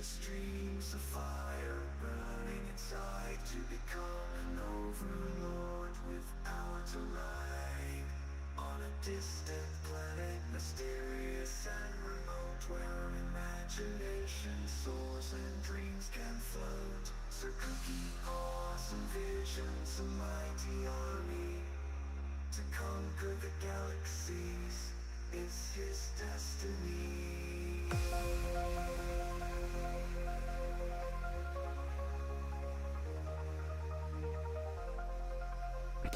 streams of fire burning inside to become an overlord with power to ride on a distant planet, mysterious and remote, where imagination soars and dreams can float. Sir Cookie paws and visions, a mighty army to conquer the galaxies is his destiny.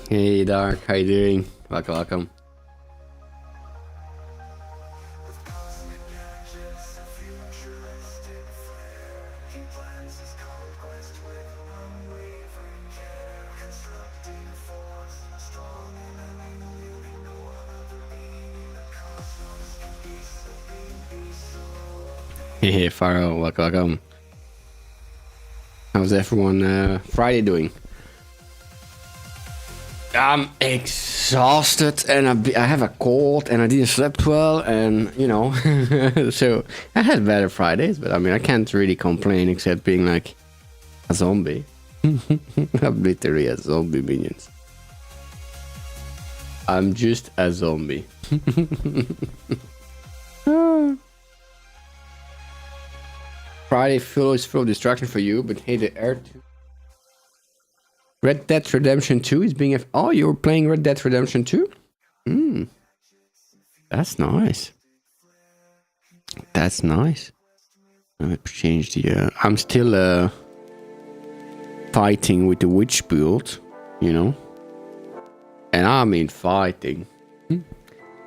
Hey Dark, how you doing? Welcome. With cosmic gadgets and futuristic flair, he plans his conquest with unwavering care, constructing a force strong and unyielding. No other being in the cosmos can be so big, be so big. Hey Pharaoh, welcome. How's everyone Friday doing? I'm exhausted and I have a cold and I didn't sleep well and you know so I had better Fridays, but I mean I can't really complain except being like a zombie. I'm literally a zombie, minions. I'm just a zombie. Friday is full of distraction for you, but hey, the air Red Dead Redemption 2 is being... Oh, you're playing Red Dead Redemption 2? That's nice. That's nice. Let me change the... I'm still fighting with the witch build, you know? And I mean fighting.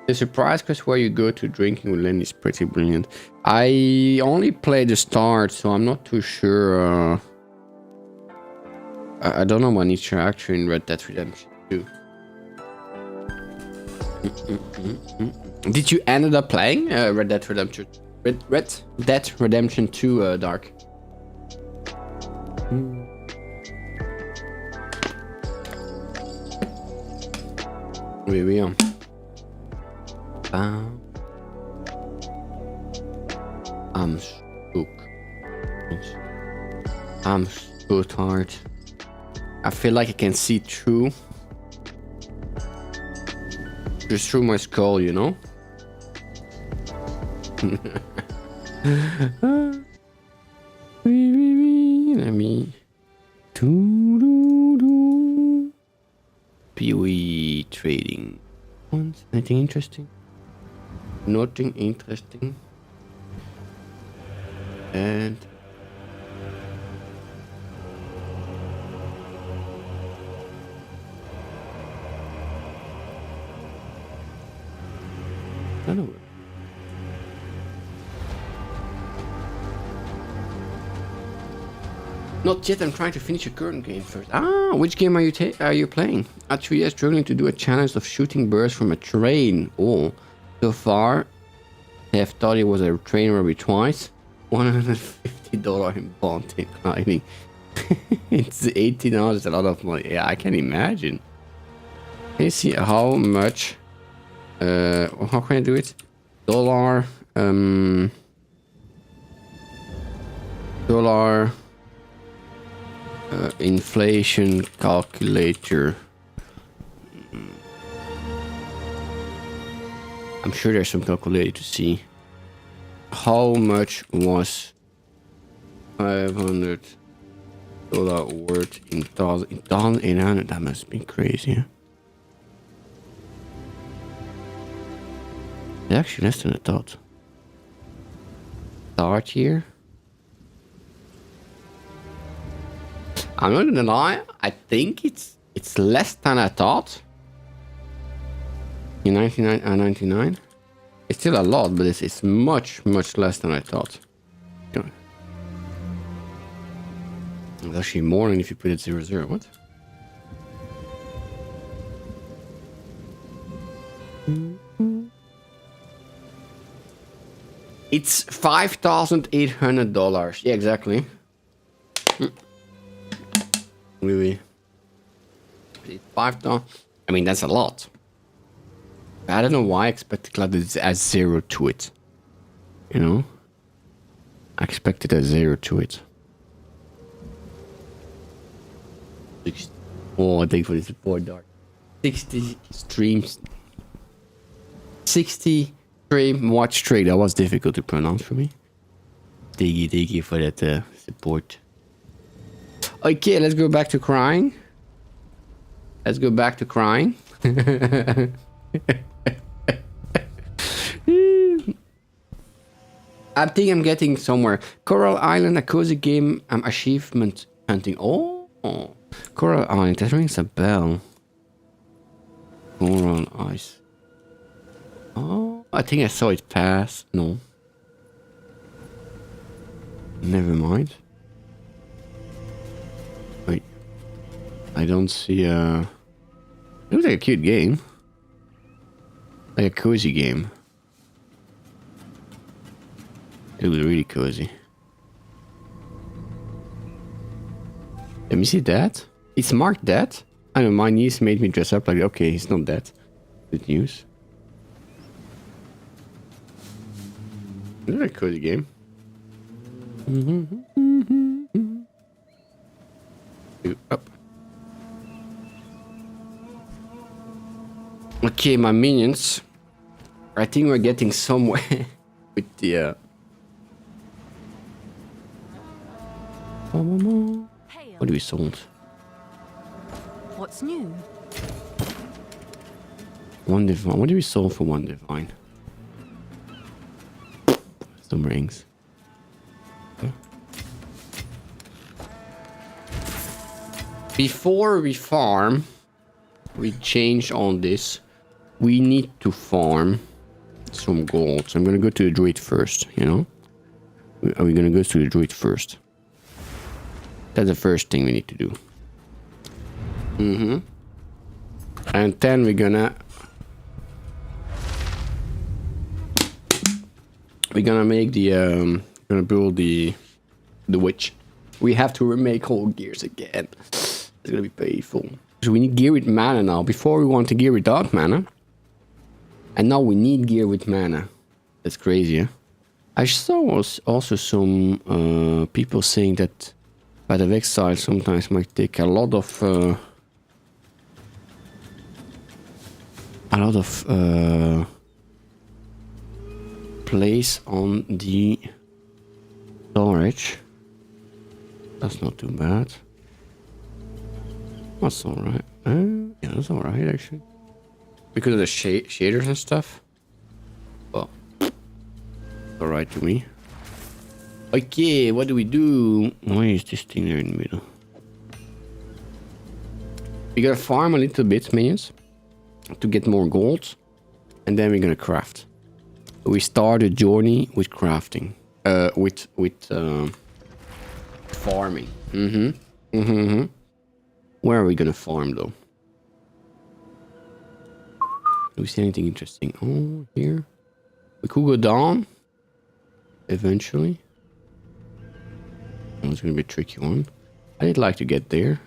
The surprise quest where you go to drinking with Lenny is pretty brilliant. I only played the start, so I'm not too sure... I don't know what needs interaction in Red Dead Redemption 2. Did you end up playing Red Dead Redemption 2, Dark? Oui. I'm spook. I'm so tired. I feel like I can see through. Just through my skull, you know? Let me... PoE trading. Anything interesting? Nothing interesting. And... I don't know. Not yet. I'm trying to finish a current game first. Which game are you playing? At 3 years, struggling to do a challenge of shooting birds from a train. Oh, so far, they have thought it was a train robbery twice. $150 in bond climbing. It's 18 hours. A lot of money. Yeah, I can imagine. Can you see how much? How can I do it? Dollar inflation calculator. I'm sure there's some calculator to see how much was $500 worth in 1,800. That must be crazy. It's actually less than I thought. Start here. I'm not gonna lie, I think it's less than I thought. In 99. It's still a lot, but it's much less than I thought. It's actually more than if you put it 0. What? It's $5,800. Yeah, exactly. Oui. It's 5,000. I mean, that's a lot. I don't know why I expected like this as 0 to it. You know? I expected a 0 to it. Oh, thank you for the support, Dark. 60 streams. 60 stream watch straight. That was difficult to pronounce for me. Thank you for that support. Okay, let's go back to crying. Let's go back to crying. I think I'm getting somewhere. Coral Island, a cozy game. Achievement hunting. Oh, Coral Island. That rings a bell. Coral Ice. Oh, I think I saw it pass. No. Never mind. Wait. I don't see a... It looks like a cute game. Like a cozy game. It was really cozy. Let me see that. It's marked that. I know my niece made me dress up like, okay, it's not that. Good news. It's a cozy game. Up. Okay, my minions. I think we're getting somewhere with the what do we sold? What's new? One divine. What do we sold for one divine? Some rings. Huh? Before we farm, we change on this. We need to farm some gold. So I'm gonna go to the druid first, you know? Are we gonna go to the druid first? That's the first thing we need to do. And then we're gonna make the gonna build the witch. We have to remake whole gears again. It's gonna be painful. So we need gear with mana now. Before we want to gear without mana. And now we need gear with mana. That's crazy, huh? I saw also some people saying that Path of Exile sometimes might take a lot of place on the storage. That's not too bad. That's alright. Yeah, that's alright actually. Because of the shaders and stuff. Well, alright to me. Okay, what do we do? Why is this thing there in the middle? We gotta farm a little bit, minions, to get more gold, and then we're gonna craft. We start a journey with crafting, with farming. Where are we gonna farm though? Do we see anything interesting? Oh, here. We could go down eventually. It's gonna be a tricky one. I'd like to get there.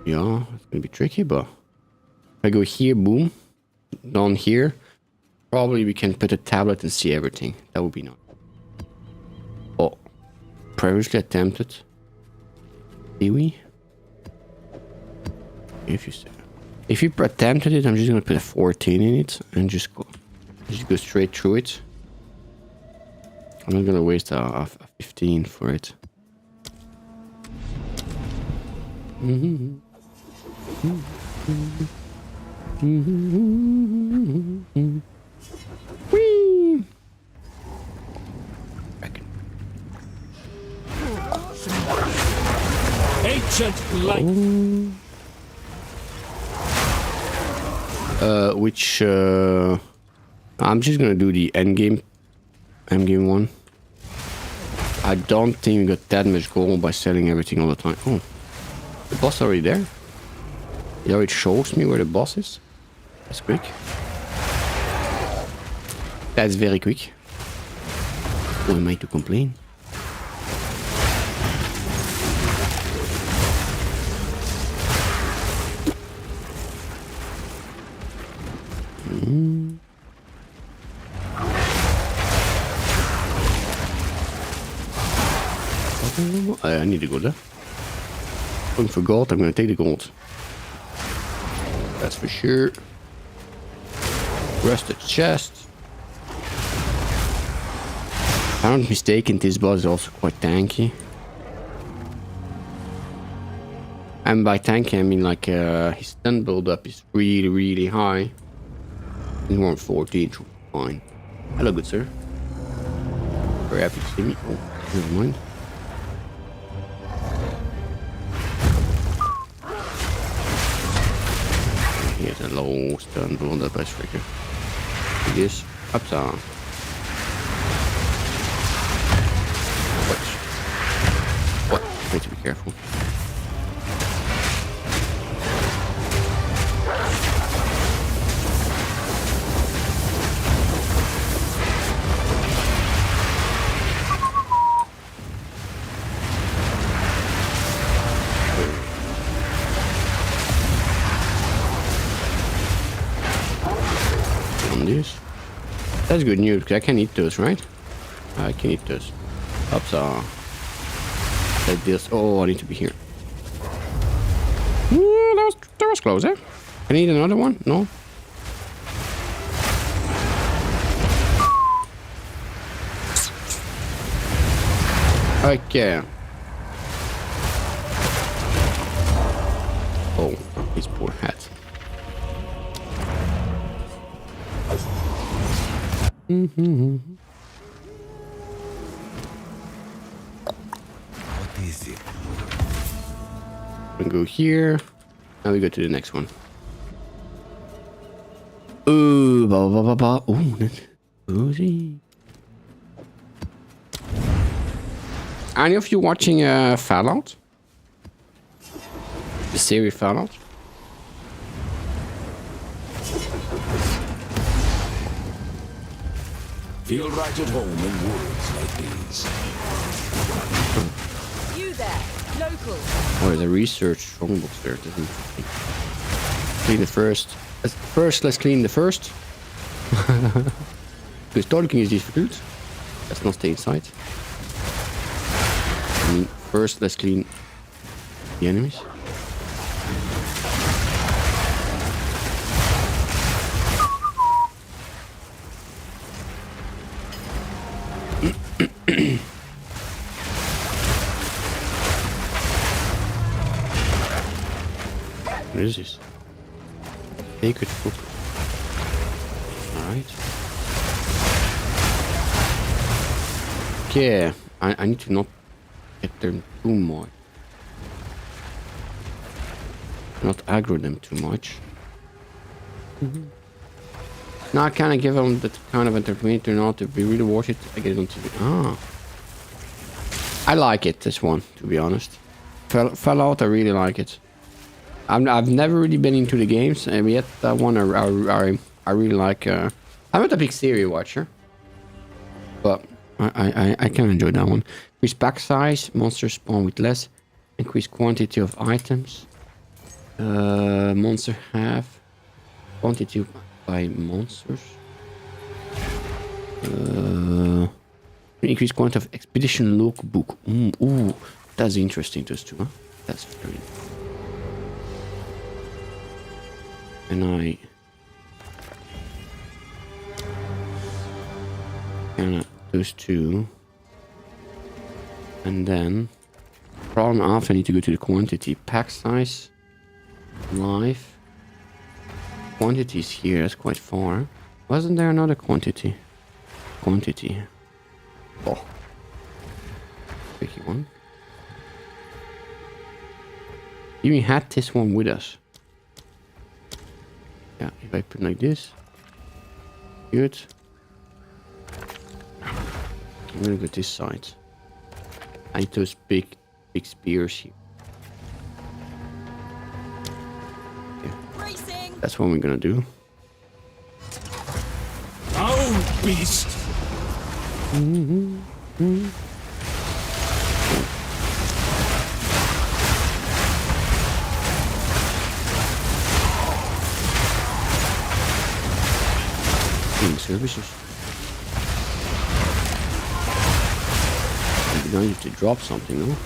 Yeah, it's gonna be tricky, but if I go here, boom, down here, probably we can put a tablet and see everything. That would be nice. Oh, previously attempted. See we? If you attempted it, I'm just gonna put a 14 in it and just go straight through it. I'm not gonna waste a 15 for it. Whee! Ancient light. Which I'm just gonna do the end game one. I don't think we got that much gold by selling everything all the time. Oh, the boss already there? It already shows me where the boss is. That's quick. That's very quick. Who am I to complain? I need to go there. Going for gold, I'm gonna take the gold. That's for sure. Rusted chest. If I'm not mistaken, this boss is also quite tanky. And by tanky, I mean like his stun build-up is really, really high. He's 114, should be fine. Hello, good sir. Very happy to see me. Oh, never mind. Here's a low stun build-up, I figure. This up down. What? Need to be careful. On this. That's good news because I can eat those, right? I can eat those. Ups are like this. Oh, I need to be here. Yeah, that was close, eh? Can I eat another one? No. Okay. Oh, his poor hat. What is it? We go here. Now we go to the next one. Ooh, ba ba ba ba. Ooh, that's cozy. Any of you watching Fallout? The series Fallout? Feel right at home in worlds like these. You there, local. Or the research strongbox there. That's interesting. Clean the first. First, let's clean the first. Because talking is difficult. Let's not stay inside. I mean, first, let's clean the enemies. What is this? Sacred book. Alright. Okay. I need to not get them too much. Not aggro them too much. Now I kind of give them that kind of entertainment or not. If we really watch it, I get it on TV. Ah. I like it, this one, to be honest. Fallout, I really like it. I've never really been into the games, and yet that one I really like. I'm not a big series watcher, but I can enjoy that one. Increase pack size, monsters spawn with less. Increase quantity of items. Monster have quantity by monsters. Increase quantity of expedition logbook. Ooh, that's interesting. Those two, huh? That's very. And I kind those two, and then problem after I need to go to the quantity, pack size, life, quantities here. That's quite far. Wasn't there another quantity? Quantity. Oh, tricky one. We had this one with us. Yeah, if I put like this. Good. I'm gonna go this side. I need those big spears here. Yeah. That's what we're gonna do. Oh, beast! Services. You don't need to drop something, though.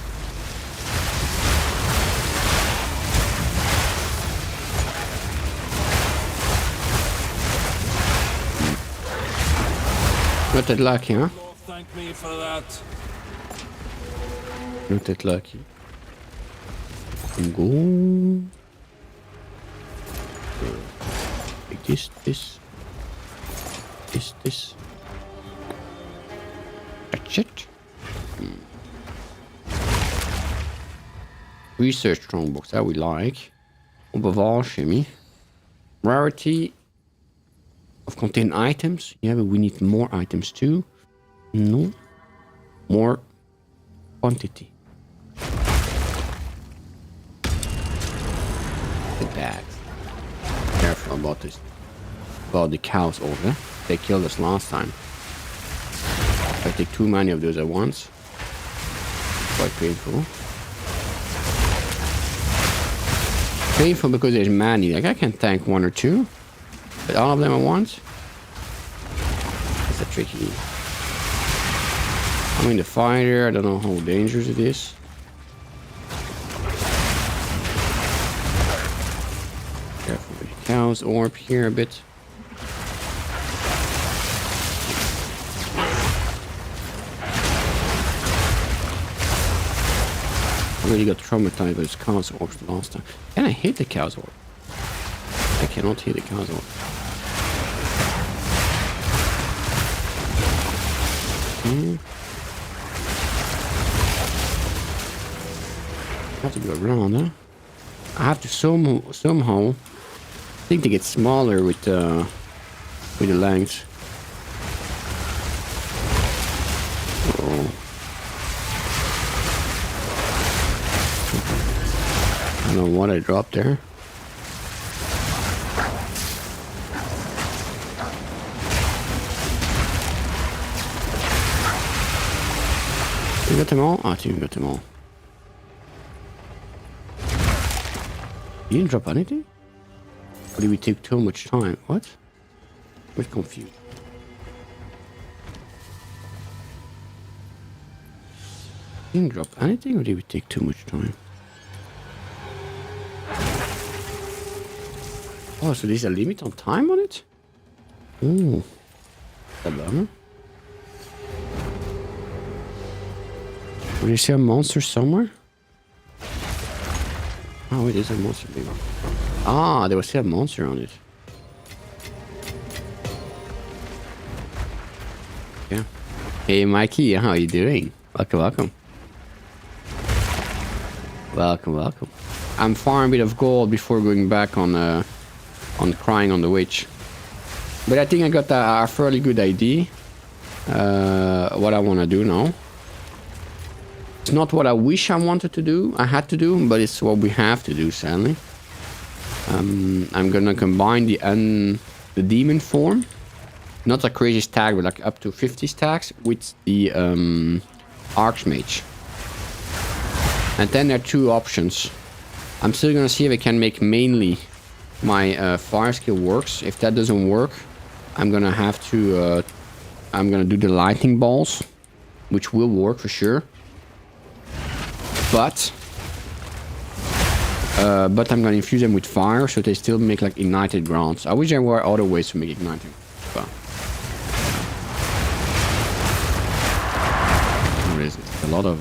Not that lucky, huh? Lord, thank me for that. Not that lucky. Go. Like this. That's it. Research strongbox, that we like. Bewaar shimmy. Rarity of contain items. Yeah, but we need more items too. No. More quantity. The bags. Careful about this. About the cows over. They killed us last time. If I take too many of those at once. Quite painful. Painful because there's many. Like I can tank one or two. But all of them at once? It's a tricky. I mean the fighter, I don't know how dangerous it is. Careful with the cows, orb here a bit. I really got traumatized by this cow's orbs the last time. Can I hit the cow's orb? I cannot hit the cow's orb. I have to go around, huh? I have to somehow. I think they get smaller with the length. Oh. I don't know what I dropped there. You got them all? I think you got them all. You didn't drop anything? Or did we take too much time? What? I'm confused. You didn't drop anything or did we take too much time? Oh, so there's a limit on time on it? Ooh. Is that bummer? Do you see a monster somewhere? Oh, it is a monster maybe. Ah, there was still a monster on it. Yeah. Hey Mikey, how are you doing? Welcome. Welcome. I'm farming a bit of gold before going back on crying on the witch. But I think I got a fairly good idea what I want to do now. It's not what I wish I wanted to do, I had to do, but it's what we have to do, sadly. I'm gonna combine the demon form, not a crazy stack, but like up to 50 stacks, with the archmage. And then there are two options. I'm still gonna see if I can make mainly my fire skill works. If that doesn't work, I'm gonna have to I'm gonna do the lightning balls, which will work for sure. But I'm gonna infuse them with fire, so they still make like ignited grounds. I wish there were other ways to make ignited. But what is it? A lot of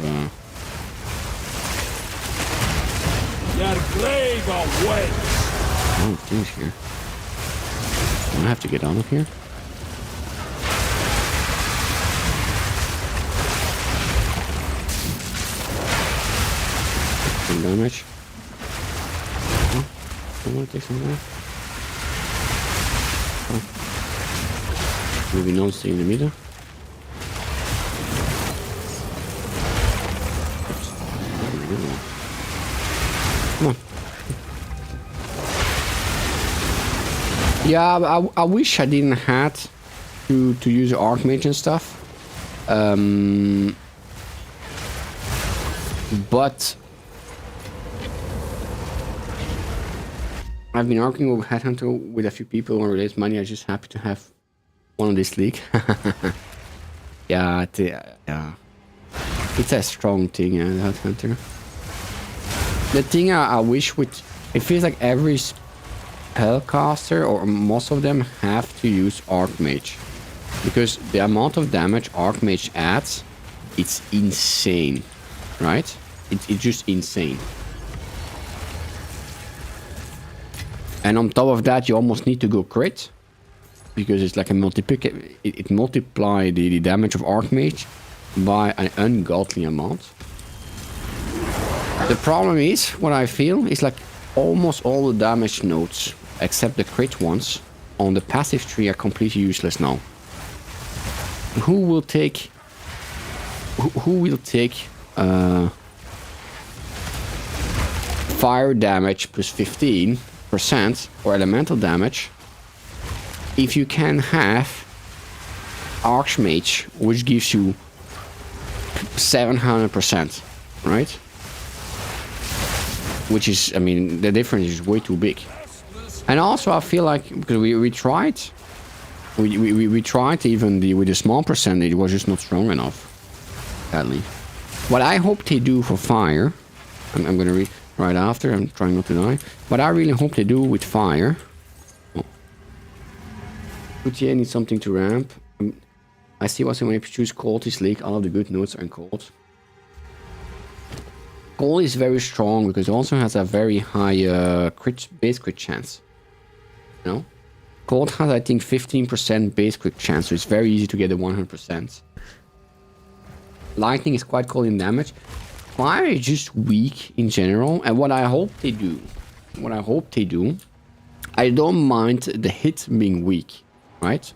Your grave awaits. oh, things here. I have to get out of here. Some damage. Oh, I want to take some damage. Oh. Maybe not stay in the middle. Oops. Come on. Yeah, I wish I didn't had to use Archmage and stuff. But I've been arguing with Headhunter with a few people on release money. I'm just happy to have one on this league. Yeah, yeah. It's a strong thing, yeah, Headhunter. The thing I wish with... It feels like every spellcaster, or most of them, have to use Archmage. Because the amount of damage Archmage adds, it's insane, right? It's just insane. And on top of that, you almost need to go crit. Because it's like a multiplicator. It multiplies the damage of Archmage by an ungodly amount. The problem is, what I feel, is like almost all the damage nodes, except the crit ones, on the passive tree are completely useless now. Who will take fire damage plus 15% or elemental damage if you can have Archmage, which gives you 700%, right? Which is, I mean, the difference is way too big. And also I feel like, because we tried, we tried even with a small percentage, it was just not strong enough, sadly. What I hope they do for fire, I'm gonna read right after, I'm trying not to die. What I really hope they do with fire, Coutier needs something to ramp. I see what's when you choose cold is leak, all of the good notes are in cold. Cold is very strong because it also has a very high base crit chance. You know? Cold has, I think, 15% base crit chance, so it's very easy to get the 100%. Lightning is quite cold in damage. Fire is just weak in general, and what I hope they do, I don't mind the hit being weak. Right?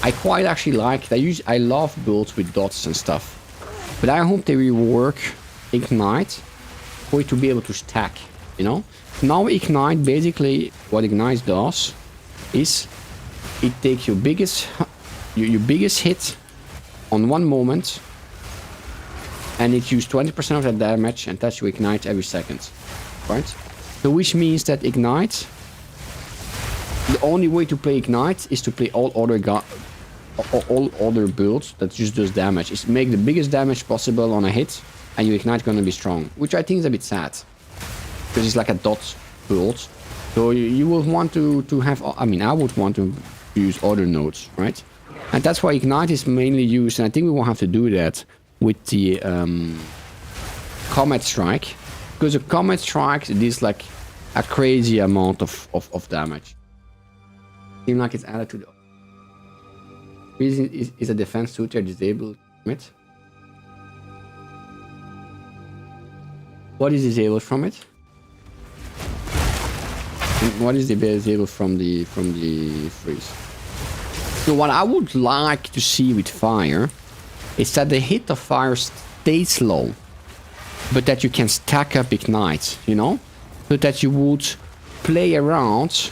I quite actually like I love builds with dots and stuff. But I hope they rework Ignite for it to be able to stack, you know? Now Ignite, basically what Ignite does is it takes your biggest hit on one moment and it uses 20% of that damage and touch your Ignite every second. Right? So which means that Ignite, the only way to play Ignite is to play all other builds that just does damage. Is make the biggest damage possible on a hit, and your Ignite gonna be strong. Which I think is a bit sad, because it's like a dot build. So you will want to have. I mean, I would want to use other nodes, right? And that's why Ignite is mainly used. And I think we will have to do that with the Comet Strike, because a Comet Strike is like a crazy amount of damage. Seems like it's added to the reason is a defense suitor disabled. It. What is disabled from it? And what is disabled from the freeze? So what I would like to see with fire is that the hit of fire stays low, but that you can stack up Ignite, you know, so that you would play around.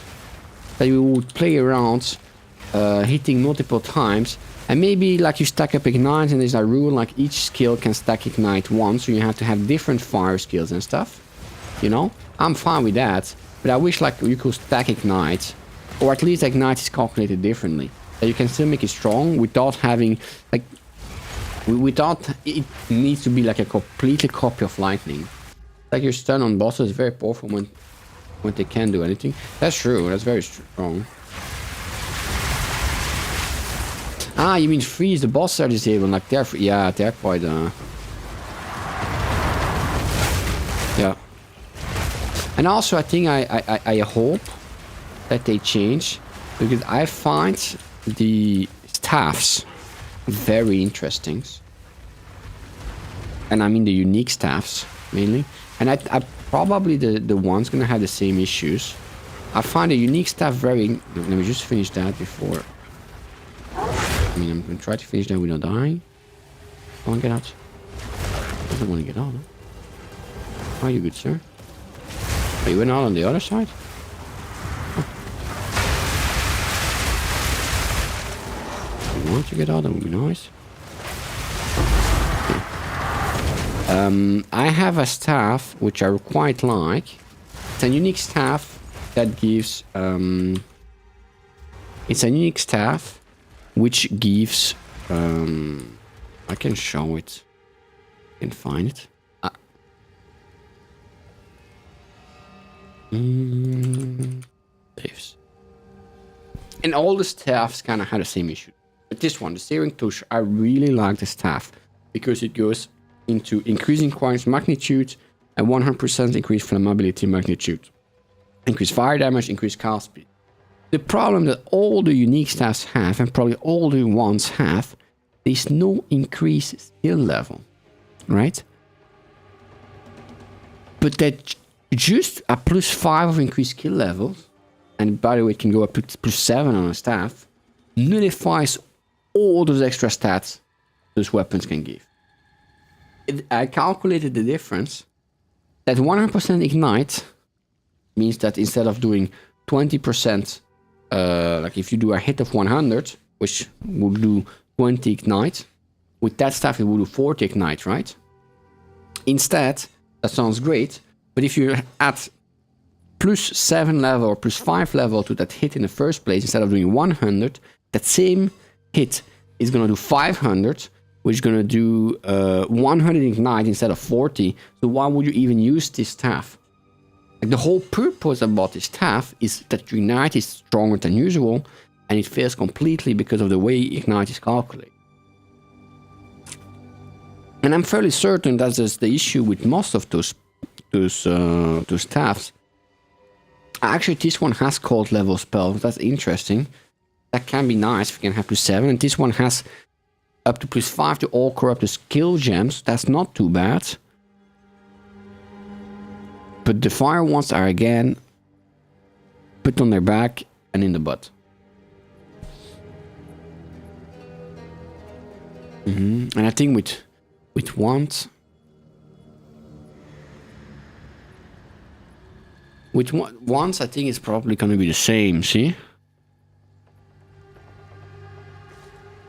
Hitting multiple times, and maybe like you stack up Ignite, and there's a rule like each skill can stack Ignite once, so you have to have different fire skills and stuff, you know. I'm fine with that, but I wish like you could stack Ignite, or at least Ignite is calculated differently, that you can still make it strong without having like without it needs to be like a completely copy of lightning. Like your stun on bosses is very powerful when they can't do anything. That's true, that's very strong. Ah, you mean freeze, the bosses are disabled, like they're quite yeah. And also I think I hope that they change, because I find the staffs very interesting. And I mean the unique staffs mainly. And I probably the ones gonna have the same issues. I find the unique staff very. Let me just finish that before. I mean, I'm gonna try to finish that without dying. I want to get out. Doesn't want to get out. Huh? Are you good, sir? Are you went out on the other side? Oh. If you want to get out, that would be nice. I have a staff which I quite like. It's a unique staff that gives. It's a unique staff which gives. I can show it. I can find it. Saves. And all the staffs kind of had the same issue. But this one, the Searing Tush, I really like the staff because it goes into increasing coins magnitude and 100% increased flammability magnitude. Increased fire damage, increased cast speed. The problem that all the unique staffs have, and probably all the ones have, there's no increased skill level, right? But that just a +5 of increased skill levels, and by the way, it can go up to +7 on a staff, nullifies all those extra stats those weapons can give. I calculated the difference. That 100% ignite means that instead of doing 20%, like if you do a hit of 100, which would do 20 ignite, with that staff it would do 40 ignite, right? Instead, that sounds great, but if you add +7 level or +5 level to that hit in the first place, instead of doing 100, that same hit is gonna do 500, which is gonna do 100 ignite instead of 40. So why would you even use this staff? Like the whole purpose about this staff is that ignite is stronger than usual, and it fails completely because of the way ignite is calculated. And I'm fairly certain that is the issue with most of those staffs. Actually, this one has cold level spells. That's interesting. That can be nice if you can have +7. And this one has up to +5 to all corrupted skill gems. That's not too bad. But the fire ones are again put on their back and in the butt. And I think with wands, wands I think it's probably gonna be the same. See,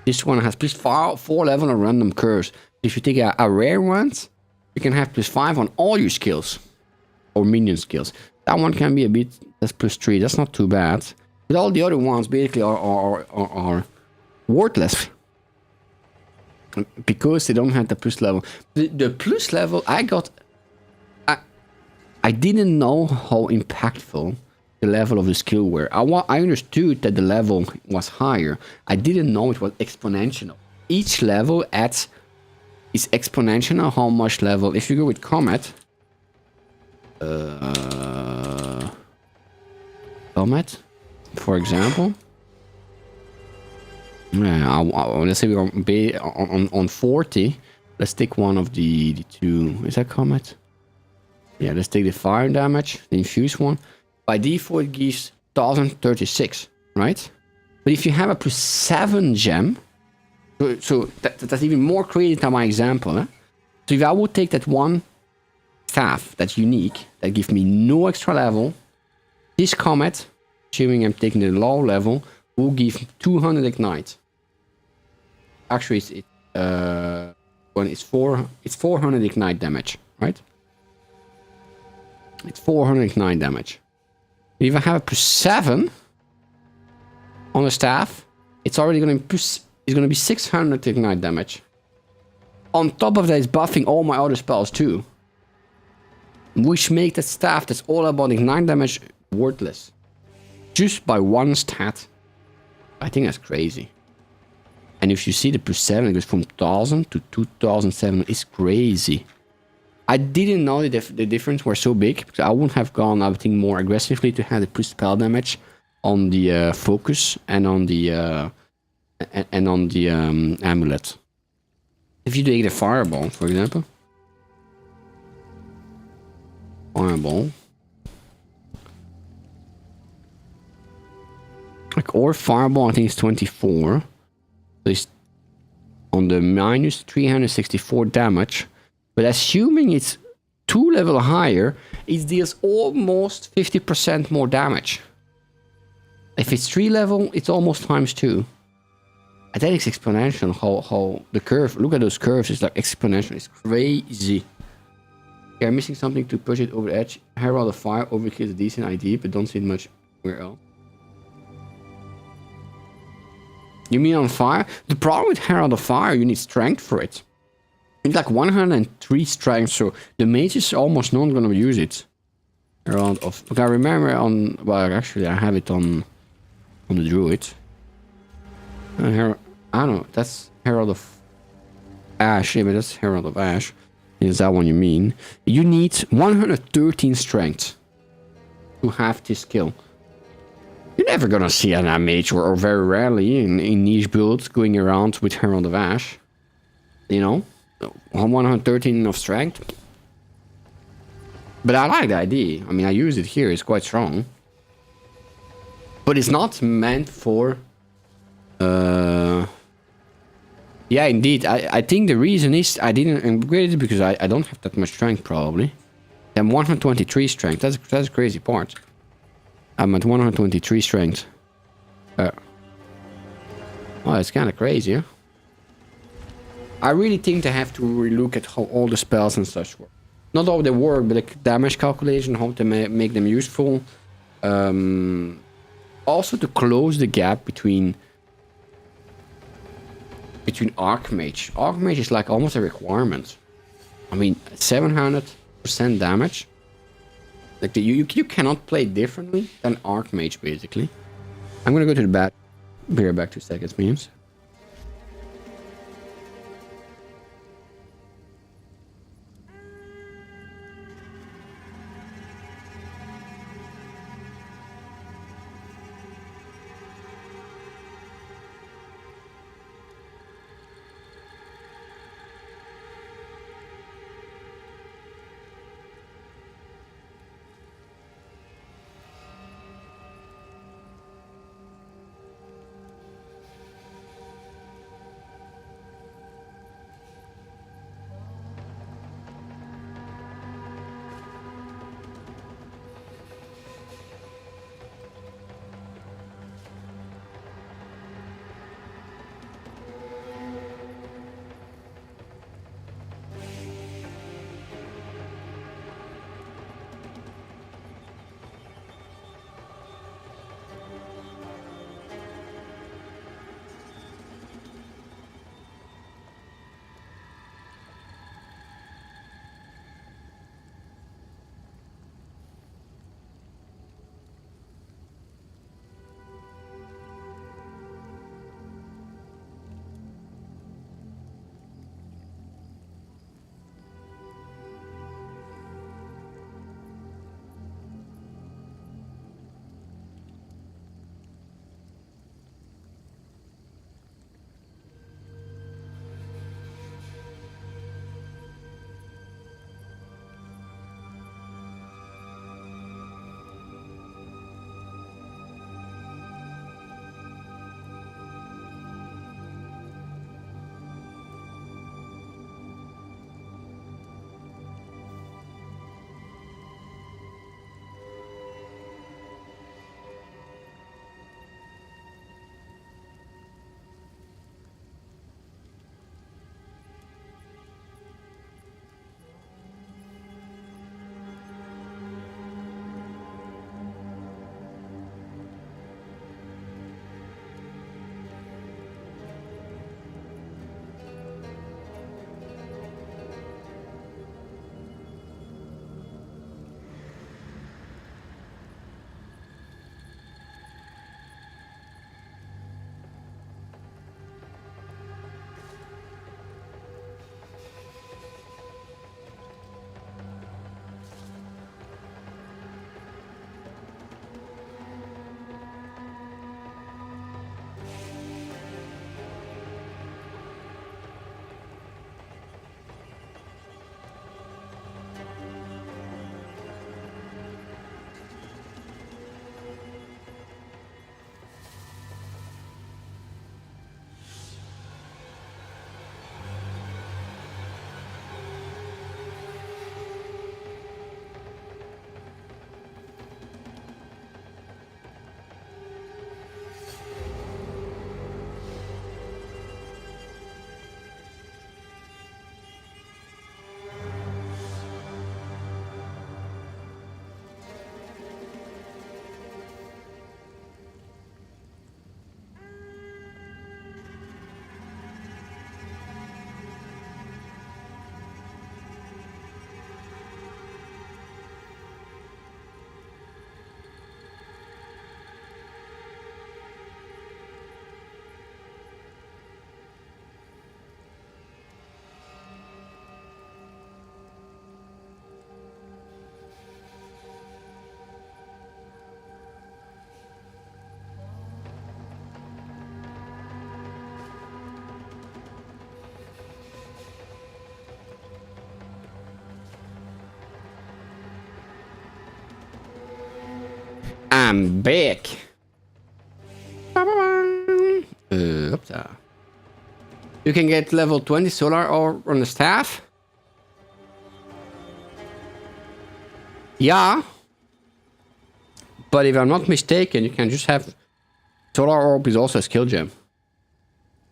this one has +4 level on random curves. If you take a rare one, you can have +5 on all your skills or minion skills. That one can be a bit, that's +3. That's not too bad. But all the other ones basically are worthless because they don't have the plus level. The plus level I got, I didn't know how impactful the level of the skill were. I understood that the level was higher. I didn't know it was exponential. Each level is exponential how much level. If you go with Comet, for example. Yeah, let's say we're on 40. Let's take one of the two. Is that Comet? Yeah, let's take the fire damage, the infused one. By default, it gives 1036, right? But if you have a +7 gem, so that's even more creative than my example. So if I would take that one staff that's unique, that gives me no extra level, this Comet, assuming I'm taking the low level, will give 200 ignite. Actually, it's 400 ignite damage, right? It's 400 ignite damage. If I have a +7 on the staff, it's already going to be 600 ignite damage. On top of that, it's buffing all my other spells too, which make that staff that's all about ignite damage worthless. Just by one stat. I think that's crazy. And if you see the +7, it goes from 1000 to 2007. It's crazy. I didn't know the difference were so big, because I wouldn't have gone, I think, more aggressively to have the plus spell damage on the focus and on the amulet. If you take the fireball, for example, fireball, like, or fireball, I think it's 24. So it's on the -364 damage. But assuming it's 2 level higher, it deals almost 50% more damage. If it's 3 level, it's almost ×2. And that is exponential. How the curve, look at those curves, it's like exponential. It's crazy. Okay, I'm missing something to push it over the edge. Herald of Fire overkill is a decent idea, but don't see it much where else. You mean on fire? The problem with Herald of Fire, you need strength for it. It's like 103 strength, so the mage is almost not gonna use it. Herald of... But I remember on... Well, actually, I have it on the druid. I don't know. That's Herald of Ash. Yeah, but that's Herald of Ash. Is that one you mean? You need 113 strength to have this skill. You're never gonna see an mage, or very rarely in niche builds going around with Herald of Ash. You know? 113 of strength. But I like the idea. I mean, I use it here. It's quite strong. But it's not meant for... Yeah, indeed. I think the reason is I didn't upgrade it because I don't have that much strength, probably. I'm 123 strength. That's a crazy part. I'm at 123 strength. Oh, it's kind of crazy, huh? I really think they have to relook at how all the spells and such work. Not all they work, but the damage calculation, how to make them useful. Also to close the gap between Archmage. Archmage is like almost a requirement. I mean, 700% damage. Like you cannot play differently than Archmage, basically. I'm gonna go to the bat. Be right back 2 seconds, memes. I'm back. Up there. You can get level 20 solar orb on the staff. Yeah. But if I'm not mistaken, you can just have... Solar orb is also a skill gem.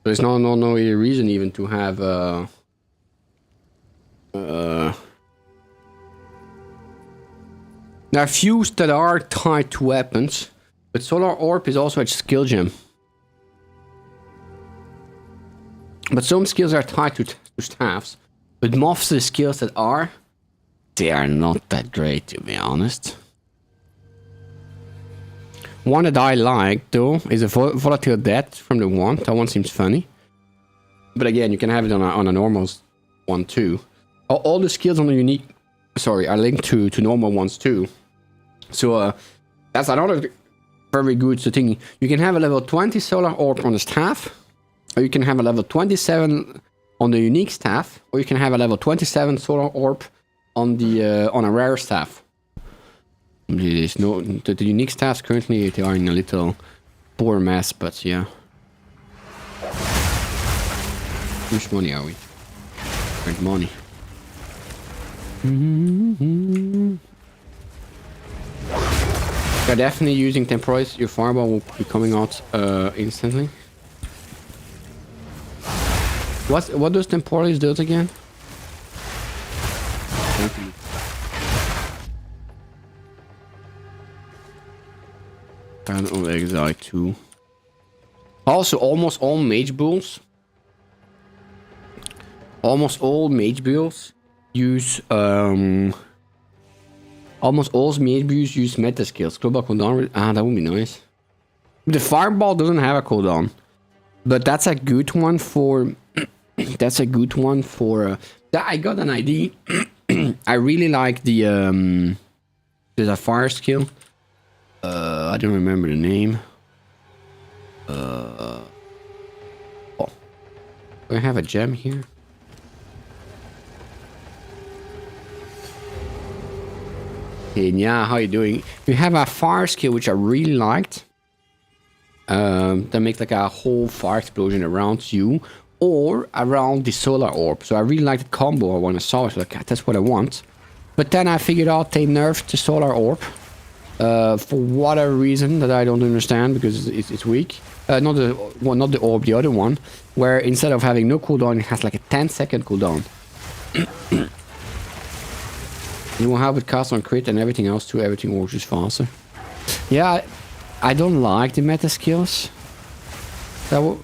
There's no reason even to have... There are few that are tied to weapons, but Solar Orb is also a skill gem. But some skills are tied to staffs, but most of the skills that are, they are not that great, to be honest. One that I like, though, is a Volatile Death from the wand. That one seems funny. But again, you can have it on a normal one, too. All the skills on the unique... Sorry, are linked to normal ones, too. So, that's another very good thing. You can have a level 20 Solar Orb on the staff, or you can have a level 27 on the unique staff, or you can have a level 27 Solar Orb on the on a rare staff. There's no the unique staffs currently they are in a little poor mess, but yeah. How much money are we? Great money. You're definitely using temporaries. Your fireball will be coming out instantly. What does temporaries do again? Turn on exile 2. Also, almost all mage builds use almost all mage builds use meta skills. Global cooldown. That would be nice. The fireball doesn't have a cooldown, but that's a good one for. That's a good one for. I got an idea. I really like the there's a fire skill. I don't remember the name. Oh, do I have a gem here? Hey, yeah, how you doing? You have a fire skill which I really liked. That makes like a whole fire explosion around you or around the solar orb. So I really liked the combo when I saw it. Like, that's what I want. But then I figured out they nerfed the solar orb for whatever reason that I don't understand because it's weak. Not the orb, the other one, where instead of having no cooldown, it has like a 10-second cooldown. You will have it cast on crit and everything else too. Everything works just faster. Yeah, I don't like the meta skills. They're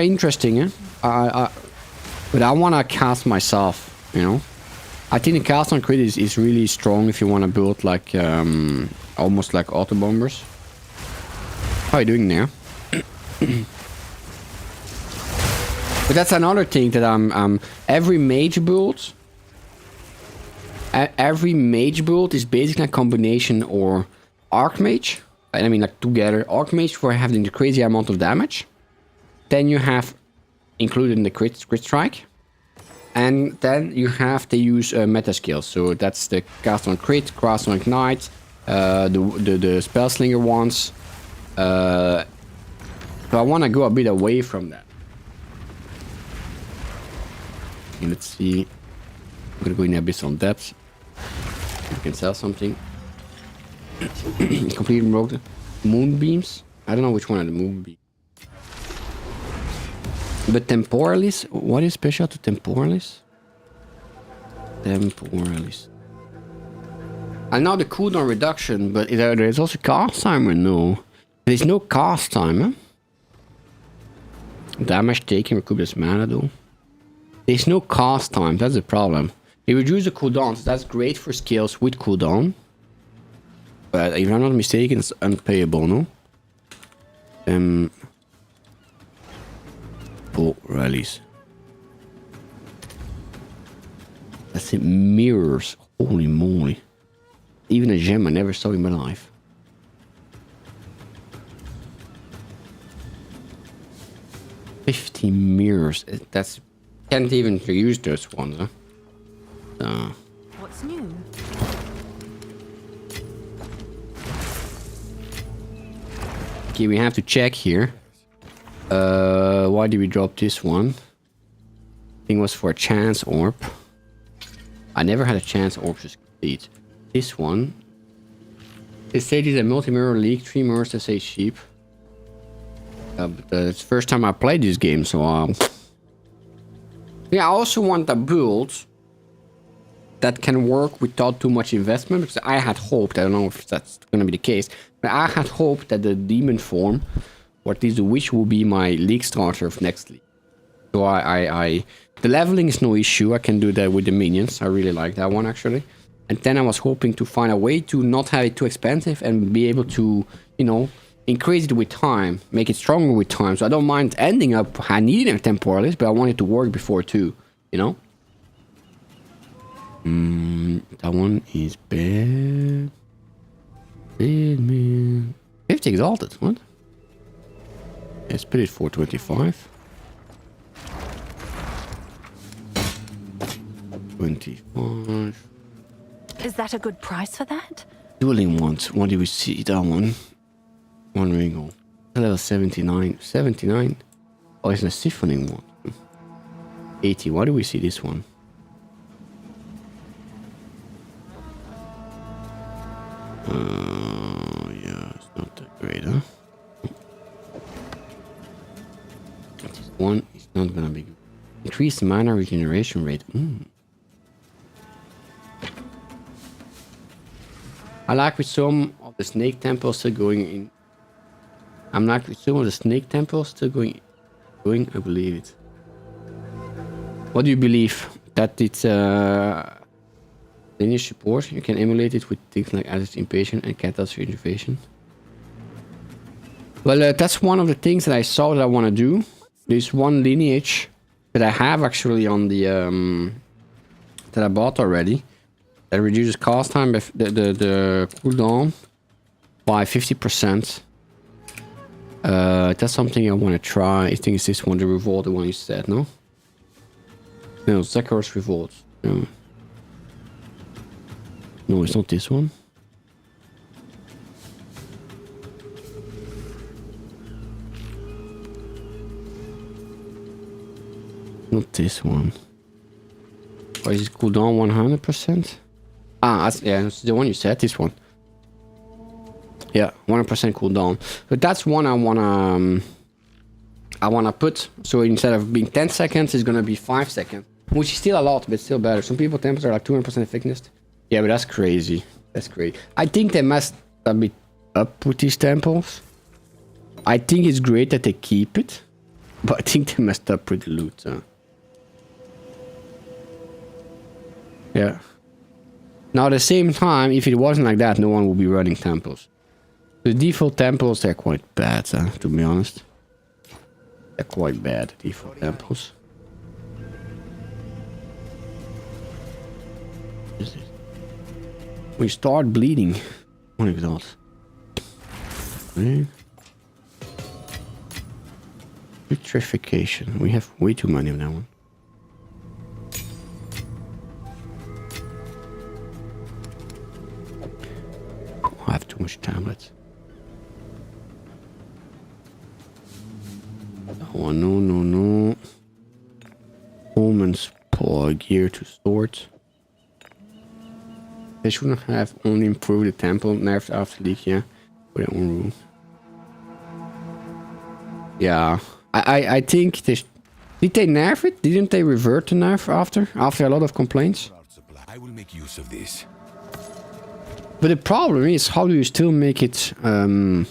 interesting, eh? But I want to cast myself, you know. I think the cast on crit is really strong if you want to build like almost like auto bombers. How are you doing there? But that's another thing that every mage build. Every mage build is basically a combination or archmage. I mean, like together, archmage for having the crazy amount of damage. Then you have included in the crit strike. And then you have to use meta skills. So that's the cast on crit, cast on ignite, the spell slinger ones. So I want to go a bit away from that. Okay, let's see. I'm gonna go in a bit on depth. We can sell something. Completely broke the moonbeams. I don't know which one are the moonbeams. But temporalis, what is special to temporalis? Temporalis. I know the cooldown reduction, but there's also cast time or no? There's no cast time, huh? Damage taken recuperates mana though. There's no cast time, that's the problem. They reduce the cooldowns, that's great for skills with cooldown. But if I'm not mistaken, it's unpayable, no? Rallies. That's it, mirrors. Holy moly. Even a gem I never saw in my life. $50 mirrors. That's can't even use those ones, huh? What's new? Okay, we have to check here. Why did we drop this one? I think it was for a chance orb. I never had a chance orb to complete. This one. This stage is a multi-mirror league, 3 mirrors to say sheep. But it's the first time I played this game, so yeah, I also want a build that can work without too much investment, because I had hoped, I don't know if that's going to be the case, but I had hoped that the demon form, or at least the witch, will be my league starter of next league. So the leveling is no issue, I can do that with the minions, I really like that one actually. And then I was hoping to find a way to not have it too expensive and be able to, you know, increase it with time, make it stronger with time. So I don't mind ending up needing a temporalis, but I want it to work before too, you know? That one is bad. Bad, man. 50 exalted, what? Yeah, split it 425. 25. Is that a good price for that? Dueling ones. What do we see? That one. One ringo. Level 79. 79? Oh, it's a siphoning one. 80. Why do we see this one? Yeah, it's not that great, huh? This one is not gonna be good. Increased mana regeneration rate. I like with some of the snake temples still going in. I'm like with some of the snake temples still going, I believe it. What do you believe? That it's lineage support? You can emulate it with things like added impatient and catalyst regeneration. Well, that's one of the things that I saw that I want to do. There's one lineage that I have actually on the that I bought already. That reduces cast time, the cooldown by 50%. That's something I want to try. I think it's this one, the revolt, the one you said, no? No, Zakar's revolt. No. No, it's not this one. Not this one. Or is it cooldown 100%? Ah, yeah, it's the one you said, this one. Yeah, 100% cooldown. But that's one I wanna put. So instead of being 10 seconds, it's gonna be 5 seconds. Which is still a lot, but still better. Some people temples are like 200% effectiveness. Yeah, but that's crazy. That's great. I think they messed a bit up with these temples. I think it's great that they keep it. But I think they messed up with the loot. Yeah. Now at the same time, if it wasn't like that, no one would be running temples. The default temples, they're quite bad, to be honest. They're quite bad, default temples. What is this? We start bleeding. What is that? Okay. Vitrification. We have way too many of that one. I have too much tablets. Oh, no. Omens pull gear to swords. They shouldn't have only improved the temple, nerfed after leak, yeah. For their own rule. Yeah. I think they... Did they nerf it? Didn't they revert to nerf after a lot of complaints? I will make use of this. But the problem is, how do you still make it... how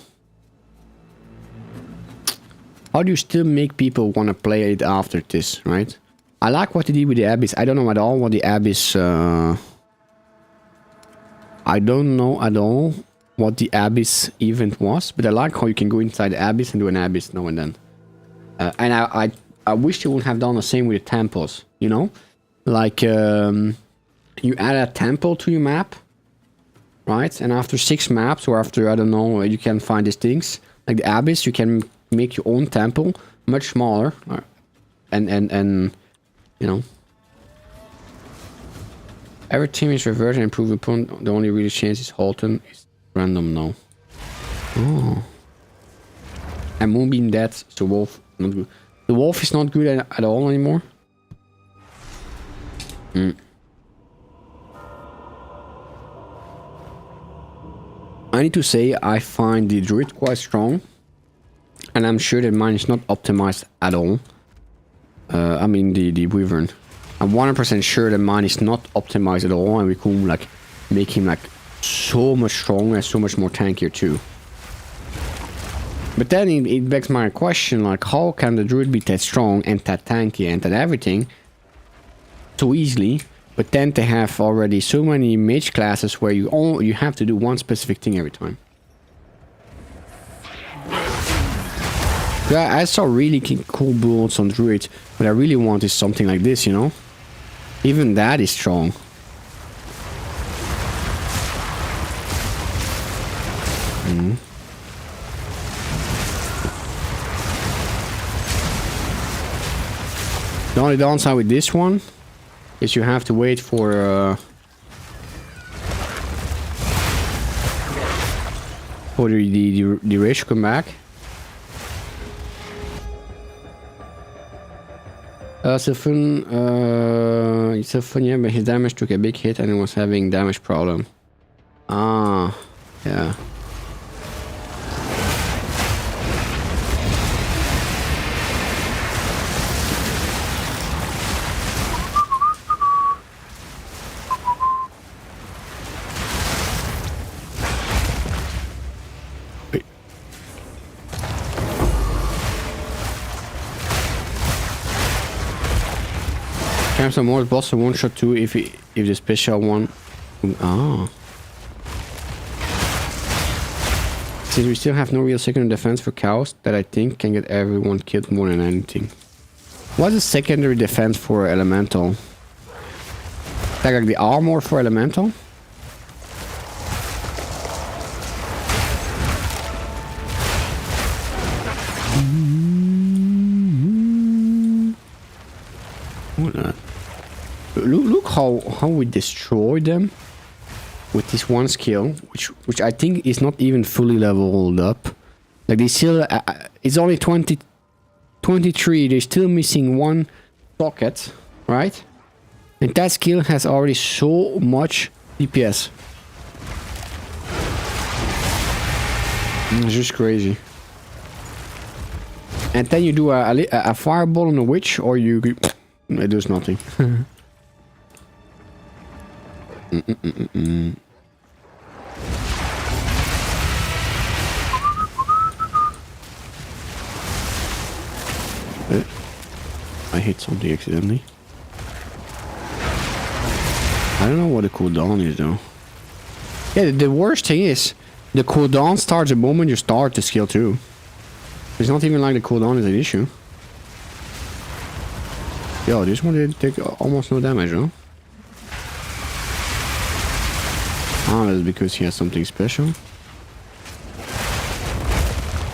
do you still make people want to play it after this, right? I like what they did with the Abyss. I don't know at all what the Abyss... I don't know at all what the Abyss event was, but I like how you can go inside the Abyss and do an Abyss now and then. And I wish they would have done the same with the temples, you know? Like, you add a temple to your map, right? And after 6 maps, or after, I don't know, you can find these things. Like the Abyss, you can make your own temple, much smaller. And you know. Every team is reverted and improved upon. The only really change is Halton is random now. Oh. And Moonbeam dead, so Wolf not good. The Wolf is not good at all anymore. I need to say I find the Druid quite strong. And I'm sure that mine is not optimized at all. I mean the Wyvern. I'm 100% sure that mine is not optimized at all, and we could like make him like so much stronger and so much more tankier too. But then it begs my question, like how can the Druid be that strong and that tanky and that everything so easily, but then they have already so many mage classes where you have to do one specific thing every time. Yeah, I saw really cool builds on Druid. What I really want is something like this, you know? Even that is strong. The only downside with this one is you have to wait for the rage to come back. Sylphan, yeah, but his damage took a big hit and he was having damage problem. Ah, yeah. Some more boss one shot too if the special one. Ah. Since we still have no real secondary defense for cows, that I think can get everyone killed more than anything. What's the secondary defense for elemental? Like the armor for elemental? Look how we destroy them with this one skill, which I think is not even fully leveled up. Like they still, it's only 23. They're still missing one socket, right? And that skill has already so much DPS. It's just crazy. And then you do a fireball on a witch, or you it does nothing. I hit something accidentally. I don't know what the cooldown is though. Yeah, the worst thing is the cooldown starts the moment you start the skill too. It's not even like the cooldown is an issue. Yo, this one did take almost no damage, huh? Ah, that's because he has something special.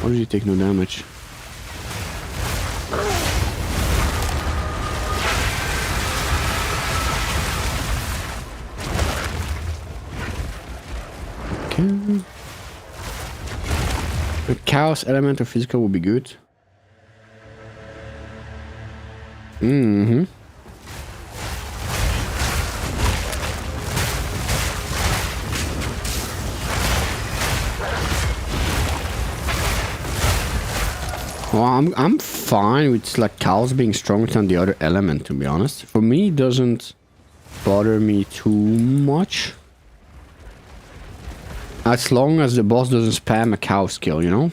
Why did he take no damage? Okay. The chaos element or physical would be good. Mm-hmm. Well, I'm fine with like cows being stronger than the other element, to be honest. For me, it doesn't bother me too much. As long as the boss doesn't spam a cow skill, you know?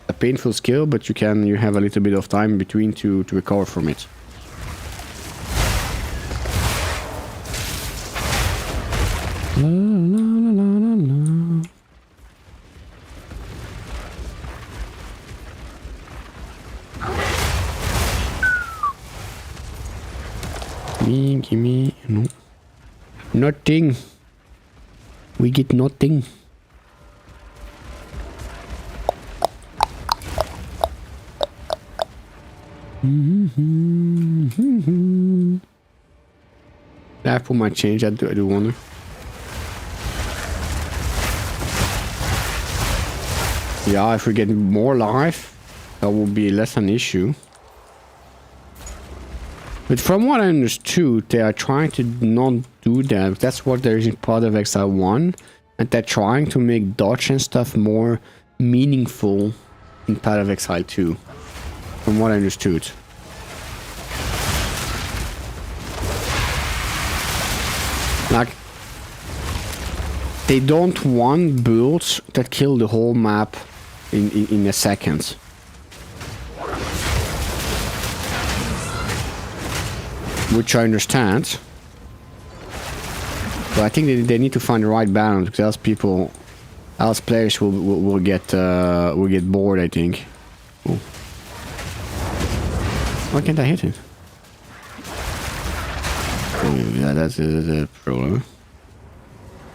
A painful skill, but you have a little bit of time in between to recover from it. La, la, la, la, la. Gimme, no. Nothing. We get nothing. That for my change, I do wonder. Yeah, if we get more life, that will be less an issue. But from what I understood, they are trying to not do that. That's what there is in Path of Exile 1. And they're trying to make dodge and stuff more meaningful in Path of Exile 2. From what I understood. Like, they don't want builds that kill the whole map in a second. Which I understand. But I think they need to find the right balance, because else players will get bored, I think. Ooh. Why can't I hit it? Oh, yeah, that's the problem.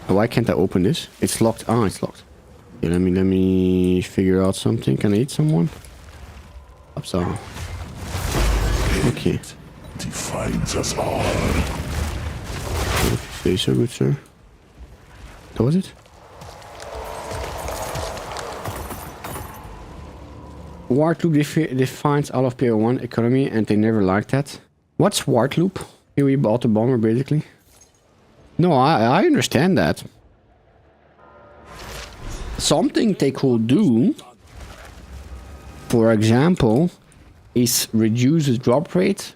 Why can't I open this? It's locked. Ah, it's locked. Okay, let me figure out something. Can I hit someone? Upside. Okay. Defines us all. Say so, good sir. That was it? Wart loop defines all of player 1 economy, and they never liked that. What's Wart loop? Here we bought the bomber, basically. No, I understand that. Something they could do, for example, is reduce the drop rate.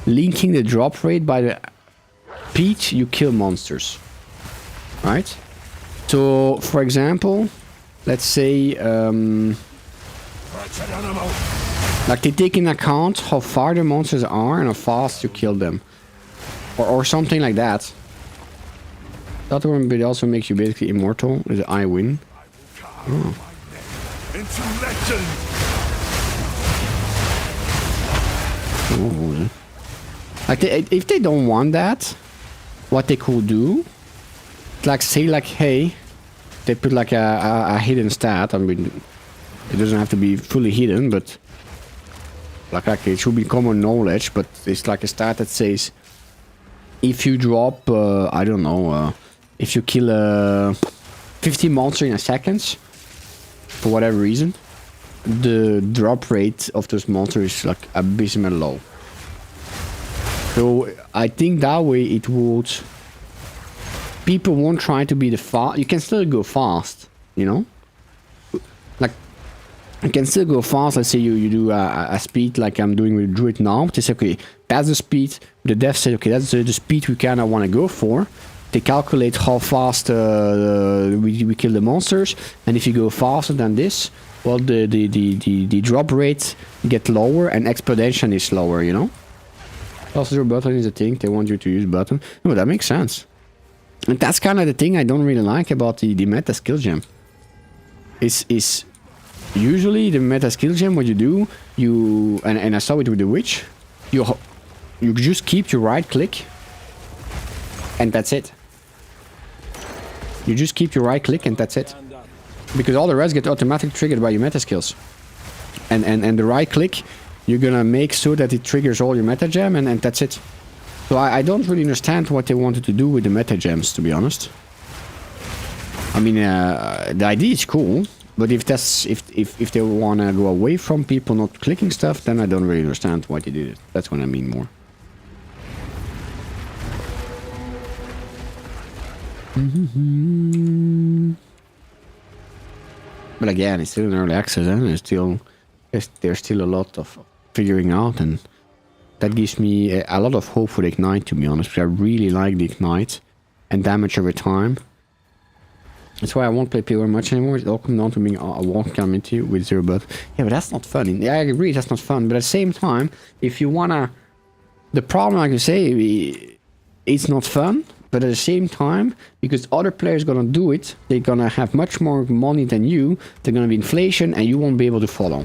Linking the drop rate by the speed you kill monsters. Right? So, for example, let's say, like they take into account how far the monsters are and how fast you kill them. Or something like that. That one but also makes you basically immortal, is I win. Oh. Into legend. Oh. Like if they don't want that, what they could do, like say like, hey, they put like a hidden stat. I mean, it doesn't have to be fully hidden, but like it should be common knowledge. But it's like a stat that says, if you drop, I don't know, if you kill 50 monsters in a second, for whatever reason, the drop rate of those monsters is like abysmal low. So I think that way it would. People won't try to be the fast. You can still go fast, you know. Like you can still go fast. Let's say you do a speed like I'm doing with Druid now. They say, okay, that's the speed. The dev says, okay, that's the speed we kind of want to go for. They calculate how fast we kill the monsters, and if you go faster than this, well, the drop rate get lower and exponential is lower, you know. Also, button is a thing. They want you to use button. No, that makes sense. And that's kind of the thing I don't really like about the meta skill gem. Is usually the meta skill gem, what you do, and I saw it with the witch, you just keep your right click, and that's it. You just keep your right click and that's it. Because all the rest get automatically triggered by your meta skills. And the right click, you're gonna make so that it triggers all your meta gem and that's it. So I don't really understand what they wanted to do with the meta gems, to be honest. I mean, the idea is cool, but if they wanna go away from people not clicking stuff, then I don't really understand why they did it. That's what I mean more. But again, it's still in early access, and there's still a lot of figuring out, and that gives me a lot of hope for the Ignite, to be honest, because I really like the Ignite and damage over time. That's why I won't play POE much anymore. It all comes down to being a walk community with 0 buff. Yeah, but that's not fun. Yeah, I agree, that's not fun. But at the same time, if you wanna... The problem, like you say, it's not fun. But at the same time, because other players gonna do it, they're gonna have much more money than you. They're gonna be inflation, and you won't be able to follow.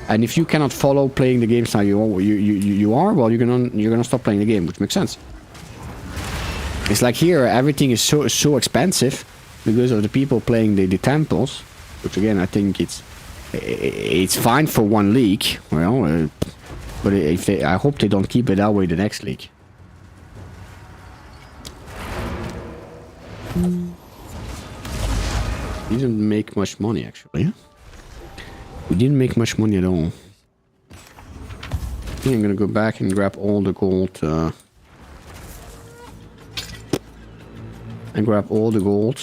And if you cannot follow playing the game style you are, well, you're gonna stop playing the game, which makes sense. It's like here, everything is so expensive because of the people playing the temples, which again I think it's fine for one league. Well, but I hope they don't keep it that way the next league. We didn't make much money, actually. We didn't make much money at all. I think I'm gonna go back and grab all the gold. And grab all the gold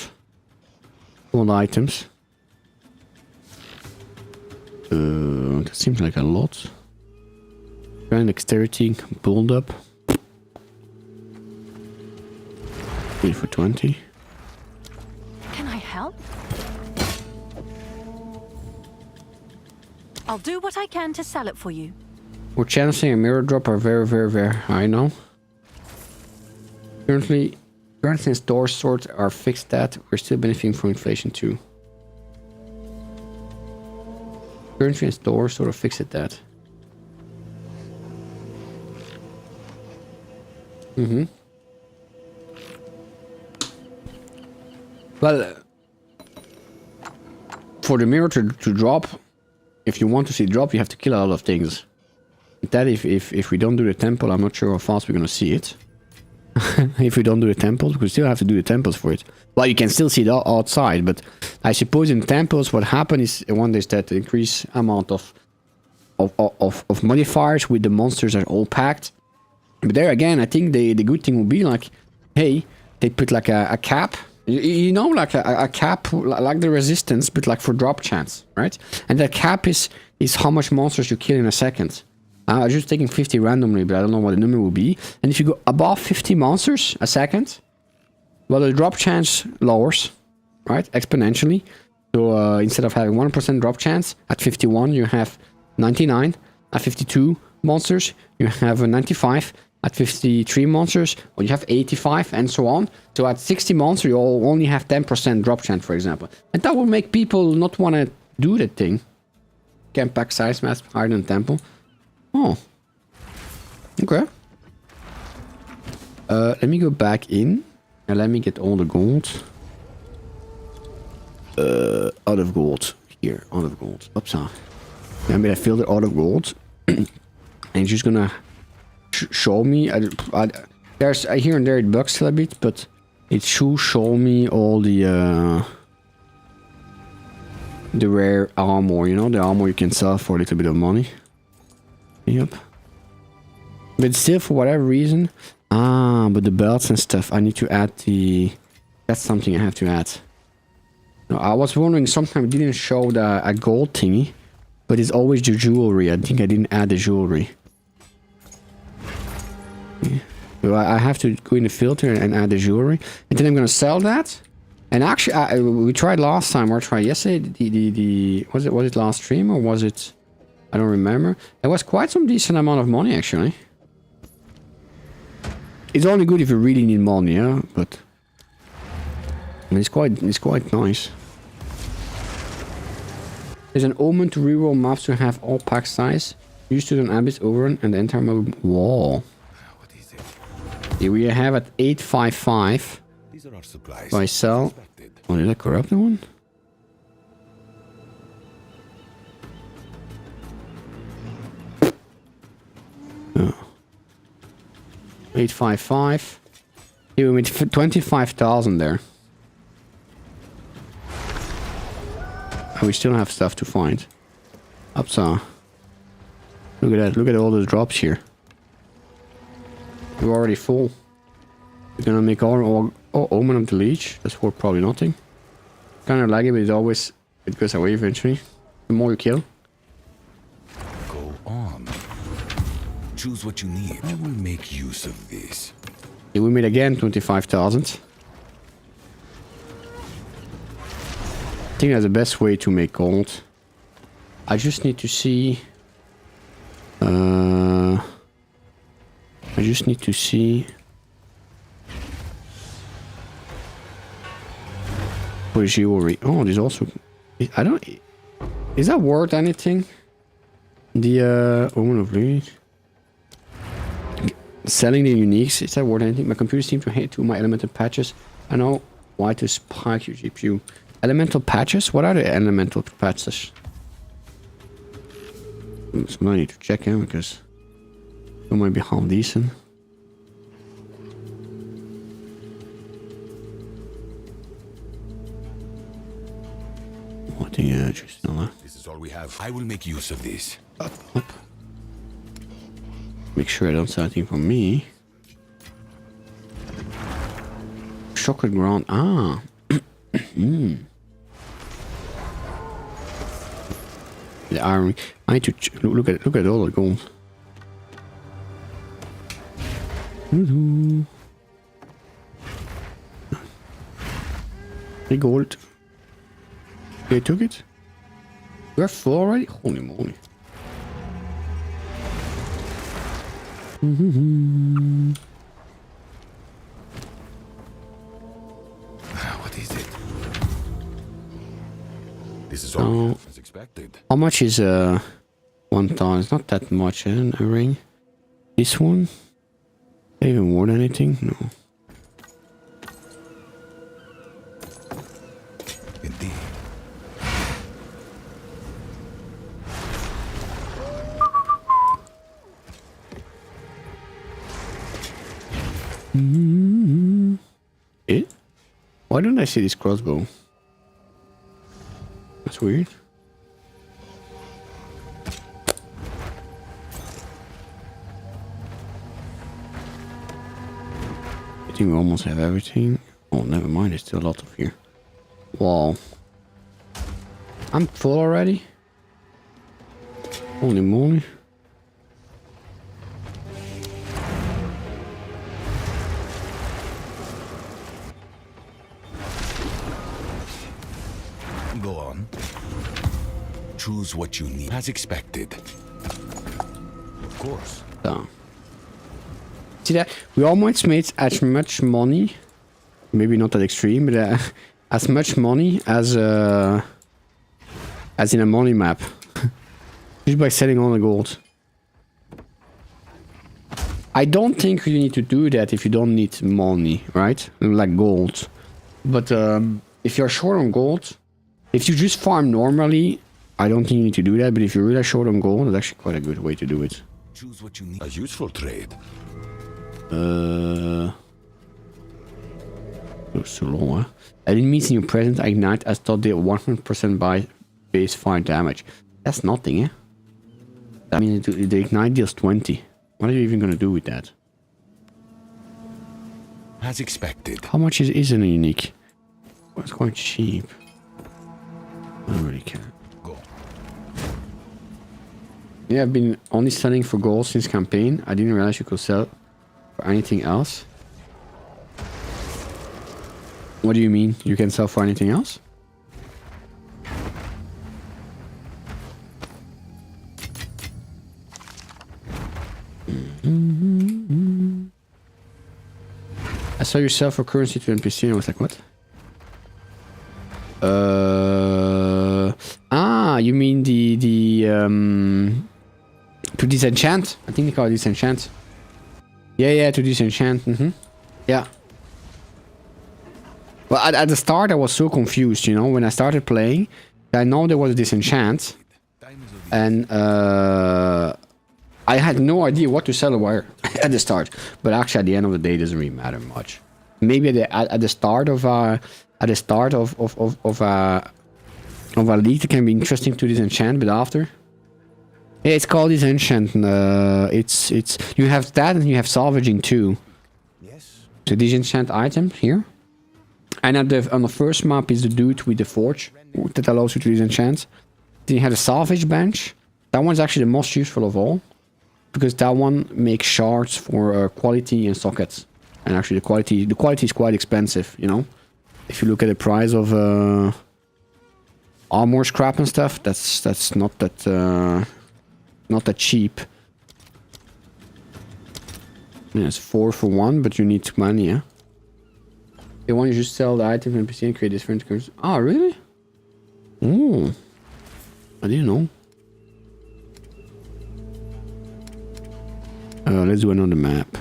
items. That seems like a lot. Grand dexterity build up. Need for 20. Can I help? I'll do what I can to sell it for you. Our chances and mirror drop are very, very, very high now. Currently, and store swords are fixed at. We're still benefiting from inflation too. Currency and store sort of fixed at that. Well, for the mirror to drop, if you want to see it drop, you have to kill a lot of things. That if we don't do the temple, I'm not sure how fast we're gonna see it. If we don't do the temples, we still have to do the temples for it. Well, you can still see it outside, but I suppose in temples what happens is one is that the increased amount of modifiers with the monsters are all packed. But there again, I think the good thing would be like, hey, they put like a cap, you know, like a cap, like the resistance, but like for drop chance, right? And that cap is how much monsters you kill in a second. I was just taking 50 randomly, but I don't know what the number will be. And if you go above 50 monsters a second, well, the drop chance lowers, right? Exponentially. So instead of having 1% drop chance, at 51 you have 99. At 52 monsters, you have 95. At 53 monsters, well, you have 85, and so on. So at 60 monsters, you only have 10% drop chance, for example. And that will make people not want to do that thing. Camp pack size mass higher than temple. Oh. Okay. Let me go back in. And let me get all the gold. Out of gold. Here, out of gold. Oops. I'm gonna fill it out of gold. And it's just gonna show me. There's here and there it bugs still a bit, but it should show me all the rare armor, you know, the armor you can sell for a little bit of money. Yep. But still, for whatever reason, but the belts and stuff, I need to add the. That's something I have to add. No, I was wondering, sometimes it didn't show a gold thingy, but it's always the jewelry. I think I didn't add the jewelry. Yeah. So I have to go in the filter and add the jewelry, and then I'm gonna sell that. And actually, we tried last time, or tried yesterday. Was it last stream, or was it? I don't remember. It was quite some decent amount of money, actually. It's only good if you really need money, yeah. But it's quite nice. There's an omen to reroll maps to have all pack size. Used to an abyss overrun and the entire map wall. What is it? Here we have at 855. These are our supplies. By sell. Oh, did I corrupt the one? Oh. 855. Here we made 25,000 there. And we still have stuff to find. Upsa. Look at that. Look at all those drops here. We're already full. We're gonna make all Omen of the Leech. That's for probably nothing. Kinda laggy, but it goes away eventually. The more you kill. Go on. Choose what you need. I will make use of this. Yeah, we made again 25,000. I think that's the best way to make gold. I just need to see. I just need to see. For jewelry. Oh, there's also. I don't. Is that worth anything? The Omen of Leech. Selling the uniques. Is that worth anything? My computer seems to hate to my elemental patches. I know why to spike your GPU. Elemental patches? What are the elemental patches? Something I need to check in because it might be half decent. I think just no. This is all we have. I will make use of this. Up. Make sure I don't say anything from me. Chocolate ground. Ah. The iron. I need to look at all the gold. The gold. They took it. We're full already. Holy moly. What is it? This is all as expected. How much is 1,000? It's not that much, a ring. This one? Even more than anything? No. Indeed. Eh? Why don't I see this crossbow? That's weird. I think we almost have everything. Oh, never mind. There's still a lot of here. Wow. I'm full already? Holy moly. Go on. Choose what you need as expected. Of course. So. See that? We almost made as much money. Maybe not that extreme, but as much money as in a money map. Just by selling all the gold. I don't think you need to do that if you don't need money, right? Like gold. But if you're short on gold, if you just farm normally, I don't think you need to do that. But if you're really short on gold, it's actually quite a good way to do it. Choose what you need. A useful trade. So low, huh? Enemies in your presence ignite as though they 100% by base fire damage. That's nothing, eh? I mean, the ignite deals 20. What are you even gonna do with that? As expected. How much is a unique? Well, it's quite cheap. I don't really care. Go. Yeah, I've been only selling for gold since campaign. I didn't realize you could sell for anything else. What do you mean? You can sell for anything else? I saw you sell for currency to NPC and I was like, what? You mean to disenchant? I think they call it disenchant. Yeah, to disenchant. Yeah. Well, at the start I was so confused, you know, when I started playing. I know there was a disenchant, and I had no idea what to sell or where at the start. But actually, at the end of the day, it doesn't really matter much. Maybe at the start of a league, it can be interesting to disenchant, but after, yeah, it's called disenchant. It's you have that and you have salvaging too. Yes. The disenchant item here, and on the first map is the dude with the forge that allows you to disenchant. Then you have a salvage bench. That one's actually the most useful of all, because that one makes shards for quality and sockets. And actually, the quality is quite expensive. You know, if you look at the price of armor scrap and stuff, that's not that cheap. Yeah, it's 4 for 1, but you need too many, yeah. They want you to just sell the item from NPC and create different currencies. Oh, really? Oh, I didn't know. Let's do another map.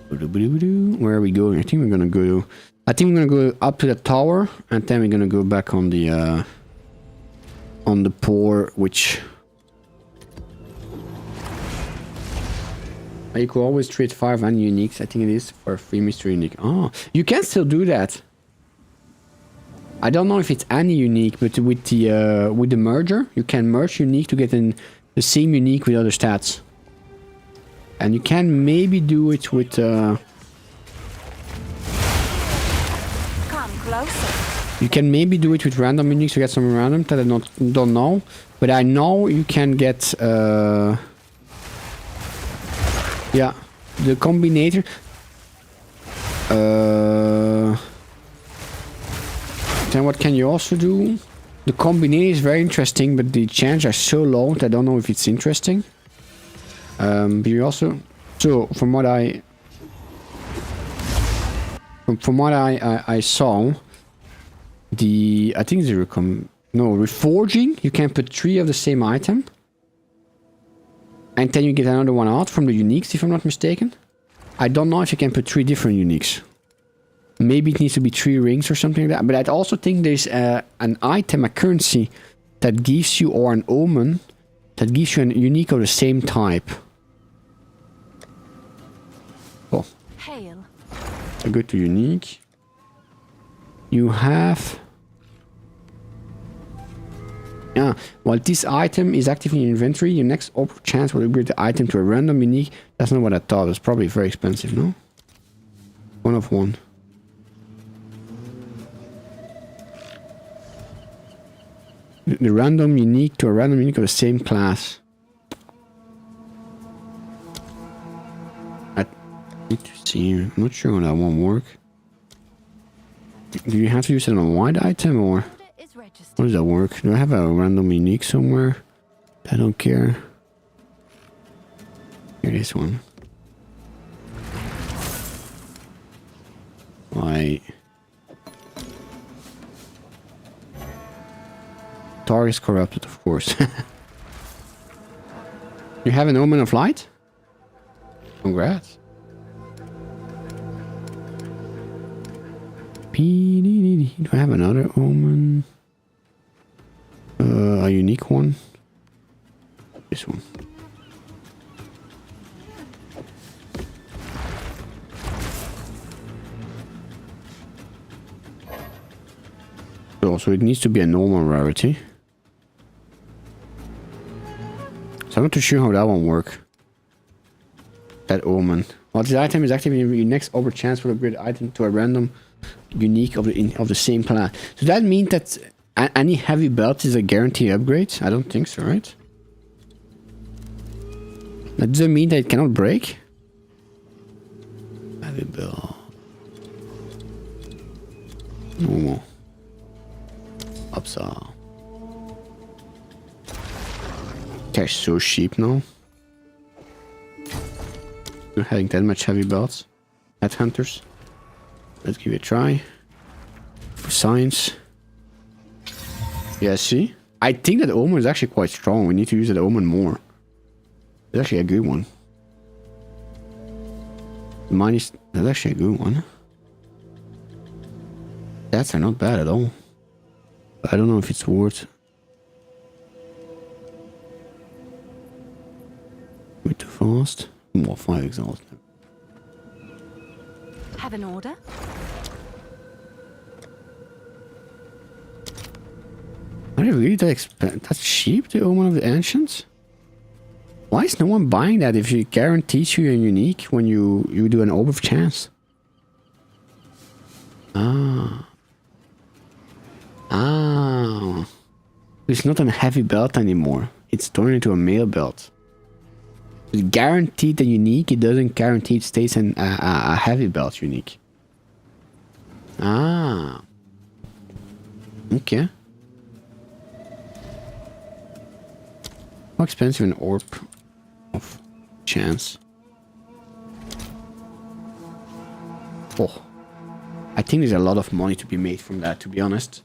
Where are we going? I think we're gonna go up to the tower, and then we're gonna go back on the port, which You could always trade 5 uniques, I think it is, for a free mystery unique. Oh, you can still do that. I don't know if it's any unique, but with the merger, you can merge unique to get the same unique with other stats. And you can maybe do it with Come closer. you can maybe do it with random uniques to get some random that I don't know. But I know you can get yeah, the combinator. Then what can you also do? The combinator is very interesting, but the chances are so low that I don't know if it's interesting. But you also, so from what I saw, I think the reforging, you can put 3 of the same item, and then you get another one out from the uniques, if I'm not mistaken. I don't know if you can put 3 different uniques. Maybe it needs to be 3 rings or something like that. But I also think there's an item, a currency, that gives you, or an omen, that gives you a unique of the same type. Oh. Hail. I go to unique. You have... Yeah, while this item is active in your inventory, your next chance will upgrade the item to a random unique. That's not what I thought. It's probably very expensive, no? 1 of 1. The random unique to a random unique of the same class. I need to see. I'm not sure how that won't work. Do you have to use it on a wide item or how does that work? Do I have a random unique somewhere? I don't care. Here is one. Why? Target is corrupted, of course. You have an omen of light? Congrats. Do I have another omen? A unique one? This one. So it needs to be a normal rarity. So I'm not too sure how that one work. That omen. Well, this item is active in your next over chance for upgrade item to a random unique of the same class. So that means that any heavy belt is a guaranteed upgrade? I don't think so, right? That doesn't mean that it cannot break. Heavy belt. Normal. Upsell. They're so cheap now. Not having that much heavy belts. Headhunters. Let's give it a try. For science. Yeah, see? I think that omen is actually quite strong. We need to use that omen more. It's actually a good one. That's actually a good one. That's not bad at all. But I don't know if it's worth. Way too fast. More 5 exhaust. Have an order? Are they really that expensive? That's cheap, the Omen of the Ancients? Why is no one buying that if it guarantees you a unique when you do an over chance? Ah. Ah. It's not a heavy belt anymore. It's turned into a mail belt. It's guaranteed a unique. It doesn't guarantee it stays a heavy belt unique. Ah. Okay. How expensive an orb of chance? Oh. I think there's a lot of money to be made from that, to be honest.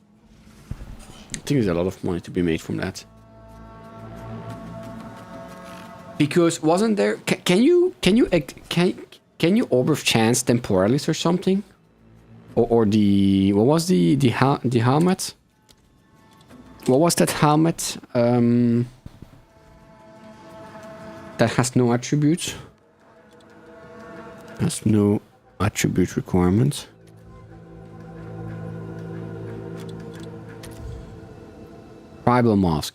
I think there's a lot of money to be made from that. Because wasn't there... Can you orb of chance temporalis or something? Or the... What was the helmet? What was that helmet? That has no attributes. Has no attribute requirements. Tribal mask.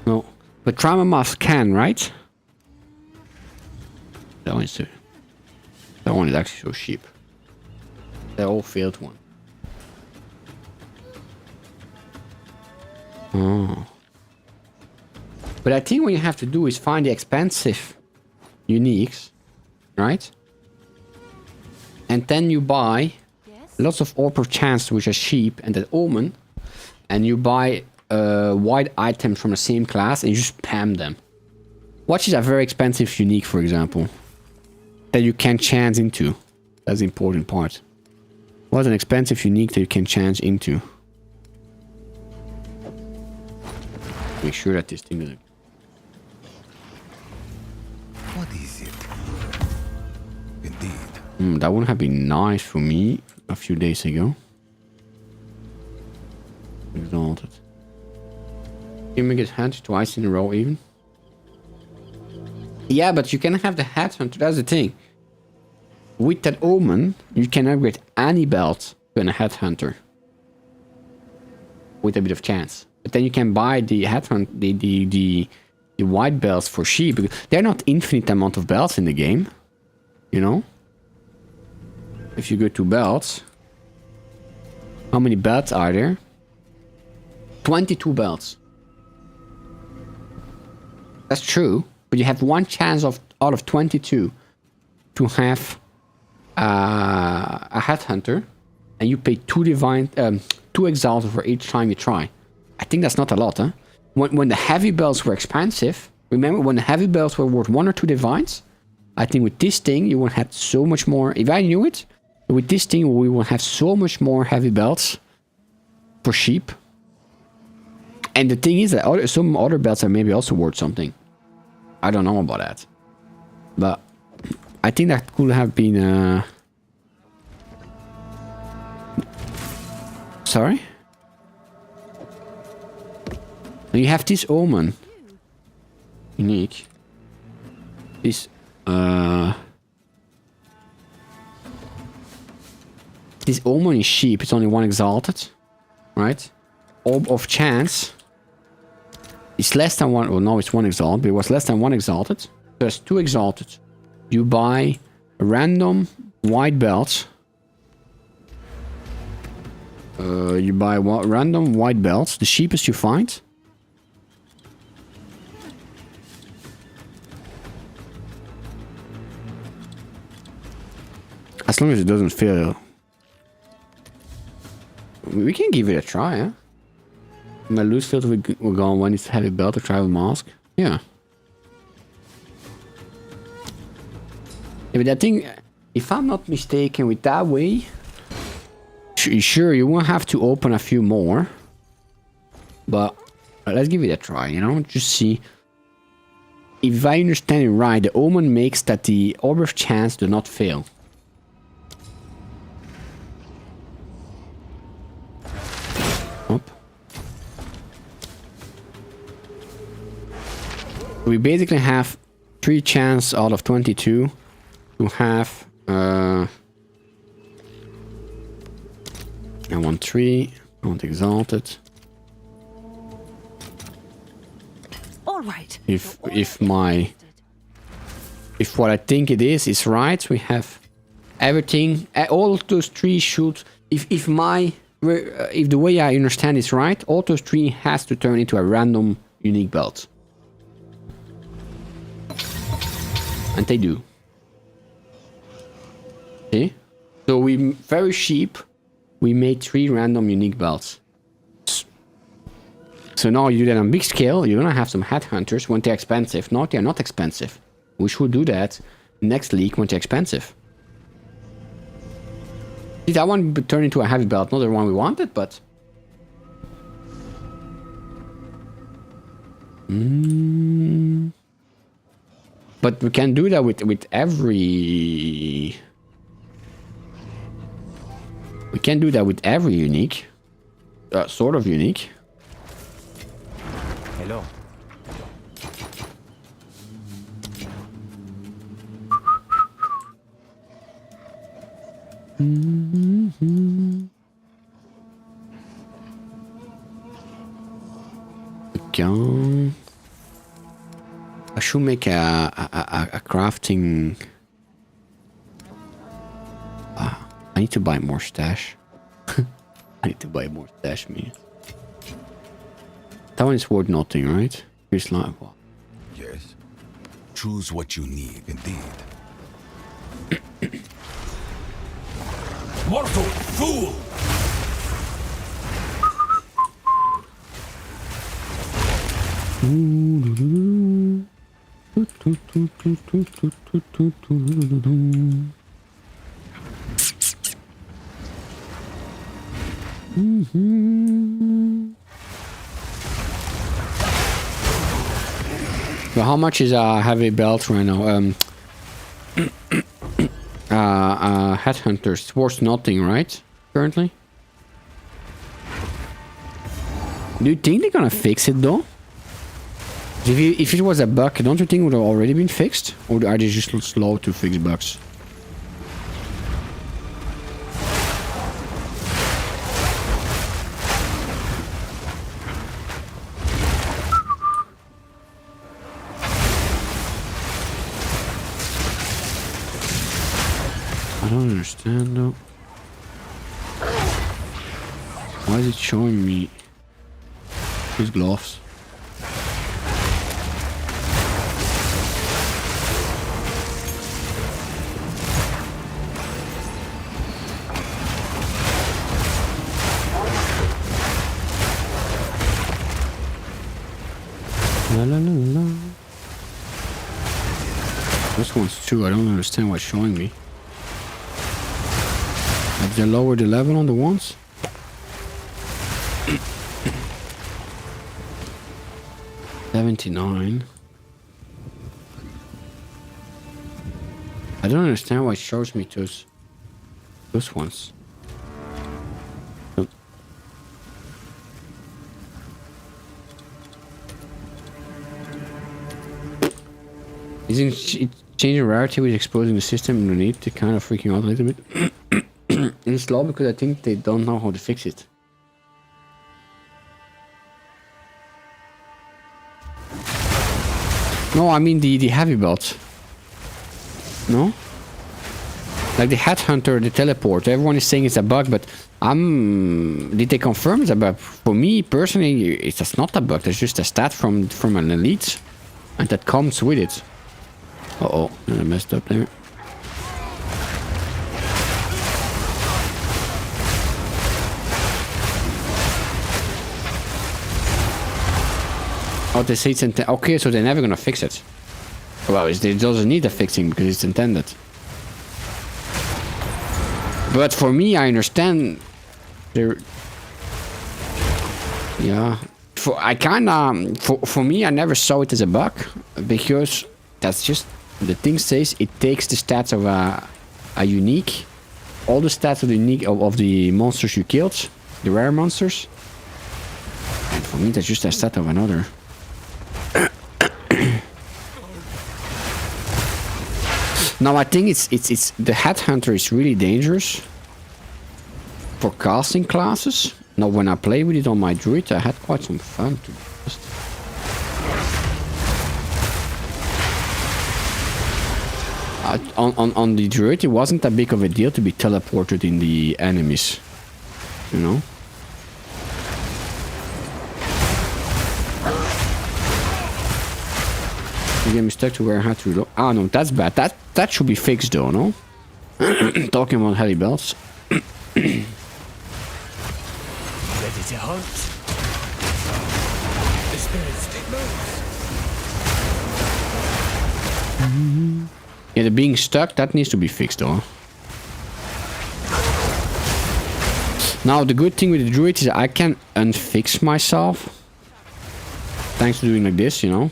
No. But tribal mask can, right? That one is actually so cheap. They all failed one. Oh. But I think what you have to do is find the expensive uniques, right? And then you buy lots of orb of chance, which are cheap, and that omen, and you buy white items from the same class, and you just spam them. Watch is a very expensive unique, for example, that you can chance into. That's the important part. What's an expensive unique that you can chance into? Make sure that this thing is. What is it? Indeed. That would have been nice for me a few days ago. Exalted. You make it hunt twice in a row even. Yeah, but you can have the headhunter. That's the thing. With that omen, you can upgrade any belt to a headhunter with a bit of chance. But then you can buy the headhunt, the white belts for cheap. Because they're not infinite amount of belts in the game, you know. If you go to belts, how many belts are there? 22 belts. That's true, but you have one chance out of 22 to have a headhunter, and you pay 2 exalted for each time you try. I think that's not a lot, huh? When the heavy belts were expensive, remember when the heavy belts were worth 1 or 2 divines? I think with this thing you will have so much more. If I knew it, with this thing we will have so much more heavy belts for cheap. And the thing is that some other belts are maybe also worth something. I don't know about that, but I think that could have been. Sorry. You have this omen. Unique. This this omen is cheap. It's only 1 exalted, right? Orb of chance. It's less than 1. Well, no, it's 1 exalted, but it was less than 1 exalted. There's 2 exalted. You buy a random white belt. You buy random white belts, the cheapest you find. As long as it doesn't fail. We can give it a try, huh? My loose filter will go on when it's heavy belt or tribal mask. Yeah. Yeah, but I think, if I'm not mistaken, with that way, sure, you won't have to open a few more. But let's give it a try, you know? Just see. If I understand it right, the omen makes that the orb of chance do not fail. Up. We basically have 3 chance out of 22 to have I want 3, I want exalted. All right. If what I think it is right, we have everything. All those 3 should. If the way I understand is right, all those 3 has to turn into a random unique belt, and they do. See? So we very cheap. We made 3 random unique belts. So now you do that on big scale. You're gonna have some headhunters when they're expensive. No, they're not expensive. We should do that next league when they're expensive. See, that one would turn into a heavy belt, not the one we wanted, but. But we can do that with every. We can do that with every unique. Sort of unique. Hello. Okay. I should make a crafting. I need to buy more stash. I need to buy more stash, man. That one is worth nothing, right? Here's like what? Yes. Choose what you need, indeed. Mortal fool! So how much is a heavy belt right now? Headhunters, worth nothing, right? Currently. Do you think they're gonna fix it though? If it was a bug, don't you think it would have already been fixed? Or are they just slow to fix bugs? I don't understand though. Why is it showing me his gloves? La la la la. This one's true. I don't understand what's showing me. Have they lowered the level on the ones? $79. I don't understand why it shows me those ones. Isn't it changing rarity with exposing the system underneath? They're kind of freaking out a little bit. It's slow because I think they don't know how to fix it. No, I mean the heavy belt. No? Like the headhunter, the teleport. Everyone is saying it's a bug, but did they confirm it's a bug? For me personally, it's not a bug. It's just a stat from an elite, and that comes with it. Uh-oh, I messed up there. Oh, they say it's intended. Okay, so they're never gonna fix it. Well, it doesn't need a fixing because it's intended. But for me, I understand. Yeah. For me, I never saw it as a bug because that's just the thing says it takes the stats of a unique, all the stats of the unique of the monsters you killed, the rare monsters. And for me, that's just a stat of another. Now I think it's the headhunter is really dangerous for casting classes. Now when I play with it on my druid, I had quite some fun to be honest. On the druid, it wasn't that big of a deal to be teleported in the enemies, you know. You get me stuck to where I had to reload. Ah, no, that's bad. That should be fixed though, no? Talking about heavy belts. Ready to hunt? The spirits take moves. Yeah, the being stuck, that needs to be fixed though. Now, the good thing with the druid is I can unfix myself. Thanks to doing like this, you know.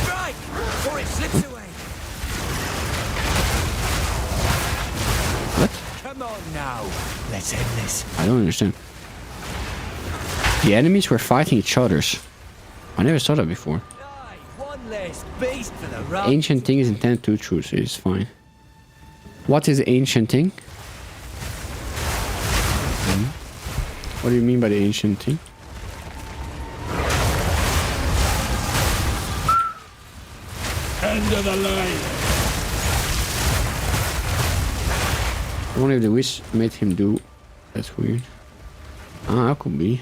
Strike! Or it slips away. What? Come on now. Let's end this. I don't understand. The enemies were fighting each other's. I never saw that before. Aye, one less beast for the run. Ancient thing is intended to truth, so it's fine. What is ancient thing? What do you mean by the ancient thing? End of the line. I wonder if the wish made him do. That's weird. Ah, that could be.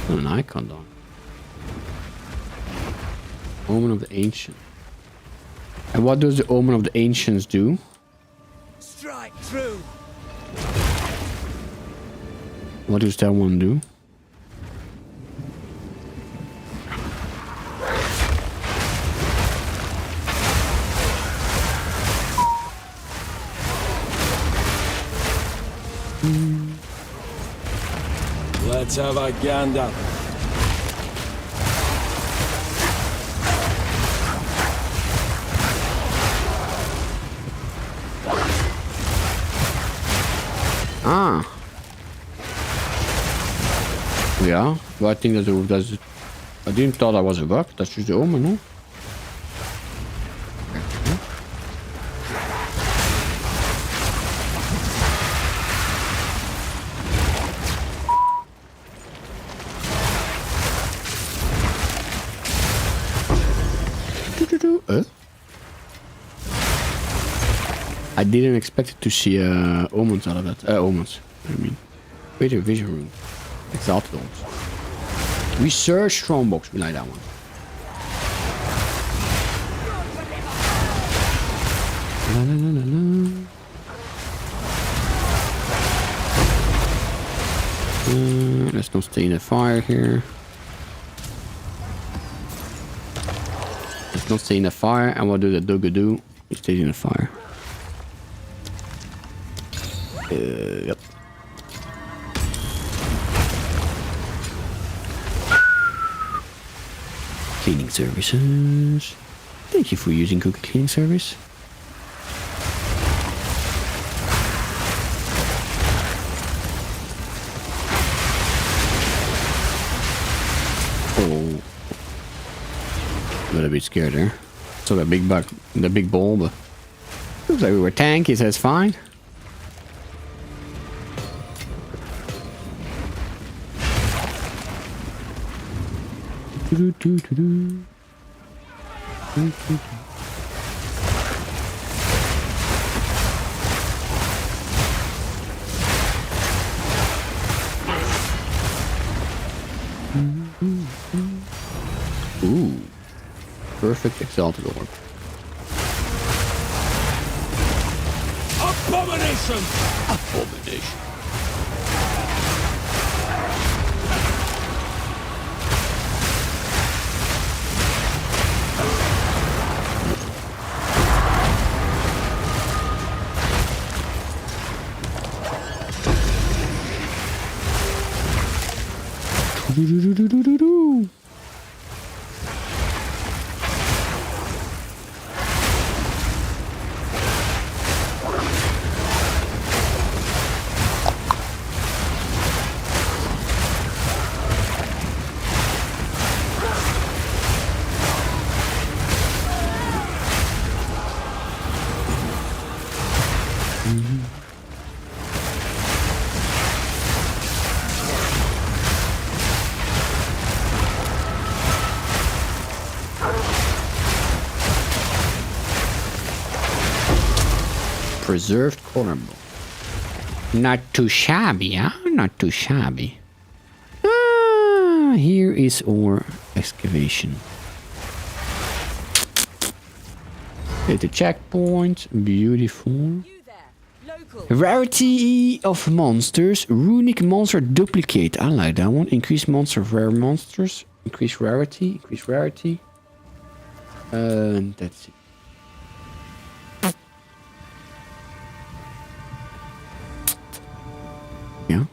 An icon dog. Omen of the Ancient. And what does the Omen of the Ancients do? Strike true. What does that one do? Let's have a gander. Ah. Yeah, but I think that's I didn't thought that was a bug. That's just the Omen, no? I didn't expect to see omens out of that. Omens, I mean. Wait, a vision room. Exalted ones. Research strongbox. We like that one. La, la, la, la, la. Let's not stay in the fire here. Let's not stay in the fire. And what do the doggo do? He stays in the fire. Yep. Cleaning services. Thank you for using cookie cleaning service. Oh. Got a bit scared there. Saw that big bug, the big ball, but looks like we were tanky, so it's fine. Ooh, perfect exalted orb. Abomination! Abomination. Do-do-do-do-do-do. Preserved collarbone. Not too shabby, huh? Not too shabby. Ah, here is our excavation. Hit the checkpoint. Beautiful. You there, local. Rarity of monsters. Runic monster duplicate. I like that one. Increase monster of rare monsters. Increase rarity. Increase rarity. That's it. Yeah.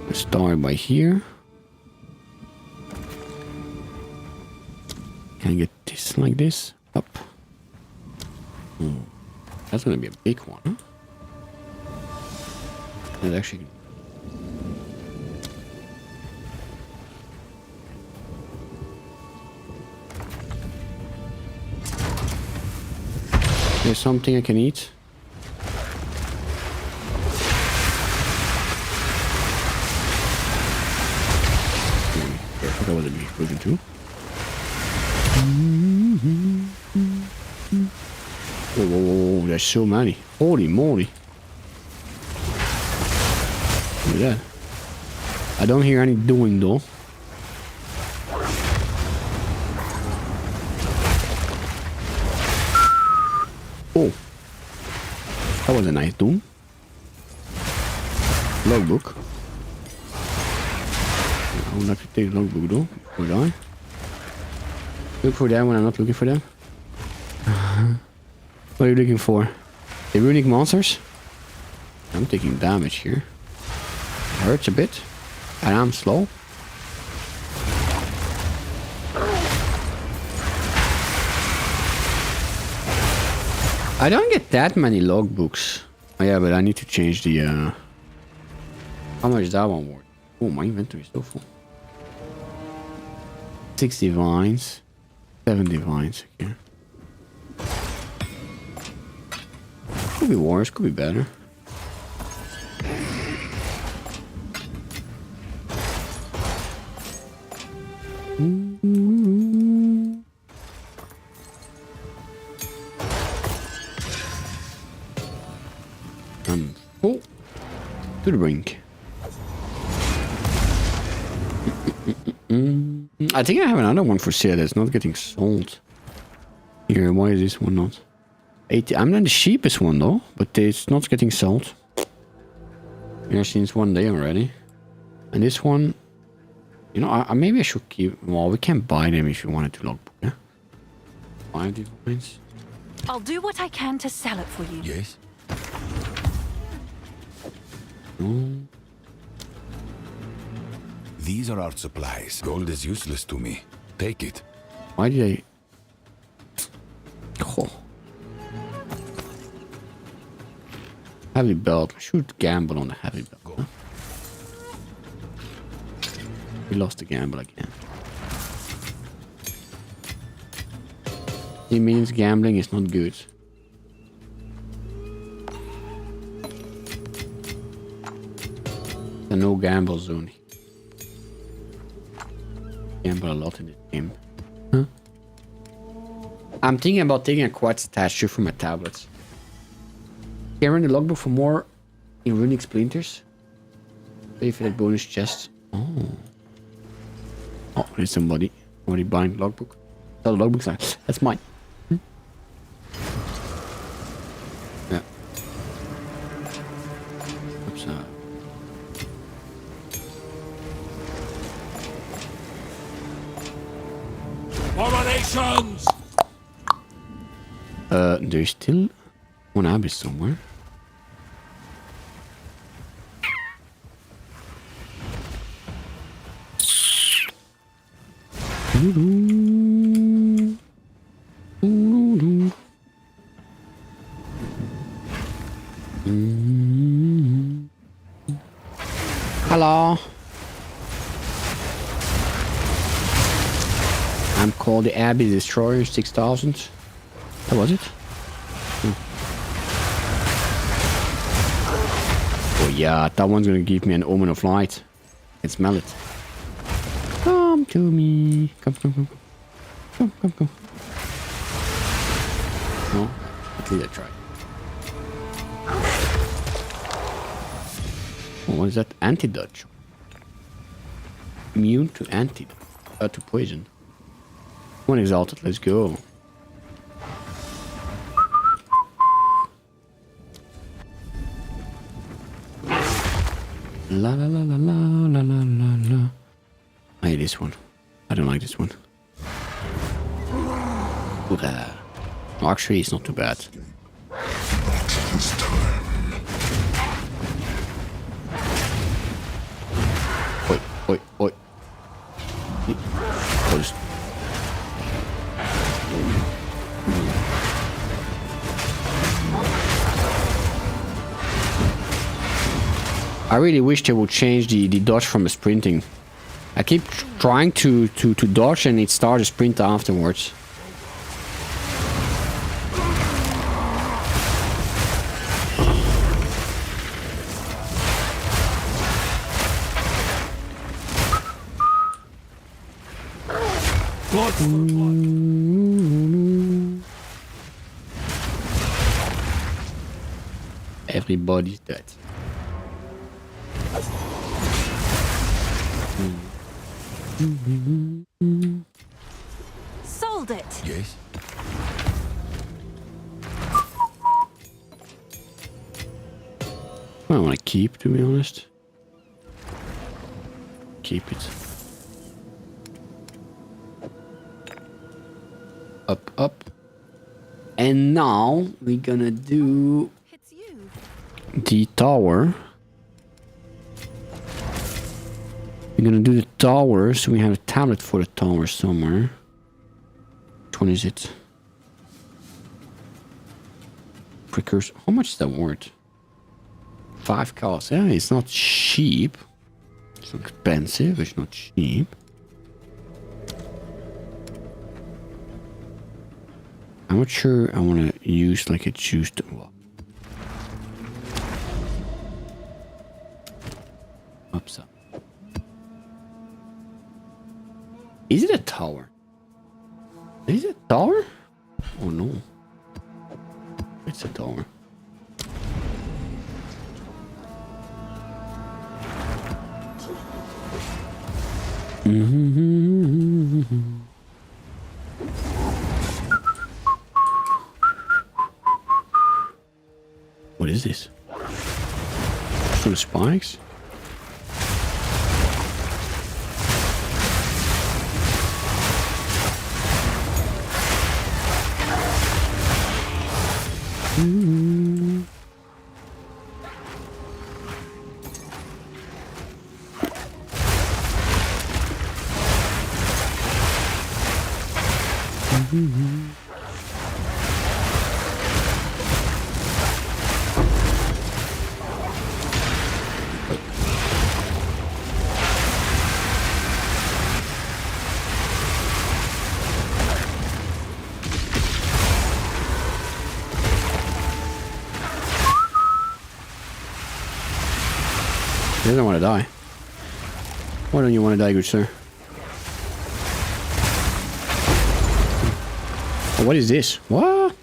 Let's start by here. Can I get this like this? Up. That's gonna be a big one, huh? It's actually... There's something I can eat. That was a big looking too. Oh, there's so many. Holy moly. Look at that. I don't hear any doing though. Oh. That was a nice doom. Logbook. I would like to take the logbook though. Would I? Look for them when I'm not looking for them. What are you looking for? The runic monsters? I'm taking damage here. It hurts a bit. And I'm slow. I don't get that many logbooks. Oh yeah, but I need to change the... How much is that one worth? Oh, my inventory is so full. 6 divines. 7 divines. Okay. Could be worse, could be better. Oh, to the brink. I think I have another one for sale that's not getting sold. Here, why is this one not? 80. I'm not the cheapest one though, but it's not getting sold. Yeah, since one day already. And this one, you know, maybe I should keep. Well, we can buy them if you wanted to logbook. Yeah. 5 divines. I'll do what I can to sell it for you. Yes? No. These are our supplies. Gold is useless to me. Take it. Why did I? Oh. Heavy belt. I should gamble on the heavy belt. Huh? We lost the gamble again. It means gambling is not good. There's a no gamble zone. Gamble a lot in this game. Huh? I'm thinking about taking a quartz statue for my tablets. Can I run the logbook for more in runic splinters? Pay for that bonus chest. Oh. Oh, there's somebody already buying logbook. Sell the logbook. That's mine. Yeah. Oops. Abominations! There's still one abyss somewhere. Hello. I'm called the Abbey Destroyer 6000. That was it? Oh yeah, that one's gonna give me an omen of light. I can smell it. Come to me. Come. No, at least I tried. Oh, what is that? Antidote. Immune to antidote. To poison. One exalted, let's go. La la la la la la la la la. I hate this one. I don't like this one. Oh, actually, it's not too bad. Oi. I really wish they would change the dodge from a sprinting. I keep trying to dodge and it starts a sprint afterwards. Everybody's dead. Sold it. Yes? I don't want to keep, to be honest. Keep it. Up, up. And now we're gonna do It's you. the tower. We're gonna do the tower, so we have a tablet for the tower somewhere. Which one is it? Precursor. How much is that worth? 5 cows. Yeah, it's not cheap. It's expensive, it's not cheap. I'm not sure I want to use like a juice to... Well, ups up. Is it a tower? Is it a tower? Oh no. It's a tower. What is this? Some spikes? He doesn't want to die. Why don't you want to die, good sir? Oh, what is this? What?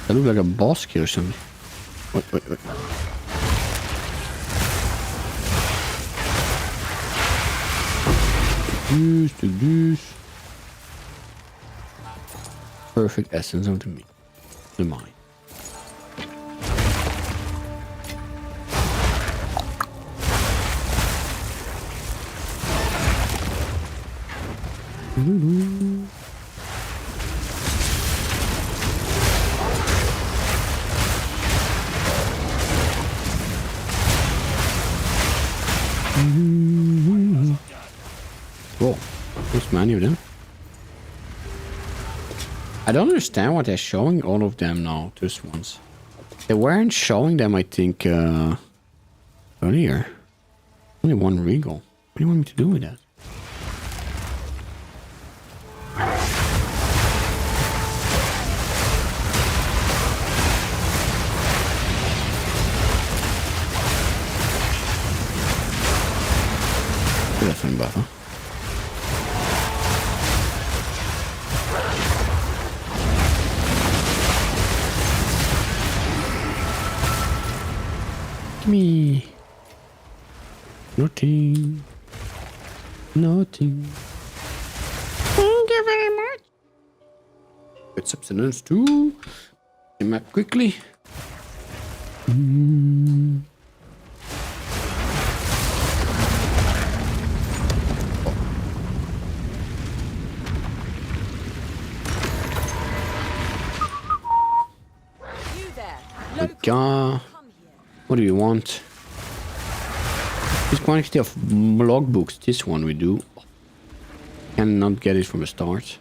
That looks like a boss kill or something. Wait. Juice. Perfect essence of the mind. Whoa, there's many of them. I don't understand why they're showing all of them now, just once. They weren't showing them, I think, earlier. Only one regal. What do you want me to do with that? Definitely buffer. Me. Nothing. Thank you very much. Get substance too. Map quickly. God. What do you want? This quantity of logbooks. This one we do. Cannot get it from the start.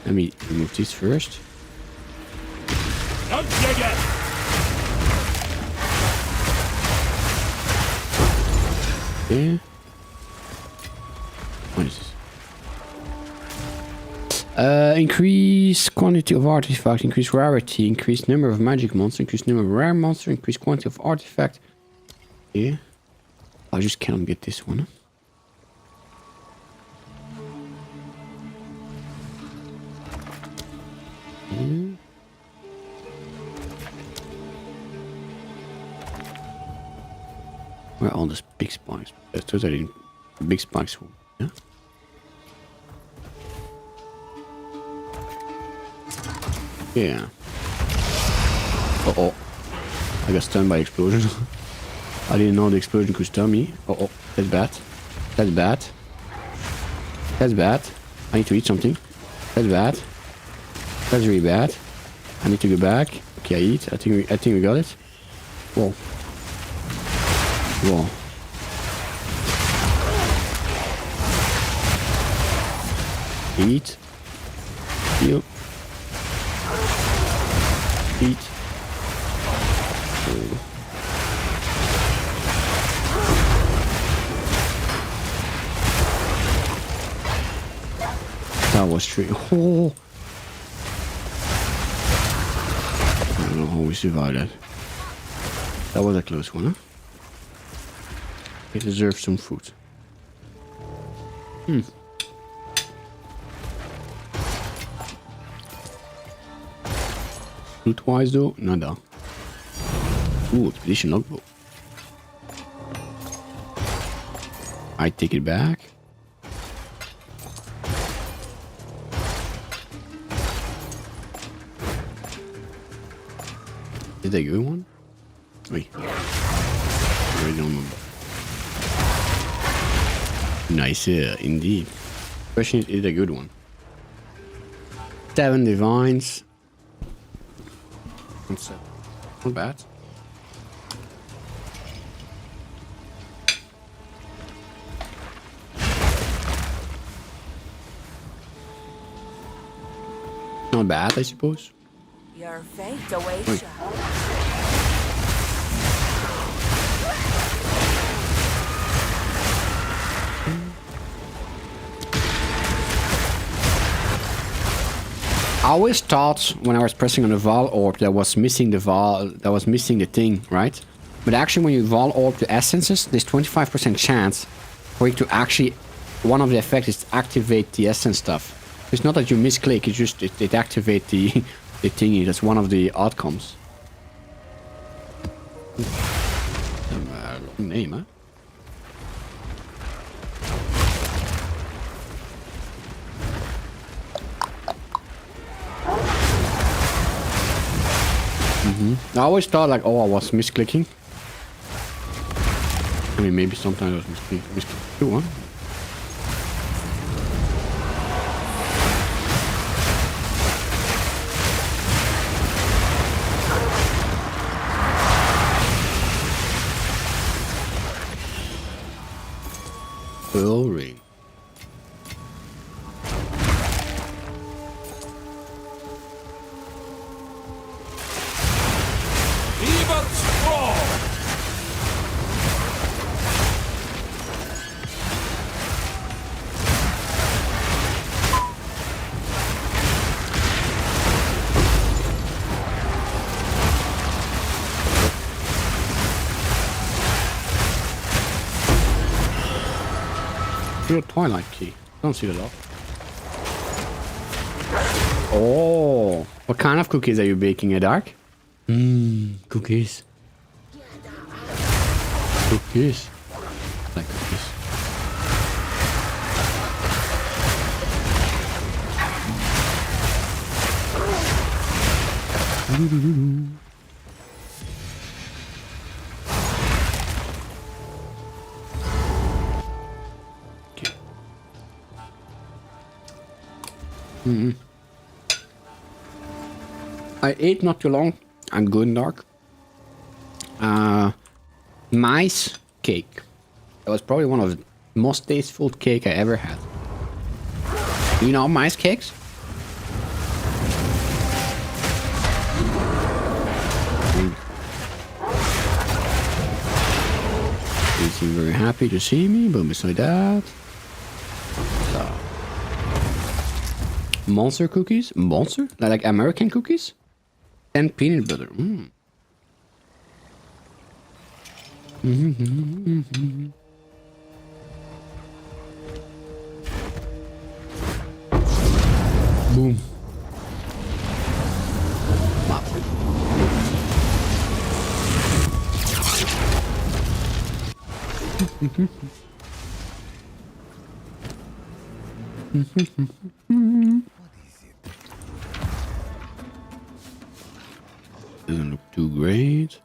Let me remove this first. Don't dig it! Yeah. What is this? Increase quantity of artifact, increase rarity, increase number of magic monster, increase number of rare monster, increase quantity of artifact. Yeah. I just cannot get this one. Yeah. Where are all these big spikes? Those are the big spikes. Yeah. Yeah. Uh-oh. I got stunned by explosion. I didn't know the explosion could stun me. Uh-oh. That's bad. That's bad. That's bad. I need to eat something. That's bad. That's really bad. I need to go back. Okay, I eat. I think we got it. Whoa. Whoa. Eat. Heal. Eat. That was true. Oh. I don't know how we survived that. That was a close one, huh? We deserve some food. Loot-wise though, nada. Ooh, expedition logbook. I take it back. Is that a good one? Wait. I really don't remember. Nice, indeed. Question is it a good one? 7 divines. Not bad. Not bad, I suppose. Your fate awaits you. I always thought when I was pressing on the Val Orb that was missing the thing, right? But actually when you Val Orb the essences, there's 25% chance for it to actually, one of the effects is to activate the essence stuff. It's not that you misclick, it's just it activates the thingy. That's one of the outcomes. Long name, huh? I always thought like, oh, I was misclicking. I mean, maybe sometimes I was misclicking too, huh? Pearl ring. Demons fall! Your Twilight key. Don't see it a lot. Oh, what kind of cookies are you baking, Dark? Cookies. Cookies. I like cookies. Okay. I ate not too long. I'm good in dark. Mice cake. That was probably one of the most tasteful cake I ever had. You know mice cakes? They seem very happy to see me, but beside that... So. Monster cookies? Monster? Like American cookies? And peanut butter. Mm. Boom. Wow. Doesn't look too great.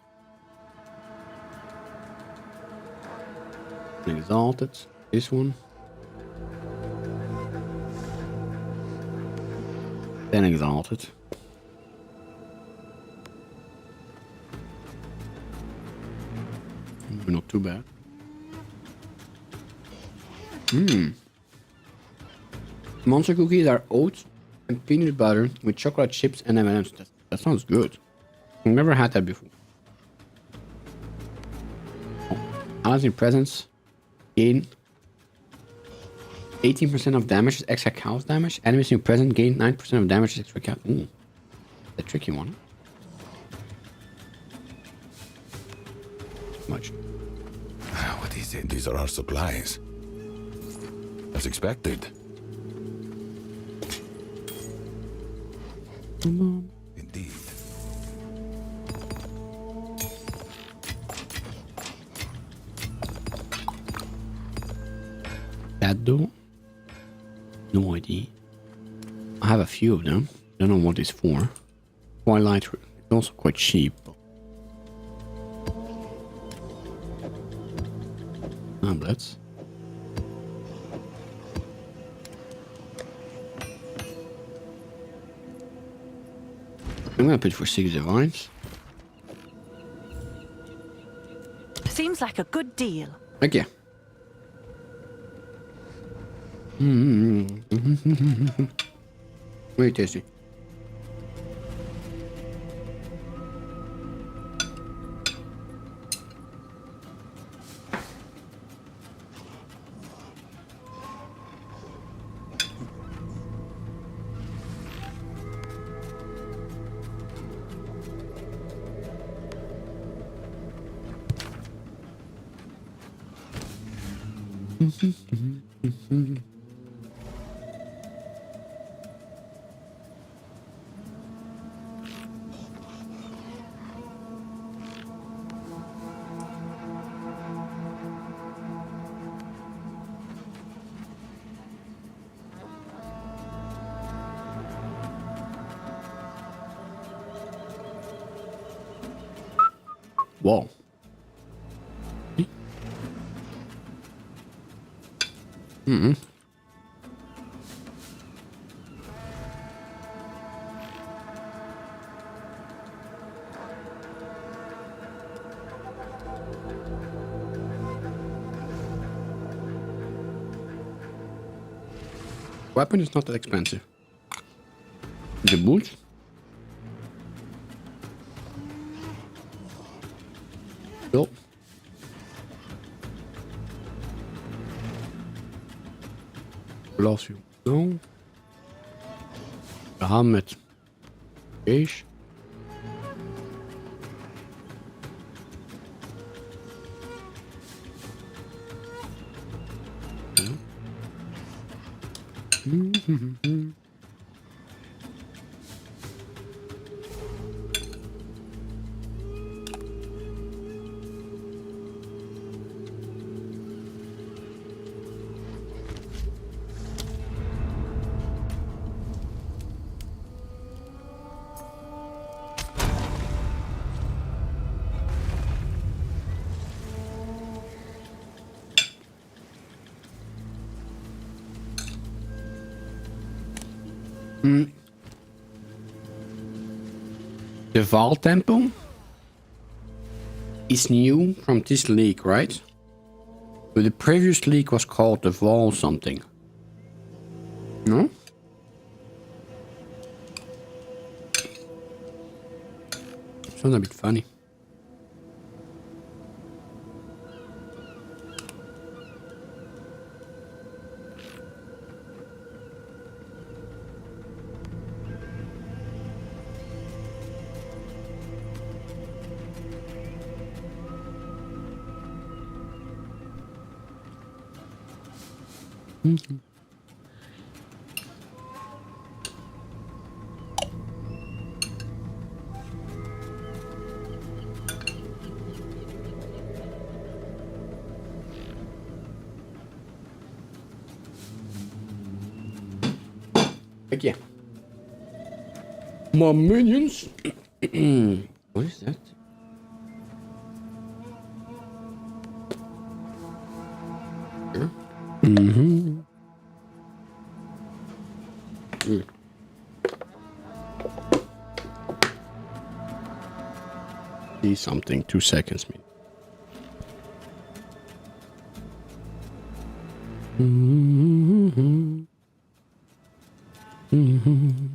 Exalted. This one. Then exalted. Not too bad. Monster cookies are oats and peanut butter with chocolate chips and M&Ms. That sounds good. I've never had that before. Oh, allies in presence gain 18% of damage is extra chaos damage. Enemies in presence gain 9% of damage is extra chaos. Ooh, a tricky one. Much. What is it? These are our supplies. As expected. Indeed. That though? No idea. I have a few of them. Don't know what it's for. Twilight is also quite cheap. Tablets. I'm gonna pitch for 6 divines. Seems like a good deal. Okay. Very tasty. Whoa. Weapon is not that expensive. The boots. Cool. Gloves you no. De haan met beige. The Val Temple is new from this league, right? But the previous league was called the Val something. No? Sounds a bit funny. Okay. My minions. What is that? Here? Mm-hmm. See something. 2 seconds, man. Mm-hmm. Mm-hmm.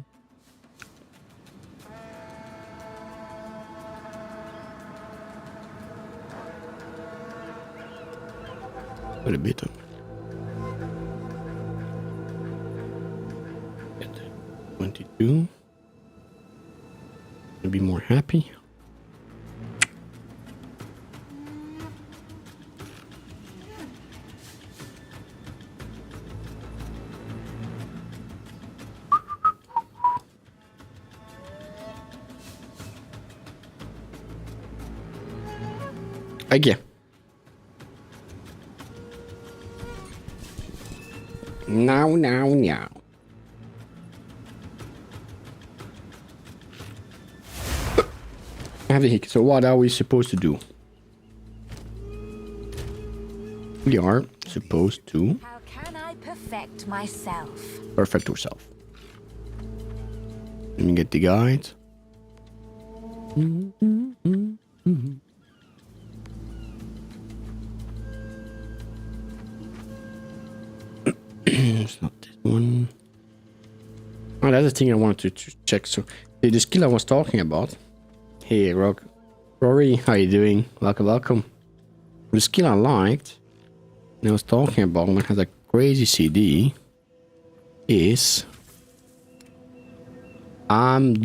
Quite a bit of 22. To be more happy. Okay. Now. I have the hick. So what are we supposed to do? We are supposed to How can I perfect myself? perfect yourself. Let me get the guide. It's not this one. Oh, that's the thing I wanted to check. So the skill I was talking about. Hey, Rory, how you doing? Welcome. The skill I liked, and I was talking about when it has a crazy CD, is I'm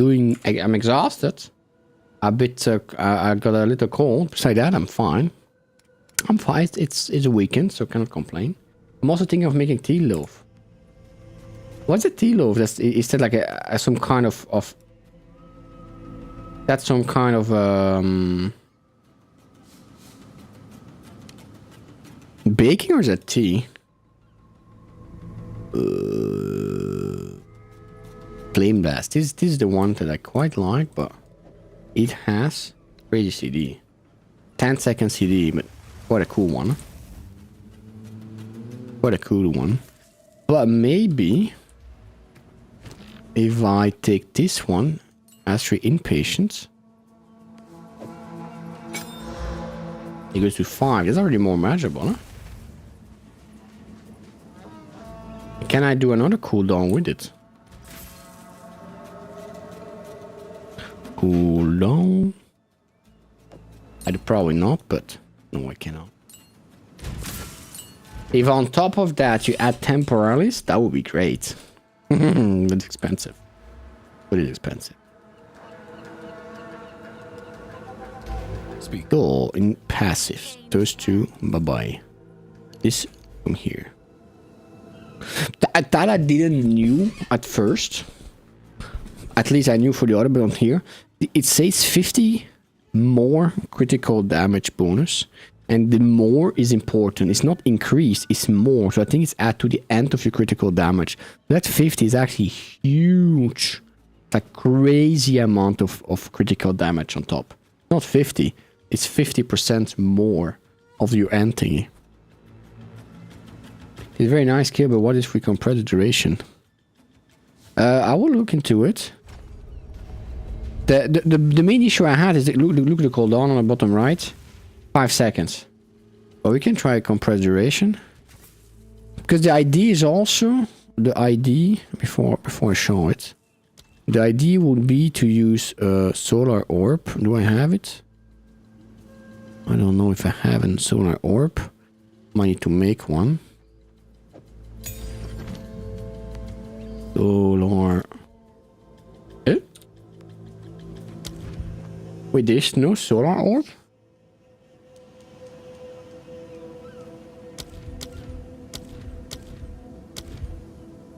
exhausted. A bit. I got a little cold. Besides that, I'm fine. It's a weekend, so cannot complain. I'm also thinking of making tea loaf. What's a tea loaf? Is that like some kind of that's some kind of baking, or is that tea? Flame Blast. This is the one that I quite like, but it has crazy CD. 10-second CD, but quite a cool one. Quite a cool one. But maybe if I take this one, Mastery Impatience, it goes to 5. That's already more manageable, huh? Can I do another cooldown with it? Cooldown? I'd probably not, but no, I cannot. If on top of that you add temporalis, that would be great. But it's expensive. But it's expensive. Speak. So in passive, those two, bye-bye. This from here. That I didn't knew at first. At least I knew for the other, but on here, it says 50 more critical damage bonus. And the more is important. It's not increased, it's more. So I think it's add to the end of your critical damage. That 50 is actually huge. It's a crazy amount of critical damage on top. Not 50, it's 50% more of your end thingy. It's a very nice kill, but what if we compress the duration? I will look into it. The main issue I had is that look at the cooldown on the bottom right. 5 seconds. But we can try compress duration. Because the idea is also the ID before I show it. The idea would be to use solar orb. Do I have it? I don't know if I have a solar orb. Might need to make one. Solar. Eh? Wait, there's no solar orb?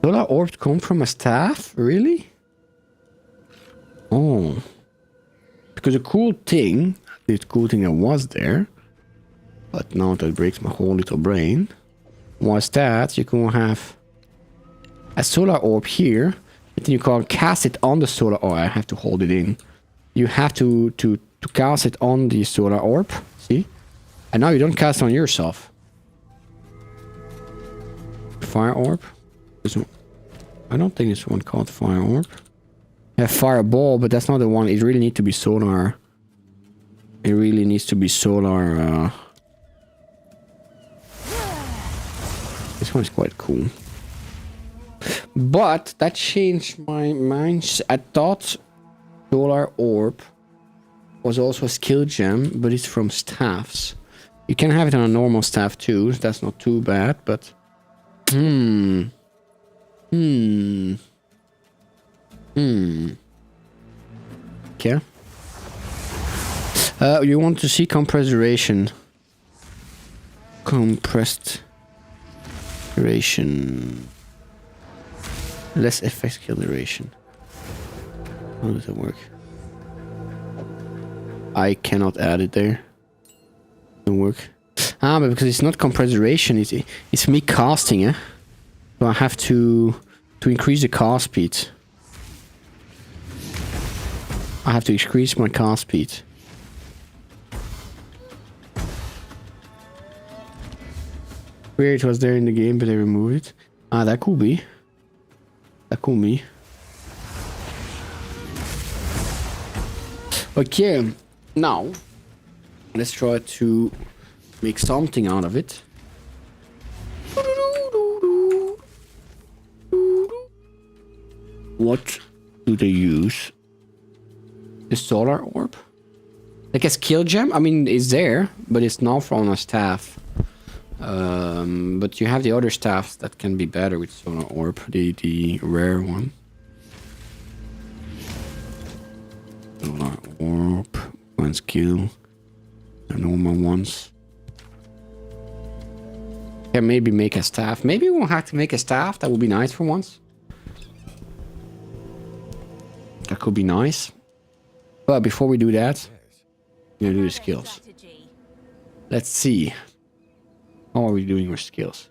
Solar orbs come from a staff? Really? Oh. Because the cool thing that was there, but now that breaks my whole little brain, was that you can have a solar orb here, and then you can cast it on the solar orb. I have to hold it in. You have to cast it on the solar orb, see? And now you don't cast it on yourself. Fire orb? I don't think it's one called fire orb. Yeah, fireball, but that's not the one. It really needs to be solar. It really needs to be solar. This one is quite cool. But that changed my mind. I thought solar orb was also a skill gem, but it's from staffs. You can have it on a normal staff too. That's not too bad, but Okay. You want to see compressed duration. Compressed duration. Less effect kill duration. How does it work? I cannot add it there. Doesn't work. Ah, but because it's not compressed duration, it's me casting, eh? So I have to increase the cast speed. I have to increase my cast speed. Where it was there in the game, but I removed it. Ah, that could be. That could be. Okay, now let's try to make something out of it. What do they use? The solar orb? Like a skill gem? I mean, it's there, but it's not from a staff. But you have the other staffs that can be better with solar orb, the rare one. Solar orb, one skill, the normal ones. Can maybe make a staff. Maybe we'll have to make a staff. That would be nice for once. That could be nice. But before we do that, we're gonna do the skills. Let's see. How are we doing with skills?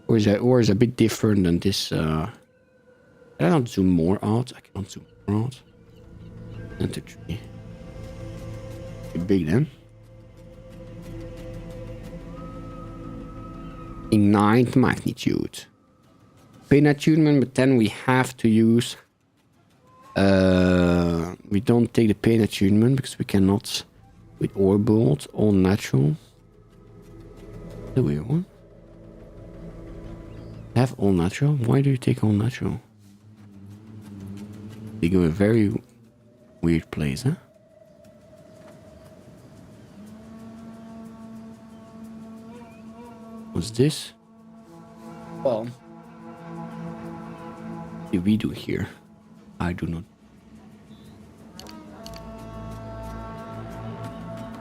Or is it a bit different than this? I don't zoom more out. I cannot zoom more out. Enter tree. Pretty big then. Ignite magnitude. Pain attunement, but then we have to use. We don't take the pain attunement because we cannot with orbolt, all natural. The weird one. Have all natural? Why do you take all natural? They go a very weird place, huh? What's this? Well, what do we do here? I do not.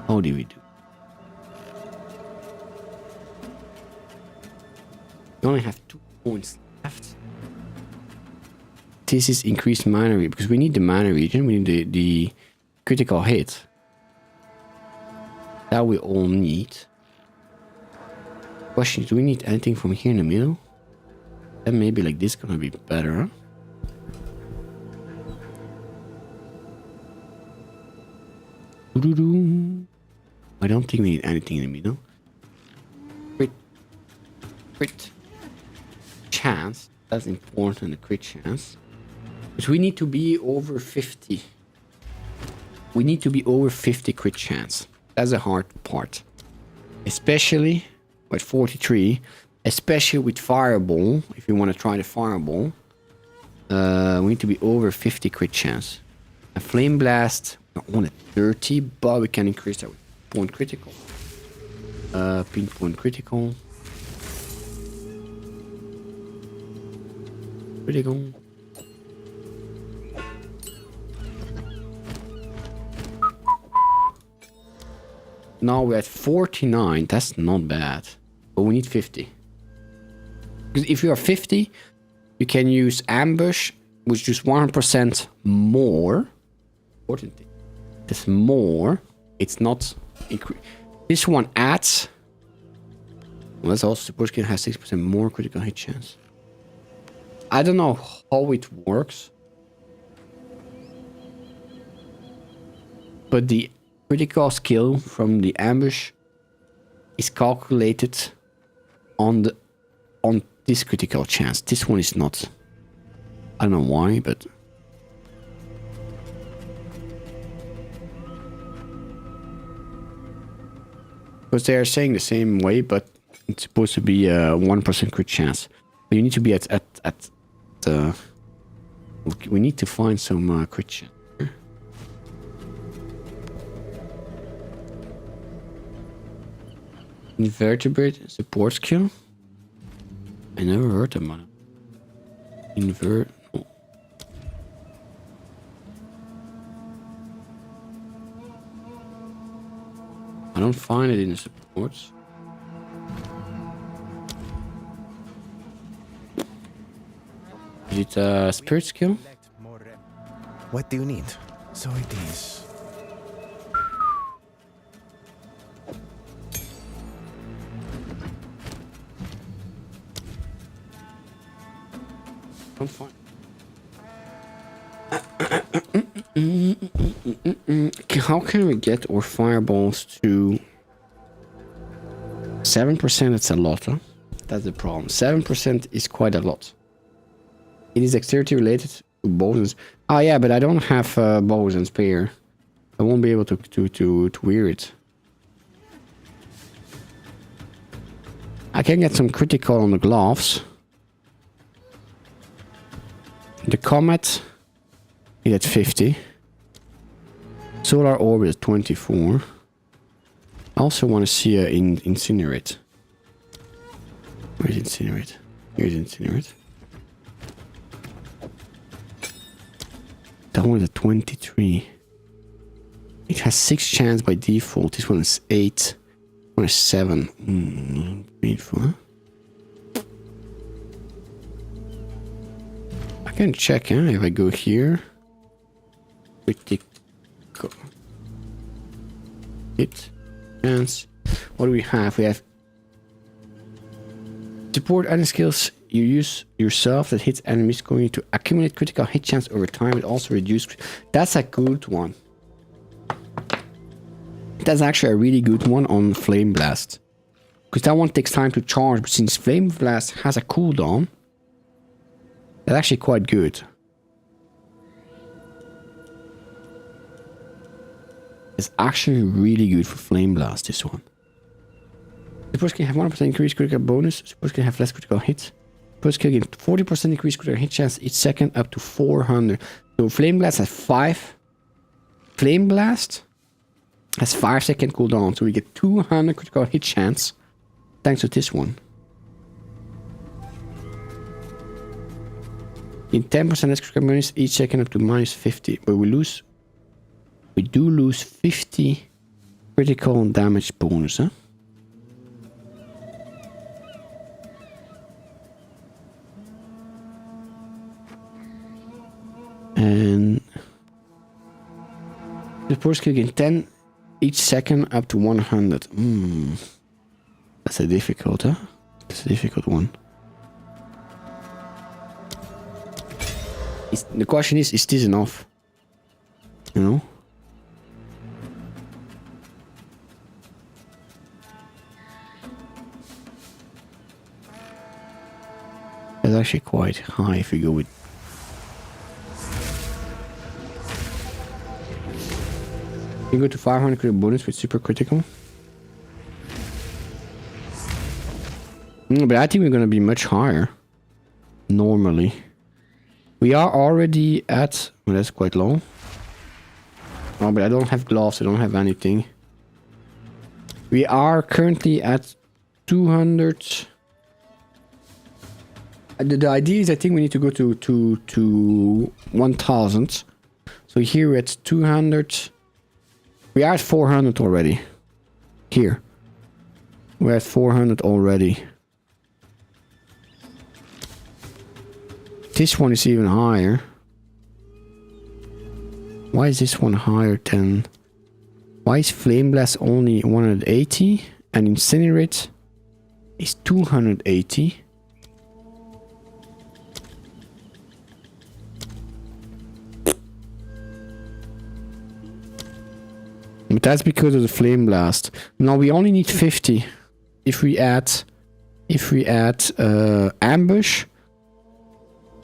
How do we do? We only have 2 points left. This is increased mana region because we need the mana region. We need the critical hit. That we all need. Question: do we need anything from here in the middle? Then maybe like this gonna be better. Huh? I don't think we need anything in the middle. Crit chance. That's important, the crit chance. But we need to be over 50. We need to be over 50 crit chance. That's the hard part. Especially with 43. Especially with fireball. If you want to try the fireball. We need to be over 50 crit chance. A flame blast. On at 30, but we can increase that with point critical. Pinpoint critical. Critical. Now we're at 49. That's not bad. But we need 50. Because if you are 50, You can use ambush, which is 100% more. Important thing. It's more. It's not increase. This one adds. Well, that's also support skill has 6% more critical hit chance. I don't know how it works. But the critical skill from the ambush is calculated on this critical chance. This one is not. I don't know why, but because they are saying the same way, but it's supposed to be a 1% crit chance. But you need to be at we need to find some crit chance. Invertebrate support skill. I never heard about it. Oh. I don't find it in the supports. Is it a spirit skill? What do you need? So it is. I'm fine. How can we get our fireballs to 7%? It's a lot, huh? That's the problem. 7% is quite a lot. It is dexterity related to bows. Oh yeah, but I don't have bows and spear. I won't be able to wear it. I can get some critical on the gloves. The comet is at 50. Solar orb is 24. I also want to see incinerate. Where's incinerate? Here's incinerate. That one is a 23. It has 6 chance by default. This one is 8. This one is 7. Painful, huh? I can check, huh? If I go here. Critical hit chance. What do we have? We have support any skills you use yourself that hits enemies going to accumulate critical hit chance over time. It also reduces. That's a good one. That's actually a really good one on Flame Blast. Because that one takes time to charge, but since Flame Blast has a cooldown, that's actually quite good. It's actually really good for Flame Blast, this one. Suppose can have 1% increased critical bonus. Suppose can have less critical hits. Suppose can get 40% increased critical hit chance each second up to 400. So Flame Blast has 5. Flame Blast has 5-second cooldown. So we get 200 critical hit chance thanks to this one. In 10% less critical bonus each second up to minus 50. But we do lose 50 critical damage bonus, huh? And the support skill gain 10 each second up to 100. That's a difficult, huh? That's a difficult one. The question is this enough? You know? It's actually quite high if you go with. You go to 500 critical bonus with super critical. But I think we're gonna be much higher. Normally. We are already at. Well, that's quite low. Oh, but I don't have gloves, I don't have anything. We are currently at 200. The idea is I think we need to go to 1000. So here we're at 200. We are at 400 already. Here. We're at 400 already. this one is even higher. Why is this one higher than... Why is Flame Blast only 180 and Incinerate is 280? But that's because of the Flame Blast. Now we only need 50. If we add Ambush,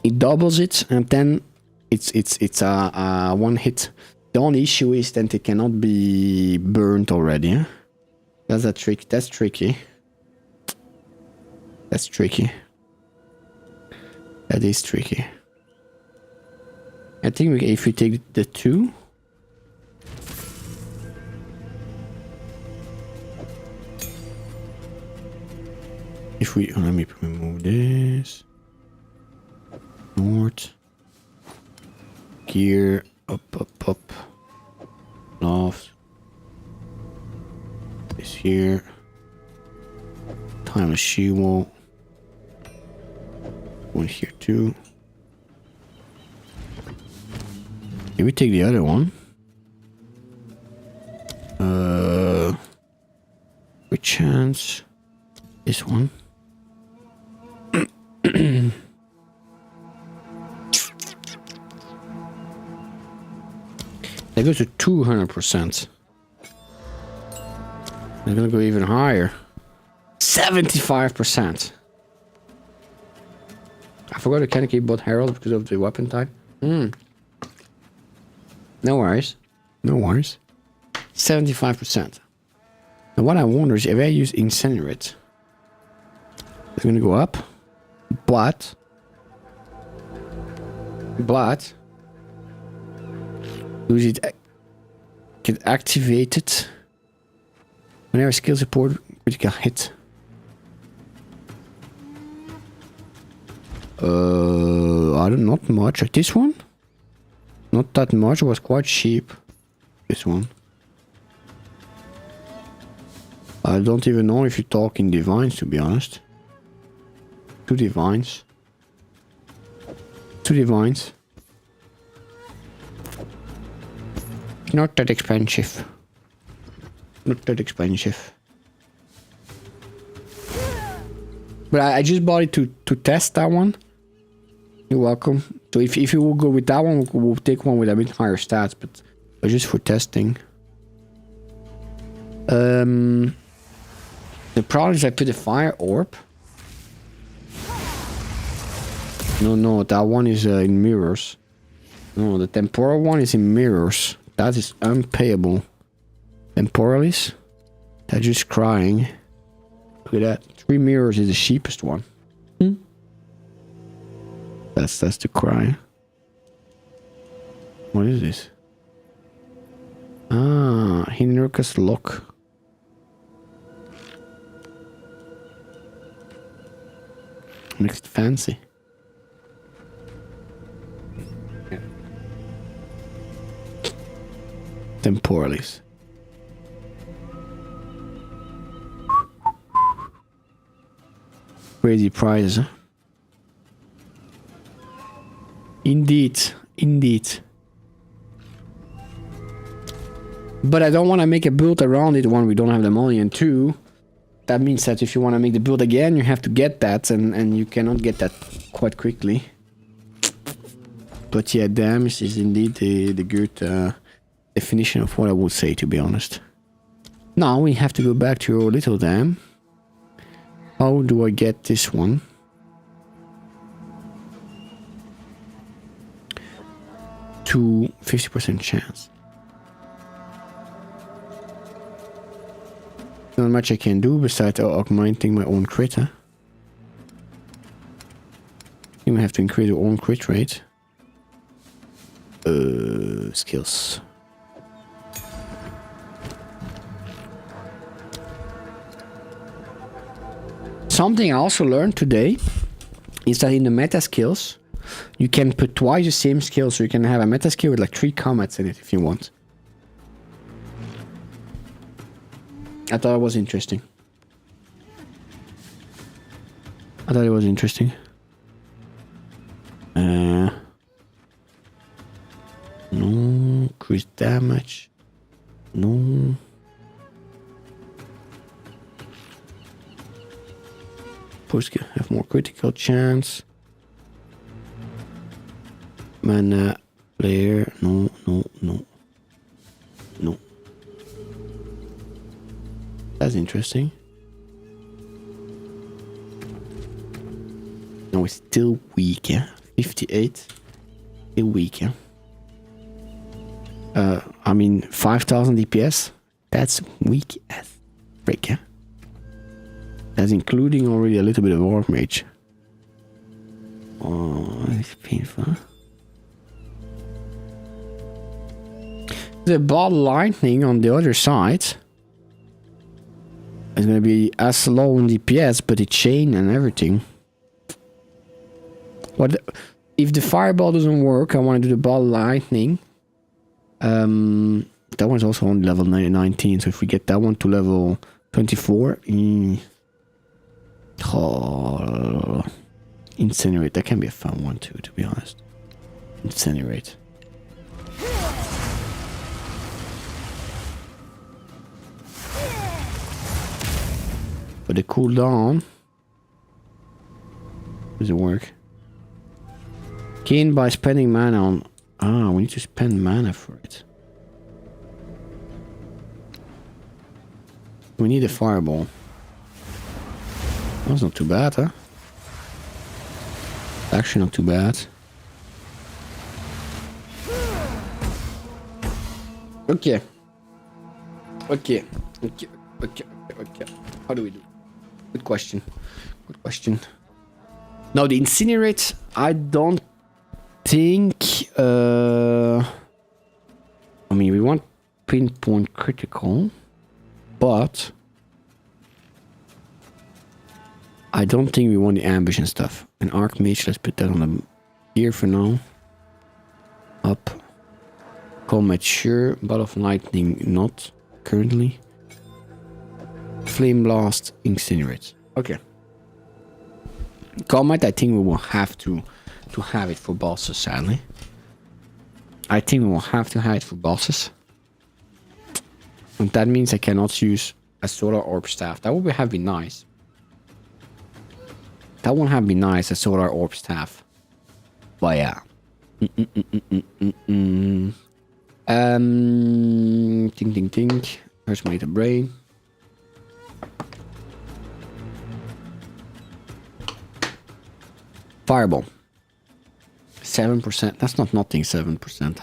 it doubles it, and then it's a one hit. The only issue is that it cannot be burnt already. Huh? That's a trick. That's tricky. That's tricky. That is tricky. I think if we take the 2. If we, let me remove this. North. Gear. Up. Loft. This here. Timeless Shivo. One here too. Can we take the other one? With chance. This one. That goes to 200%. They're gonna go even higher. 75%. I forgot I can't keep both Herald because of the weapon type. No worries. No worries. 75%. Now what I wonder is if I use Incinerate, it's gonna go up. But use it, get activated whenever skill support critical hit. I don't, not much. Like this one, not that much. It was quite cheap. This one, I don't even know if you talk in divines, to be honest. 2 divines. 2 divines. Not that expensive. Not that expensive. But I just bought it to test that one. You're welcome. So if you will go with that one, we'll take one with a bit higher stats, but just for testing. The problem is I put a fire orb. No, that one is in mirrors. No, the temporal one is in mirrors. That is unpayable. Temporalis? They're just crying. Look at that. 3 mirrors is the cheapest one. That's the cry. What is this? Ah, Hinruka's lock. Makes it fancy. Temporalis. Crazy prize, huh? Indeed. But I don't want to make a build around it. 1, we don't have the money, and 2, that means that if you want to make the build again, you have to get that, and you cannot get that quite quickly. But yeah, damage is indeed the good definition of what I would say, to be honest. Now we have to go back to your little dam. How do I get this one? To 50% chance. Not much I can do besides augmenting my own critter. You have to increase your own crit rate. Skills. Something I also learned today is that in the meta skills, you can put twice the same skill, so you can have a meta skill with like 3 combats in it if you want. I thought it was interesting. No. Increase damage. No. Push have more critical chance. Mana player. No. That's interesting. No, it's still weak, yeah? 58. Still weak, yeah? I mean, 5,000 DPS? That's weak as frick, yeah? That's including already a little bit of Orc Mage. Oh, it's painful. The ball lightning on the other side is gonna be as low in DPS, but the chain and everything. What if the fireball doesn't work? I want to do the ball lightning. That one's also on level 19. So if we get that one to level 24, incinerate. That can be a fun one too, to be honest. Incinerate. But the cooldown. Does it work? Gain by spending mana on. Ah, we need to spend mana for it. We need a fireball. That's not too bad, huh? Actually, not too bad. Okay. How do we do? Good question. Now the incinerate, I don't think. I mean, we want pinpoint critical, but I don't think we want the ambush and stuff. An Archmage, let's put that on the here for now. Up. Combat, sure. Ball of lightning, not currently. Flame blast, incinerate. Okay. Combat, I think we will have to have it for bosses, sadly. I think we will have to have it for bosses. And that means I cannot use a solar orb staff. That would have been nice. That would have been nice, a solar orb staff. But yeah. Ting. Where's my brain? Fireball. 7%. That's not nothing, 7%.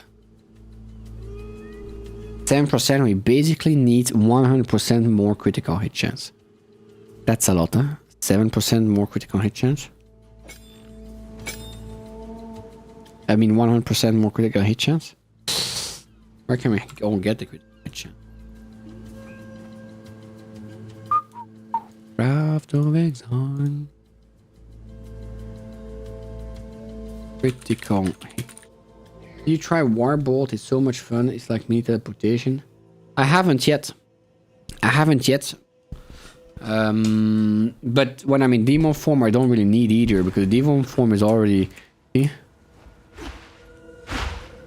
7%, we basically need 100% more critical hit chance. That's a lot, huh? 7% more critical hit chance. I mean 100% more critical hit chance. Where can we go and get the critical hit chance? Craft of exile. Critical hit. You try Warbolt, it's so much fun. It's like mini teleportation. I haven't yet. But when I'm in demon form, I don't really need either because demon form is already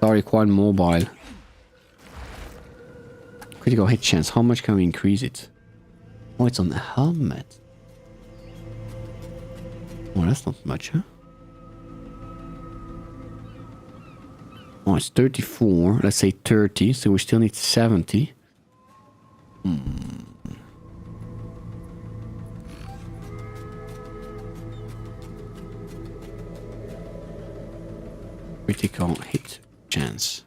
quite mobile. Critical hit chance. How much can we increase it? Oh, it's on the helmet. Oh, that's not much, huh? Oh, it's 34. Let's say 30. So we still need 70. Critical hit chance.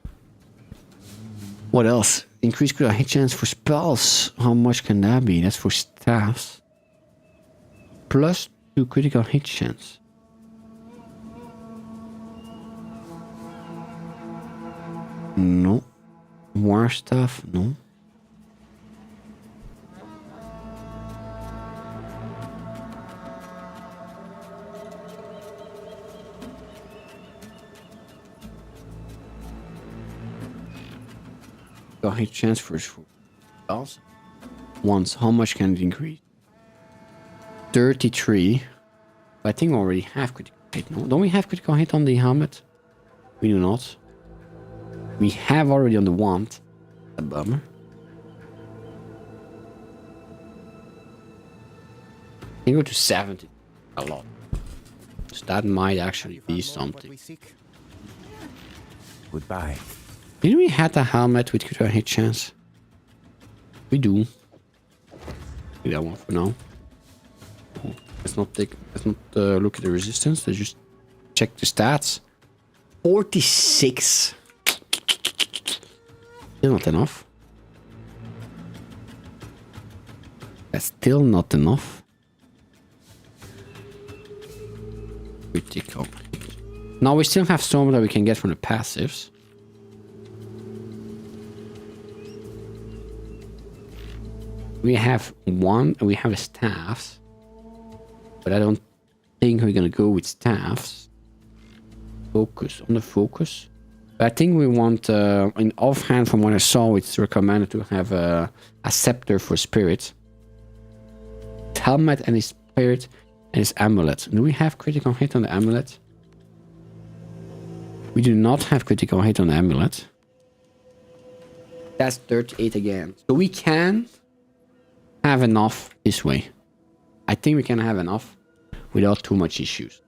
What else? Increase critical hit chance for spells. How much can that be? That's for staffs. Plus 2 critical hit chance. No. War staff? No. Got hit chance for spells. Once. How much can it increase? 33. I think I already have critical Wait, no. Don't we have critical hit on the helmet? We do not. We have already on the wand. A bummer. Can go to 70. A lot. So that might actually be something. Goodbye. Didn't we have a helmet with critical hit chance? We do. Take that one for now. Let's not look at the resistance. Let's just check the stats. 46. Still not enough. That's still not enough. Critical. Now we still have some that we can get from the passives. We have one, and we have a staffs. But I don't think we're gonna go with staffs. Focus, on the focus. But I think we want, in offhand from what I saw, it's recommended to have a scepter for spirit. Helmet and his spirit and his amulet. Do we have critical hit on the amulet? We do not have critical hit on the amulet. That's 38 again. So we can have enough this way. I think we can have enough without too much issues.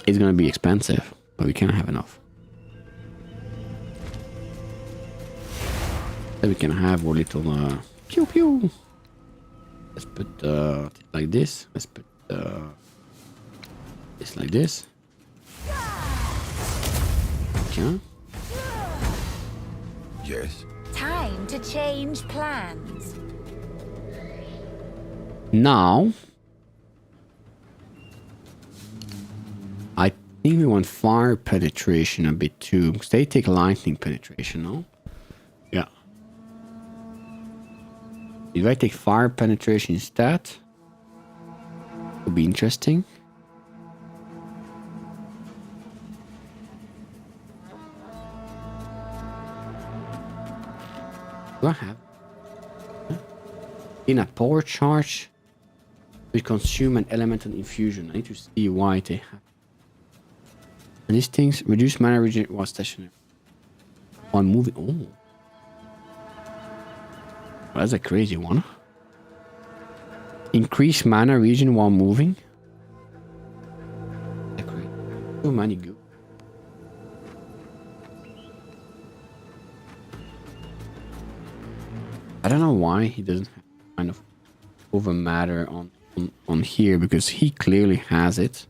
It's gonna be expensive, but we can have enough. Then we can have our little pew pew. Let's put like this. Let's put this like this. Okay. Yes? Time to change plans. Now, I think we want fire penetration a bit too, because they take lightning penetration, no? Yeah. If I take fire penetration instead, would be interesting. Do I have? In a power charge, we consume an elemental infusion. I need to see why they have. And these things reduce mana regen while stationary. While moving. Oh. Well, that's a crazy one. Increase mana regen while moving. That's crazy. Too many good. I don't know why he doesn't have kind of over matter on here, because he clearly has it.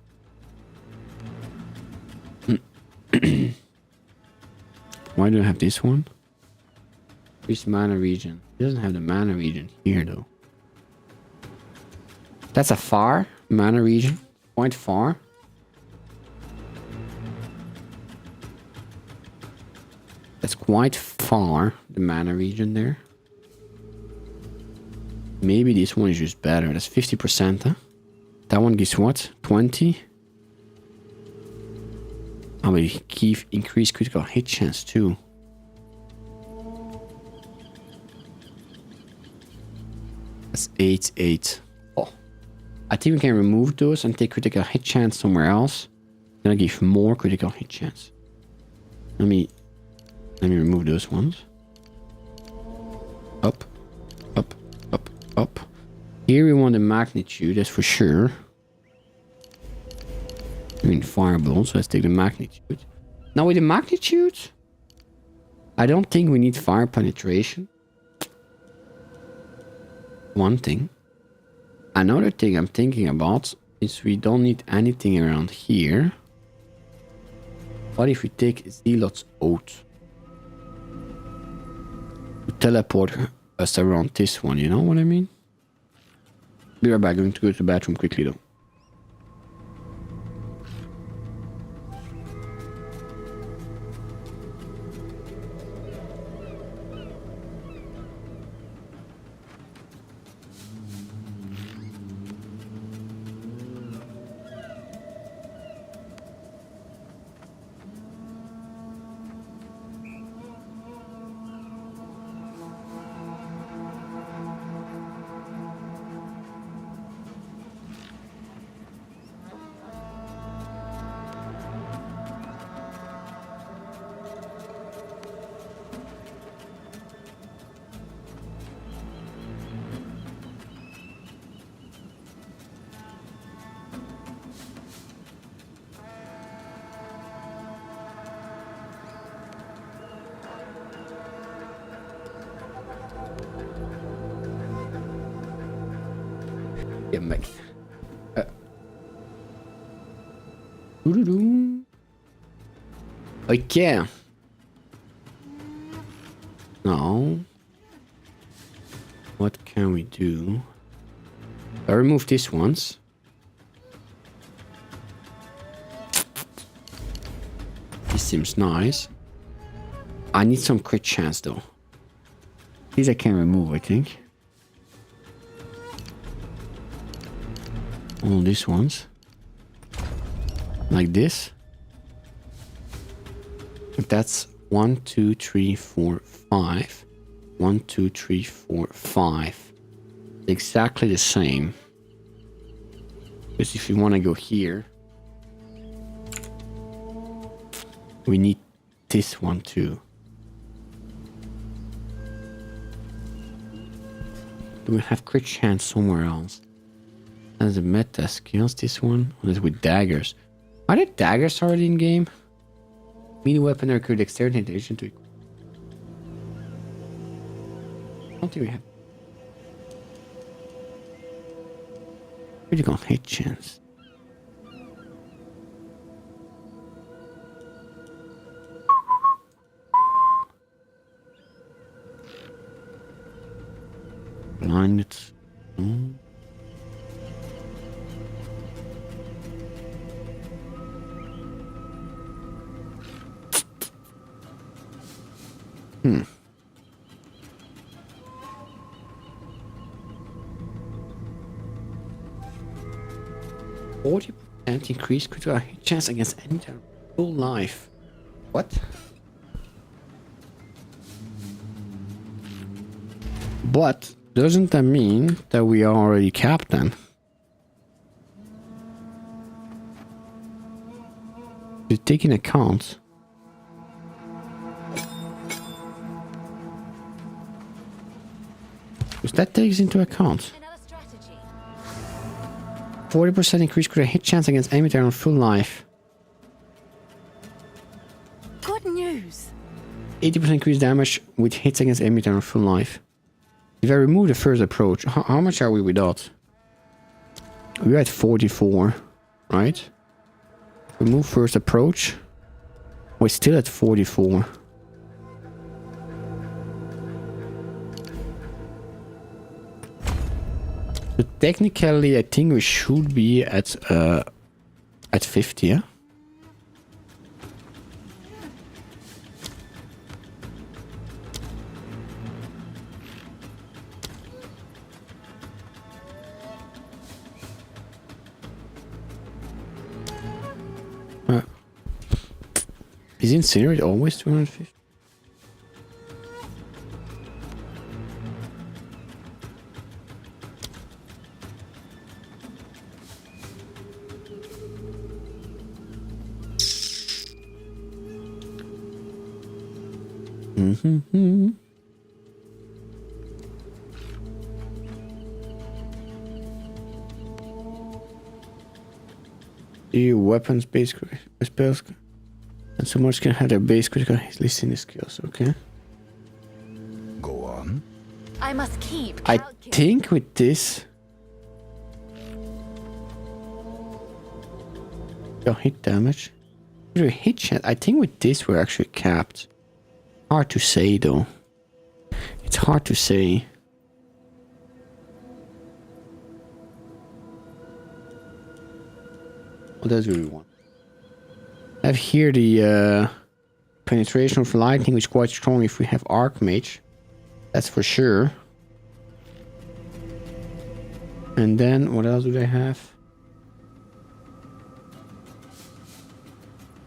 Why do I have this one? Increase mana region. He doesn't have the mana region here though. That's a far mana region. Quite far. That's quite far, the mana region there. Maybe this one is just better. That's 50%, huh? That one gives what? 20? Oh, but he keep increase critical hit chance too. That's 8. Oh. I think we can remove those and take critical hit chance somewhere else. Gonna give more critical hit chance. Let me remove those ones. Up. Up. Here we want the magnitude, that's for sure. I mean fireball, so let's take the magnitude. Now with the magnitude, I don't think we need fire penetration. One thing. Another thing I'm thinking about is we don't need anything around here. What if we take Zealot's Oath? To teleport us around this one, you know what I mean? Be right back, going to go to the bathroom quickly though. Yeah, Meg. Doo-doo-doo. Okay. Now, what can we do? I remove this once. This seems nice. I need some crit chance though. These I can remove, I think. All these ones. Like this. That's 1, 2, 3, 4, 5. 1, 2, 3, 4, 5. Exactly the same. Because if you want to go here, we need this one too. Do we have crit chance somewhere else? As a meta skills, this one is with daggers. Are there daggers already in game? Melee weapon or good dexterity in addition to. I don't think we have. Critical hit chance. Blinded. Hmm. 40% increased critical hit chance against any target. Full life. What? But doesn't that mean that we are already capped then? To take in account. Because that takes into account. Another strategy. 40% increased critical hit chance against enemy target on full life. Good news. 80% increased damage with hits against enemy target on full life. If I remove the first approach, how much are we without? We're at 44, right? Remove first approach. We're still at 44. So technically, I think we should be at 50, yeah? Is Incinerate always 250? Mm-hmm. Your weapons base spells. And so much can have their base critical hit list in the skills, okay? Go on. I must keep I calculating. think with this... Your hit damage. Your hit chance. I think with this we're actually capped. Hard to say though. It's hard to say. What does we want? I have here the penetration of lightning, which is quite strong if we have Archmage. That's for sure. And then what else do they have?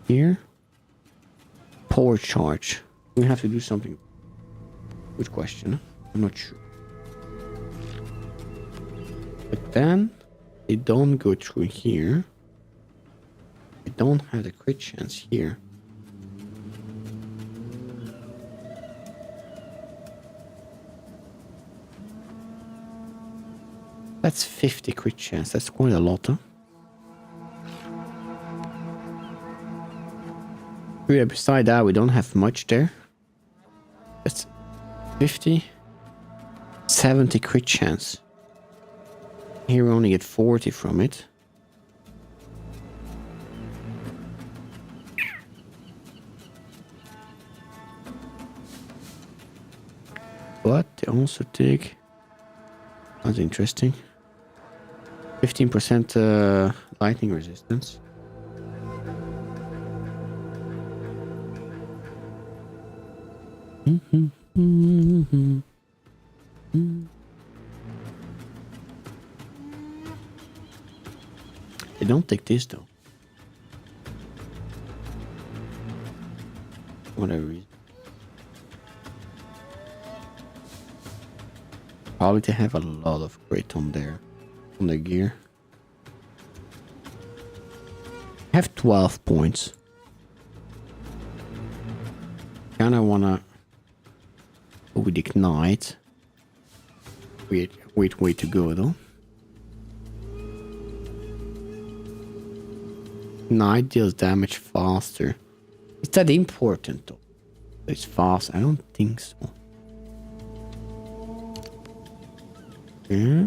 Here. Power charge. We have to do something. Good question. I'm not sure. But then they don't go through here. They don't have the crit chance here. That's 50 crit chance. That's quite a lot, huh? Yeah, beside that, we don't have much there. That's 50. 70 crit chance. Here we only get 40 from it. But they also take... That's interesting. 15% lightning resistance. They don't take this though. Whatever reason. Probably they have a lot of grit on their gear. Have 12 points. Kinda wanna go with ignite. Weird way to go though. Ignite deals damage faster. Is that important though? It's fast. I don't think so. Yeah.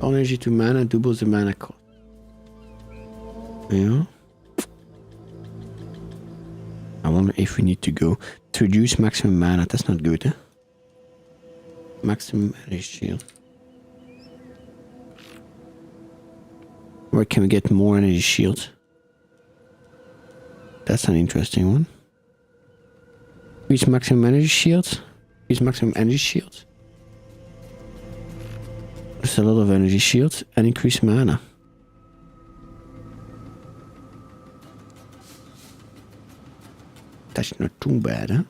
Energy to mana doubles the mana cost. Yeah. I wonder if we need to go to reduce maximum mana. That's not good, eh? Maximum energy shield. Where can we get more energy shields? That's an interesting one. Reach maximum energy shield. Reach maximum energy shield. There's a lot of energy shields and increase mana. That's not too bad, huh?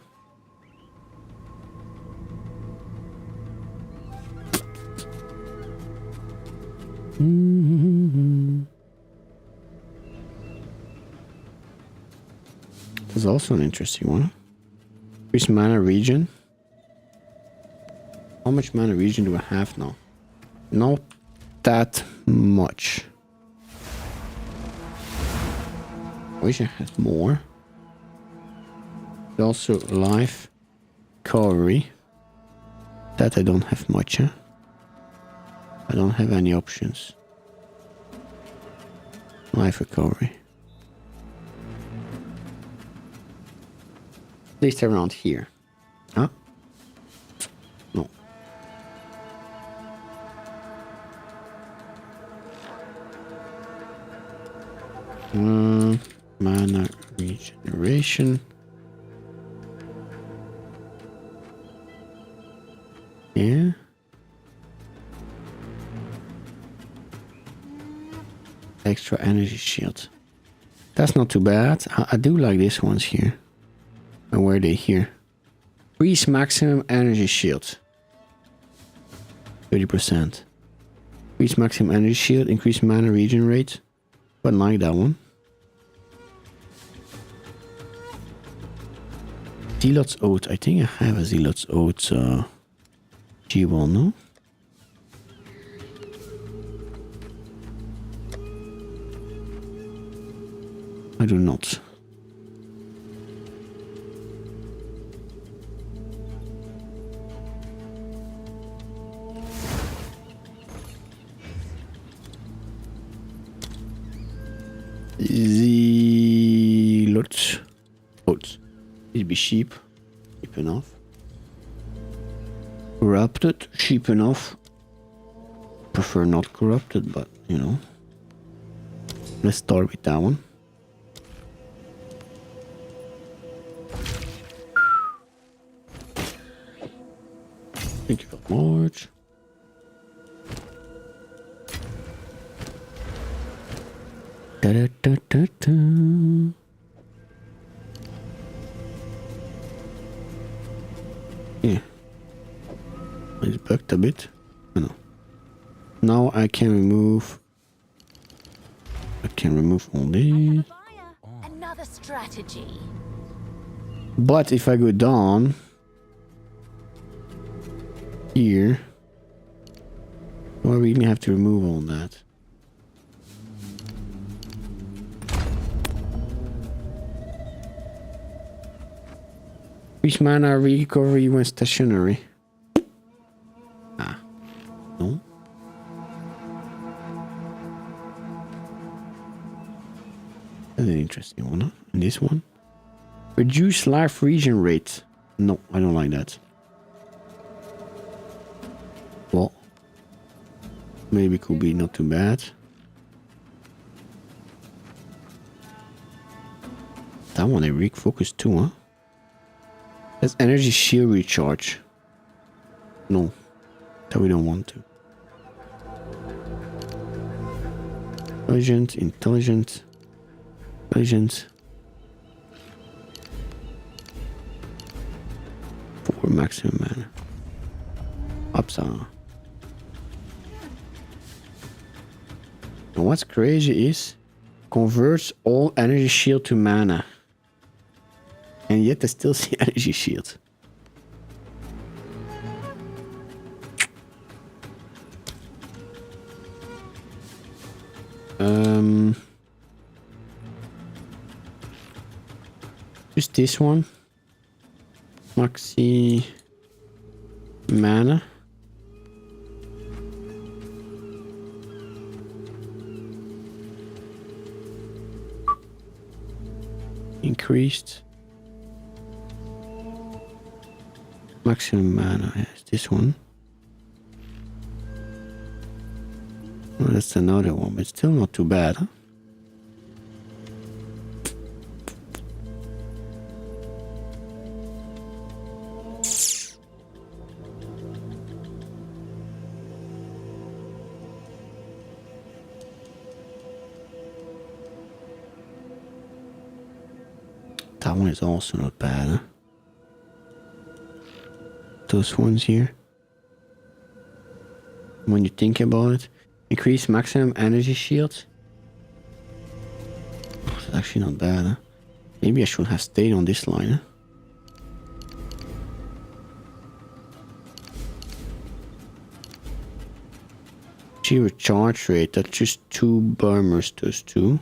That's also an interesting one. Increase mana region. How much mana region do I have now? Not that much. I wish I had more. Also life recovery. That I don't have much, huh? I don't have any options. Life recovery. At least around here. Huh? No. Mana regeneration. Yeah. Extra energy shield. That's not too bad. I do like these ones here. And where are they here? Increase maximum energy shield. 30%. Increase maximum energy shield. Increase mana regen rate. But I like that one. Zealot's Oath. I think I have a Zealot's Oath G1, no? I do not. Zealot's Oath. It'd be cheap. Cheap enough. Corrupted. Cheap enough. Prefer not corrupted, but you know. Let's start with that one. Thank you very much. Da, da, da, da, da. Yeah. It's bugged a bit. I know. Now I can remove. I can remove all these. Another strategy. But if I go down here, do I really have to remove all that? Increase mana recovery when stationary. Ah. No. That's an interesting one, huh? And this one. Reduce life regen rate. No, I don't like that. Well, maybe could be not too bad. That one I refocus too, huh? That's energy shield recharge. No, that we don't want to. Intelligent, intelligent, intelligent. 4 maximum mana. Upside. And what's crazy is converts all energy shield to mana. And yet I still see energy shield. Just this one. Maxi mana. Increased. Maximum mana is this one. Oh, that's another one, but still not too bad, huh? That one is also not bad, huh? Those ones here. When you think about it, increase maximum energy shield. Oh, that's actually not bad, huh? Maybe I should have stayed on this line, huh? She recharge rate, that's just 2 bombers, those two.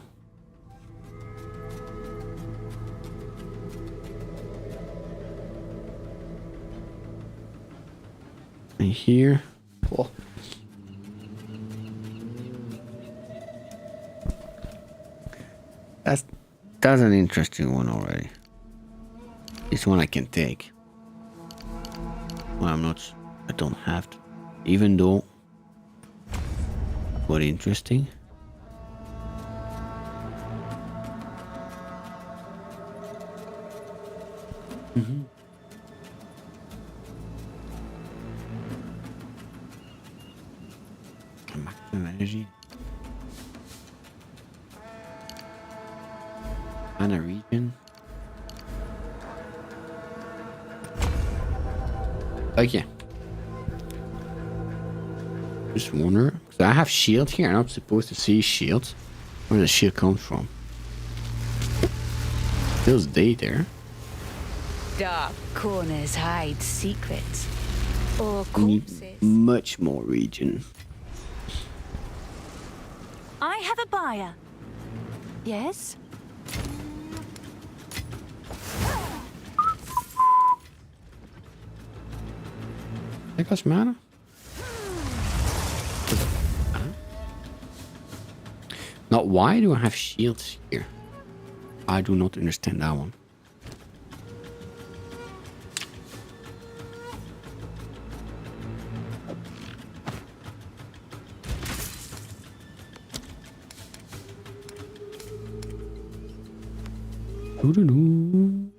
And here. Oh. That's an interesting one already. This one I can take. Well, I don't have to. Even though, but interesting. Maximum energy. Mana region. Okay. Just wonder, because I have shield here. I'm not supposed to see shield. Where does the shield come from? Feels day there. Dark corners hide secrets. Or Need corpses. much more region. I have a buyer. Yes? That costs mana? Now, why do I have shields here? I do not understand that one. Doo-doo-doo.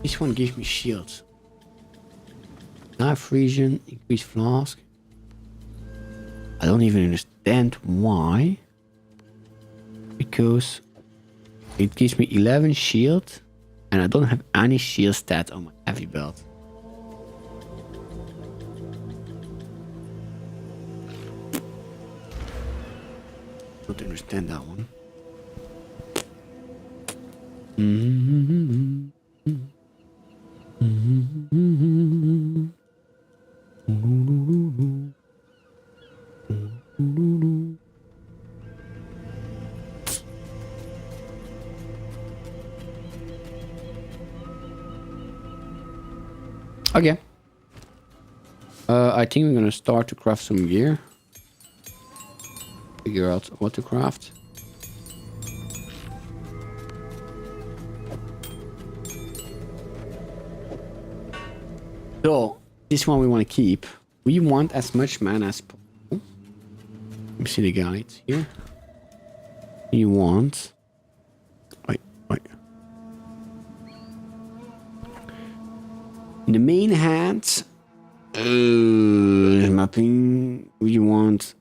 This one gives me shields. Knife region, increase flask. I don't even understand why. Because it gives me 11 shield and I don't have any shield stat on my heavy belt. Don't understand that one. Okay. I think we're gonna start to craft some gear. Figure out what to craft. So, this one we want to keep. We want as much mana as possible. Let me see the guides here. You want... Wait. In the main hand... mapping... We want...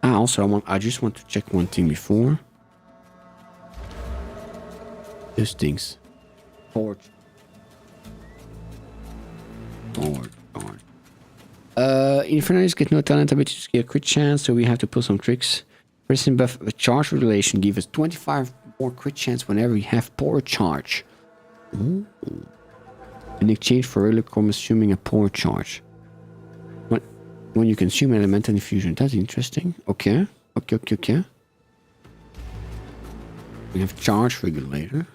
also, I just want to check one thing before. Those things. Forge. Infernaries get no talent ability to get a crit chance, so we have to pull some tricks. Resistant buff a charge regulation gives us 25 more crit chance whenever we have poor charge. Ooh. In exchange for early consuming a poor charge. When you consume elemental infusion, that's interesting. Okay. We have charge regulator.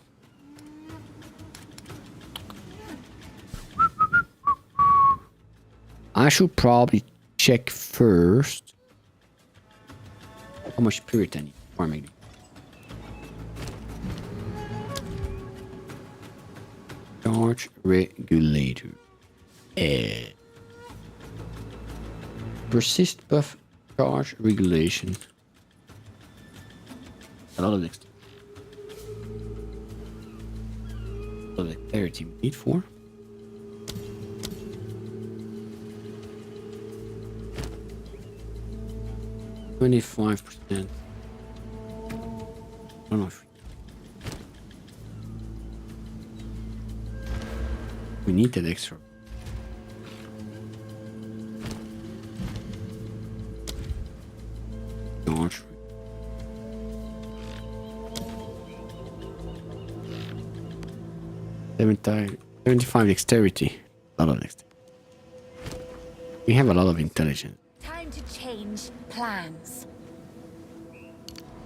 I should probably check first how much spirit I need before I make it. Charge regulator. Persist buff charge regulation. A lot of dexterity. A lot of dexterity we need for. $25%. I don't know if we need that extra. Charge. $75 dexterity. A lot of dexterity. We have a lot of intelligence. Time to change plans.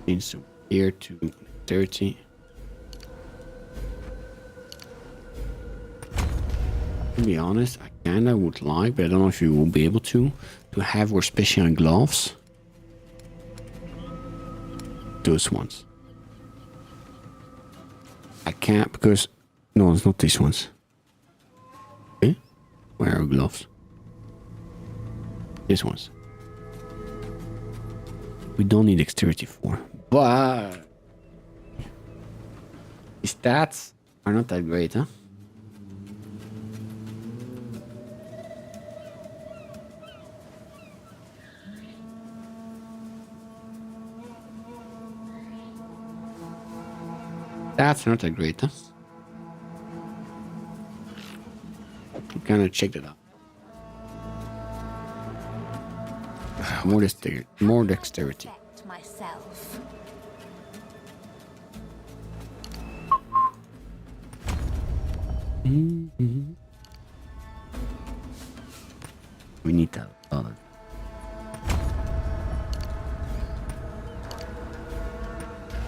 Change some here to 30. To be honest, I kinda would like, but I don't know if you will be able to have our special gloves. Those ones. I can't because no, it's not these ones. Okay, where are gloves? These ones. We don't need dexterity for, but the stats are not that great, huh? That's not that great, huh? I'm gonna check that out. More dexterity. More dexterity. Protect myself. We need that.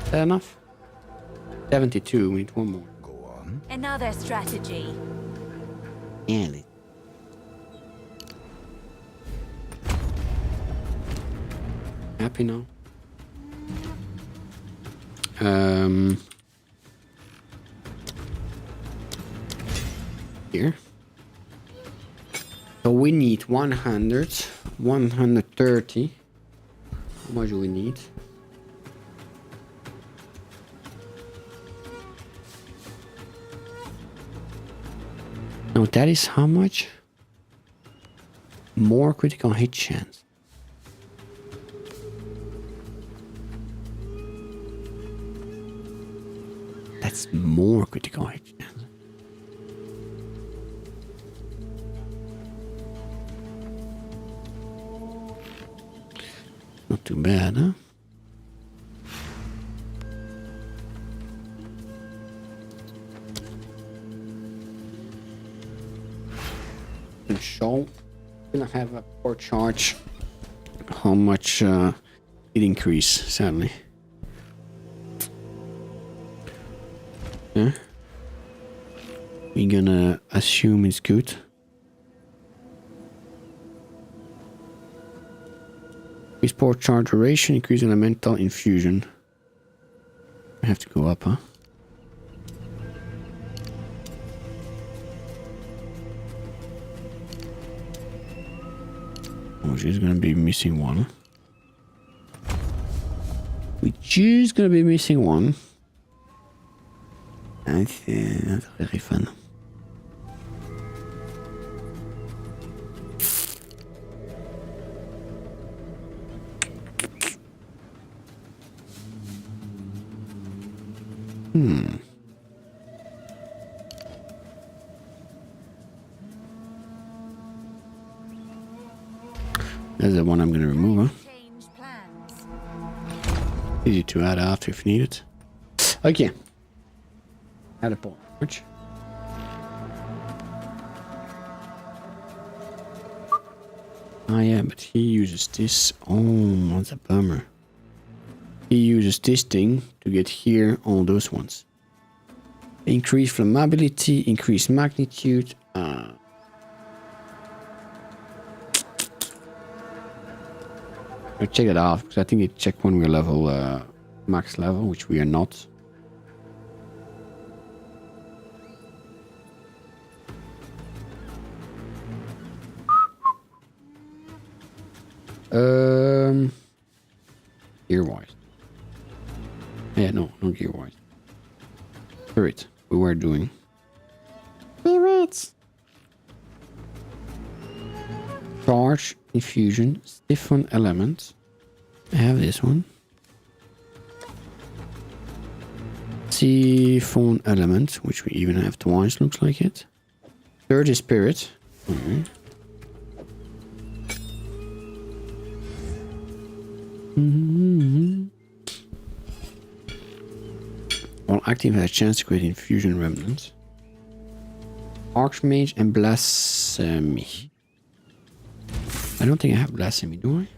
Is that enough? 72. We need one more. Go on. Another strategy. Yeah. Happy now? Here. So we need 100, 130. How much do we need? No, that is how much? More critical hit chance. That's more critical hit chance. Not too bad, huh? And show gonna have a poor charge. How much it increase, sadly. Yeah. We're gonna assume it's good. Restore charge duration, increase elemental infusion. I have to go up, huh? Oh, she's gonna be missing one. We're just gonna be missing one. That's very fun. That's the one I'm gonna remove, huh? Change plans. Easy to add after if needed. Okay. Add a punch. Ah yeah, but he uses this. Oh, that's a bummer. He uses this thing to get here on those ones. Increase flammability, increase magnitude. I'll check it out because I think it checked when we're level max level, which we are not. Gear wise. Yeah, no gear wise. Spirit, we were doing. Spirits. Charge, infusion, stiffen element. I have this one. Siphon element, which we even have twice, looks like it. Third is spirit. Okay. While active has a chance to create infusion remnants. Archmage and blasphemy. I don't think I have blasphemy, do I?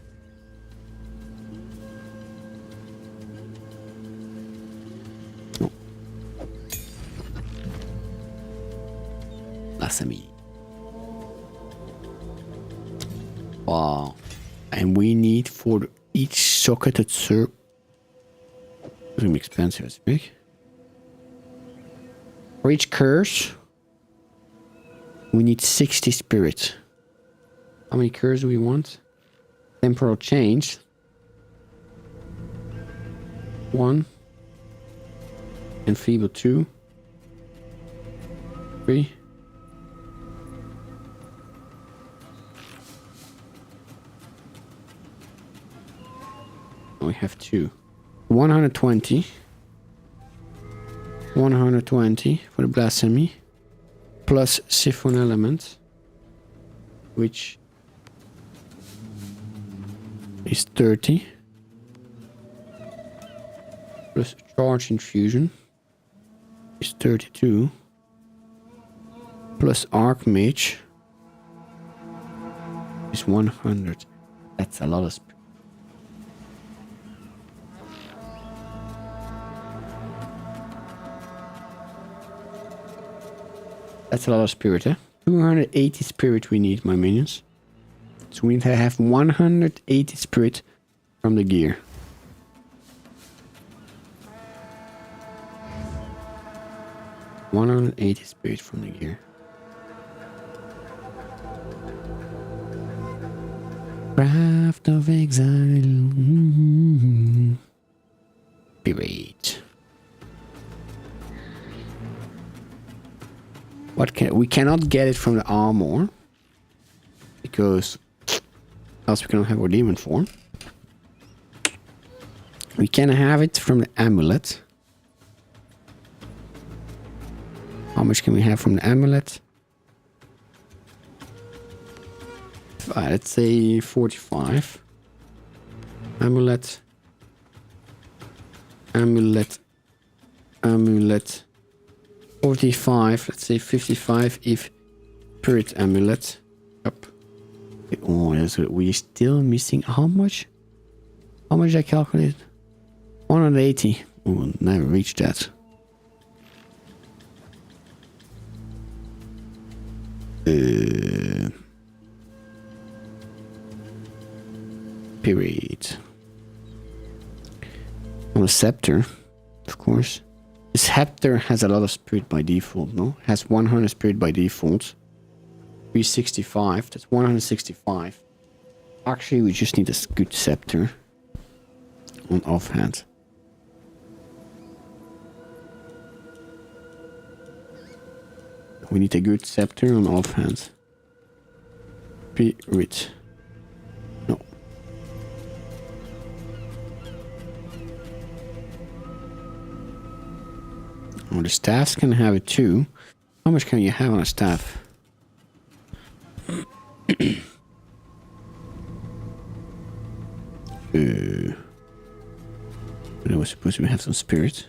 No. Blasphemy. Wow. And we need for each socketed circle. It's gonna be expensive, it's big. For each curse, we need 60 spirit. How many curses do we want? Temporal change. 1. Enfeeble 2. 3. We have 2. 120. 120 for the blasphemy. Plus siphon element. Which is 30. Plus charge infusion is 32. Plus archmage is 100. That's a lot of spirit. That's a lot of spirit, eh? 280 spirit we need, my minions. So we need to have 180 spirit from the gear. $180 spirit from the gear. Craft of exile. Spirit. We cannot get it from the armor because else we cannot have our demon form. We can have it from the amulet. How much can we have from the amulet? Let's say 45. Amulet. 45, let's say 55 if spirit amulet. Yep. Oh, that's good. We're still missing how much? How much I calculated? 180. We'll never reach that. Period. On the scepter, of course. The scepter has a lot of spirit by default, no? Has 100 spirit by default. 365, that's 165. Actually, we just need a good scepter on offhand. We need a good scepter on offhand. Spirit. No. Oh, the staffs can have it too. How much can you have on a staff? I was supposed to have some spirit.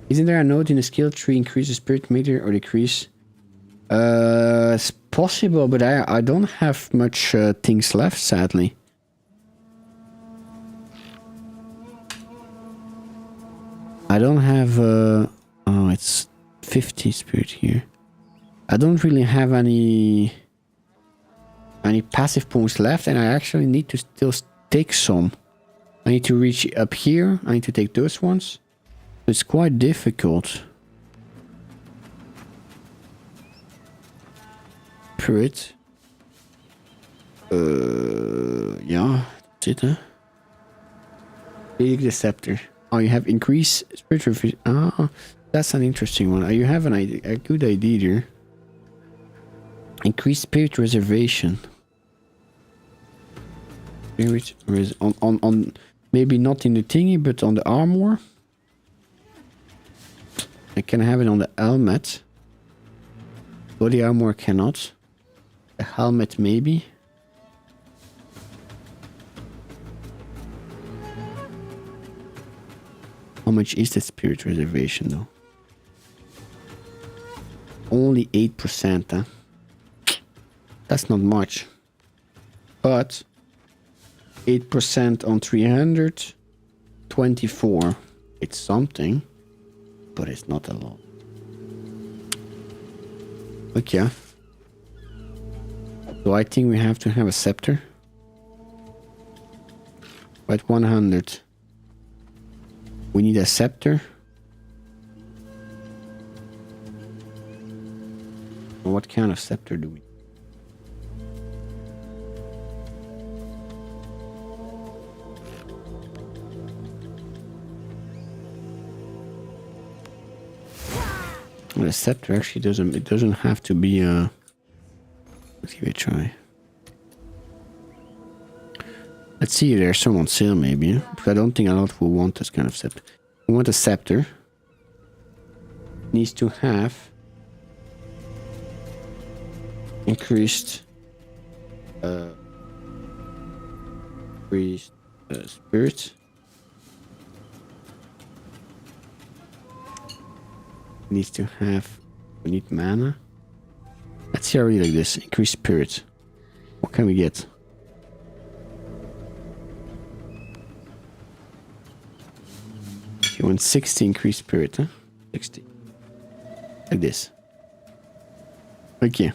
Isn't there a note in the skill tree increase the spirit meter or decrease? It's possible, but I don't have much things left, sadly. I don't have oh, it's 50 spirit here. I don't really have any passive points left, and I actually need to still take some. I need to reach up here. I need to take those ones. It's quite difficult. Spirit. Yeah, that's it, huh? Take the scepter. Oh, you have increased spiritual. Ah, that's an interesting one. You have a good idea there. Increased spirit reservation. Spirit on maybe not in the thingy, but on the armor. I can have it on the helmet. Body armor cannot. The helmet maybe. How much is the spirit reservation though? Only 8%, huh? That's not much. But 8% on 300, 24. It's something, but it's not a lot. Okay. So I think we have to have a scepter. At 100. We need a scepter. What kind of scepter do we need? The scepter actually doesn't have to be a... Let's give it a try. Let's see if there's some on sale maybe, yeah? Because I don't think a lot will want this kind of scepter. We want a scepter. Needs to have increased spirit. Needs to have, we need mana. Let's see, I really like this. Increased spirit. What can we get? You want 60 increased spirit, huh? 60. Like this. Okay.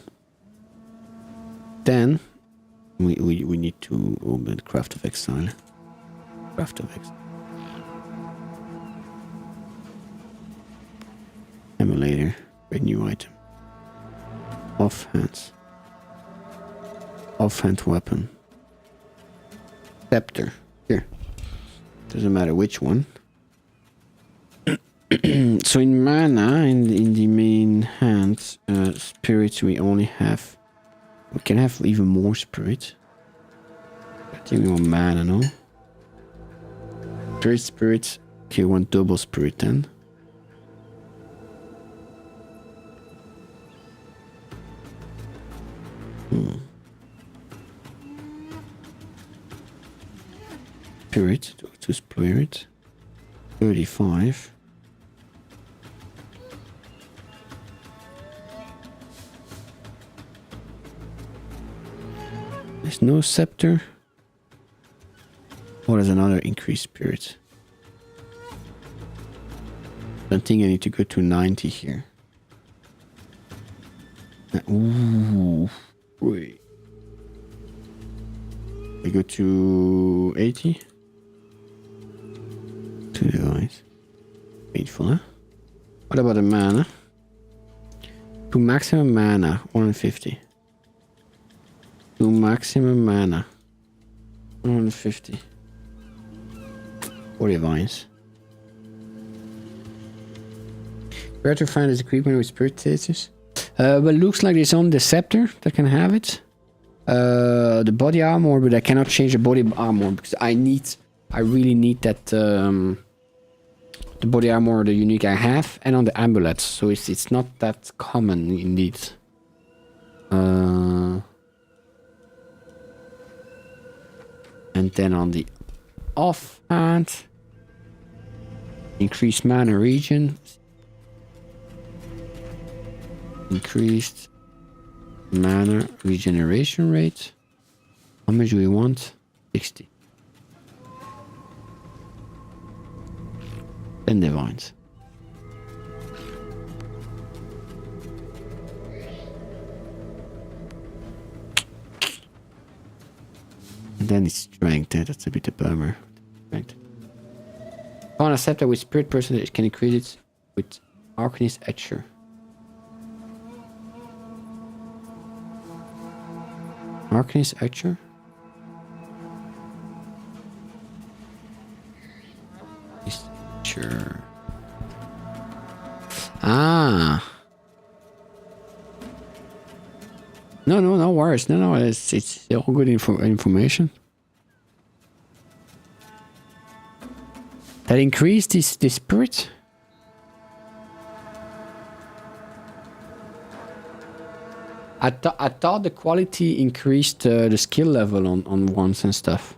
Then we need to open the Craft of Exile. Craft of Exile. Emulator. Great new item. Offhands. Offhand weapon. Scepter. Here. Doesn't matter which one. So in mana, in the main hand, spirits we only have... We can have even more spirit. I think we want mana, no? Spirit. Okay, we want double spirit then. Spirit, to spirit. 35. There's no scepter. Or there's another increased spirit. I think I need to go to 90 here. Ooh. Wait. I go to 80. To the right. Painful, huh? What about the mana? To maximum mana, 150. To maximum mana, 150. 40 vines. Where to find this equipment with spirit status? Well, looks like there's only the scepter that can have it. The body armor, but I cannot change the body armor because I really need that. The body armor, the unique I have, and on the amulets, so it's not that common indeed. And then on the offhand, increased mana region, increased mana regeneration rate. How much do we want? 60. 10 divines. And then it's strength. That's a bit a bummer. Strength. On a scepter with spirit percentage can increase it with Arcanist Etcher. Arcanist Etcher? Sure. Ah. No worries. No, it's all good information. That increased this spirit? I thought the quality increased the skill level on ones and stuff.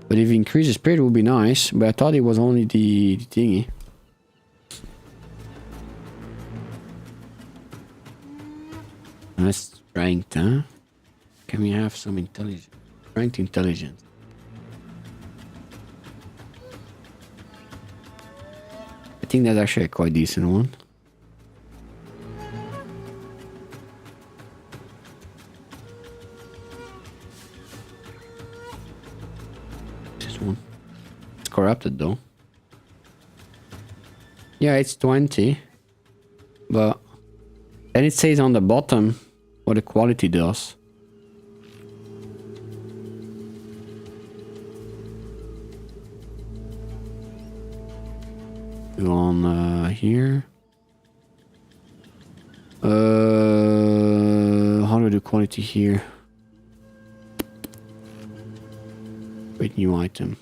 But if you increase the spirit, it would be nice. But I thought it was only the thingy. That's strength, huh? Can we have some intelligence? Strength intelligence. I think that's actually a quite decent one. It's corrupted though. Yeah, it's 20. But then it says on the bottom what the quality does. Go on here. How do I do quality here? Wait, new item.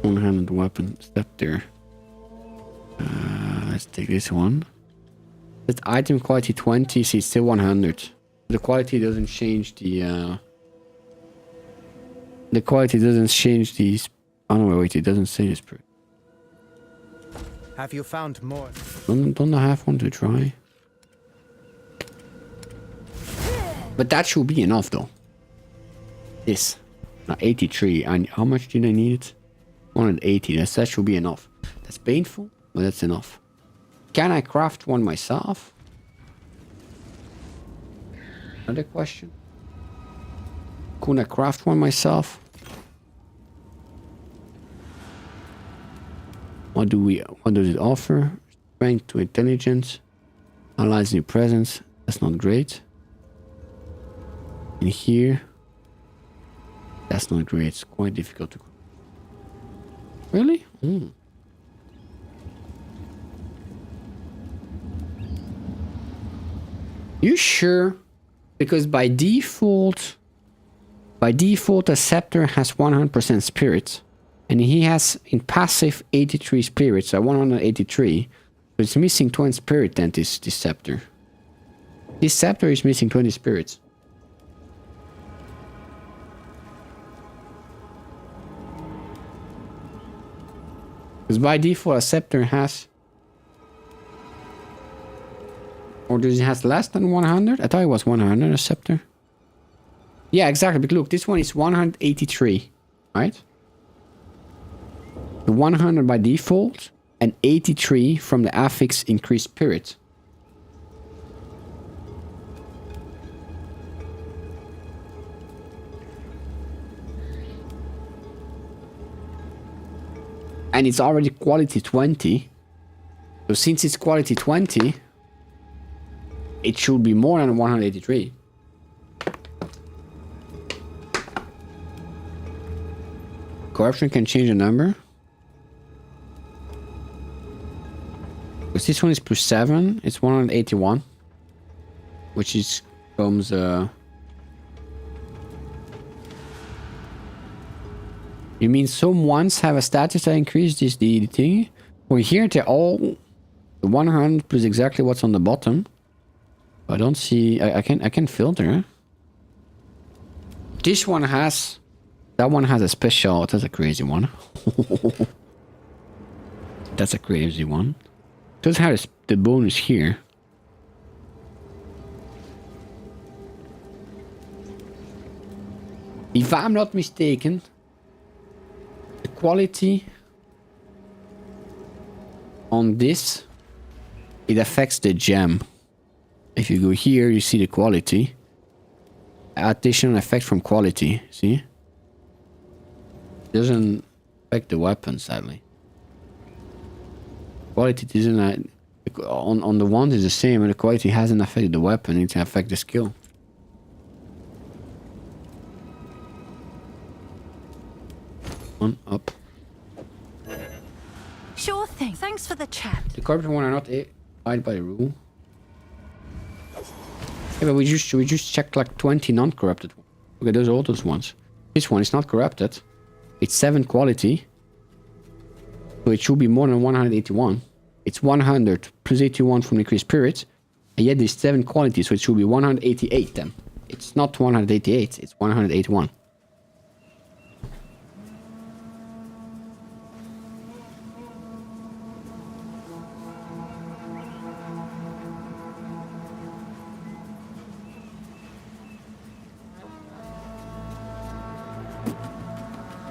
One-handed weapon. Step there. Let's take this one. That item quality 20, see, it's still 100. The quality doesn't change the quality doesn't change these. Oh no, wait, it doesn't say this. Have you found more? Don't I have one to try? But that should be enough though. This. 83. And how much did I need it? 180. That should be enough. That's painful, but that's enough. Can I craft one myself? Another question. Could I craft one myself? What does it offer? Strength to intelligence. Allies new presence. That's not great. In here. That's not great. It's quite difficult to. Really? You sure? Because by default, a scepter has 100% spirit. And he has in passive 83 spirits, so 183. So it's missing 20 spirit then, this scepter. This scepter is missing 20 spirits. Because by default a scepter has... Or does it has less than 100? I thought it was 100 a scepter. Yeah, exactly, but look, this one is 183, right? The 100 by default and 83 from the affix increased spirit. And it's already quality 20. So since it's quality 20, it should be more than 183. Corruption can change the number. Because this one is plus 7, it's 181. Which is comes You mean some ones have a status that increases the thing? Well, here they're all 100 plus exactly what's on the bottom. I don't see. I can filter. This one has. That one has a special. That's a crazy one. That's a crazy one. Doesn't have the bonus here. If I'm not mistaken, the quality on this, it affects the gem. If you go here, you see the quality. Additional effect from quality, see? Doesn't affect the weapon, sadly. Quality doesn't... on the ones is the same, and the quality hasn't affected the weapon, it affects the skill. One up. Sure thing. Thanks for the chat. The corrupted one are not abide by the rule. Yeah, but we just checked like 20 non-corrupted ones. Okay, those are all those ones. This one is not corrupted. It's 7 quality. So it should be more than 181. It's 100 plus 81 from the increased spirit. And yet there's 7 quality, so it should be 188 then. It's not 188, it's 181.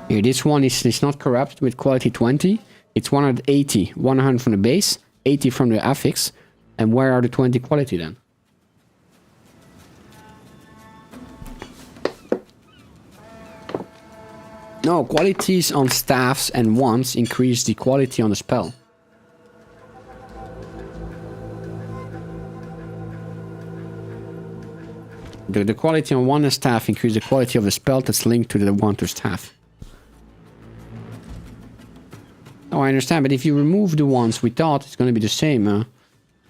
Here, this one is not corrupted with quality 20. It's 180. 100 from the base, 80 from the affix. And where are the 20 quality then? No, qualities on staffs and wands increase the quality on the spell. The quality on wand and staff increases the quality of the spell that's linked to the wand or staff. Oh, I understand, but if you remove the ones we thought, it's going to be the same.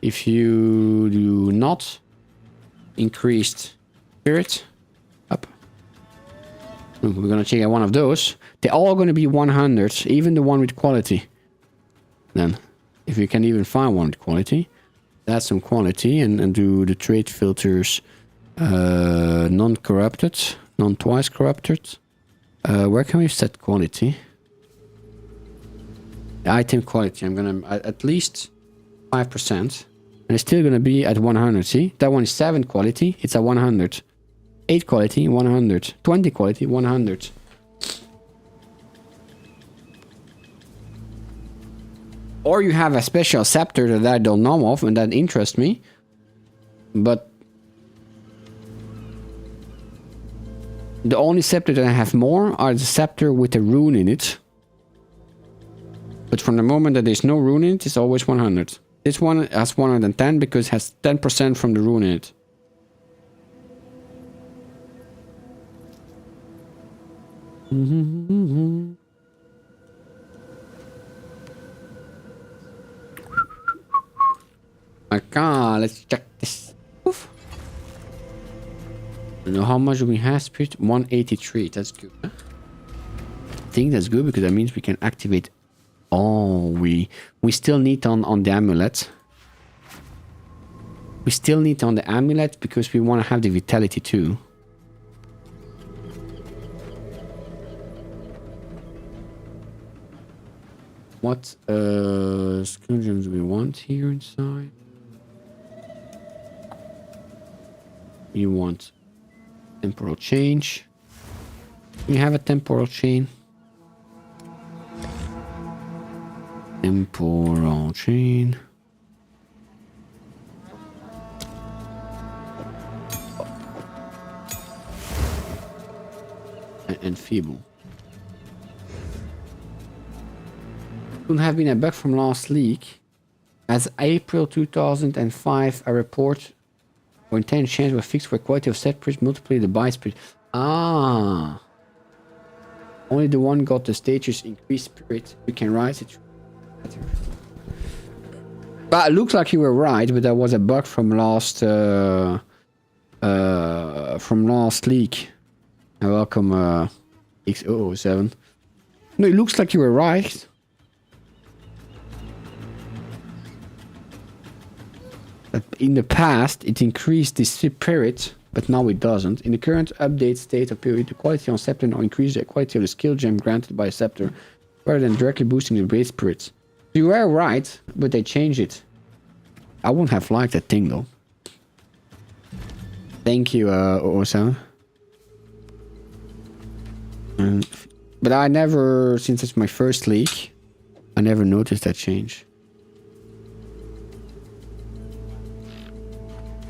If you do not increased spirit, up. We're going to check out one of those. They're all going to be 100, even the one with quality. Then, if you can even find one with quality, add some quality and do the trait filters non-corrupted, non-twice corrupted. Where can we set quality? Item quality, I'm gonna at least 5%, and it's still gonna be at 100. See, that one is 7 quality, it's at 100. 8 quality, 100. 20 quality, 100. Or you have a special scepter that I don't know of and that interests me, but the only scepter that I have more are the scepter with a rune in it. But from the moment that there's no rune in it, it's always 100. This one has 110 because it has 10% from the rune in it. Okay, let's check this. Oof. I don't know how much we have spirit. 183. That's good. Huh? I think that's good because that means we can activate. Oh, we still need on the amulet. We still need on the amulet because we want to have the vitality too. What skill gems do we want here inside? We want temporal change. We have a temporal chain. Temporal chain. And feeble. Couldn't have been a bug from last leak. As April 2005, a report or intent change was fixed for quality of set bridge, multiply the byte speed. Ah. Only the one got the status increased spirit. You can rise it. But it looks like you were right, but that was a bug from last leak. And welcome X007. No, it looks like you were right. In the past, it increased the spirit, but now it doesn't. In the current update state of period, the quality on scepter now increases the quality of the skill gem granted by a scepter, rather than directly boosting the base spirits. You were right, but they changed it. I wouldn't have liked that thing though. Thank you, Osa. But I never, since it's my first leak, I never noticed that change.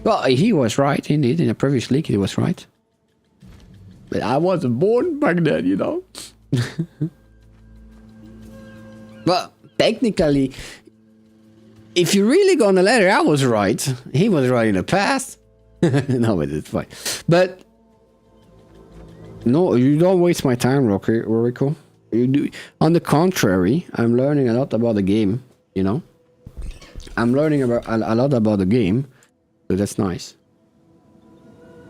Well, he was right, indeed. In a previous leak, he was right. But I wasn't born back then, you know. Well, technically, if you're really gonna let it, I was right. He was right in the past. No, but it's fine. But no, you don't waste my time, Rorico. You do. On the contrary, I'm learning a lot about the game. You know, I'm learning about a lot about the game. So that's nice.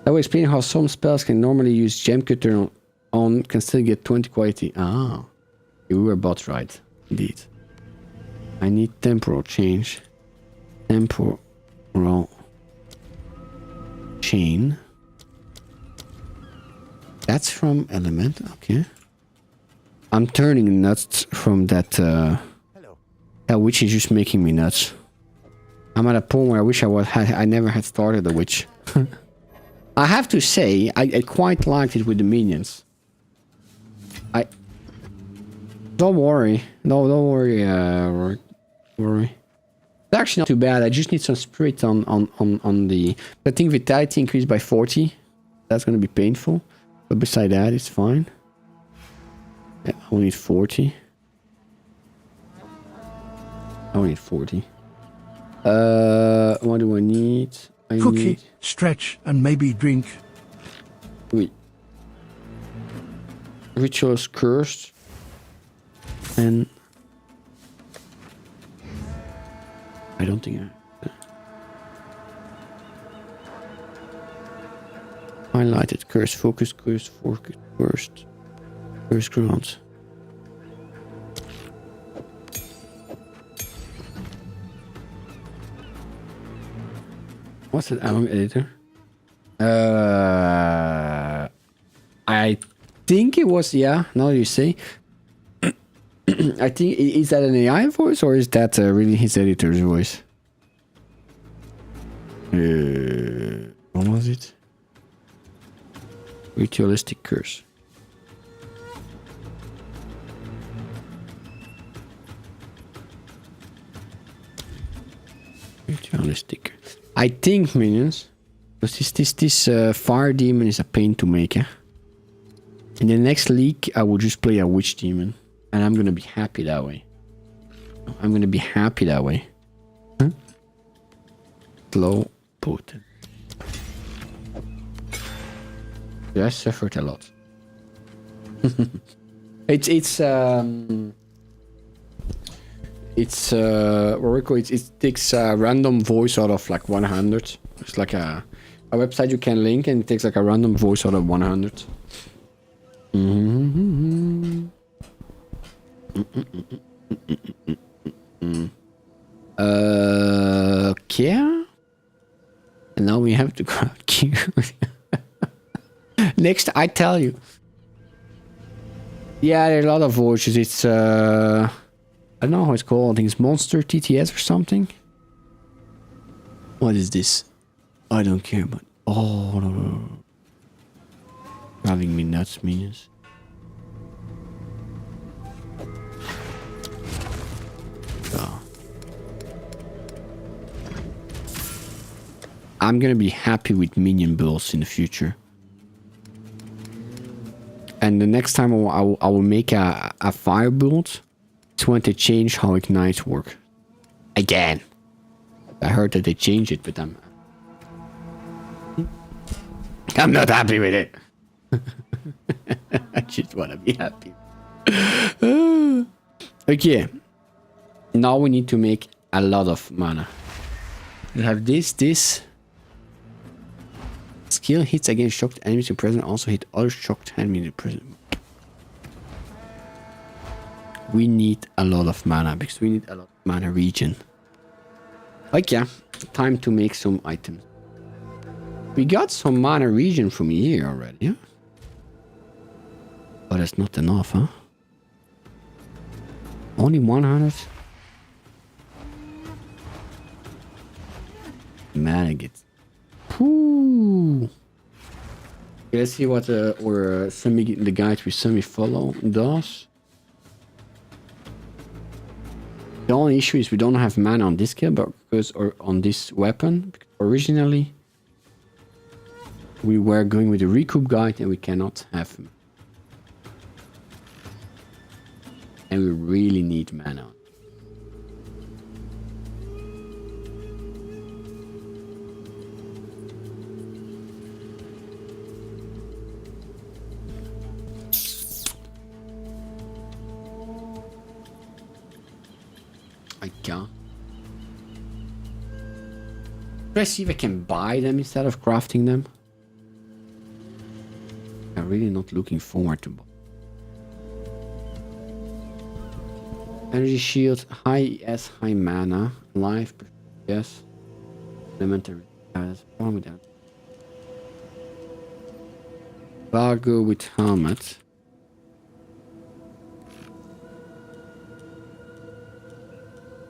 That will explain how some spells can normally use gem cutter on can still get 20 quality. Ah, you were both right, indeed. I need temporal change. Temporal chain. That's from element. Okay. I'm turning nuts from that. That witch is just making me nuts. I'm at a point where I wish I never had started the witch. I have to say, I quite liked it with the minions. Don't worry. No, don't worry, worry. It's actually not too bad. I just need some spirit on the... I think vitality increased by 40. That's going to be painful. But beside that, it's fine. Yeah, I only need 40. I only need 40. What do I need? I Cookie, need... stretch, and maybe drink. Wait. Rituals cursed. And... I don't think I... Highlighted, curse, focus, curse, first. Curse ground. What's that album editor? I think it was, yeah, now you say. I think, is that an AI voice or is that really his editor's voice? What was it? Ritualistic curse. Ritualistic. I think, minions, because this fire demon is a pain to make. Eh? In the next league, I will just play a witch demon, and I'm gonna be happy that way. I'm gonna be happy that way. Huh? Slow, potent. Yeah, I suffered a lot. It's Oracle, it takes a random voice out of like 100. It's like a website you can link and it takes like a random voice out of 100. Okay. And now we have to go out here. Next, I tell you. Yeah, there's a lot of voices. It's I don't know how it's called. I think it's Monster TTS or something. What is this? I don't care, but oh no. Driving me nuts, minions. Oh. I'm gonna be happy with minion builds in the future. And the next time I will make a fire build. Just want to change how ignites work. Again. I heard that they changed it, but I'm not happy with it. I just want to be happy. Okay. Now we need to make a lot of mana. We have this. Skill hits against shocked enemies in present also hit other shocked enemies in present. We need a lot of mana because we need a lot of mana regen. Okay, time to make some items. We got some mana regen from here already, yeah? But it's not enough, huh? Only 100? Mana gets... Whoo! Okay, let's see what the guide we semi-follow does. The only issue is we don't have mana on this skill, but because or on this weapon. Originally, we were going with the recoup guide and we cannot have him. And we really need mana. I can't. Should I see if I can buy them instead of crafting them? I'm really not looking forward to buy. Energy shield, high ES, high mana, life, yes. Elementary, that's wrong with that. Bargo with helmet.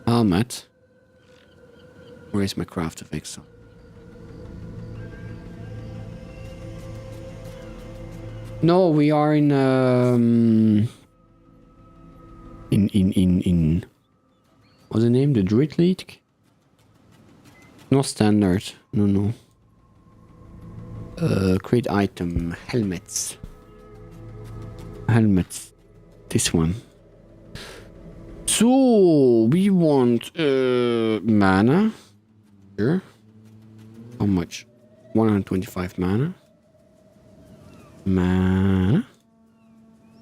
Helmet. Where is my craft of exile? No, we are in what's the name? The Druid League? Not standard. No. Create item. Helmets. Helmets. This one. So we want mana. Sure. How much? 125 mana. Mana.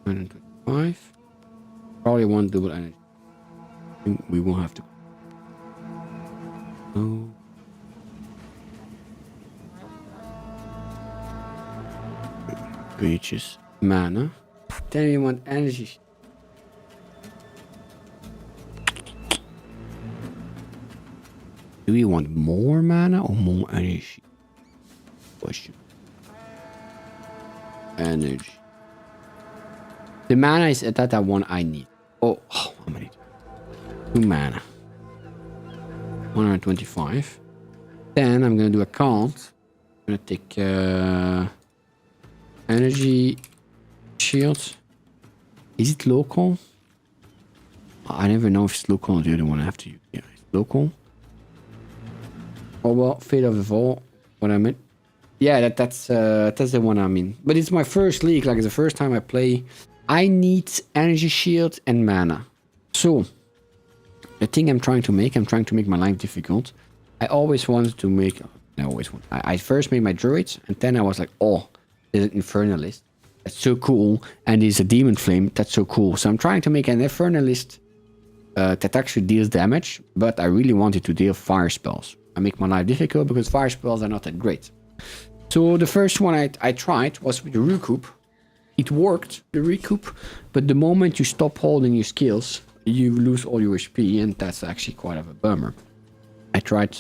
125. Probably one double energy. I think we won't have to. Oh. Which is mana. Then we want energy. Do we want more mana or more energy? Question. Energy. The mana is at that one I need. Oh, how many? 2 mana. 125. Then I'm gonna do a count. I'm gonna take energy shield. Is it local? I never know if it's local or the other one I have to use. Yeah, it's local. Oh well, Fate of the Fall. What I meant. Yeah, that's the one I mean. But it's my first league, like it's the first time I play. I need energy shield and mana. So the thing I'm trying to make my life difficult. I always wanted to make. I first made my druids, and then I was like, oh, there's an infernalist. That's so cool, and there's a demon flame. That's so cool. So I'm trying to make an infernalist that actually deals damage, but I really wanted to deal fire spells. I make my life difficult because fire spells are not that great. So the first one I tried was with the recoup. It worked, the recoup, but the moment you stop holding your skills, you lose all your HP, and that's actually quite of a bummer. I tried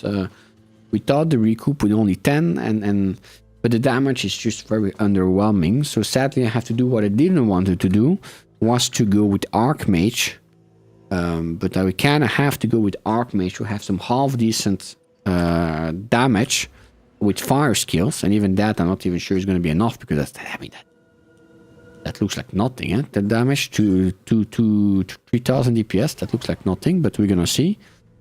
without the recoup with only 10, but the damage is just very underwhelming. So sadly, I have to do what I didn't want to do, was to go with Archmage. But I kind of have to go with Archmage to have some half decent damage with fire skills, and even that I'm not even sure is going to be enough because that's, I mean, that looks like nothing. Eh? The damage to 3000 DPS, that looks like nothing, but we're gonna see.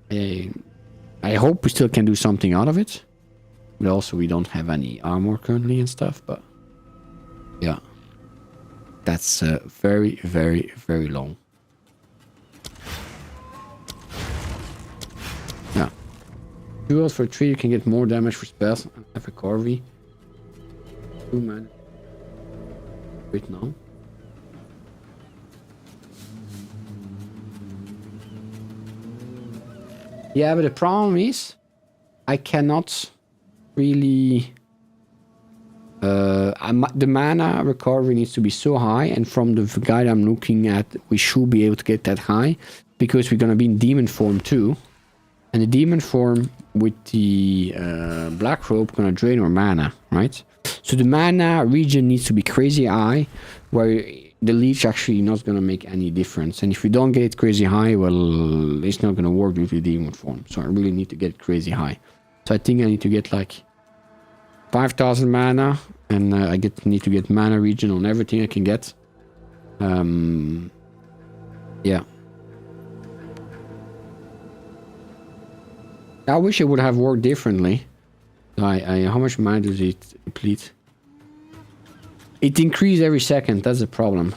I hope we still can do something out of it. But also we don't have any armor currently and stuff, but yeah. That's very, very, very long. Jewels for 3, you can get more damage for spells. Have a Corvi. 2 man. Wait now. Yeah, but the problem is I cannot really the mana recovery needs to be so high, and from the guide I'm looking at, we should be able to get that high because we're gonna be in demon form too, and the demon form with the black robe gonna drain our mana, right? So the mana region needs to be crazy high, where the leech actually not gonna make any difference, and if we don't get it crazy high, well, it's not gonna work with the demon form. So I really need to get it crazy high. So I think I need to get like 5,000 mana, and I need to get mana region on everything I can get. Yeah. I wish it would have worked differently. How much mana does it deplete? It increases every second, that's the problem.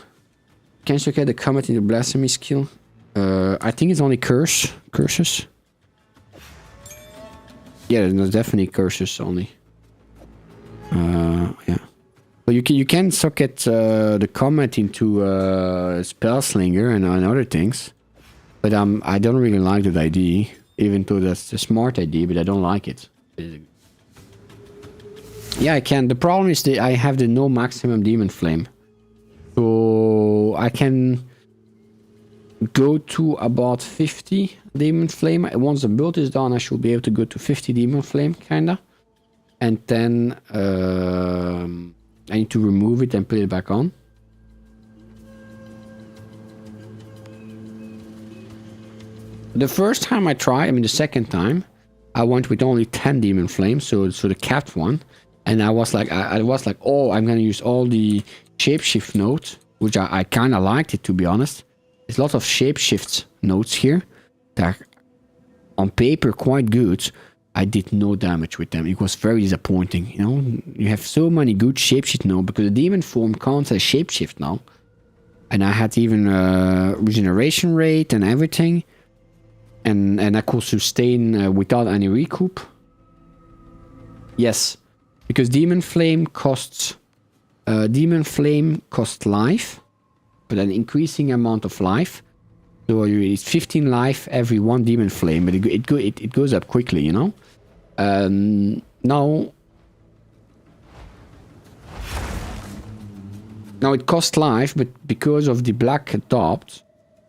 Can't you get the combat in the blasphemy skill? I think it's only curses. Yeah, there's definitely curses only. Yeah. But you can socket the combat into Spellslinger and other things. But I don't really like that idea, even though that's a smart idea, but I don't like it. Yeah, I can. The problem is that I have the no maximum demon flame. So I can go to about 50 demon flame. Once the build is done, I should be able to go to 50 demon flame, kinda. And then I need to remove it and put it back on. The first time I tried, I mean the second time, I went with only 10 demon flames, so the capped one. And I was like, oh, I'm gonna use all the shapeshift nodes, which I kind of liked it, to be honest. There's a lot of shapeshift nodes here that are on paper quite good. I did no damage with them. It was very disappointing. You know, you have so many good shapeshift now because the demon form counts as shapeshift now, and I had even regeneration rate and everything, and I could sustain without any recoup. Yes, because demon flame costs life, but an increasing amount of life. So it's 15 life every 1 demon flame, but it goes up quickly, you know. Now it costs life, but because of the black adopt,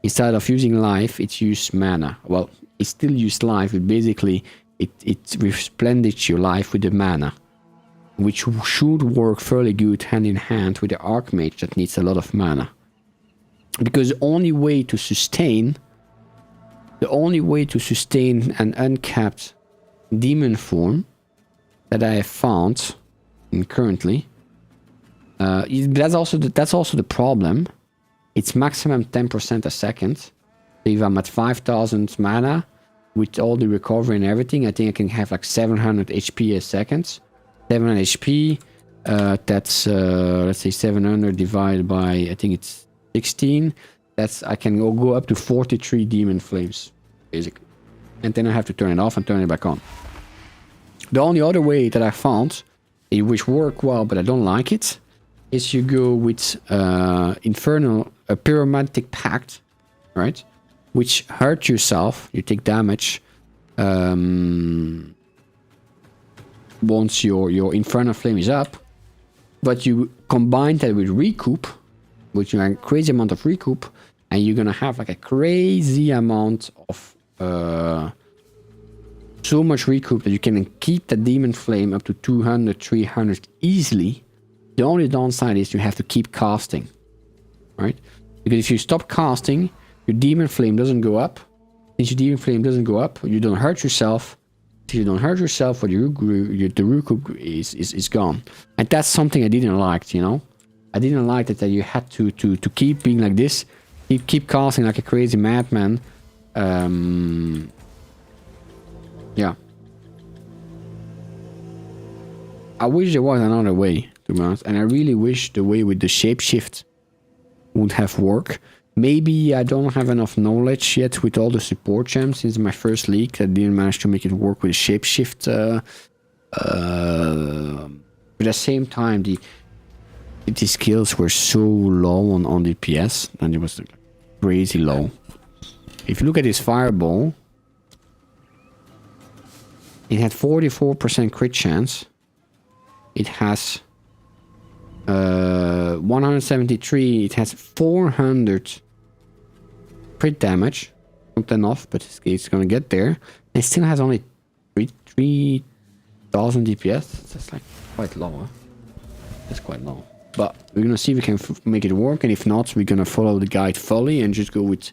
instead of using life, it uses mana. Well, it still uses life, but basically it resplendens your life with the mana, which should work fairly good hand in hand with the Archmage that needs a lot of mana. Because the only way to sustain an uncapped demon form that I have found currently, that's also the problem. It's maximum 10% a second. So if I'm at 5,000 mana with all the recovery and everything, I think I can have like 700 HP a second. 700 HP. That's let's say 700 divided by, I think it's 16. I can go up to 43 demon flames, basically. And then I have to turn it off and turn it back on. The only other way that I found, which work well, but I don't like it, is you go with Infernal, a Pyromantic Pact, right? Which hurt yourself, you take damage once your Infernal Flame is up, but you combine that with Recoup, which you have a crazy amount of recoup, and you're gonna have like a crazy amount of so much recoup that you can keep the demon flame up to 200, 300 easily. The only downside is you have to keep casting, right? Because if you stop casting, your demon flame doesn't go up. Since your demon flame doesn't go up, you don't hurt yourself. If you don't hurt yourself, the recoup is gone, and that's something I didn't like, you know. I didn't like that you had to keep being like this, keep casting like a crazy madman. Yeah. I wish there was another way, to be honest, and I really wish the way with the shapeshift would have worked. Maybe I don't have enough knowledge yet with all the support gems since my first league. I didn't manage to make it work with shapeshift. But at the same time, the skills were so low on DPS, and it was crazy low. If you look at his fireball, it had 44% crit chance. It has 173. It has 400 crit damage. Not enough, but it's gonna get there. It still has only 3,000 DPS. That's like quite low. Huh? That's quite low. But we're gonna see if we can make it work, and if not, we're gonna follow the guide fully and just go with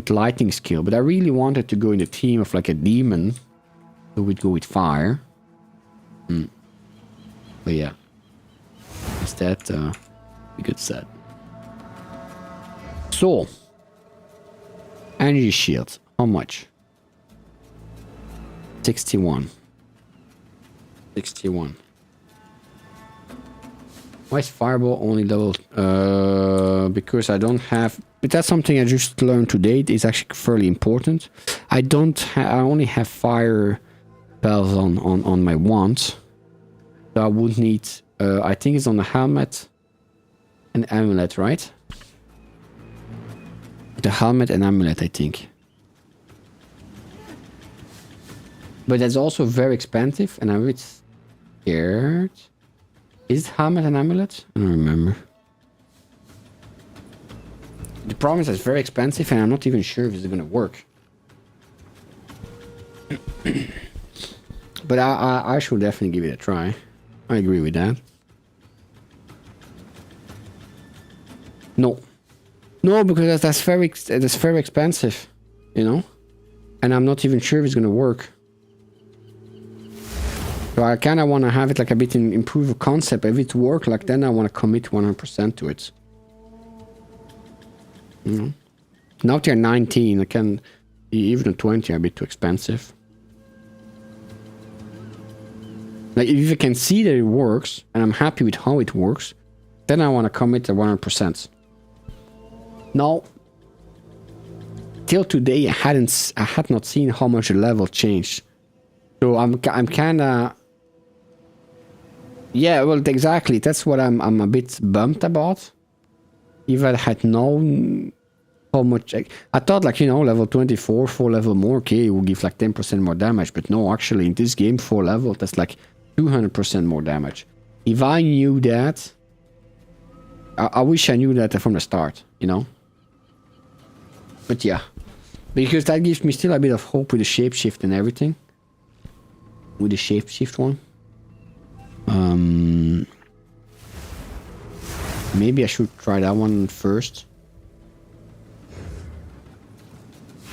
lightning skill. But I really wanted to go in the team of like a demon, so we'd go with fire. But yeah, instead we got set. So energy shield, how much? 61. 61. Why is fireball only level? Because I don't have. But that's something I just learned today. It's actually fairly important. I only have fire spells on my wand. So I would need. I think it's on the helmet and amulet, right? The helmet and amulet, I think. But that's also very expensive, and I'm a bit scared. Is it helmet and amulet? I don't remember. The problem is it's very expensive, and I'm not even sure if it's gonna work. But I should definitely give it a try. I agree with that. No, because that's very expensive, you know, and I'm not even sure if it's gonna work. So I kind of want to have it like a bit improve a concept. If it works, like then I want to commit 100% to it. You know? Now they're 19. I can even a 20 are a bit too expensive. Like if I can see that it works and I'm happy with how it works, then I want to commit to 100%. Now, till today I had not seen how much the level changed. So I'm kind of. Yeah, well, exactly. That's what I'm a bit bummed about. If I had known how much... I thought, like, you know, level 24, 4 level more, okay, it will give like 10% more damage. But no, actually, in this game, 4 level, that's like 200% more damage. If I knew that... I wish I knew that from the start, you know? But yeah. Because that gives me still a bit of hope with the shapeshift and everything. With the shapeshift one. Maybe I should try that one first.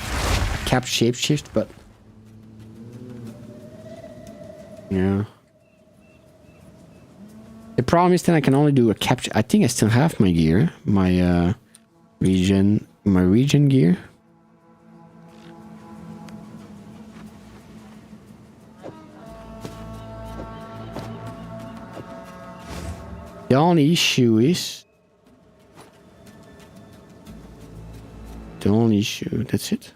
I kept shapeshift, but yeah. The problem is then I can only do a capture. I think I still have my gear, my region gear. The only issue is... that's it.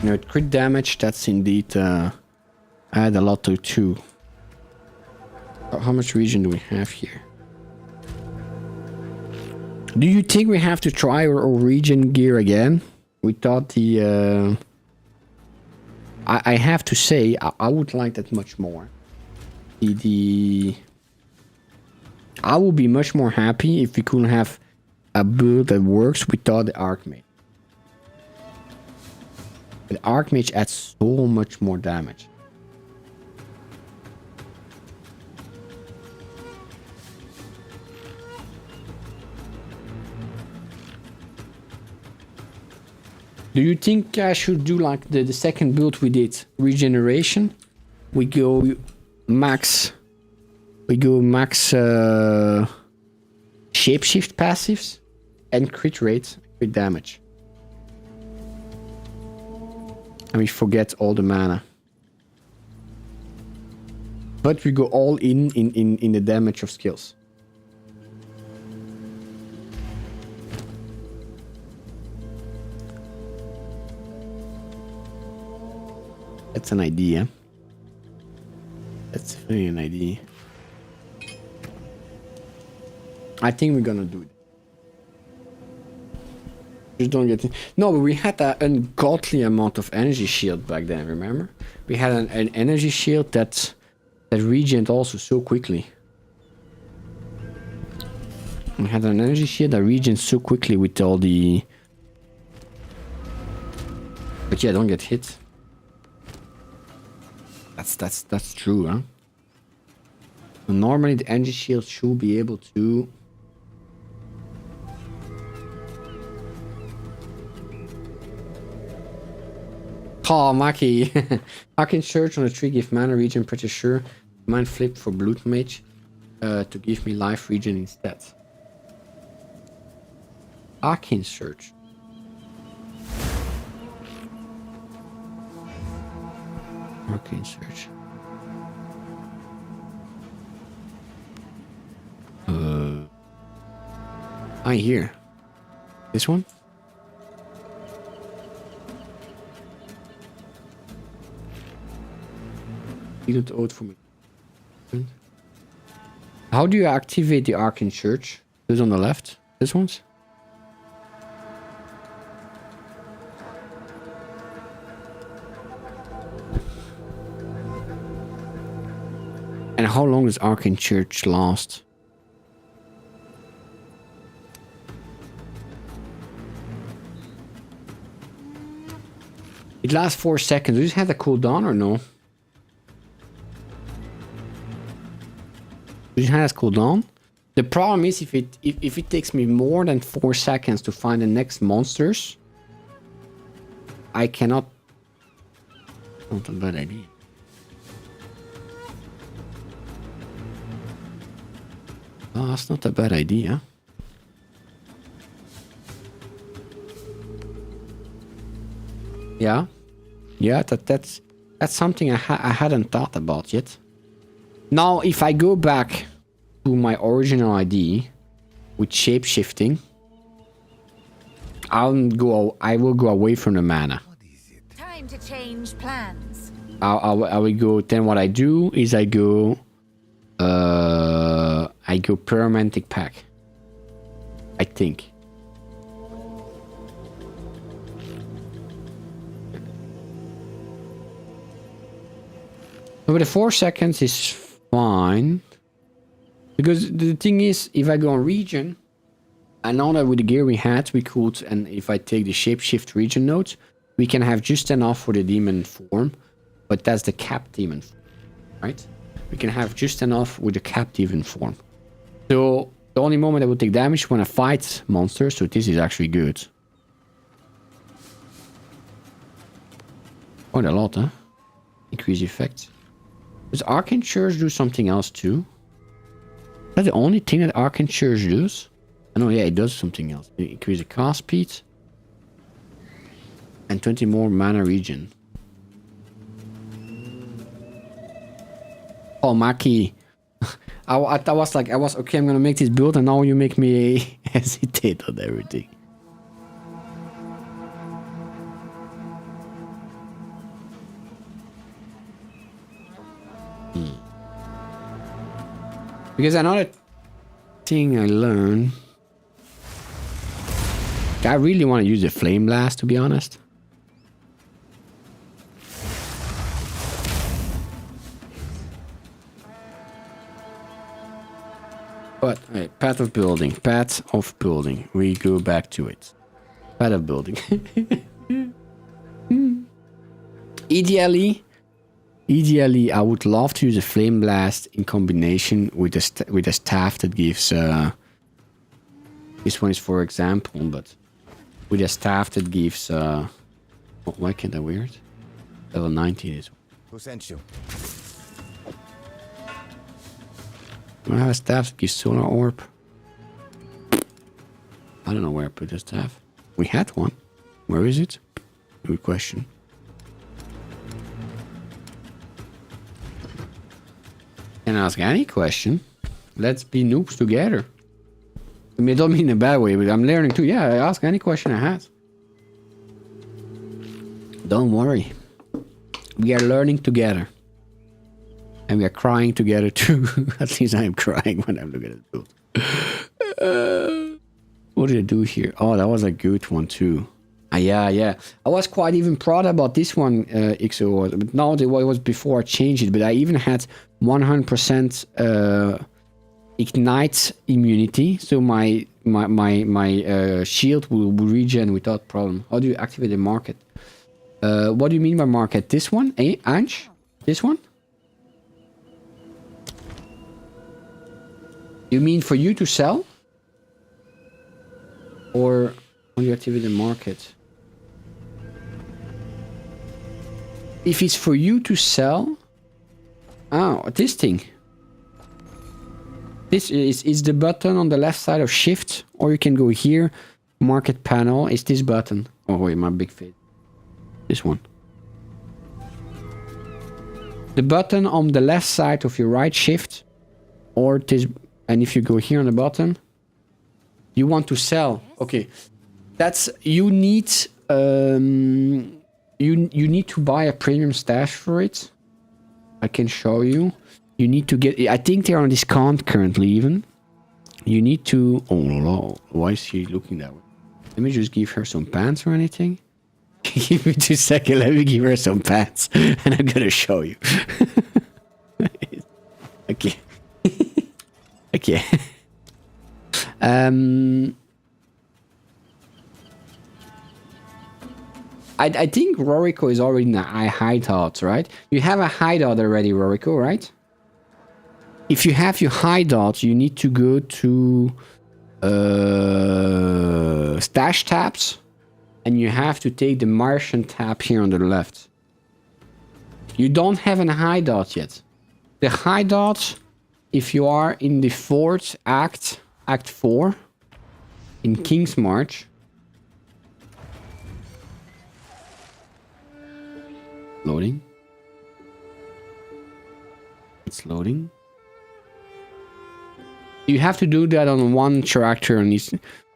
You know, crit damage, that's indeed... add a lot to it too. How much region do we have here? Do you think we have to try our region gear again? We thought the... I have to say, I would like that much more. I would be much more happy if we could have a build that works without the Archmage. The Archmage adds so much more damage. Do you think I should do like the second build we did? Regeneration. We go max shapeshift passives and crit rate, crit damage. And we forget all the mana. But we go all in the damage of skills. That's an idea. That's really an idea. I think we're gonna do it. Just don't get it. No, but we had an ungodly amount of energy shield back then, remember? We had an energy shield that regened also so quickly. We had an energy shield that regens so quickly with all the... But yeah, don't get hit. That's true, huh? So normally the energy shield should be able to... Oh, Maki. I can search on a tree, give mana regen, pretty sure. Mind flip for Blood Mage to give me life regen instead. I can search. Arcane search. I hear. This one? You don't oath for me. How do you activate the Arcane Church? This on the left? This one's? And how long does Arcane Church last? It lasts 4 seconds. Do you have a cooldown or no? Do you have a cooldown? The problem is if it takes me more than 4 seconds to find the next monsters, I cannot. Not a bad idea. Oh, that's not a bad idea. Yeah, yeah. That's something I hadn't thought about yet. Now, if I go back to my original ID with shapeshifting, I will go away from the mana. Time to change plans. I will go. Then what I do is I go pyromantic pack. I think. But the 4 seconds is fine. Because the thing is, if I go on region, I know that with the gear we had, we could, and if I take the shapeshift region nodes, we can have just enough for the demon form, but that's the cap demon form, right? We can have just enough with the cap demon form. So the only moment I will take damage when I fight monsters, so this is actually good. Quite a lot, huh? Increase effect. Does Arcane Church do something else too? Is that the only thing that Arcane Church does? I know, yeah, it does something else. It increases cast speed. And 20 more mana regen. Oh, Maki. I was okay, I'm gonna make this build, and now you make me hesitate on everything. Because another thing I learned, I really want to use the flame blast, to be honest. But right, path of building, we go back to it. Path of building. Ideally, I would love to use a flame blast in combination with a staff that gives. This one is for example, but with a staff that gives. Why can't I wear it? Level 19 is. Who sent you? I have a staff that gives solar orb. I don't know where I put the staff. We had one. Where is it? Good question. Can ask any question. Let's be noobs together. I mean, I don't mean in a bad way, but I'm learning too. Yeah, I ask any question I have. Don't worry. We are learning together. And we are crying together too. At least I am crying when I look at it. What did I do here? Oh, that was a good one too. Yeah. I was quite even proud about this one, XO. But now it was before I changed it. But I even had 100% ignite immunity. So my shield will regen without problem. How do you activate the market? What do you mean by market? This one? Ange? This one? You mean for you to sell? Or how do you activate the market? If it's for you to sell... Oh, this thing. This is the button on the left side of shift. Or you can go here. Market panel is this button. Oh wait, my big face. This one. The button on the left side of your right shift. Or this... And if you go here on the bottom, you want to sell. Okay, that's you need. You need to buy a premium stash for it. I can show you. You need to get. I think they're on discount currently. Even you need to. Oh no! Why is she looking that way? Let me just give her some pants or anything. Give me 2 seconds. Let me give her some pants, and I'm gonna show you. Okay. Okay. I think Roriko is already in a hideout, right? You have a hideout already, Roriko, right? If you have your hideout, you need to go to stash tabs, and you have to take the Martian tab here on the left. You don't have a hideout yet. The hideout... If you are in the 4th act, Act 4, in King's March. Loading. It's loading. You have to do that on one character. And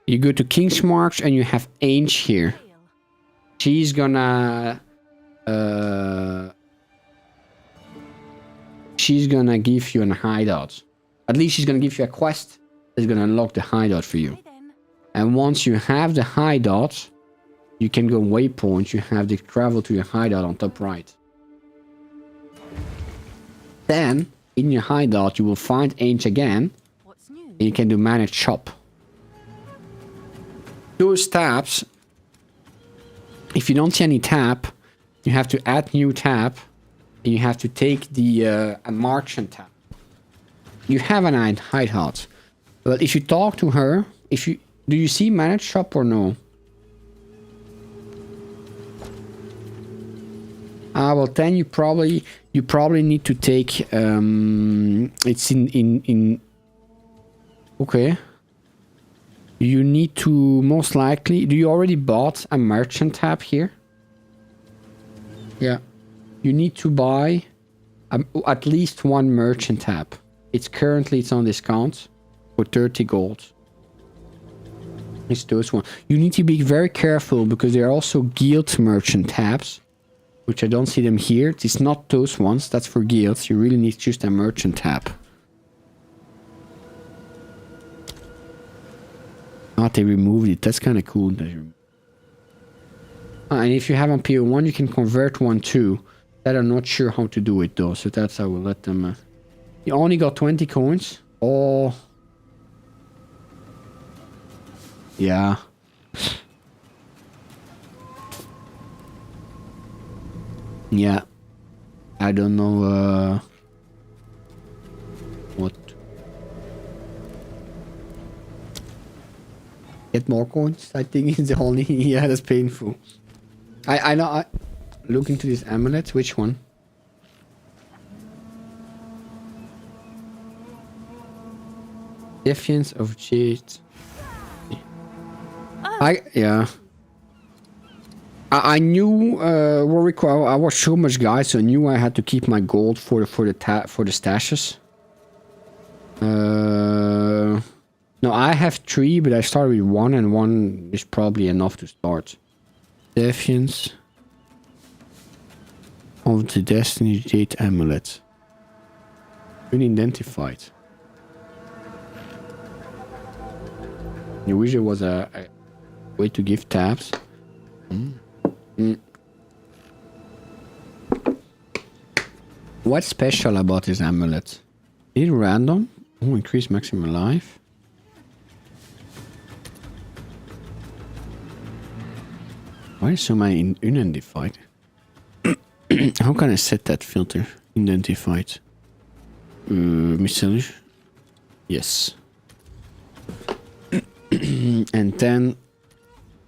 you go to King's March and you have Ange here. She's gonna... She's gonna give you a hideout. At least she's gonna give you a quest that's gonna unlock the hideout for you. And once you have the hideout, you can go waypoint. You have the travel to your hideout on top right. Then, in your hideout, you will find Ange again. And you can do manage shop. Those tabs, if you don't see any tab, you have to add new tab. And you have to take the a merchant tab. You have an hideout. But if you talk to her, do you see manage shop or no? Well then you probably need to take it's in okay. You need to most likely, do you already bought a merchant tab here? Yeah. You need to buy at least one merchant tab. It's on discount for 30 gold. It's those one. You need to be very careful because there are also guild merchant tabs, which I don't see them here. It's not those ones. That's for guilds. You really need just a merchant tab. Oh, they removed it. That's kind of cool. And if you have on PO1, you can convert one too. That I'm not sure how to do it though, so that's how we'll let them... You only got 20 coins? Oh. Yeah. Yeah. I don't know what... Get more coins? I think it's the only... Yeah, that's painful. I know... Look into this amulet. Which one? Defiance of Jade. Yeah. I knew Roriko. I watched so much guys, so I knew I had to keep my gold for the stashes. No, I have 3, but I started with 1, and 1 is probably enough to start. Defiance of the Destiny Jade Amulet. Unidentified. You wish there was a way to give tabs. What's special about this amulet? Is it random? Oh, increase maximum life. Why is so many unidentified? How can I set that filter? Identified. Miscellaneous? Yes. And then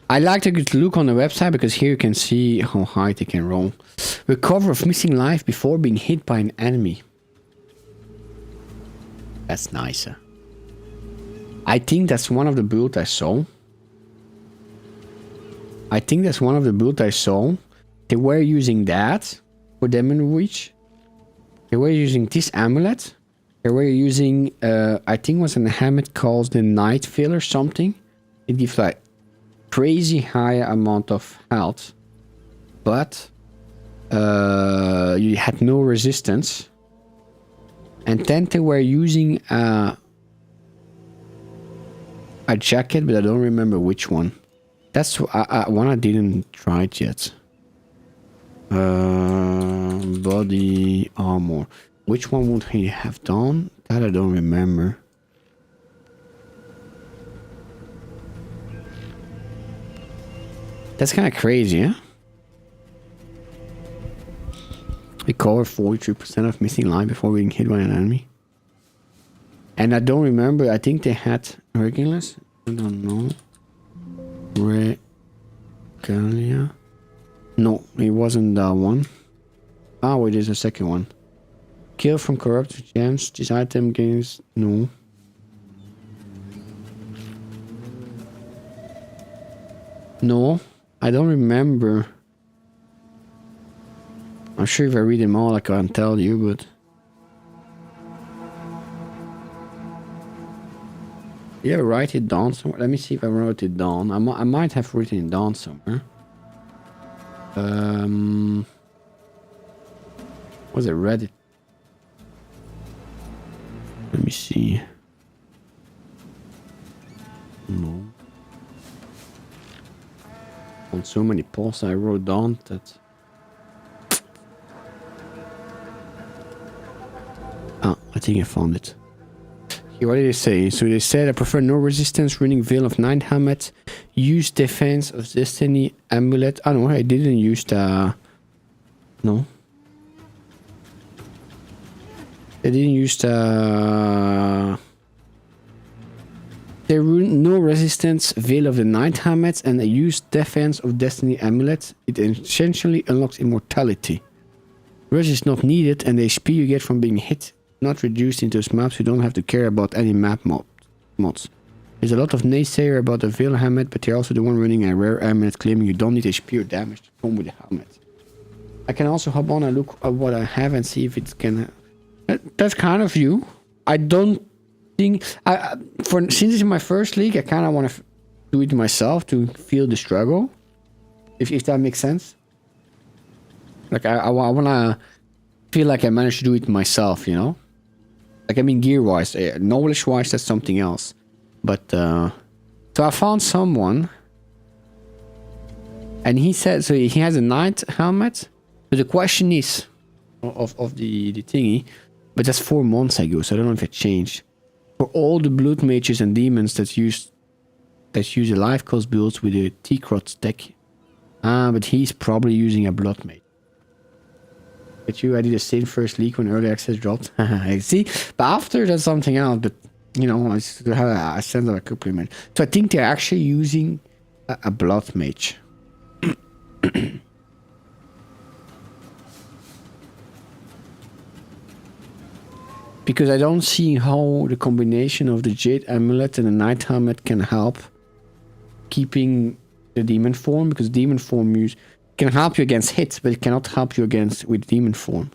I like to look on the website because here you can see how high they can roll. Recover of missing life before being hit by an enemy. That's nicer. I think that's one of the builds I saw. They were using that for Demon Witch. They were using this amulet. They were using, I think it was an amulet called the Night Veil or something. It gives like crazy high amount of health. But you had no resistance. And then they were using a jacket, but I don't remember which one. That's one I didn't try it yet. Body armor. Which one would he have done? That I don't remember. That's kind of crazy, huh? Recover 43% of missing life before being hit by an enemy. And I don't remember. I think they had regulars. I don't know. Regalia. No, it wasn't that one. Ah, wait, there's a second one. Kill from corrupted gems. This item gains no. No, I don't remember. I'm sure if I read them all, I can't tell you, but yeah, write it down somewhere. Let me see if I wrote it down. I might have written it down somewhere. Was it Reddit? Let me see. No. On so many posts I wrote down that. Ah, I think I found it. Here, what did they say? So they said I prefer no resistance, running Veil of Night Helmet, use Defense of Destiny Amulet. Oh no, I didn't use the. No. I didn't use the. They run no resistance, Veil of the Night Helmet, and I use Defense of Destiny Amulet. It essentially unlocks immortality. Res is not needed, and the HP you get from being hit not reduced into those maps. You don't have to care about any map mods. There's a lot of naysayer about the Veil helmet, but they're also the one running a rare amulet claiming you don't need HP or damage to come with the helmet. I can also hop on and look at what I have and see if it can. That's kind of you. I don't think since it's my first league, I kind of want to do it myself to feel the struggle. If that makes sense. Like I want to feel like I managed to do it myself, you know. Like I mean, gear wise, knowledge wise, that's something else. But so I found someone, and he said so he has a night helmet. But the question is of the thingy, but that's 4 months ago, so I don't know if it changed. For all the blood mages and demons that use a life cost builds with a T-Crot deck. But he's probably using a blood mage. But I did the same first league when early access dropped. I see. But after that's something else. But you know, I still have a sense of accomplishment. So I think they're actually using a blood mage. Because I don't see how the combination of the Jade Amulet and the Night Helmet can help keeping the demon form, because demon form can help you against hits, but it cannot help you with demon form.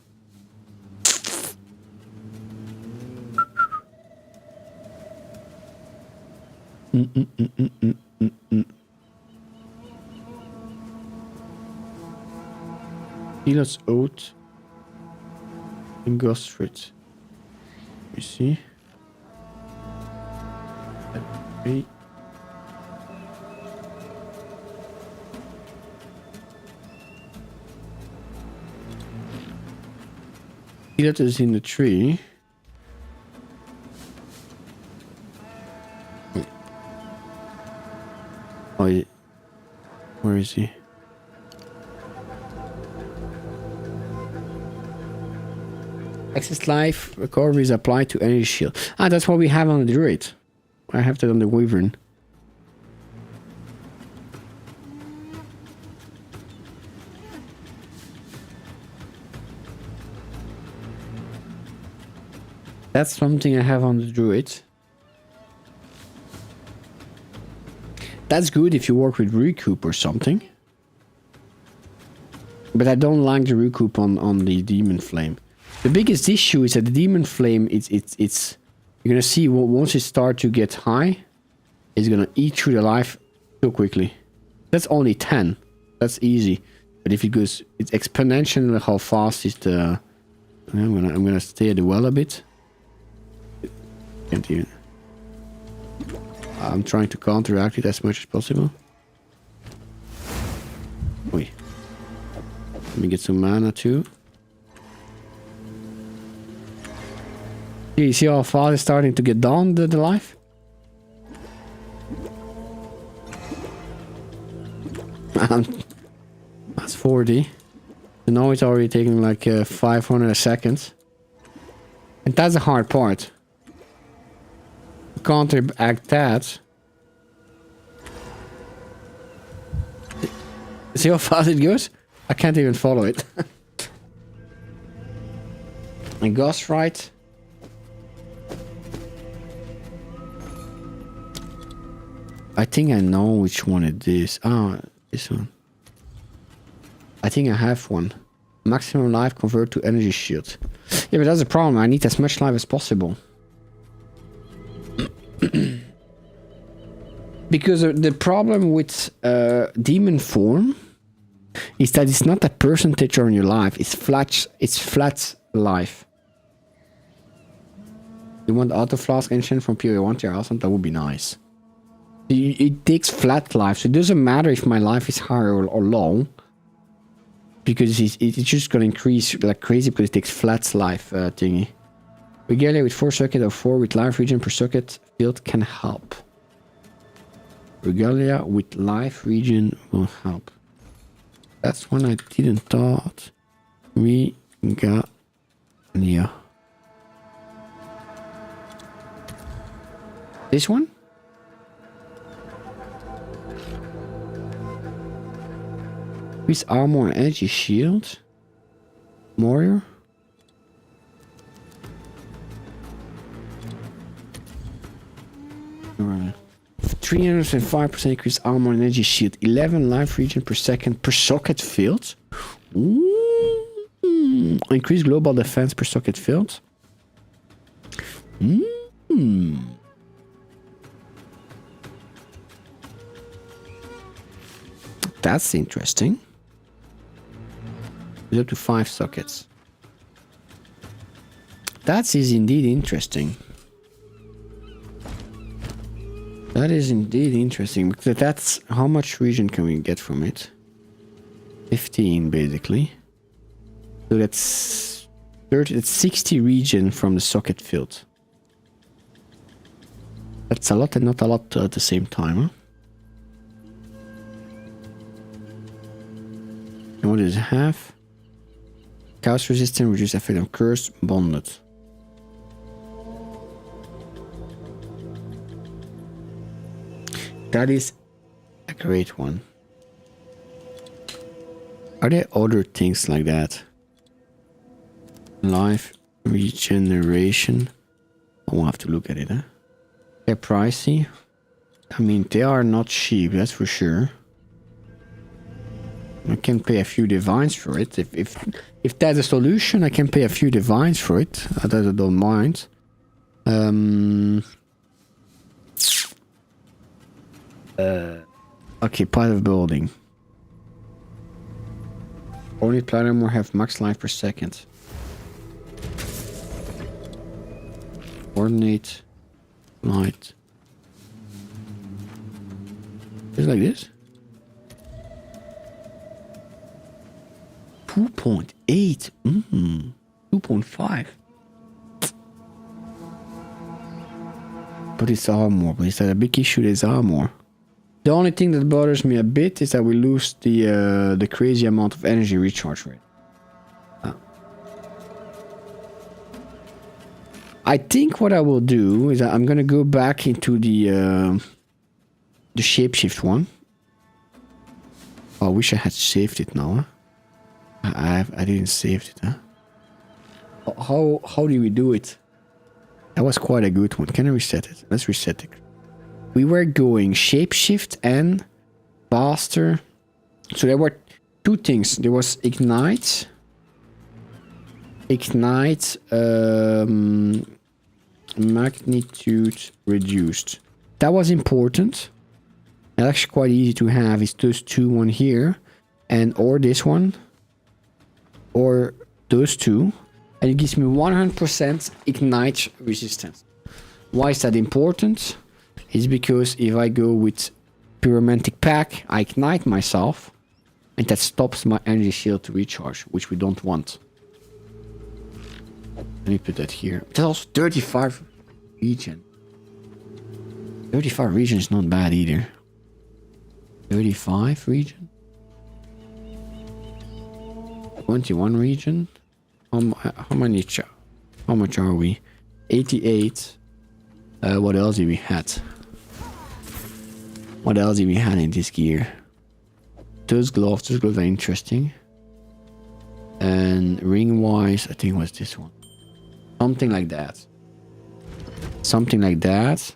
Pilots Oath and Gostford. You see? Three. Pilot is in the tree. Oh, where is he? Access life recovery is applied to energy shield. Ah, that's what we have on the druid. I have that on the wyvern. That's something I have on the druid. That's good if you work with recoup or something. But I don't like the recoup on the demon flame. The biggest issue is that the demon flame, it's you're gonna see once it starts to get high, it's gonna eat through the life so quickly. That's only 10. That's easy. But if it goes, it's exponential how fast is the. I'm gonna stay at the well a bit. Can't even. I'm trying to counteract it as much as possible. Wait. Let me get some mana too. You see how fast it's starting to get down the life? That's 40. So now it's already taking like 500 seconds. And that's the hard part. Counteract that. See how fast it goes? I can't even follow it. And Ghost right. I think I know which one it is. Ah, this one. I think I have one. Maximum life convert to energy shield. Yeah, but that's the problem. I need as much life as possible. Because the problem with demon form is that it's not a percentage on your life. It's flat life. You want auto flask engine from PO1 tier awesome? That would be nice. It takes flat life, so it doesn't matter if my life is higher or low. Because it's just gonna increase like crazy because it takes flat life thingy. Regalia with 4 socket or 4 with life region per socket field can help. Regalia with life region will help. That's one I didn't thought. Regalia. This one? Increase armor and energy shield. Warrior. Right. 305% increase armor and energy shield. 11 life region per second per socket field. Ooh. Increase global defense per socket field. That's interesting. It's up to 5 sockets. That is indeed interesting. That is indeed interesting, because that's how much region can we get from it? 15 basically. So that's 30, that's 60 region from the socket field. That's a lot and not a lot at the same time, huh? And what does it have? Chaos resistant, reduce effect on cursed, bonded. That is a great one. Are there other things like that? Life regeneration. I will have to look at it, huh? They're pricey. I mean, they are not cheap, that's for sure. I can pay a few divines for it. If that's a solution, I can pay a few divines for it. I don't mind. Okay, part of building. Only platinum will have max life per second. Coordinate. Light. Just like this? 2.8. 2.5. But it's armor. But is that a big issue? There's armor. The only thing that bothers me a bit is that we lose the crazy amount of energy recharge rate. I think what I will do is that I'm gonna go back into the shapeshift one. Oh, I wish I had saved it now. Huh? I didn't save it. Huh? How do we do it? That was quite a good one. Can I reset it? Let's reset it. We were going shapeshift and faster. So there were two things. There was ignite. Magnitude reduced. That was important. That's actually quite easy to have. It's those two, one here, and or this one, or those two, and it gives me 100% ignite resistance. Why is that important? It's because if I go with pyromantic pack, I ignite myself, and that stops my energy shield to recharge, which we don't want. Let me put that here. There's also 35 region. 35 region is not bad either. 35 region. 21 region. How many? How much are we? 88. What else did we had? What else did we had in this gear? Those gloves are interesting. And ring wise, I think it was this one. Something like that. Something like that.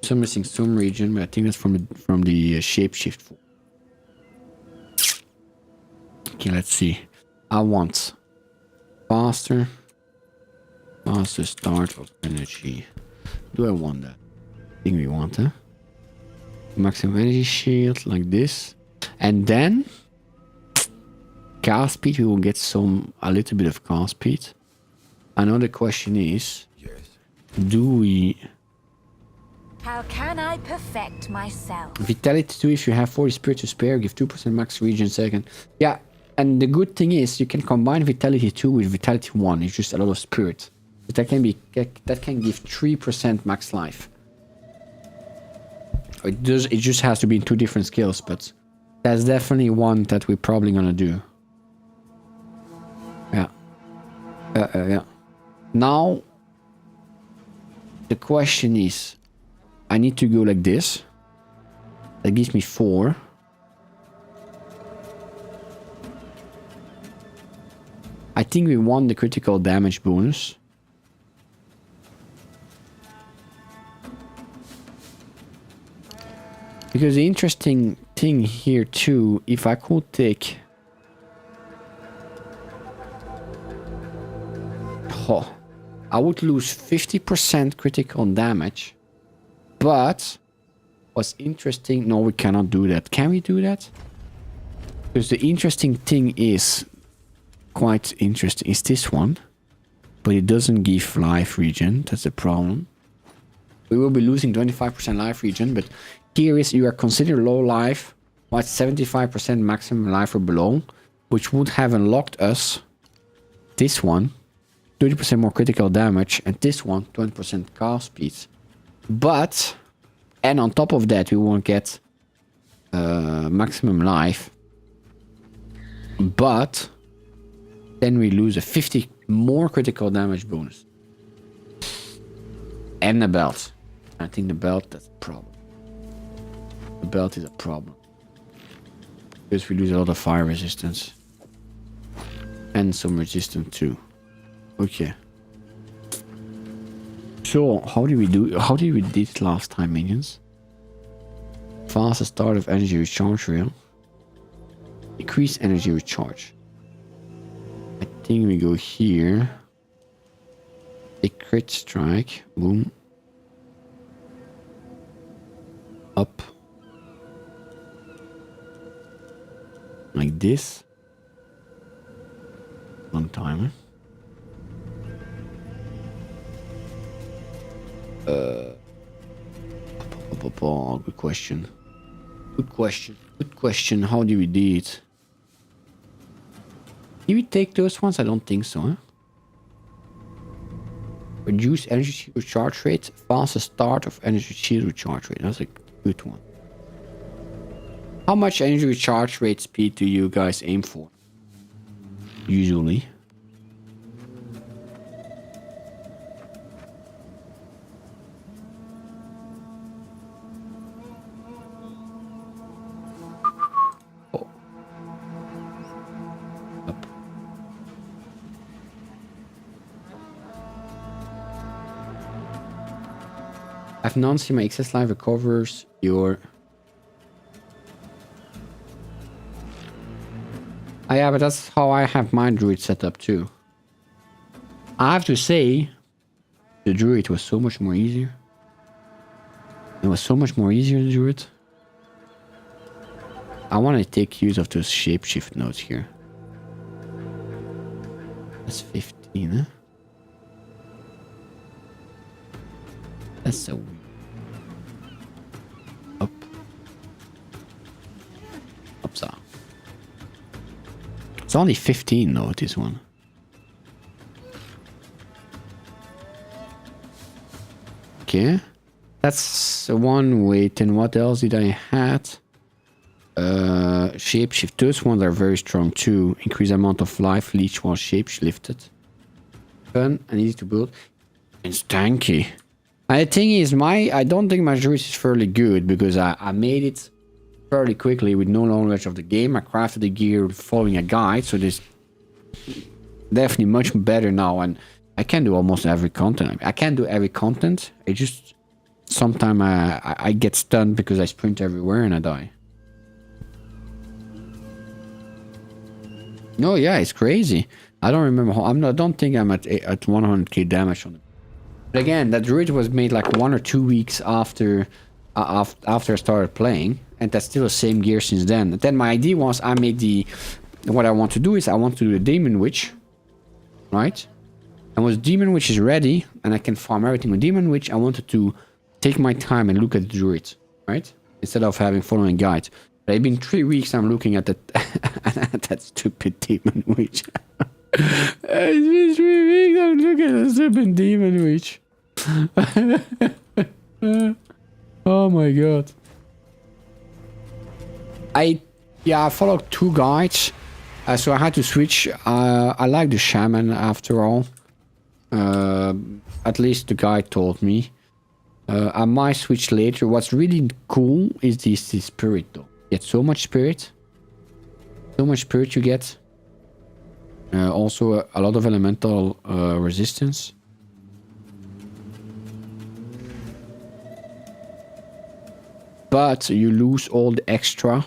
So I'm missing some region, but I think that's from the shapeshift. Okay, let's see. I want faster start of energy. Do I want that? I think we want that. Maximum energy shield like this, and then cast speed. We will get a little bit of cast speed. Another question is, Yes. do we... How can I perfect myself? Vitality 2, if you have 40 spirit to spare, give 2% max regen second. Yeah, and the good thing is you can combine Vitality 2 with Vitality 1. It's just a lot of spirit. But that can give 3% max life. It just has to be in two different skills, but that's definitely one that we're probably gonna do. Yeah. Yeah. Now, the question is, I need to go like this. That gives me 4. I think we want the critical damage bonus. Because the interesting thing here too, if I could take... Oh, I would lose 50% critical damage. But what's interesting... No, we cannot do that. Can we do that? Because the interesting thing is... Quite interesting. Is this one. But it doesn't give life regen. That's the problem. We will be losing 25% life regen. But here is you are considered low life. But 75% maximum life or below. Which would have unlocked us. This one. 30% more critical damage. And this one. 20% cast speed. But, and on top of that, we won't get maximum life. But, then we lose a 50 more critical damage bonus. And the belt. I think the belt, that's a problem. The belt is a problem. Because we lose a lot of fire resistance. And some resistance too. Okay. So, how did we do it last time, minions? Fastest start of energy recharge rail. Increase energy recharge. I think we go here. A crit strike. Boom. Up. Like this. Long time. Good question. Good question. Good question. How do we do it? Did we take those ones? I don't think so, huh? Reduce energy recharge rate. Faster start of energy shield recharge rate. That's a good one. How much energy recharge rate speed do you guys aim for? Usually. Oh. Up. I've Nancy, my excess life recovers your... Oh, yeah, but that's how I have my druid set up too. I have to say, the druid was so much more easier. It was so much more easier, the druid. I want to take use of those shapeshift nodes here. That's 15, huh? That's so weird. Up. Upsa. It's only 15 though, this one. Okay. That's one weight. And what else did I have? Shapeshift. Those ones are very strong too. Increase amount of life leech while shapeshifted. Fun and easy to build. It's tanky. The thing is, I don't think my druid is fairly good because I made it fairly quickly with no knowledge of the game. I crafted the gear following a guide, so this definitely much better now, and I can do almost every content. I can't do every content. I just sometimes I get stunned because I sprint everywhere and I die. Oh yeah, it's crazy. I don't remember how. I don't think I'm at 100k damage on it. But again, that druid was made like 1 or 2 weeks after I started playing, and that's still the same gear since then. And then my idea was I make what I want to do is I want to do the demon witch, right? And once demon witch is ready and I can farm everything with demon witch, I wanted to take my time and look at the druid, right? Instead of having following guide. But it's been 3 weeks I'm looking at that stupid demon witch. It's been 3 weeks I'm looking at the stupid demon witch. Oh my god. I followed 2 guides, so I had to switch. I like the shaman after all. At least the guide told me. I might switch later. What's really cool is the spirit though. You get so much spirit. So much spirit you get. Also a lot of elemental resistance. But you lose all the extra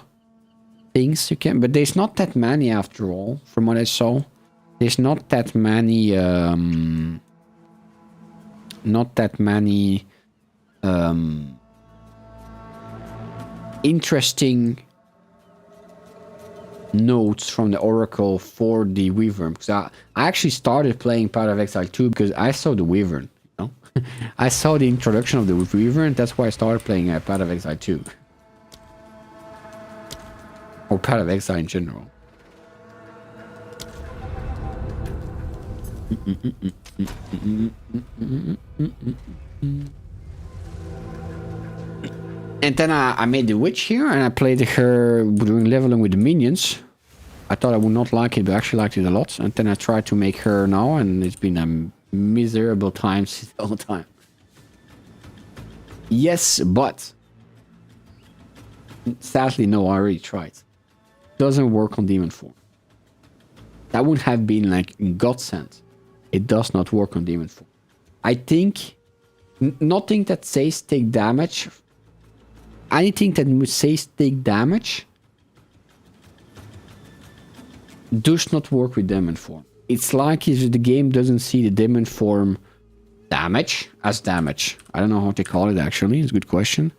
things you can. But there's not that many after all, from what I saw. There's not that many interesting notes from the Oracle for the Wyvern. Because I actually started playing Path of Exile 2 because I saw the Wyvern. You know? I saw the introduction of the Wyvern. That's why I started playing Path of Exile 2. Or Path of Exile in general. And then I made the witch here and I played her during leveling with the minions. I thought I would not like it, but I actually liked it a lot. And then I tried to make her now and it's been a miserable time all the time. Yes, but sadly, no, I already tried. Doesn't work on demon form. That would have been like godsend. It does not work on demon form. I think nothing that says take damage. Anything that says take damage does not work with demon form. It's like if the game doesn't see the demon form damage as damage. I don't know how to call it actually. It's a good question.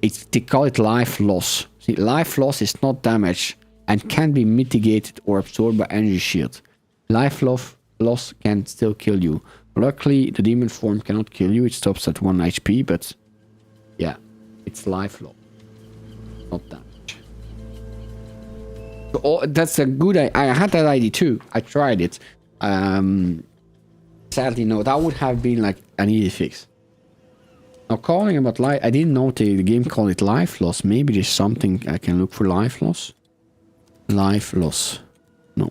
They call it life loss. See, life loss is not damage. and can be mitigated or absorbed by energy shield. Loss can still kill you. Luckily, the demon form cannot kill you. It stops at 1 HP, but yeah, it's life loss. Not damage. So, that's a good idea. I had that idea too. I tried it. Sadly, no, that would have been like an easy fix. Now, calling about life, I didn't know the game called it life loss. Maybe there's something I can look for life loss. Life loss. No.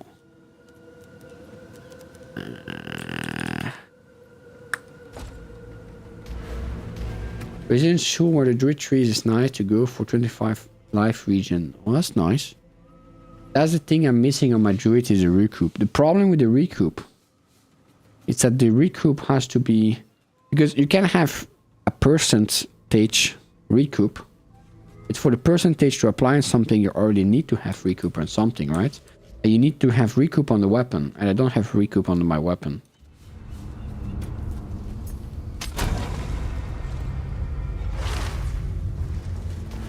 Isn't sure where the druid trees is nice to go for 25 life region. Oh, that's nice. That's the thing I'm missing on my druid is a recoup. The problem with the recoup is that the recoup has to be, because you can have a percentage recoup. It's for the percentage to apply on something you already need to have recoup on something, right? And you need to have recoup on the weapon, and I don't have recoup on my weapon.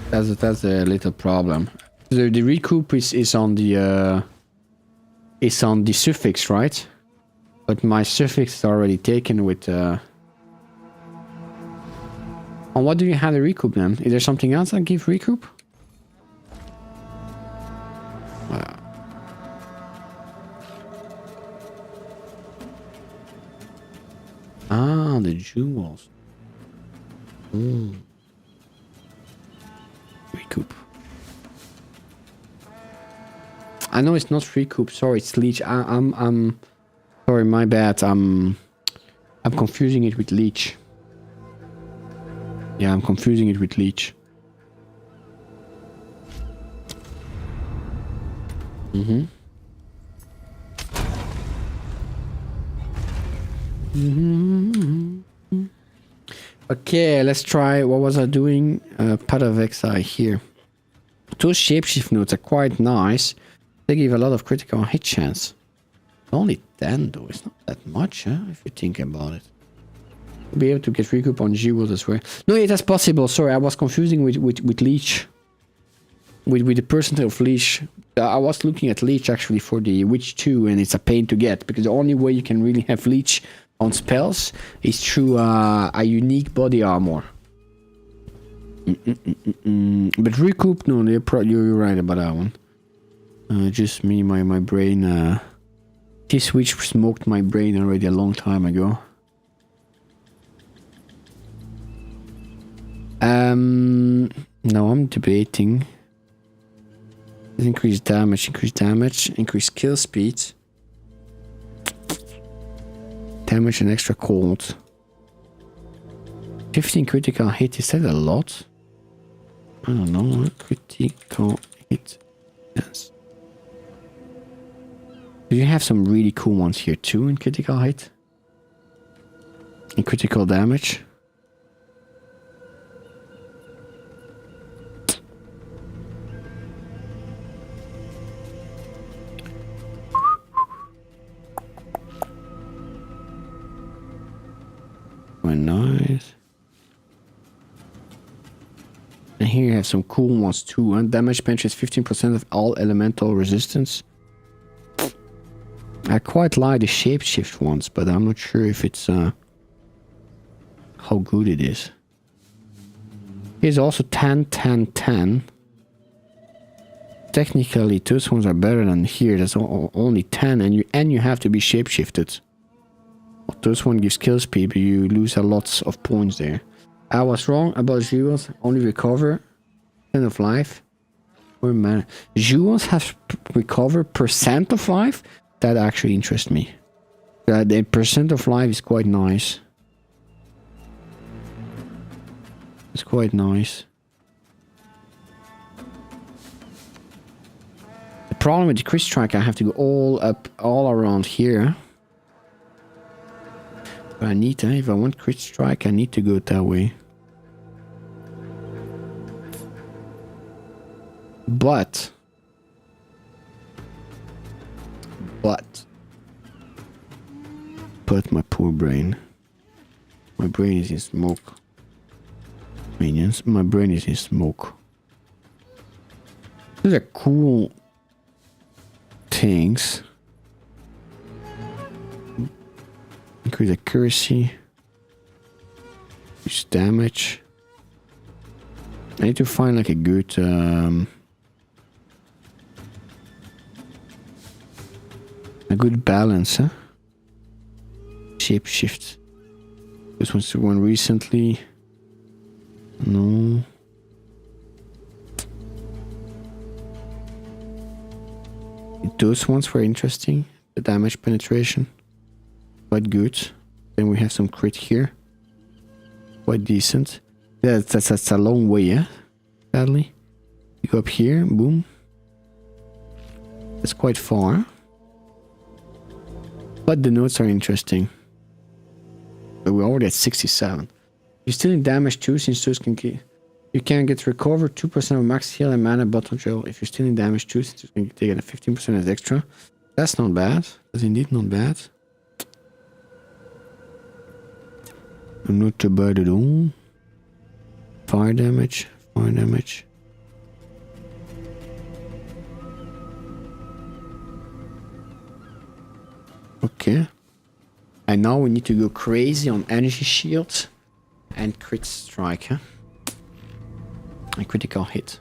That's a little problem. The recoup is on the suffix, right? But my suffix is already taken with. On what do you have the recoup then? Is there something else that give recoup? Ah, the jewels. Recoup. I know it's not recoup. Sorry, it's leech. I'm sorry, my bad. I'm confusing it with leech. Yeah, I'm confusing it with leech. Okay, let's try. What was I doing? Path of Exile here. Those shapeshift notes are quite nice. They give a lot of critical hit chance. Only 10 though. It's not that much, huh? If you think about it. Be able to get recoup on jewels as well. No, it is possible. Sorry, I was confusing with leech. With the percent of leech. I was looking at leech actually for the witch 2, and it's a pain to get because the only way you can really have leech on spells is through a unique body armor. But recoup, no, you're right about that one. Just me, my brain. This witch smoked my brain already a long time ago. No, I'm debating. Increase damage, increase kill speed. Damage and extra cold. 15 critical hit, is that a lot? I don't know, critical hit. Yes. Do you have some really cool ones here too in critical hit? And critical damage? Quite nice. And here you have some cool ones too. And damage penetrates 15% of all elemental resistance. I quite like the shapeshift ones, but I'm not sure if it's how good it is. Here's also 10, 10, 10. Technically, those ones are better than here. There's only 10, and you have to be shapeshifted. This one gives kill speed, but you lose a lot of points there. I was wrong about jewels. Only recover 10 of life. Or mana. Jewels have recover percent of life. That actually interests me. The percent of life is quite nice. It's quite nice. The problem with the crit strike, I have to go all around here. But I need to, if I want crit strike, I need to go that way. But my poor brain. My brain is in smoke. Minions, my brain is in smoke. This is a cool things. Increase accuracy. Reduce damage. I need to find like a good balance, huh? Shape shift. This one's the one recently. No. Those ones were interesting. The damage penetration. Quite good. Then we have some crit here. Quite decent. Yeah, that's a long way, yeah? Sadly. You go up here, boom. That's quite far. But the notes are interesting. But we're already at 67. You're still in damage too, since those can get... You can get recovered 2% of max heal and mana bottle gel if you're still in damage too, since you can take it 15% as extra. That's not bad. That's indeed not bad. Not too bad at all. Fire damage. Fire damage. Okay. And now we need to go crazy on energy shields and crit strike, huh? A critical hit.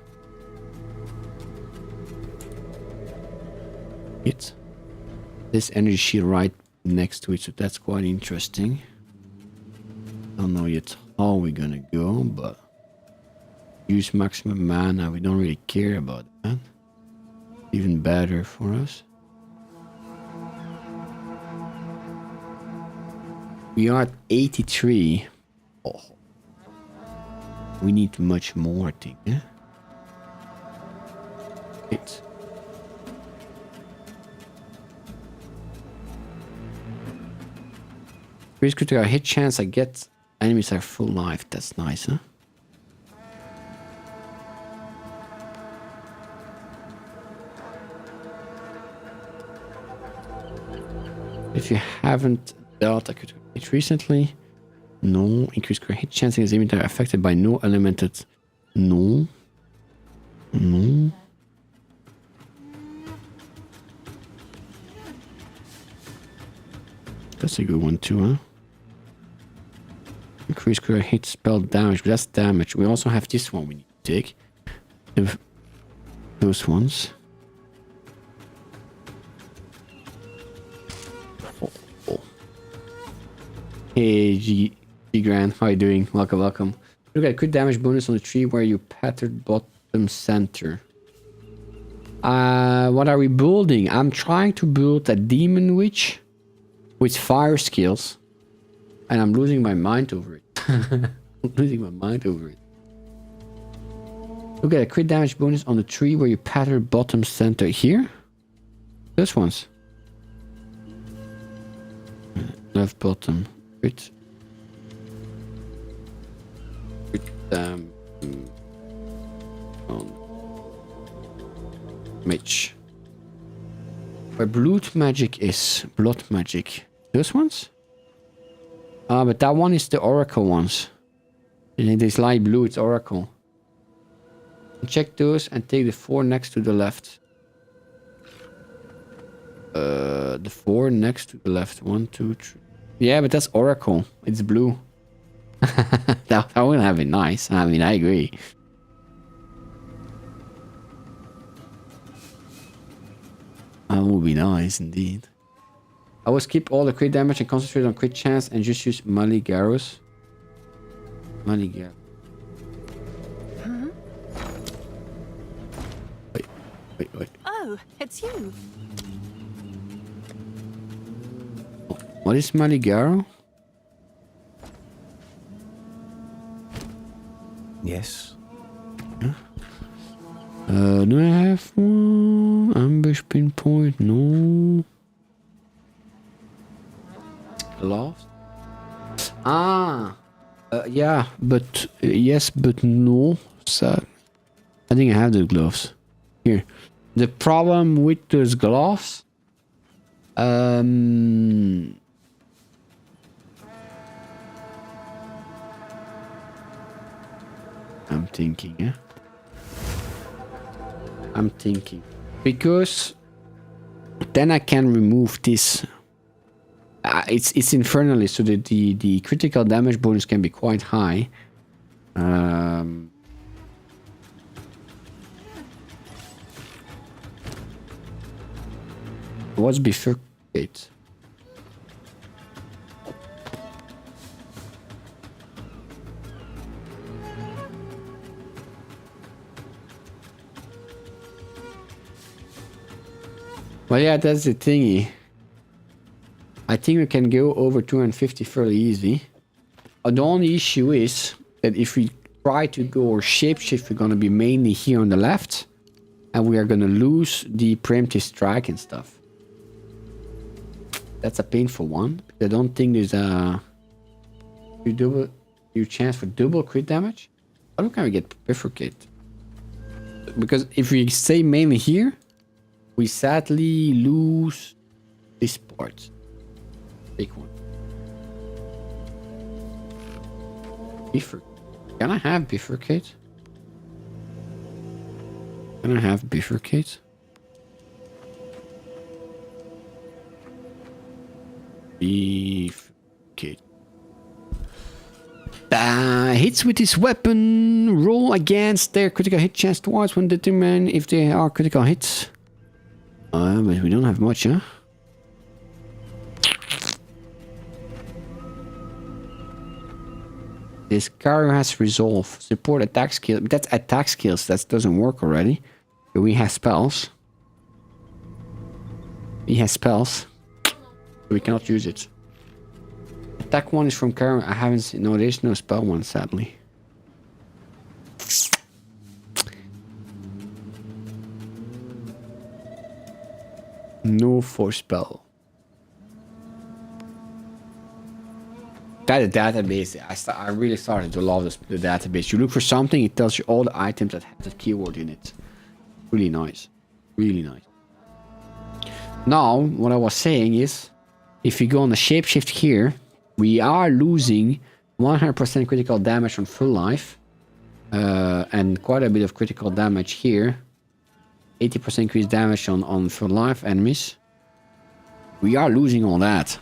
Hit. This energy shield right next to it, so that's quite interesting. Don't know yet how we're gonna go, but use maximum mana, we don't really care about that. Even better for us. We are at 83. Oh. We need much more, I think, eh? Hit. Increase critical hit chance, I get enemies are full life. That's nice, huh? If you haven't dealt a critical hit recently, no. Increase critical hit chance is enemies are affected by no elemented. No. No. That's a good one too, huh? Increase critical hit spell damage, but that's damage. We also have this one we need to take. Those ones. Oh. Hey, G Grand, how you doing? Welcome, welcome. Look at crit damage bonus on the tree where you pattered bottom center. What are we building? I'm trying to build a demon witch with fire skills, and I'm losing my mind over it. I'm losing my mind over it. Look at a crit damage bonus on the tree where you patter bottom center. Here? This one's. Left bottom. Crit. Mage. Where blood magic is. Blood magic. Those ones? But that one is the oracle ones. And it is light blue, it's oracle. Check those and take the 4 next to the left. The 4 next to the left. 1, 2, 3. Yeah, but that's oracle. It's blue. that would have been nice. I mean, I agree. That would be nice indeed. I will skip all the crit damage and concentrate on crit chance and just use Maligaros. Maligaros. Huh? Wait. Oh, it's you. What is Maligaro? Yes. Do I have one? Ambush pinpoint? No. Gloves? Yeah, but yes, but no. So, I think I have the gloves. Here. The problem with those gloves, I'm thinking, yeah. I'm thinking because Then I can remove this. It's infernally, so that the critical damage bonus can be quite high. What's bifurcate? Well, yeah, that's the thingy. I think we can go over 250 fairly easy. The only issue is that if we try to go or shapeshift, we're going to be mainly here on the left. And we are going to lose the preemptive strike and stuff. That's a painful one. I don't think there's a your chance for double crit damage. How can we get bifurcate? Because if we stay mainly here, we sadly lose this part. Big one. Bifurcate. Can I have bifurcate? Can I have bifurcate? Bifurcate. Hits with this weapon roll against their critical hit chance twice when determine if they are critical hits. But we don't have much, huh? This carrier has resolve. Support attack skill. That's attack skills. That doesn't work already. But we have spells. He has spells. We cannot use it. Attack one is from carrier. I haven't seen. No, there's no spell one, sadly. No force spell. That database, I really started to love the database. You look for something, it tells you all the items that have that keyword in it. Really nice. Really nice. Now, what I was saying is, if we go on the shapeshift here, we are losing 100% critical damage on full life. And quite a bit of critical damage here. 80% increased damage on full life enemies. We are losing all that.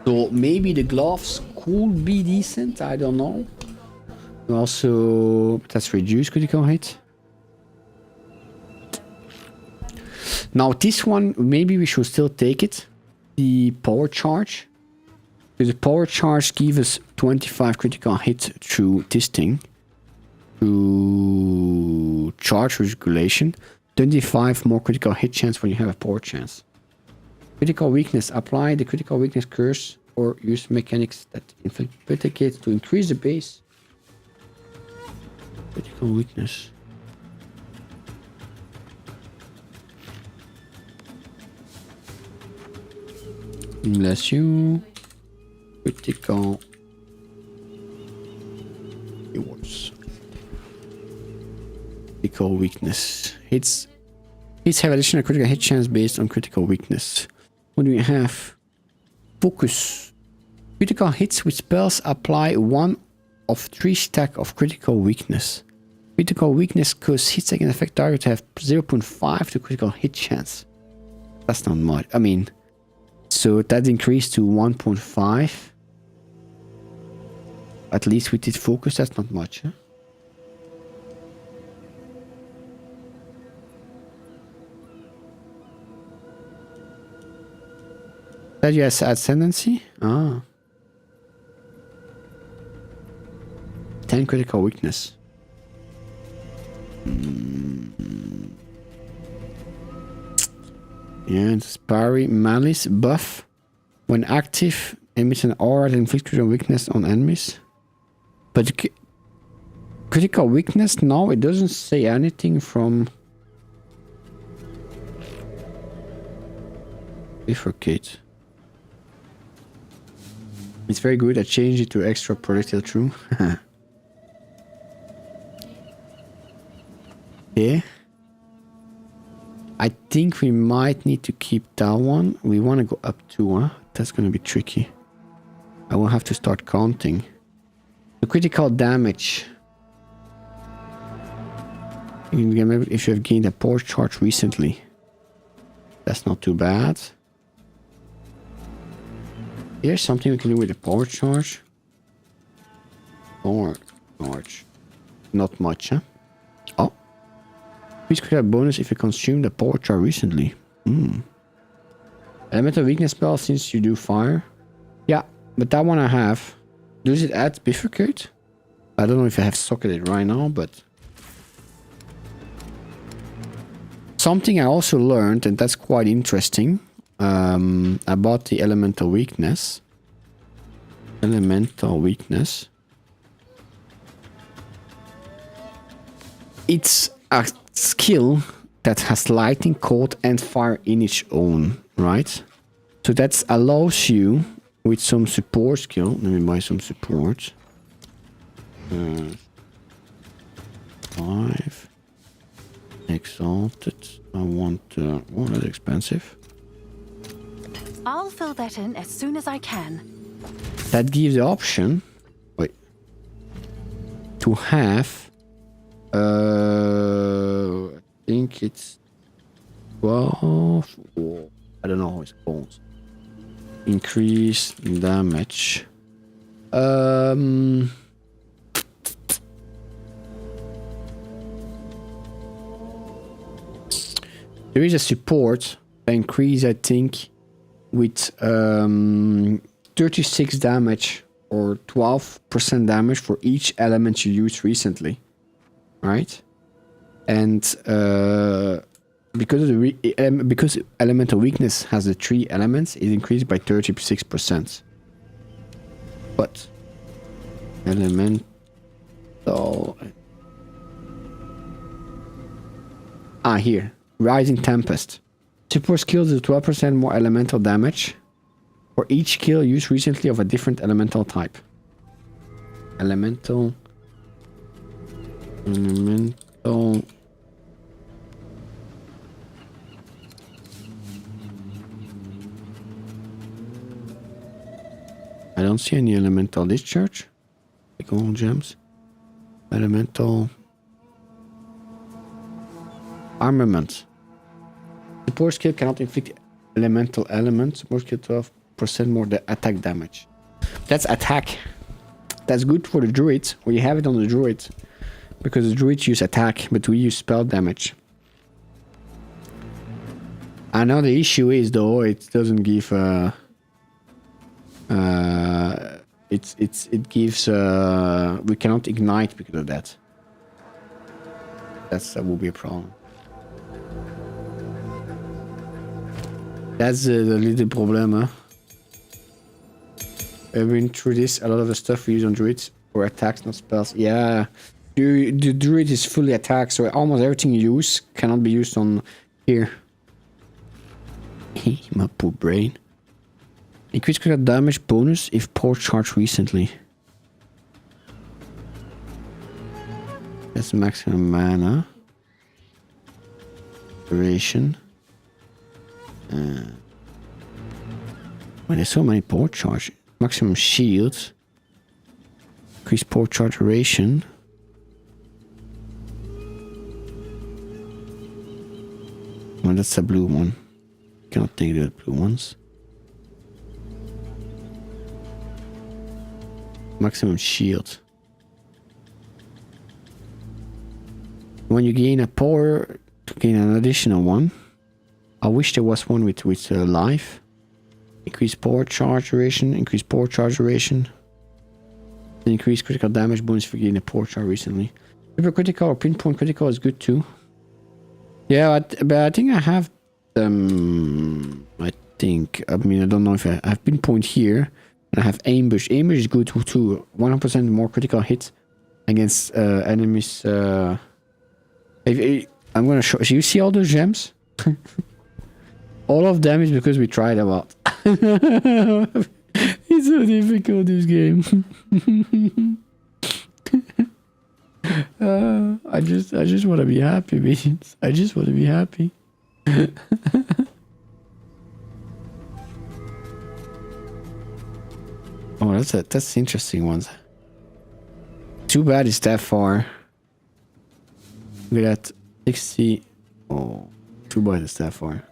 So maybe the gloves could be decent, I don't know. Also, that's reduced critical hit. Now this one, maybe we should still take it. The power charge. Because the power charge gives us 25 critical hit through this thing. To charge regulation. 25 more critical hit chance when you have a power chance. Critical weakness. Apply the critical weakness curse or use mechanics that inflict critical to increase the base. Critical weakness. Bless you. Critical. Rewards. Critical weakness. Hits have additional critical hit chance based on critical weakness. What do we have? Focus. Critical hits with spells apply 1 of 3 stack of critical weakness. Critical weakness cause hits that can affect target to have 0.5 to critical hit chance. That's not much. I mean, so that increased to 1.5. At least we did focus. That's not much, huh? That you has ascendancy? Ah. 10 critical weakness. Yeah, it's parry, malice, buff. When active, emits an aura that inflicts critical weakness on enemies. But critical weakness, no, it doesn't say anything from... Bifurcate. It's very good. I changed it to extra projectile true. Yeah. I think we might need to keep that one. We want to go up 2, huh? That's going to be tricky. I will have to start counting. The critical damage. If you have gained a power charge recently. That's not too bad. Here's something we can do with the power charge. Power charge. Not much, huh? Oh. Please create a bonus if you consume the power charge recently. Elemental weakness spell since you do fire. Yeah, but that one I have. Does it add bifurcate? I don't know if I have socketed right now, but... Something I also learned, and that's quite interesting, about the elemental weakness. Elemental weakness. It's a skill that has lightning, cold, and fire in its own, right? So that allows you, with some support skill, let me buy some support. 5. Exalted. I want, oh, that's expensive. I'll fill that in as soon as I can. That gives the option, wait, to have, I think it's 12, or I don't know how it's called. Increase damage. There is a support that increase, I think, with 36 damage or 12% damage for each element you used recently, right? And because of the because elemental weakness has the 3 elements, it increased by 36%. But elemental. Here. Rising Tempest. Support skills do 12% more elemental damage for each skill used recently of a different elemental type. Elemental. I don't see any elemental discharge. Like all gems. Elemental. Armament. Support skill cannot inflict elemental elements. Support skill 12% more the attack damage. That's attack. That's good for the druids. We have it on the druids. Because the druids use attack, but we use spell damage. I know the issue is though, it doesn't give it gives we cannot ignite because of that. That will be a problem. That's the little problem, huh? I've been through this. A lot of the stuff we use on druids for attacks, not spells. Yeah, the druid is fully attacked, so almost everything you use cannot be used on here. My poor brain. Increase critical damage bonus if port charged recently. That's maximum mana. Duration. Well, there's so many port charge. Maximum shield. Increase port charge duration. Well, that's a blue one. Cannot take the blue ones. Maximum shield. When you gain a power, to gain an additional one. I wish there was one with life. Increase power charge duration. Increase power charge duration. Increase critical damage bonus for getting a power charge recently. Super critical or pinpoint critical is good too. Yeah, but I think I have them. I mean, I don't know if I have pinpoint here. And I have ambush. Ambush is good too. 100% more critical hit against enemies. I'm gonna show. You see all those gems? All of them is because we tried a lot. It's so difficult, this game. I just want to be happy, man. I just want to be happy. Oh, that's interesting ones. Too bad it's that far. Look at that. 60. Oh, too bad it's that far.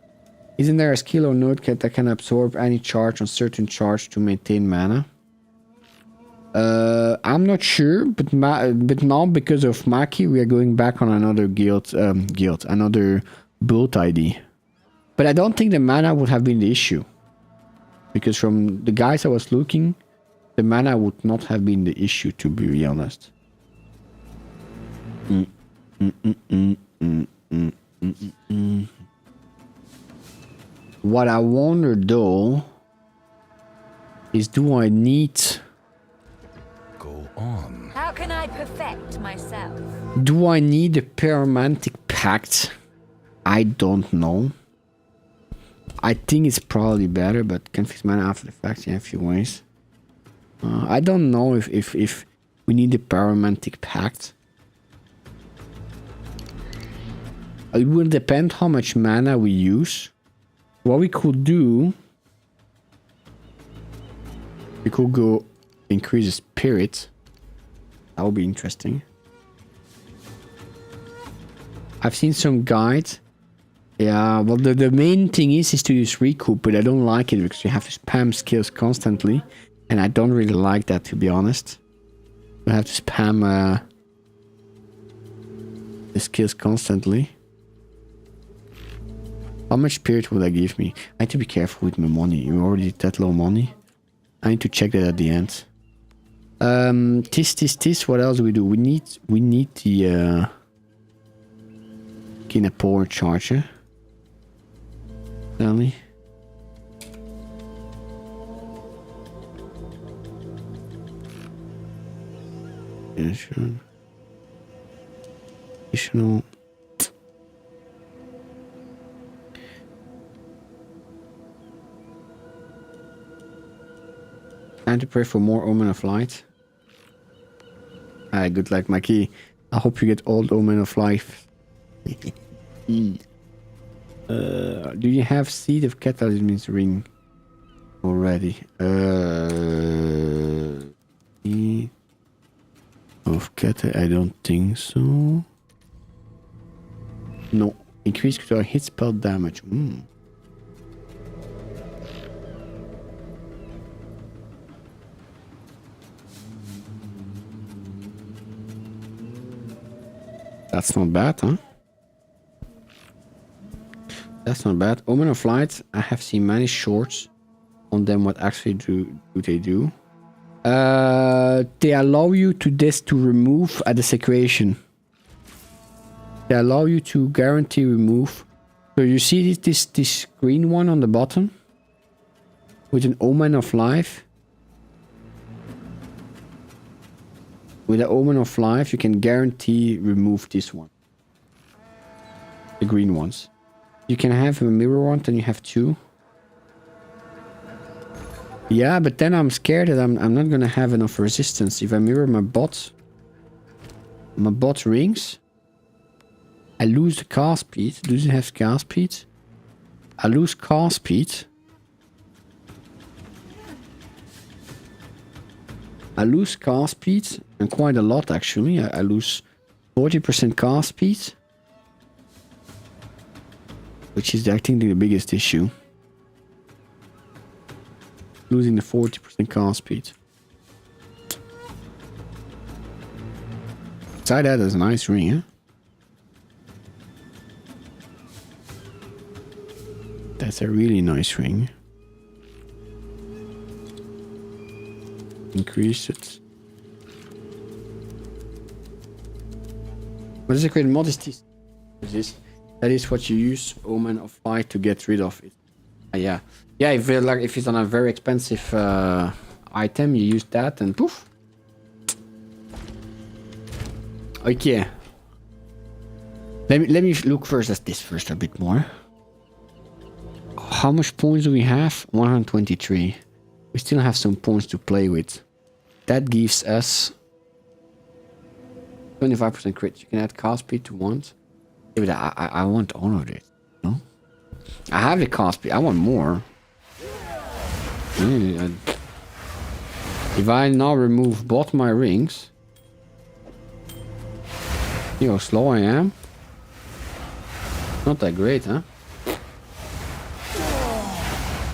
Isn't there a skill or node that can absorb any charge on certain charge to maintain mana? I'm not sure, but now because of Maki, we are going back on another another build ID. But I don't think the mana would have been the issue, because from the guys I was looking, the mana would not have been the issue, to be honest. What I wonder though is, do I need? Go on. How can I perfect myself? Do I need a Pyromantic Pact? I don't know. I think it's probably better, but can fix mana after the fact in a few ways. I don't know if we need a Pyromantic Pact. It will depend how much mana we use. What we could do, we could go increase the spirit. That would be interesting. I've seen some guides. Yeah, well, the main thing is to use recoup, but I don't like it because you have to spam skills constantly, and I don't really like that, to be honest. You have to spam the skills constantly. How much spirit would that give me? I need to be careful with my money. You already that low money. I need to check that at the end. This. What else do we do? We need the Kinapower charger. Tell me. Yeah, sure. Additional. Time to pray for more Omen of Light. Good luck, Maki. I hope you get old Omen of Life. Do you have Seed of Catalysm's ring already? Seed of Cat, I don't think so. No. Increase our hit spell damage. That's not bad, huh? That's not bad. Omen of Light, I have seen many shorts on them. What actually do they do? They allow you to remove a desecration. They allow you to guarantee remove. So you see this green one on the bottom with an Omen of Life. With the Omen of Life, you can guarantee remove this one. The green ones. You can have a mirror one, then you have two. Yeah, but then I'm scared that I'm not gonna have enough resistance. If I mirror my bot rings, I lose the cast speed. Does it have cast speed? I lose cast speed. I lose cast speed, and quite a lot actually. I lose 40% cast speed, which is I think the biggest issue. Losing the 40% cast speed. Beside that, there's a nice ring, huh? That's a really nice ring. Increase it. What is it called? Modesty? That is what you use Omen of Light to get rid of it. Yeah. Yeah, if it's on a very expensive item, you use that and poof. Okay. Let me look first at this first a bit more. How much points do we have? 123. We still have some points to play with. That gives us 25% crit. You can add cast speed to want. Yeah, but I want all of it. No? I have the cast speed. I want more. If I now remove both my rings. See how slow I am? Not that great, huh?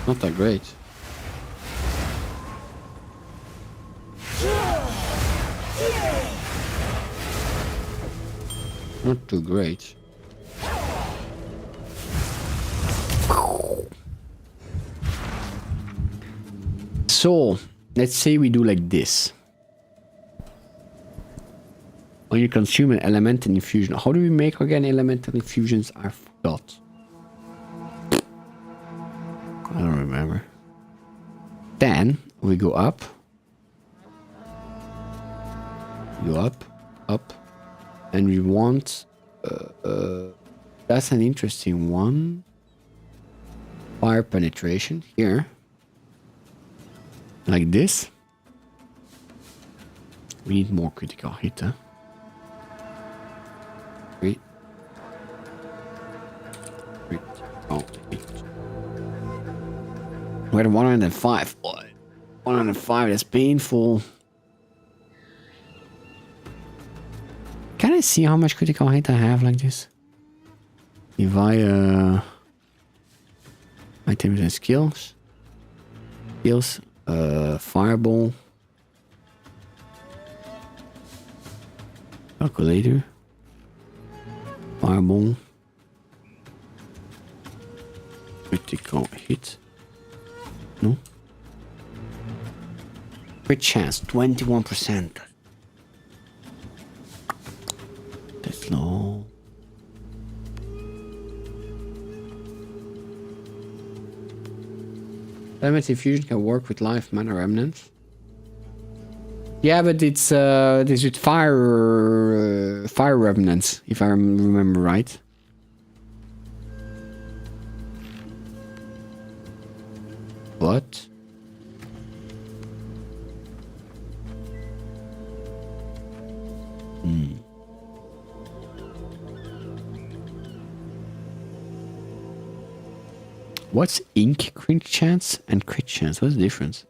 Not that great. Not too great. So, let's say we do like this. When you consume an elemental infusion. How do we make again elemental infusions? I forgot. I don't remember. Then we go up. Go up, up. And we want... that's an interesting one. Fire penetration here. Like this. We need more critical hit, huh? Wait. Oh, hit. We're at 105. 105, that's painful. Can I see how much critical hit I have like this? If I, items and skills. Skills, fireball. Calculator. Fireball. Critical hit. No. Crit chance, 21%. That's low. Element infusion can work with life mana remnants. Yeah, but it's with fire remnants, if I remember right. What? What's ink crit chance and crit chance? What's the difference?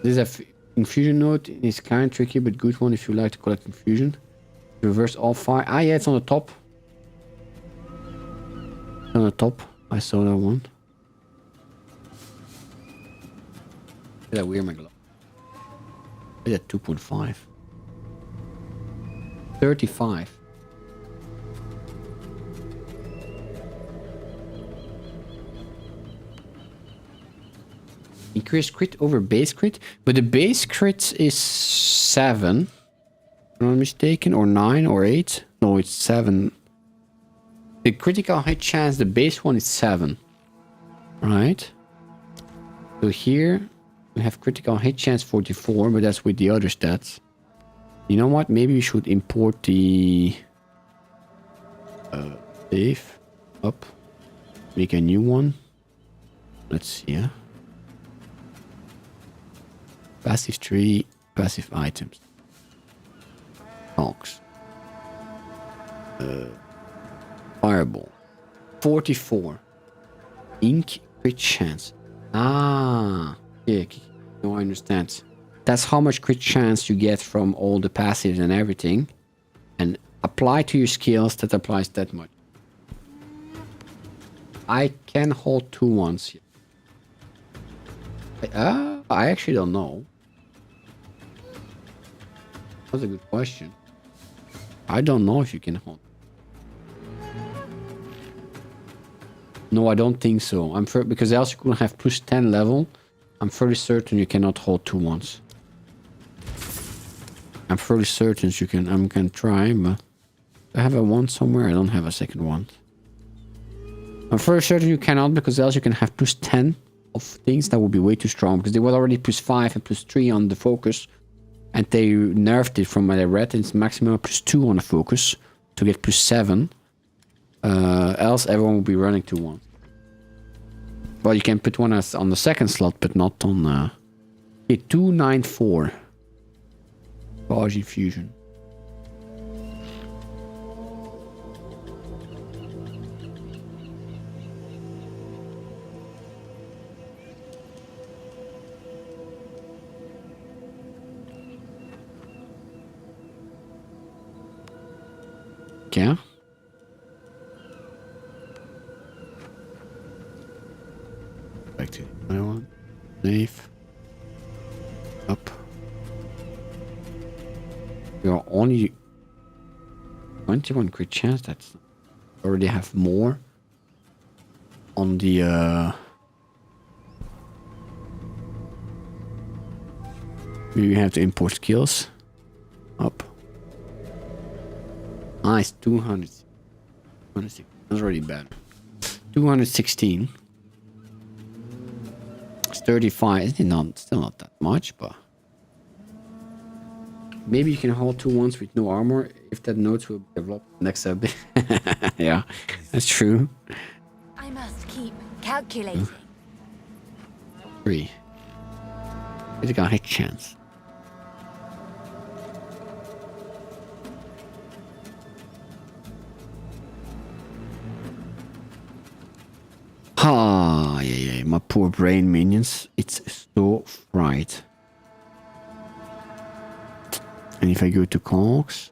This is a infusion node. It's kind of tricky, but good one if you like to collect infusion. Reverse all fire. Ah, yeah, it's on the top. It's on the top. I saw that one. Is that weird, my glove? Is that 2.5? 35. Increase crit over base crit, but the base crit is 7. If I'm not mistaken, or 9 or 8. No, it's 7. The critical hit chance, the base one is 7. Right? So here we have critical hit chance 44, but that's with the other stats. You know what? Maybe we should import the save up. Make a new one. Let's see. Yeah. Passive tree, passive items. Talks. Fireball. 44. Ink crit chance. Ah. Yeah. No, I understand. That's how much crit chance you get from all the passives and everything. And apply to your skills, that applies that much. I can hold 2 ones. I actually don't know. That's a good question. I don't know if you can hold. No, I don't think so. Because else you couldn't have plus 10 level. I'm fairly certain you cannot hold 2 ones. I'm fairly certain you can. I can try, but I have a one somewhere. I don't have a second one. I'm fairly certain you cannot, because else you can have plus 10 of things that would be way too strong. Because they were already plus 5 and plus 3 on the focus, and they nerfed it from what I read. It's maximum plus 2 on the focus to get plus 7. Else everyone will be running 2 ones. Well, you can put one as on the second slot, but not on. Okay, 294. Barge infusion. yeah? Back to the other one. Save. Up. We are only 21 crit chance. That's already have more on the we have to import skills. Up. Nice, 200. 216. That's already bad. 216. It's 35. It's not still not that much, but maybe you can hold 2 ones with no armor if that note will be developed next update. Yeah, that's true. I must keep calculating. 3. Critical hit chance. Ah, yeah, my poor brain minions. It's so fried. And if I go to cogs,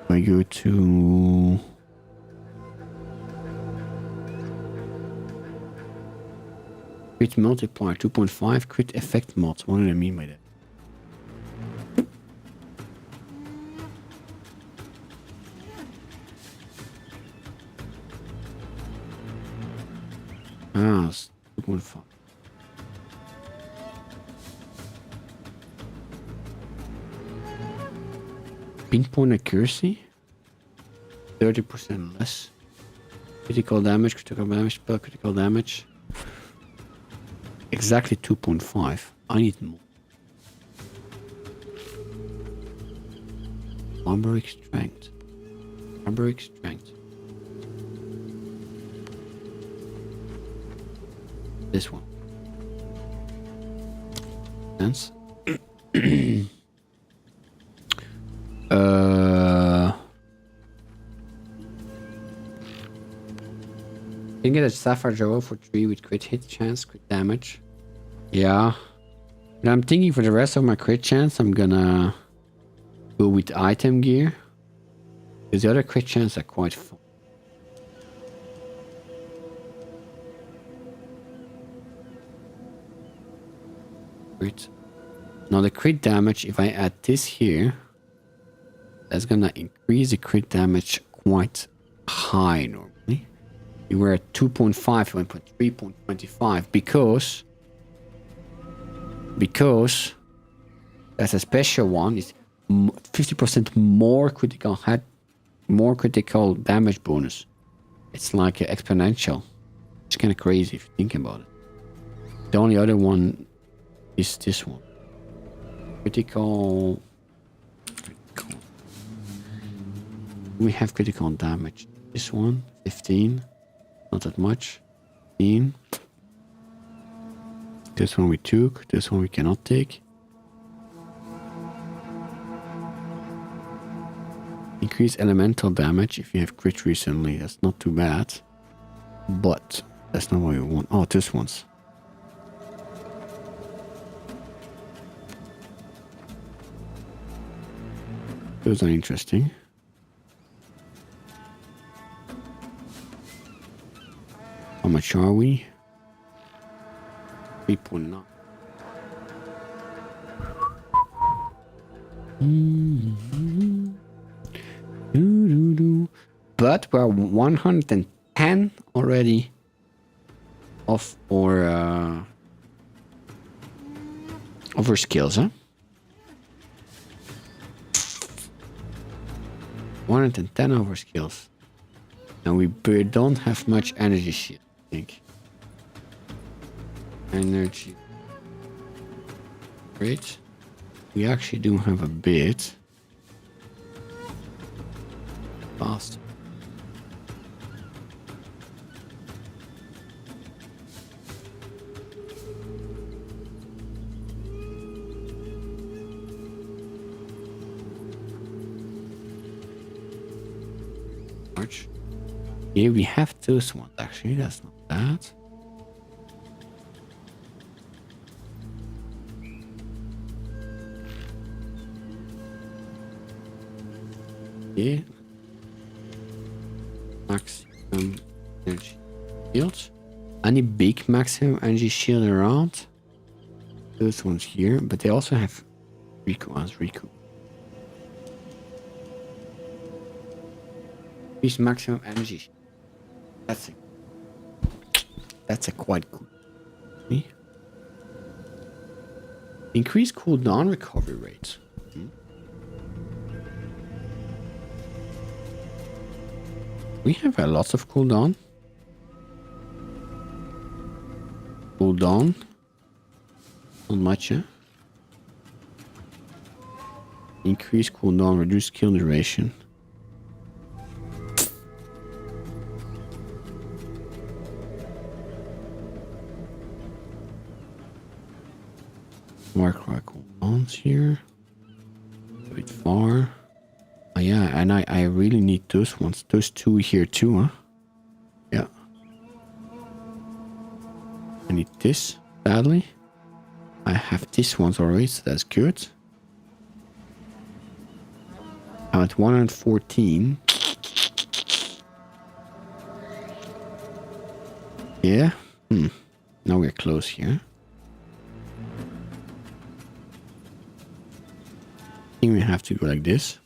if I go to crit multiplier 2.5, crit effect mod. What do I mean by that? Ah, it's 2.5. Pinpoint accuracy, 30% less. Critical damage, spell critical damage. Exactly 2.5. I need more. Barbaric strength. Barbaric strength. This one. Sense. Can get a Sapphire Jaw for 3 with crit hit chance, crit damage. Yeah. But I'm thinking for the rest of my crit chance, I'm gonna go with item gear. Because the other crit chance are quite fun. Crit. Now the crit damage, if I add this here, that's gonna increase the crit damage quite high normally. You were at 2.5, went for 3.25 because that's a special one. It's 50% more critical damage bonus. It's like exponential. It's kind of crazy if you think about it. The only other one is this one. Critical. We have critical damage. This one, 15. Not that much. 15. This one we took. This one we cannot take. Increase elemental damage if you have crit recently. That's not too bad. But that's not what we want. Oh, this one's. Those are interesting. How much are we? 3.9. But we're 110 already of our skills, huh? 110 over skills. And we don't have much energy shield, I think. Energy. Great. We actually do have a bit. Fast. March. Yeah, we have those ones actually. That's not bad. Yeah. maximum energy shield. Any big maximum energy shield around? Those ones here, but they also have Riku as Riku. Increase maximum energy. That's a quite good. Increase cooldown recovery rate. We have a lot of cooldown. Cooldown. Not much, eh? Increase cooldown, reduce skill duration. More cooldowns here. A bit far. Oh yeah, and I really need those ones. Those two here too, huh? Yeah. I need this badly. I have these ones already, so that's good. I'm at 114. Yeah. Now we're close here. I think we have to go like this.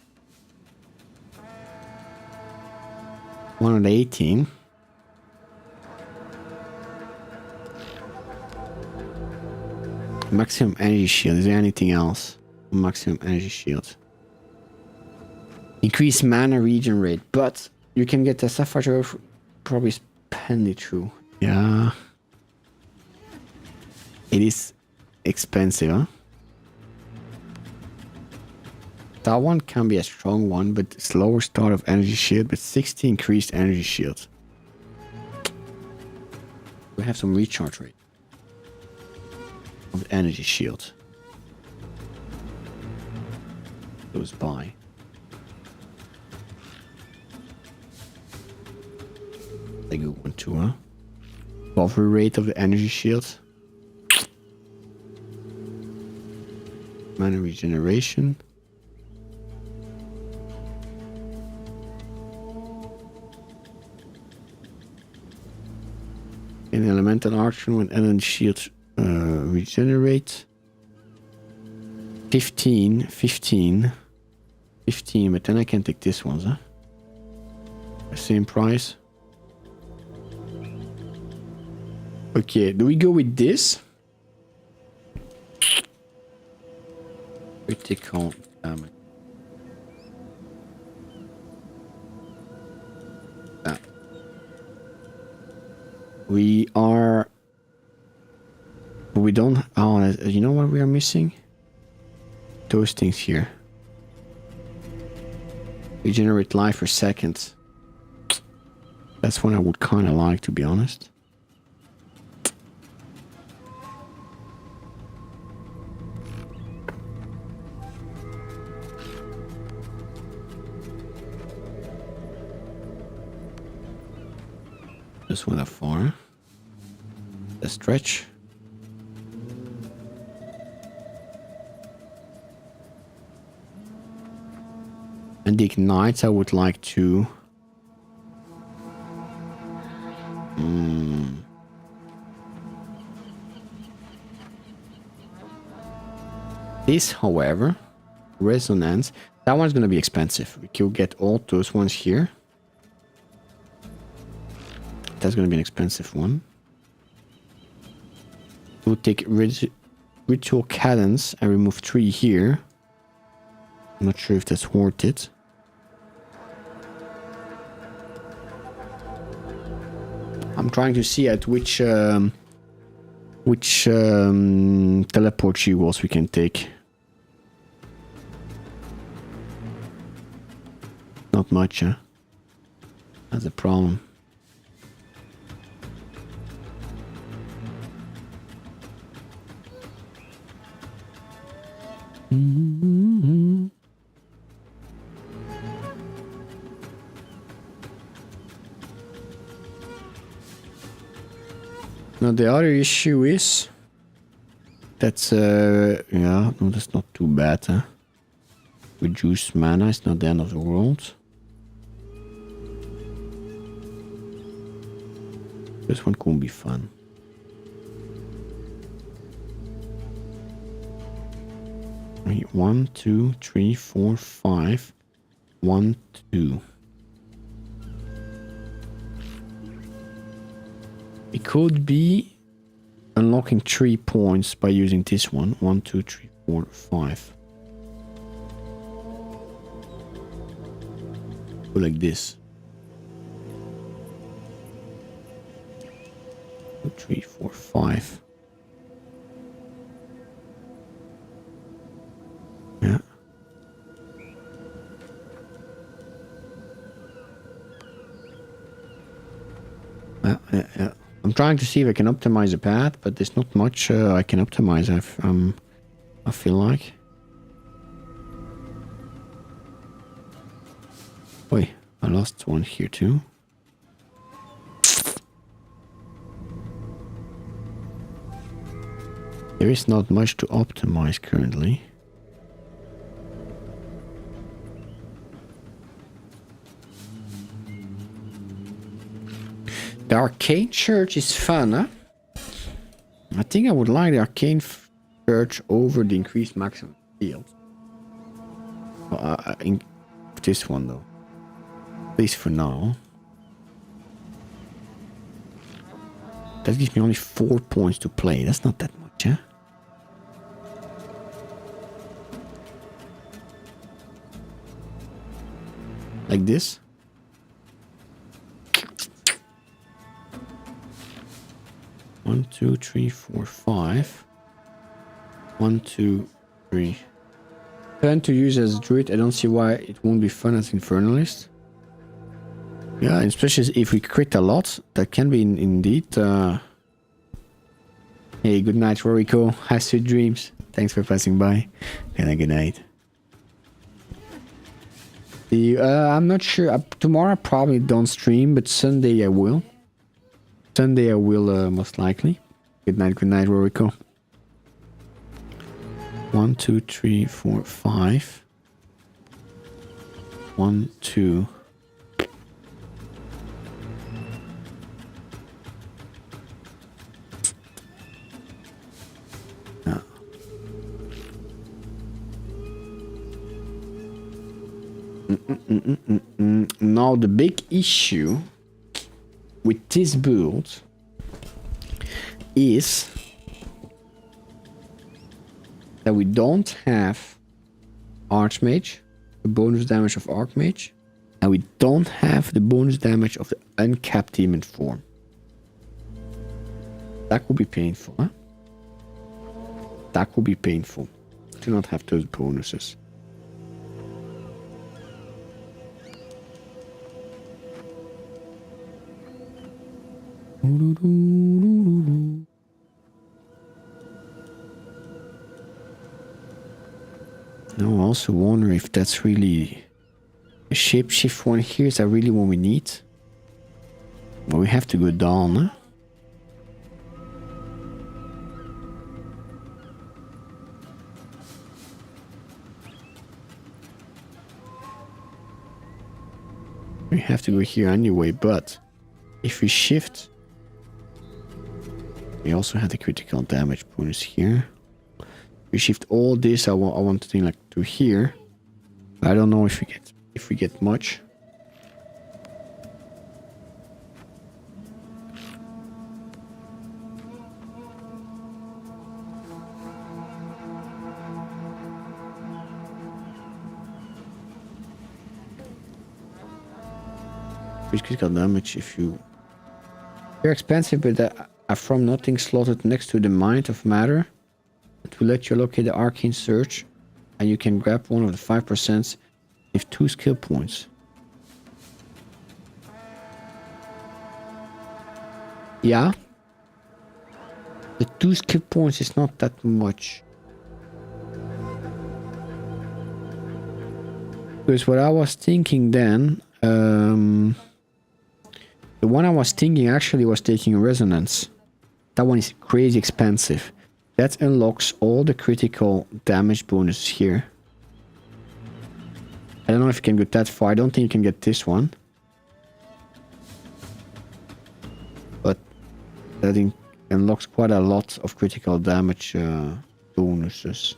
118. Maximum energy shield. Is there anything else? Maximum energy shield. Increase mana regen rate, but you can get the sapphire probably spend it through. Yeah. It is expensive, huh? That one can be a strong one, but slower start of energy shield, but 60 increased energy shield. We have some recharge rate of the energy shield. Goes by. A good one too, huh? Recovery rate of the energy shield. Mana regeneration. In elemental action when energy shield regenerate. 15, but then I can take this one, huh? Same price. Okay, do we go with this? Critical damage. We are... We don't... Oh, you know what we are missing? Those things here. Regenerate life for seconds. That's one I would kind of like, to be honest. This one afar. The stretch. And the ignites I would like to... This, however, resonance, that one's gonna be expensive. We could get all those ones here. That's gonna be an expensive one. We'll take ritual cadence and remove 3 here. I'm not sure if that's worth it. I'm trying to see at which teleport jewels we can take. Not much, huh? That's a problem. Now the other issue is that's yeah, no, that's not too bad, huh? Reduced mana is not the end of the world. This one could be fun. Wait, 1, 2, 3, 4, 5. 1, 2. It could be unlocking 3 points by using this one. 1, 2, 3, 4, 5. Go like this. 2, 3, 4, 5. Yeah. Yeah. I'm trying to see if I can optimize a path, but there's not much I can optimize. I feel like. Wait, I lost one here too. There is not much to optimize currently. The arcane church is fun, huh? I think I would like the arcane church over the increased maximum field. This one though. At least for now. That gives me only 4 points to play. That's not that much, huh? Like this. One, 2, 3, 4, 5. 1, 2, 3. Plan to use as a druid. I don't see why it won't be fun as Infernalist. Yeah, especially if we crit a lot, that can be indeed. Hey, good night, Rorico. Have sweet dreams. Thanks for passing by. And good night. I'm not sure. Tomorrow I probably don't stream, but Sunday I will. Sunday I will most likely. Good night, Rorico. 1, 2, 3, 4, 5. 1, 2. Now the big issue with this build is that we don't have Archmage, the bonus damage of Archmage, and we don't have the bonus damage of the uncapped demon form. That could be painful, huh? That could be painful to not have those bonuses. Now I also wonder if that's really a shapeshift one here. Is that really what we need? Well, we have to go down, huh? We have to go here anyway, but if we shift, we also have the critical damage bonus here. We shift all this. I want to think like to here. I don't know if we get much. Critical damage if you. They're expensive, but are from nothing slotted next to the Mind of Matter. It will let you locate the Arcane Search, and you can grab one of the 5% with 2 skill points. Yeah. The 2 skill points is not that much. Because what I was thinking then, the one I was thinking actually was taking Resonance. That one is crazy expensive. That unlocks all the critical damage bonuses here. I don't know if you can get that far. I don't think you can get this one. But That unlocks quite a lot of critical damage bonuses.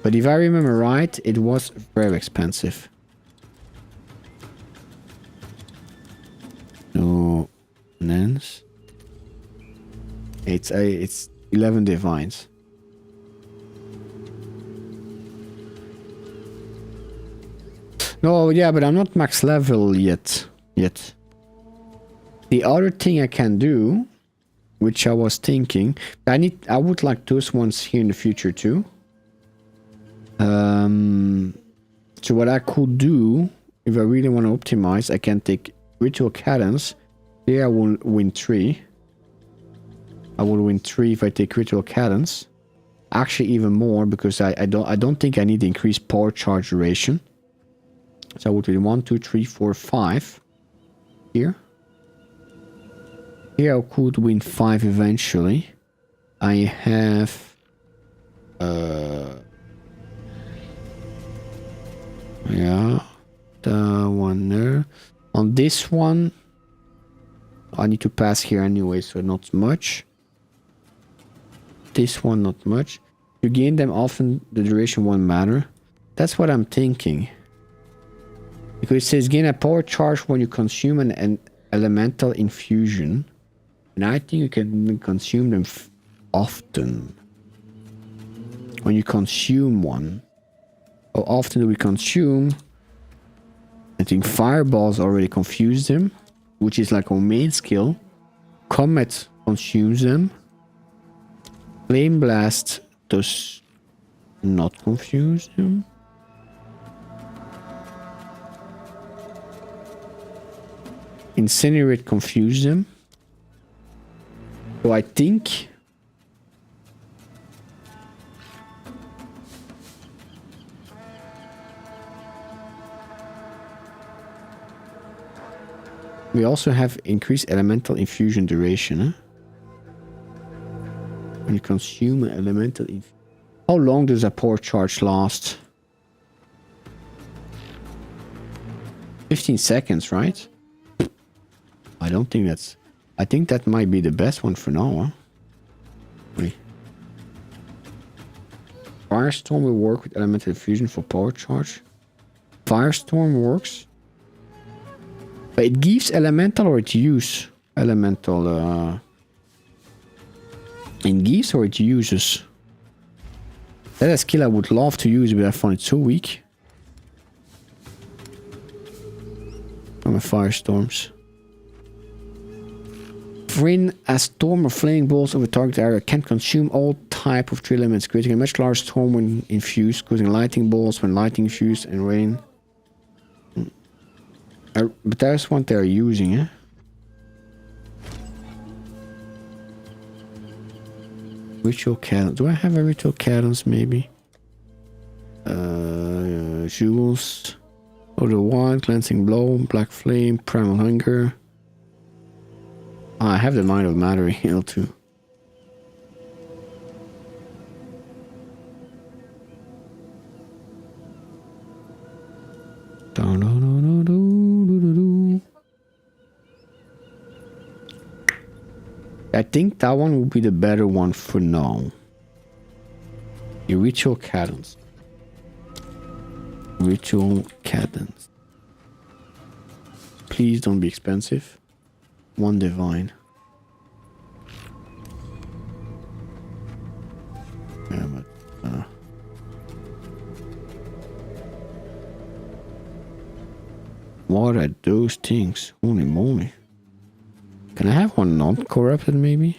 But if I remember right, it was very expensive. No, Nance. It's 11 divines. No, yeah, but I'm not max level yet. The other thing I can do, which I was thinking, I would like those ones here in the future too. So what I could do, if I really want to optimize, I can take Ritual Cadence. There I will win 3. I will win 3 if I take Ritual Cadence. Actually even more, because I don't think I need the increased power charge duration. So I would win 1, 2, 3, 4, 5. Here. Here I could win 5 eventually. I have... yeah. The one there. On this one... I need to pass here anyway, so not much. This one, not much. You gain them often, the duration won't matter. That's what I'm thinking. Because it says gain a power charge when you consume an elemental infusion. And I think you can consume them often. When you consume one. How often do we consume? I think fireballs already confuse them. Which is like our main skill. Comet consumes them. Flame Blast does not confuse them. Incinerate confuse them. So I think we also have increased elemental infusion duration. Huh? When you consume an elemental infusion. How long does a power charge last? 15 seconds, right? I don't think that's... I think that might be the best one for now, huh? Wait. Firestorm will work with elemental infusion for power charge. Firestorm works. But it gives elemental or it uses elemental... It gives or it uses? That is a skill I would love to use, but I find it so weak. From the firestorms. When a storm of flaming bolts over target area can consume all type of 3 elements, creating a much larger storm when infused, causing lightning bolts when lightning infused and rain. But that's what they're using, eh? Ritual cadence. Do I have a ritual cadence, maybe? Jewels. Oh, the one, cleansing blow, black flame, primal hunger. I have the mind of matter heal too. I think that one will be the better one for now. The ritual cadence. Ritual cadence. Please don't be expensive. 1 divine. Yeah, but what are those things? Holy moly. Can I have one non-corrupted maybe?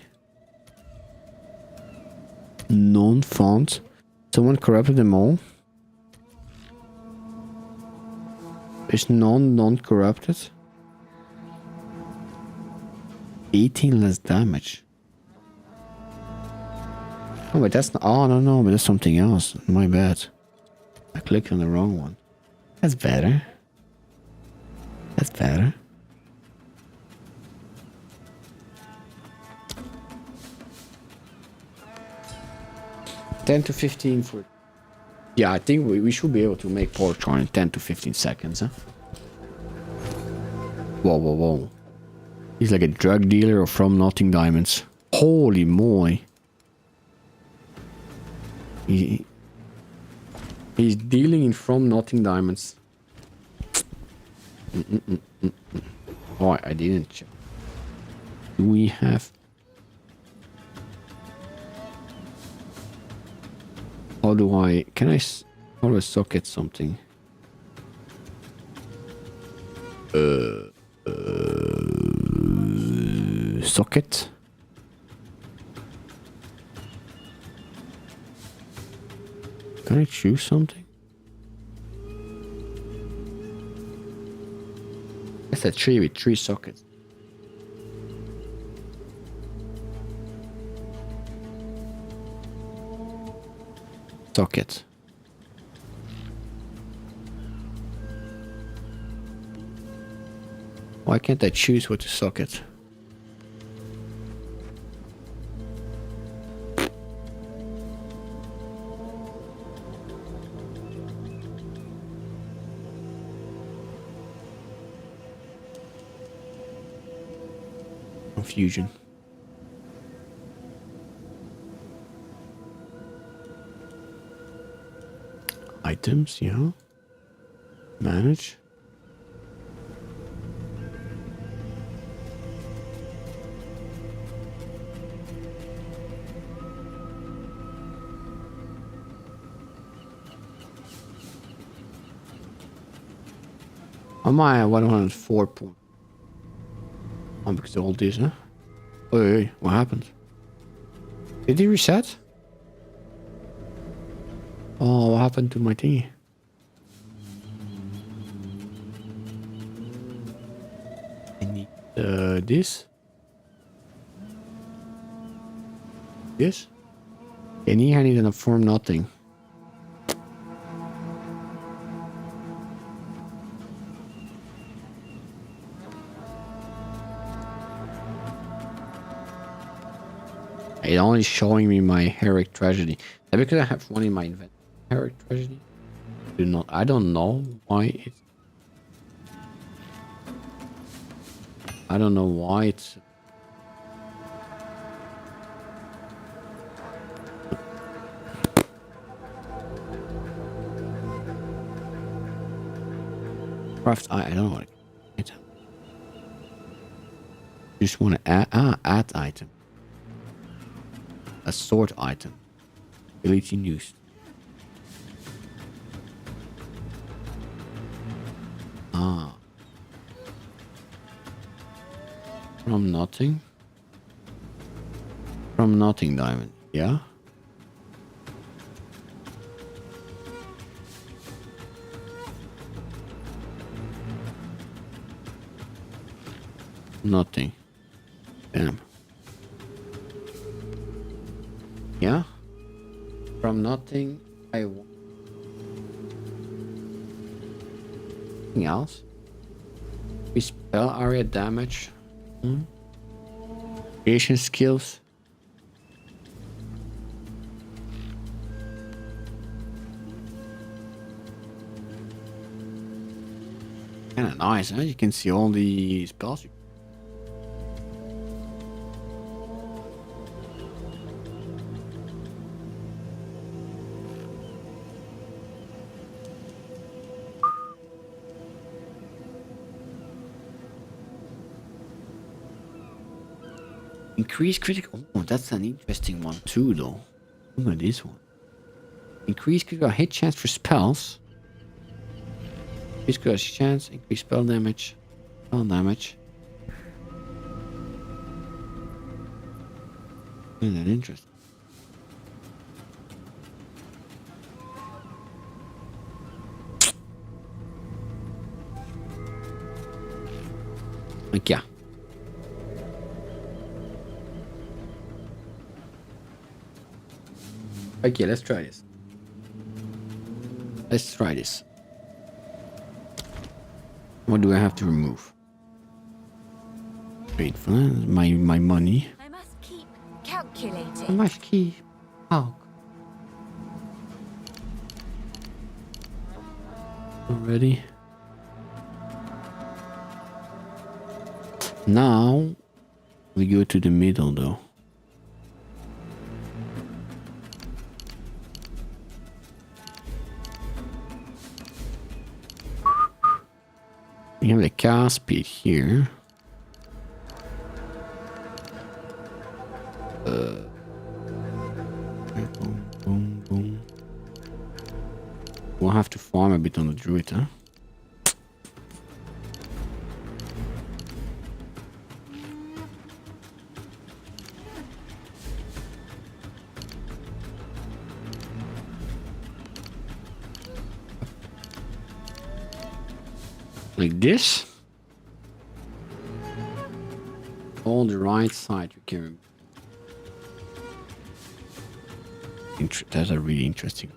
Non-font. Someone corrupted them all. There's non-corrupted. 18 less damage. Oh, but that's not... Oh, no, but that's something else. My bad. I clicked on the wrong one. That's better. That's better. $10 to 15 for... Yeah, I think we should be able to make pork in 10 to 15 seconds, huh? Whoa. He's like a drug dealer or from nothing diamonds. Holy moly. He's dealing in from nothing diamonds. Oh, I didn't check. Do we have... How do I... Can I... How do I socket something? Socket? Can I choose something? That's a tree with 3 sockets. Socket. Why can't I choose what to socket? Confusion. Items, yeah. Manage. Am I at 104 points? Oh, because of all this, huh? Hey, what happened? Did he reset? Oh, what happened to my thingy? I need this. This? And here I need an form nothing. It's only showing me my heroic tragedy. Is that because I have one in my inventory? Heroic tragedy? I don't know why it's... I don't know why it's... Craft, I don't know what item. Just want to add item. A sort item. Ability news. Ah. From nothing. From nothing diamond. Yeah. Nothing. Damn. Yeah. From nothing, I want anything else. We spell area damage. Creation skills. Kinda nice, huh? You can see all the spells. Increase critical... Oh, that's an interesting one too, though. Look at this one. Increase critical hit chance for spells. Increase critical chance, increase spell damage. Spell damage. Isn't that interesting? Like, yeah. Okay, let's try this. Let's try this. What do I have to remove? Wait for my money. I must keep calculating. How much key? Oh. Already. Now we go to the middle though. We have the cast pit here. Boom, boom, boom. We'll have to farm a bit on the druid, huh? Like this. On the right side you can. That's a really interesting.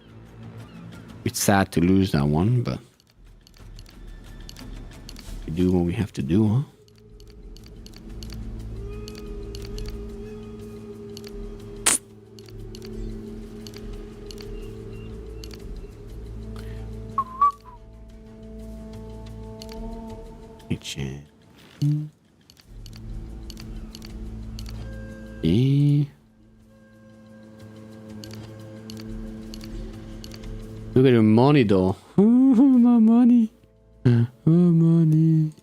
It's sad to lose that one, but we do what we have to do, huh? Kitchen. Look at the money though. Oh, my money. Oh, money.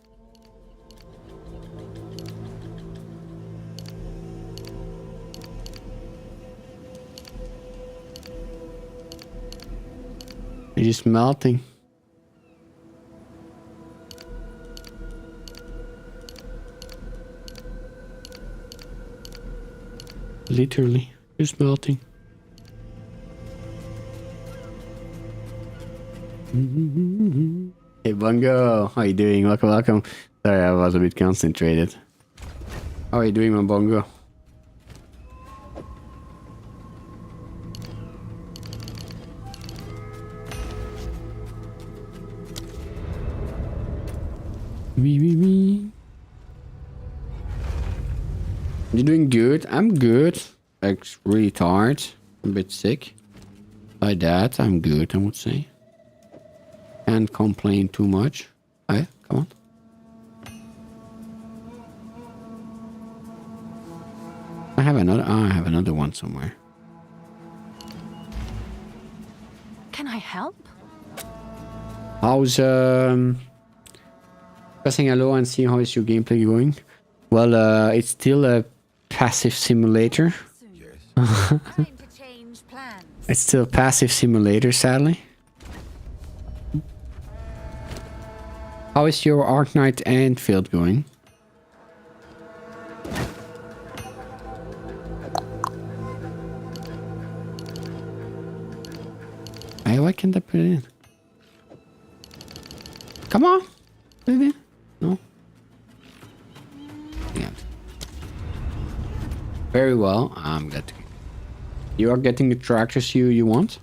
It's just melting. Literally, just melting. Hey Bongo, how you doing? Welcome, welcome. Sorry, I was a bit concentrated. How are you doing, my Bongo? Me. You're doing good. I'm good. Like really tired. I'm a bit sick. By that, I'm good, I would say. Can't complain too much. Hey, come on. I have another one somewhere. Can I help? How's pressing hello and seeing how is your gameplay going? Well, it's still a passive simulator. Time to change plans. It's still a passive simulator, sadly. How is your Arc Knight Anfield going? Hey, why can't I put it in? Come on! Put it in. No? Yeah. Very well. I'm glad to. You are getting the tractors you want?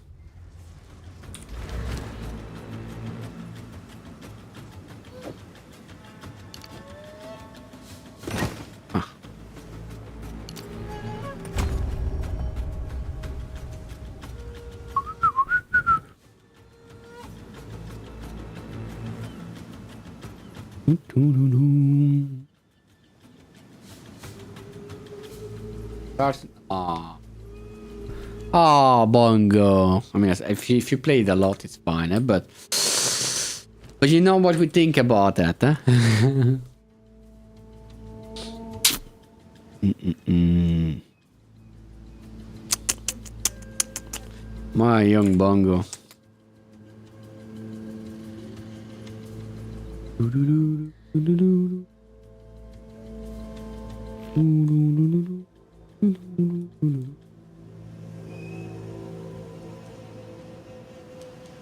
Ah, Bongo. I mean, if you play it a lot, it's fine, eh? But you know what we think about that, huh? My young Bongo.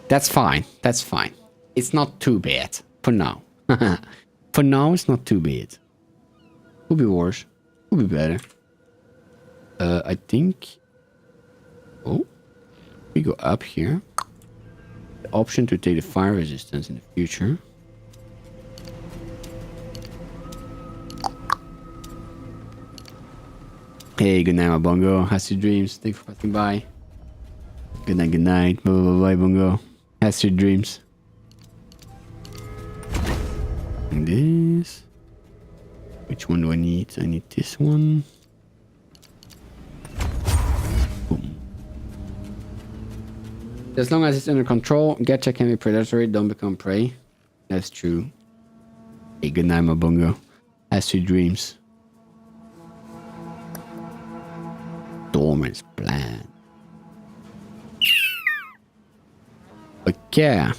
That's fine. That's fine. It's not too bad for now. For now, it's not too bad. Could be worse. Could be better. I think. Oh, we go up here. The option to take the fire resistance in the future. Hey, good night, my Bongo. How's your dreams? Thanks for passing by. Good night, good night. Bye, bye, bye, Bongo. How's your dreams? And this. Which one do I need? I need this one. Boom. As long as it's under control, Getcha can be predatory, don't become prey. That's true. Hey, good night, my bungo. Has sweet dreams. Dormant's plan. Okay.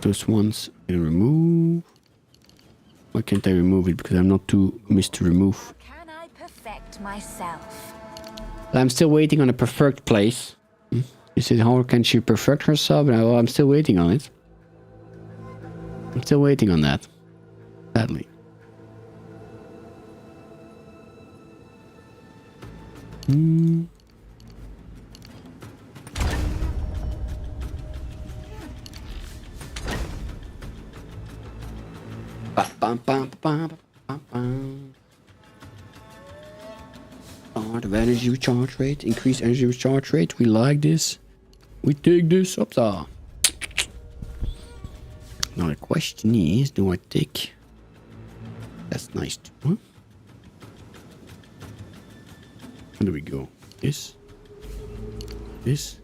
Those ones I can remove. Why can't I remove it? Because I'm not too missed to remove. Can I perfect myself? I'm still waiting on a perfect place. You said, how can she perfect herself? Well, I'm still waiting on it. I'm still waiting on that. Sadly. Start of energy recharge rate. Increase energy recharge rate. We like this. We take this up there. Now the question is, do I take... That's nice too, huh? Where do we go? This? This?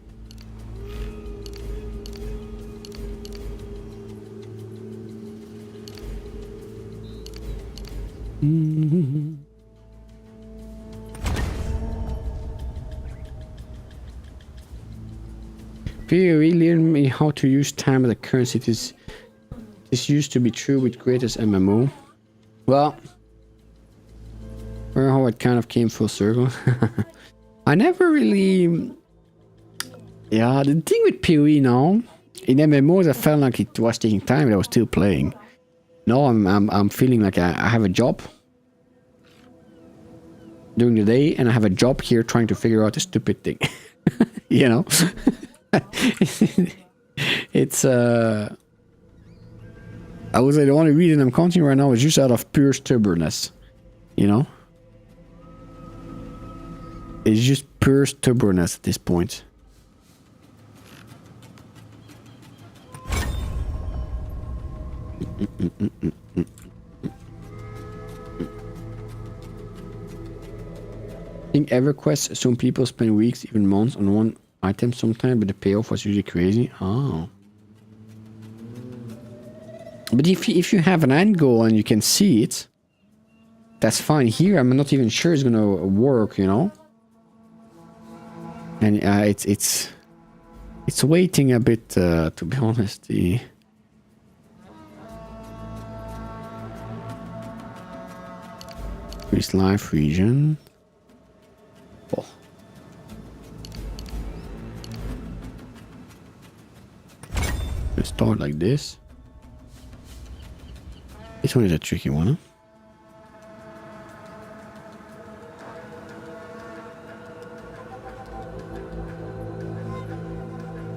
Really learn me how to use time as a currency. This used to be true with greatest MMO. Well, or how it kind of came full circle. I never really... Yeah, the thing with PoE now, in MMOs I felt like it was taking time, but I was still playing. Now I'm feeling like I have a job during the day, and I have a job here trying to figure out a stupid thing. You know? It's I would say the only reason I'm counting right now is just out of pure stubbornness. You know? It's just pure stubbornness at this point. I think EverQuest, some people spend weeks, even months on one item sometimes, but the payoff was usually crazy. Oh. But if you have an end goal and you can see it, that's fine. Here, I'm not even sure it's gonna work, you know? And it's waiting a bit, to be honest. Increase life region. Oh. Let's start like this. This one is a tricky one, huh?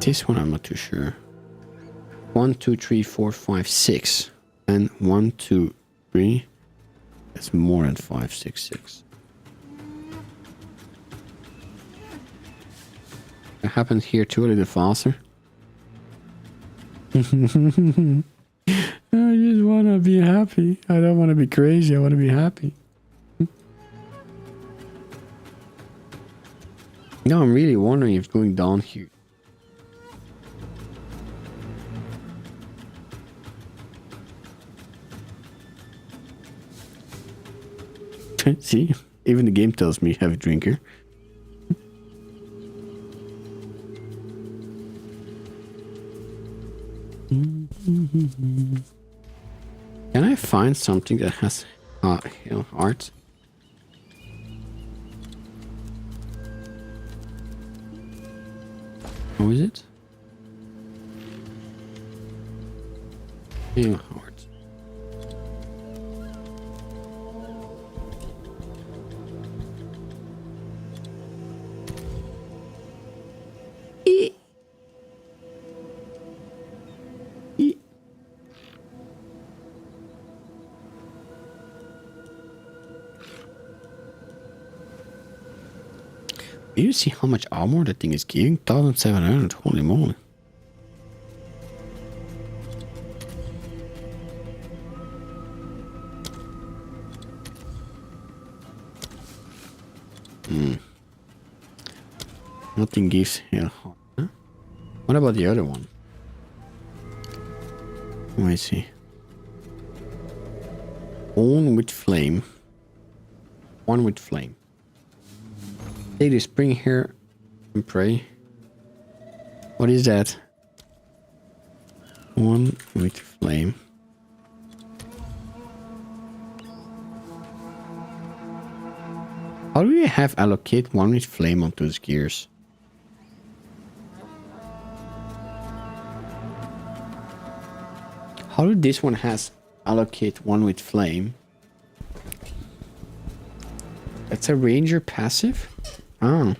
This one I'm not too sure. 1, 2, 3, 4, 5, 6. And 1, 2, 3. That's more than 5, 6, 6. It happens here too, a little faster. I just want to be happy. I don't want to be crazy. I want to be happy. No, I'm really wondering if it's going down here. See? Even the game tells me have a drinker. Can I find something that has art? How is it? Yeah, art. you see how much armor that thing is giving? 1,700. Holy moly. Nothing gives here. Huh? What about the other one? Let me see. One with flame. One with flame. Take the spring here and pray. What is that? One with flame. How do we have allocate one with flame onto those gears? How did this one has allocate one with flame? That's a ranger passive? Oh.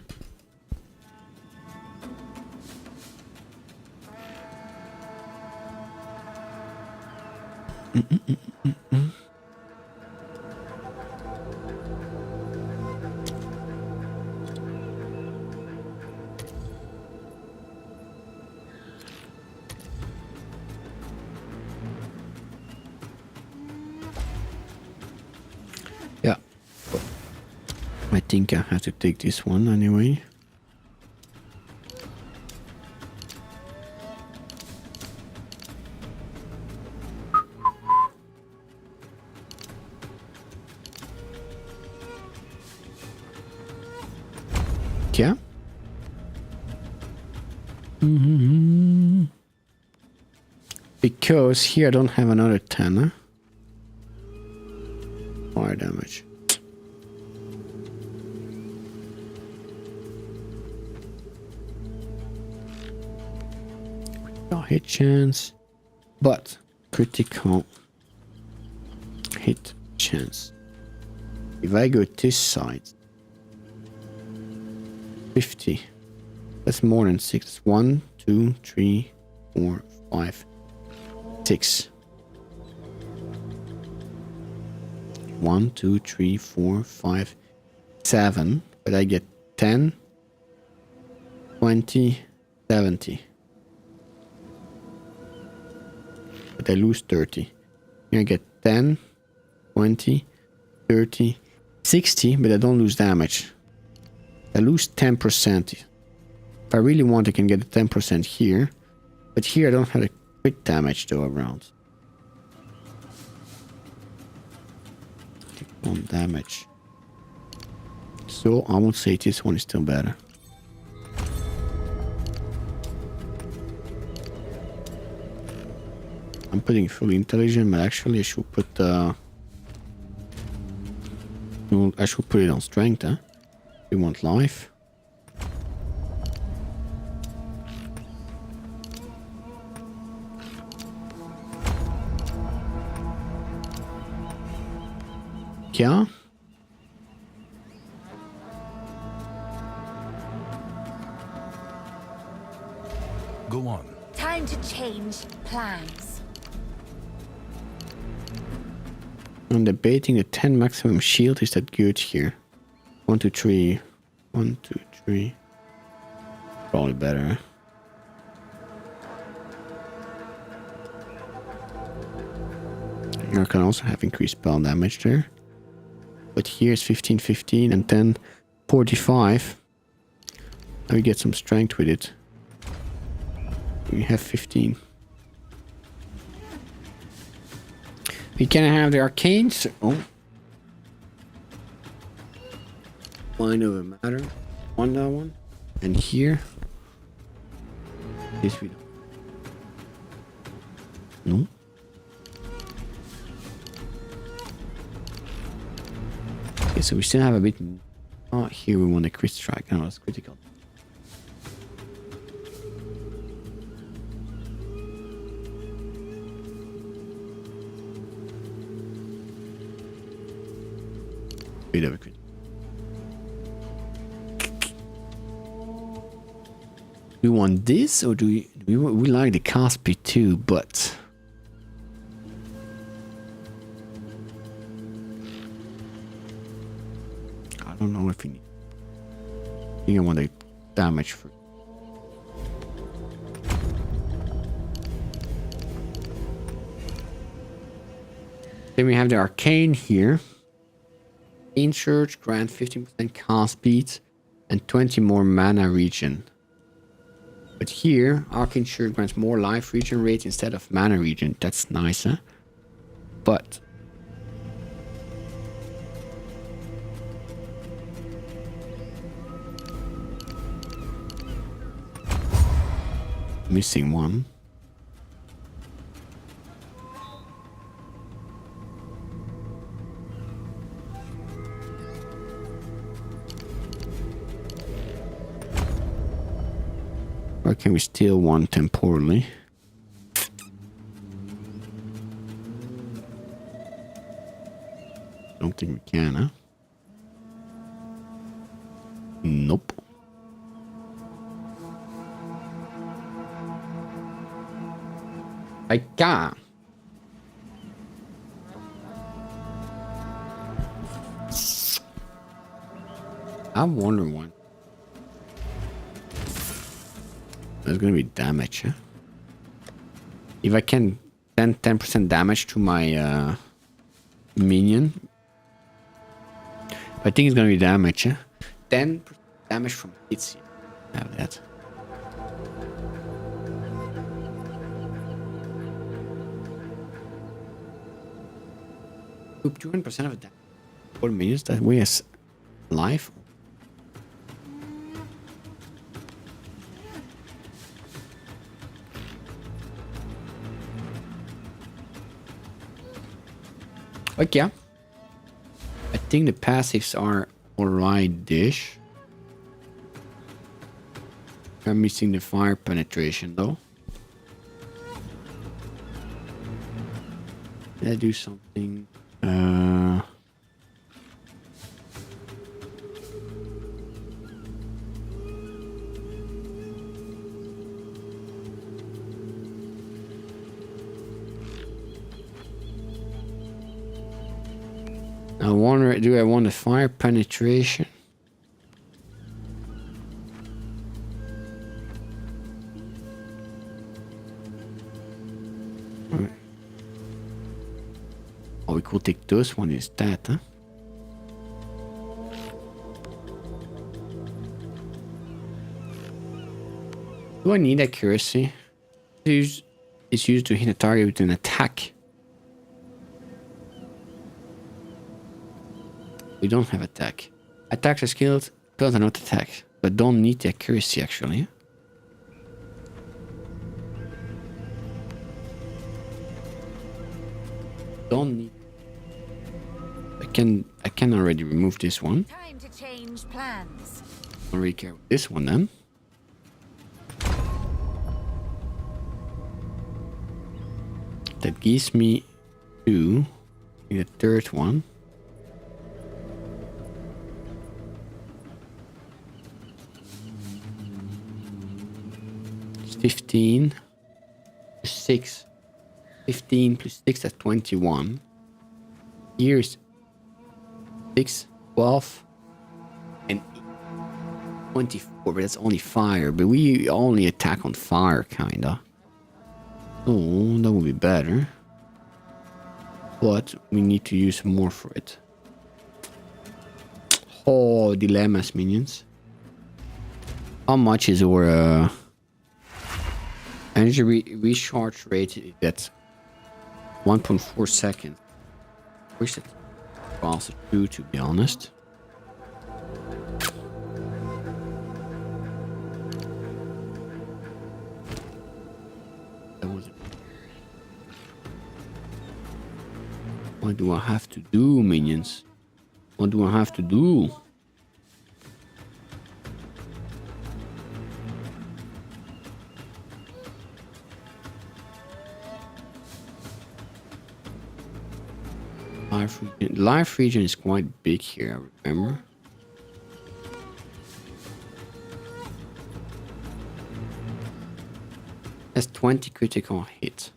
Yeah. I think I have to take this one anyway. Yeah. Because here I don't have another 10. Huh? Fire damage. No hit chance, but critical hit chance. If I go this side, 50. That's more than 6. 1, 2, 3, 4, 5, 6. 1, 2, 3, 4, 5, 7. But I get 10, 20, 70. But I lose 30. Here I get 10, 20, 30, 60, but I don't lose damage. I lose 10%. If I really want, I can get a 10% here. But here I don't have a crit damage though around. 1 damage. So I would say this one is still better. I'm putting full intelligence, but actually I should put I should put it on strength, huh? We want life. Yeah. Go on. Time to change plans. I'm debating the 10 maximum shield. Is that good here? 1, 2, 3. 1, 2, 3. Probably better. I can also have increased spell damage there. But here's 15, 15, and then 45. Now we get some strength with it. We have 15. We can have the arcanes. Oh. Mind over matter. On that one. And here. This we don't. No. Okay, so we still have a bit. Oh, here we want a crit strike. No, that's critical. Bit of a crit. Do we want this, or do we like the cast speed too? But I don't know if we need. I think I want the damage first. Then we have the arcane here. Insert grant 15% cast speed and 20 more mana regen. But here, arcane shirt grants more life regen rate instead of mana regen. That's nice, huh? But missing one. Or can we steal one temporarily? Don't think we can, huh? Nope. I can. I wonder what. There's gonna be damage, huh? If I can 10% damage to my minion. I think it's gonna be damage, huh? 10% damage from hits. Have that. Oop, 200% of damage. 4 minions that way as life. Okay, yeah. I think the passives are alright-ish. I'm missing the fire penetration though. Did I do something? I wonder, do I want a fire penetration? Oh, we could take this one instead, huh? Do I need accuracy? It's used to hit a target with an attack. We don't have attack. Attacks are skilled, spells are not attack, but don't need the accuracy actually. Don't need. I can already remove this one. Time to change plans. Don't really care with this one then. That gives me 2. The third one. It's 15 plus 6. 15 plus 6, that's 21. Here's 6, 12, and 24, but that's only fire. But we only attack on fire, kinda. Oh, that would be better. But we need to use more for it. Oh, dilemmas, minions. How much is our energy recharge rate? That's 1.4 seconds. Wish it faster too, to be honest. That was it. What do I have to do, minions? What do I have to do? Life region is quite big here, I remember. That's 20 critical hits.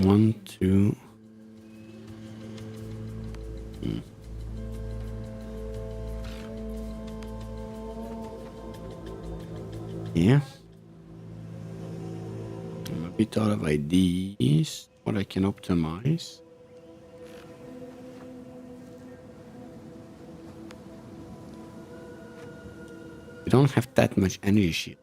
1, 2. Yeah. Maybe thought of ideas, what I can optimize. We don't have that much energy.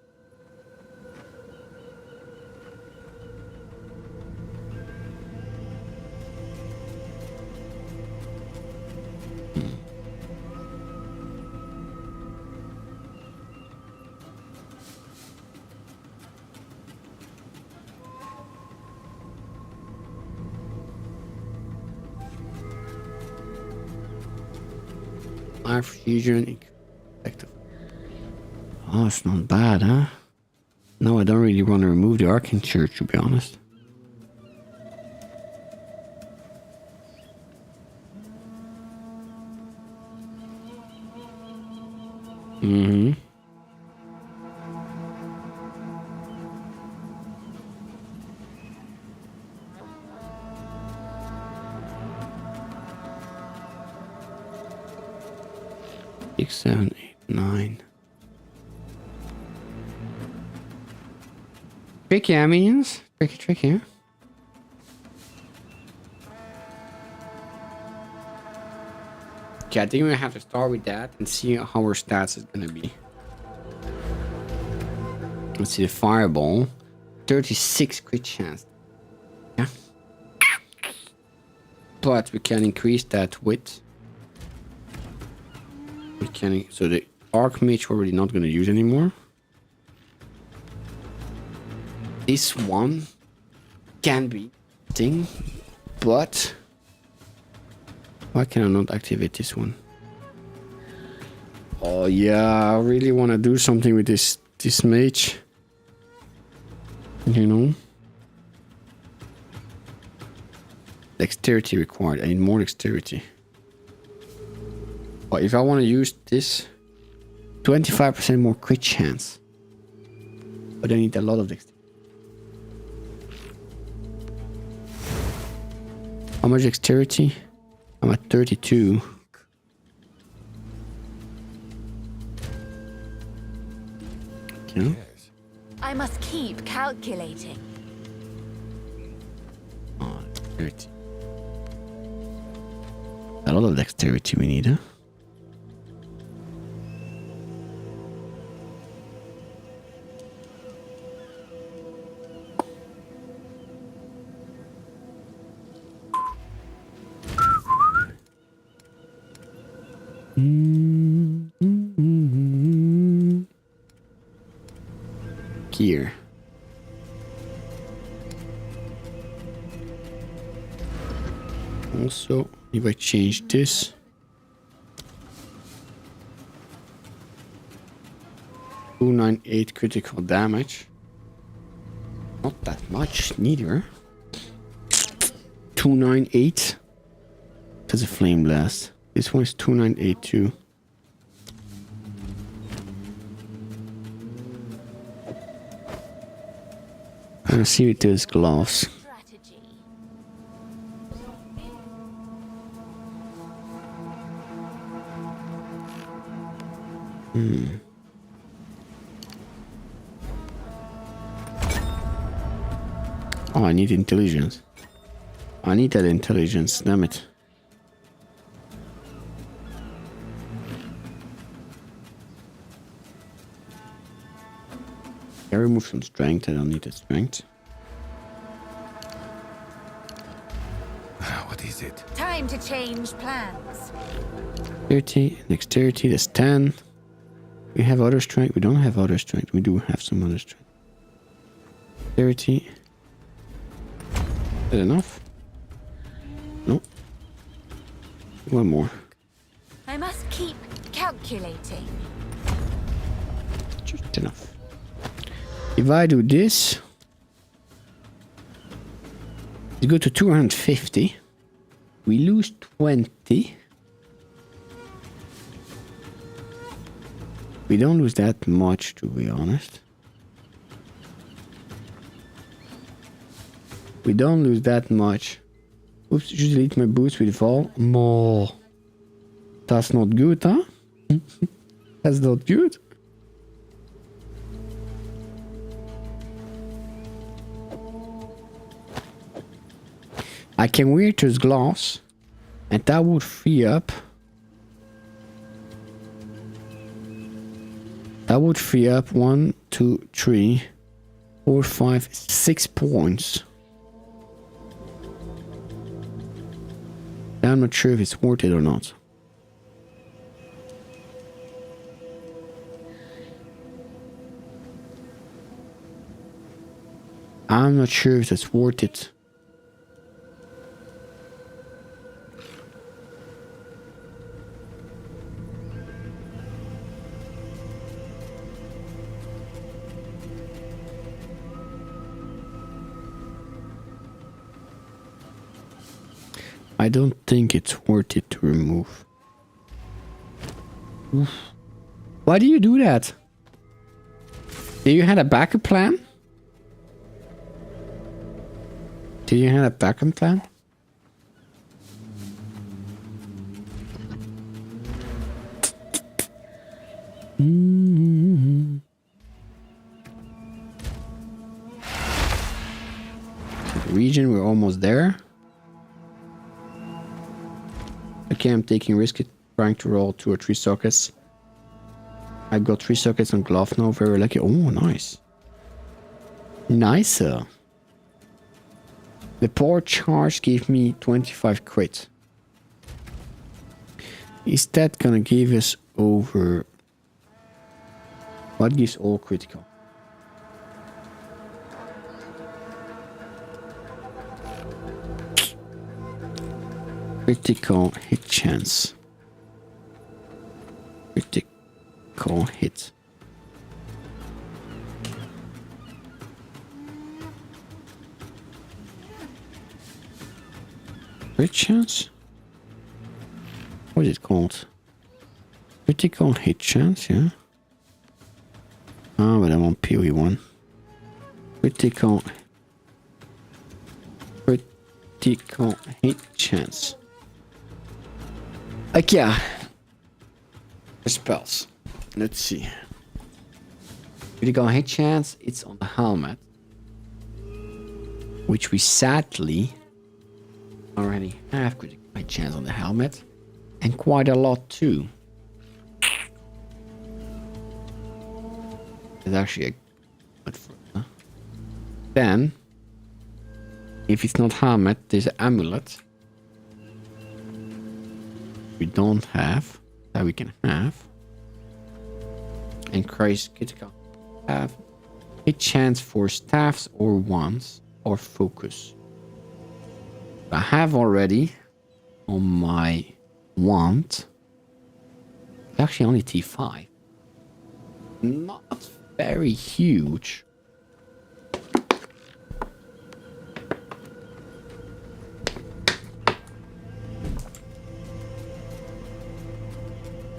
Life fusion effective. Oh, it's not bad, huh? No, I don't really want to remove the Arcane Church, to be honest. Mm-hmm. Six, 7, 8, 9. Tricky, I mean, tricky, huh? Okay, I think we have to start with that and see how our stats is gonna be. Let's see the fireball. 36 crit chance. Yeah. But we can increase that with. We can, so the Archmage we're already not gonna use anymore. This one can be thing, but why can I not activate this one? Oh yeah, I really want to do something with this mage. You know, dexterity required. I need more dexterity. But if I want to use this, 25% more crit chance. But I need a lot of dexterity. How much dexterity? I'm at 32. Okay. Yes. I must keep calculating. Oh, dexterity. A lot of dexterity we need, huh? Here. Also, if I change this, $298 critical damage. Not that much, neither. 298. That's a flame blast. This one is 298 too. Let's see with those gloves. Strategy. Oh, I need intelligence. I need that intelligence, damn it. I remove some strength, I don't need that strength. What is it? Time to change plans. 30, dexterity, that's 10. We have other strength, we don't have other strength, we do have some other strength. 30. Is that enough? No. One more. I must keep calculating. Just enough. If I do this, we go to 250. We lose 20. We don't lose that much, to be honest. We don't lose that much. Oops, should delete my boots with fall. More. That's not good, huh? That's not good. I can wear this glass, and that would free up. That would free up 1, 2, 3, 4, 5, 6 points. I'm not sure if it's worth it or not. I'm not sure if it's worth it. I don't think it's worth it to remove. Oof. Why do you do that? Did you have a backup plan? Did you have a backup plan? Region, we're almost there. Okay, I'm taking risk trying to roll 2 or 3 sockets. I got 3 sockets on glove now, very lucky. Oh, nice. Nicer. The poor charge gave me 25 crit. Is that gonna give us over... What gives all critical? Critical hit chance. Critical hit. Crit chance? What is it called? Critical hit chance, yeah. Ah, but I want PoE1. Critical hit chance. Like, yeah. The spells. Let's see. Critical hit chance, it's on the helmet. Which we sadly already have critical hit chance on the helmet. And quite a lot too. It's actually a good for it, huh? Then, if it's not helmet, there's an amulet. We don't have, that we can have. And Christ critical have a chance for staffs or wands or focus. I have already on my wand. It's actually only T5. Not very huge.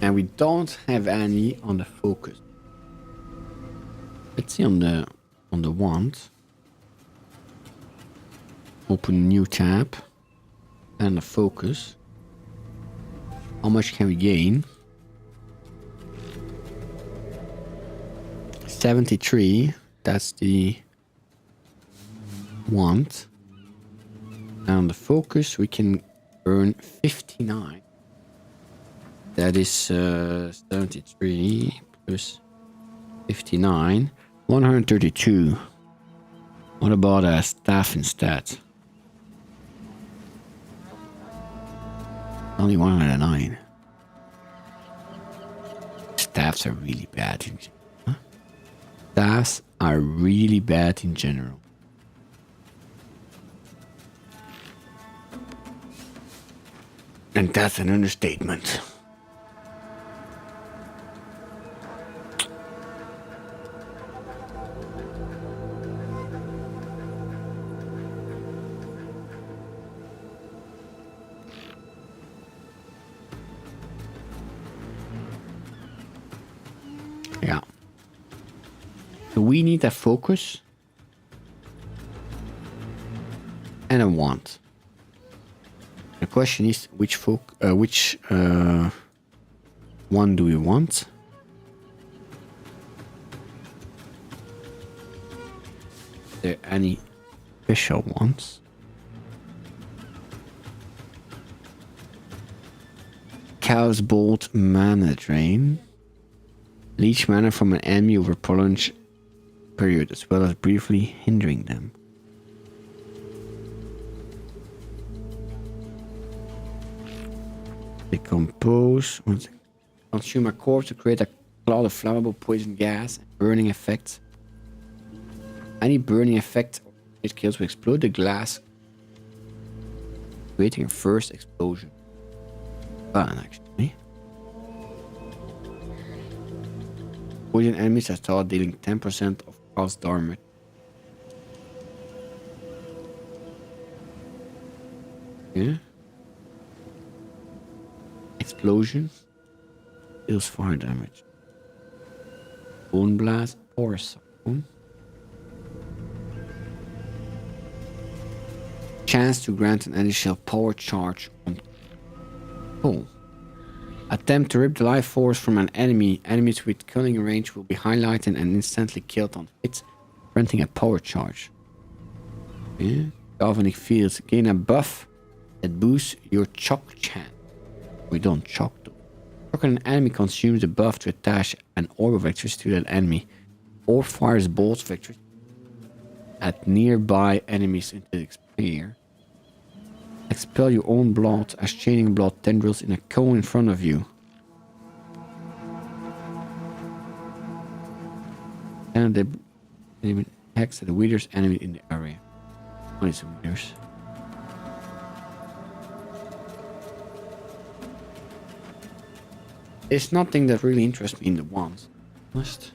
And we don't have any on the focus. Let's see on the wand. Open new tab. And the focus. How much can we gain? 73. That's the wand. And on the focus we can earn 59. That is 73 plus 59. 132. What about a staff instead? Only 109. Staffs are really bad in general. Huh? Staffs are really bad in general. And that's an understatement. Yeah. So we need a focus. and a wand. The question is which one do we want? Are there any special ones? Chaos Bolt mana drain. Leech mana from an enemy over a prolonged period, as well as briefly hindering them. Decompose. Consume a corpse to create a cloud of flammable poison gas and burning effects. Any burning effect it kills will explode the glass, creating a first explosion. Fun, actually. Poison enemies are start dealing 10% of cost damage. Yeah. Explosion deals fire damage. Bone blast or something. Chance to grant an additional power charge on pull. Attempt to rip the life force from an enemy. Enemies with cunning range will be highlighted and instantly killed on hit, granting a power charge. Yeah. Galvanic fields gain a buff that boosts your choke chance. We don't choke though. Choking an enemy consumes the buff to attach an orb of electricity to that enemy, or fires bolts of electricity at nearby enemies into the expire. Expel your own blood as chaining blood tendrils in a cone in front of you. And they hex the withers enemy in the area. What is the withers? There's nothing that really interests me in the wands. Honest.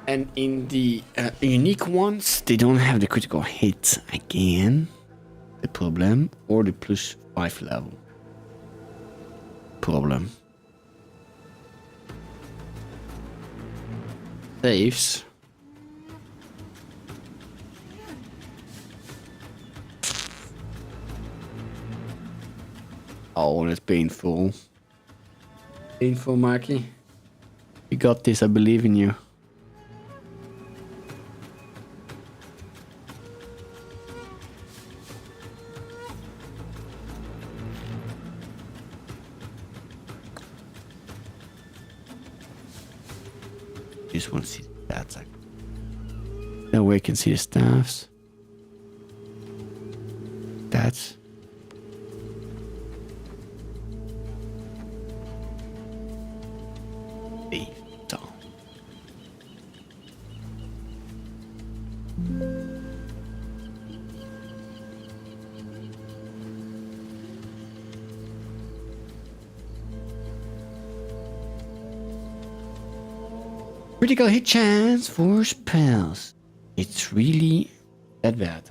And in the unique ones, they don't have the critical hit again. The problem. Or the +5 level. Problem. Saves. Oh, that's painful. Painful, Marky. You got this, I believe in you. Just want to see the stats. That way I can see the staffs. Stats. Critical hit chance for spells. It's really that bad.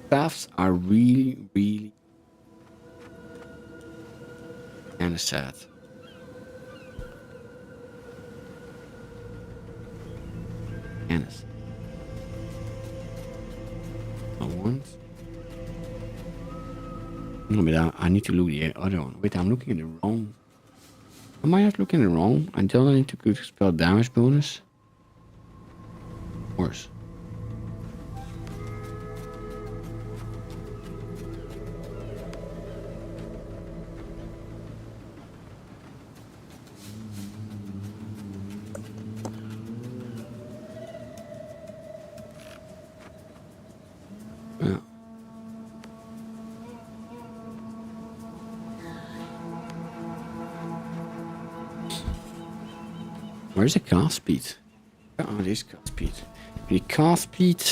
Staffs are really kind of sad. Kind of sad. I want. No, but I need to look the other one. Wait, I'm looking at the wrong. Am I not looking at the wrong? I don't need to good spell damage bonus. Worse. Yeah. Where's the cast speed? Oh, there's cast speed. The cast speed.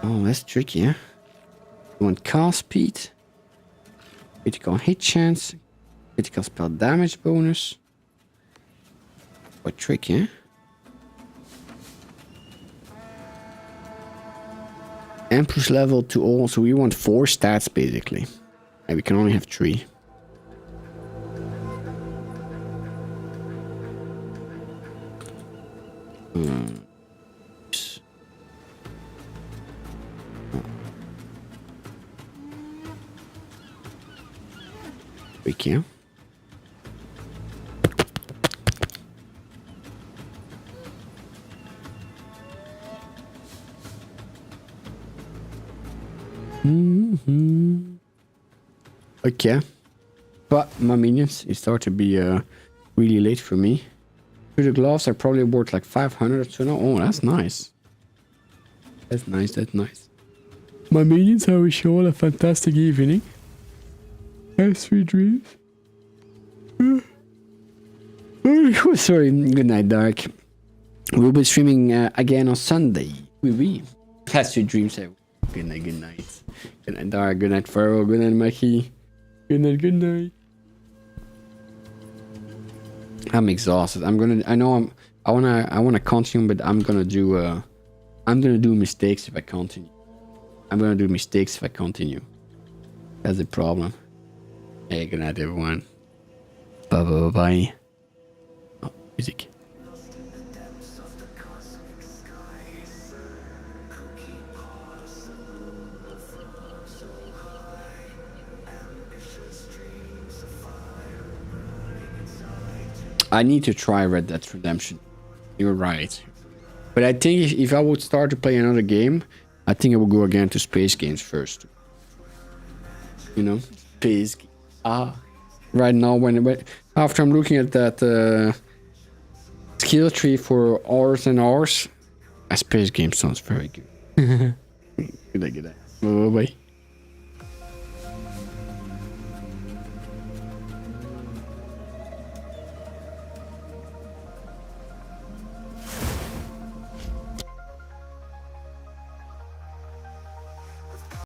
Oh, that's tricky, yeah? You want cast speed, critical hit chance, critical spell damage bonus. What tricky, yeah? And plus level to all, so we want 4 stats basically. And we can only have 3. Thank you. Okay. But my minions, it start to be really late for me. The gloves are probably worth like 500 or so now. Oh, that's nice. That's nice, that's nice. My minions, I wish you all a fantastic evening. Have sweet dreams. Oh, sorry, good night, Dark. We'll be streaming again on Sunday. Oui. Have sweet dreams. Good night, good night. Good night, Dark. Good night, Pharaoh. Good night, Mackie. Good night, good night. I'm exhausted. I wanna continue, but I'm gonna do mistakes if I continue. That's the problem. Hey, good night, everyone. Bye. Oh, music. I need to try Red Dead Redemption. You're right. But I think if I would start to play another game, I think I would go again to space games first. You know? Space. Right now, after I'm looking at that skill tree for hours and hours, a space game sounds very good. Good day. Bye.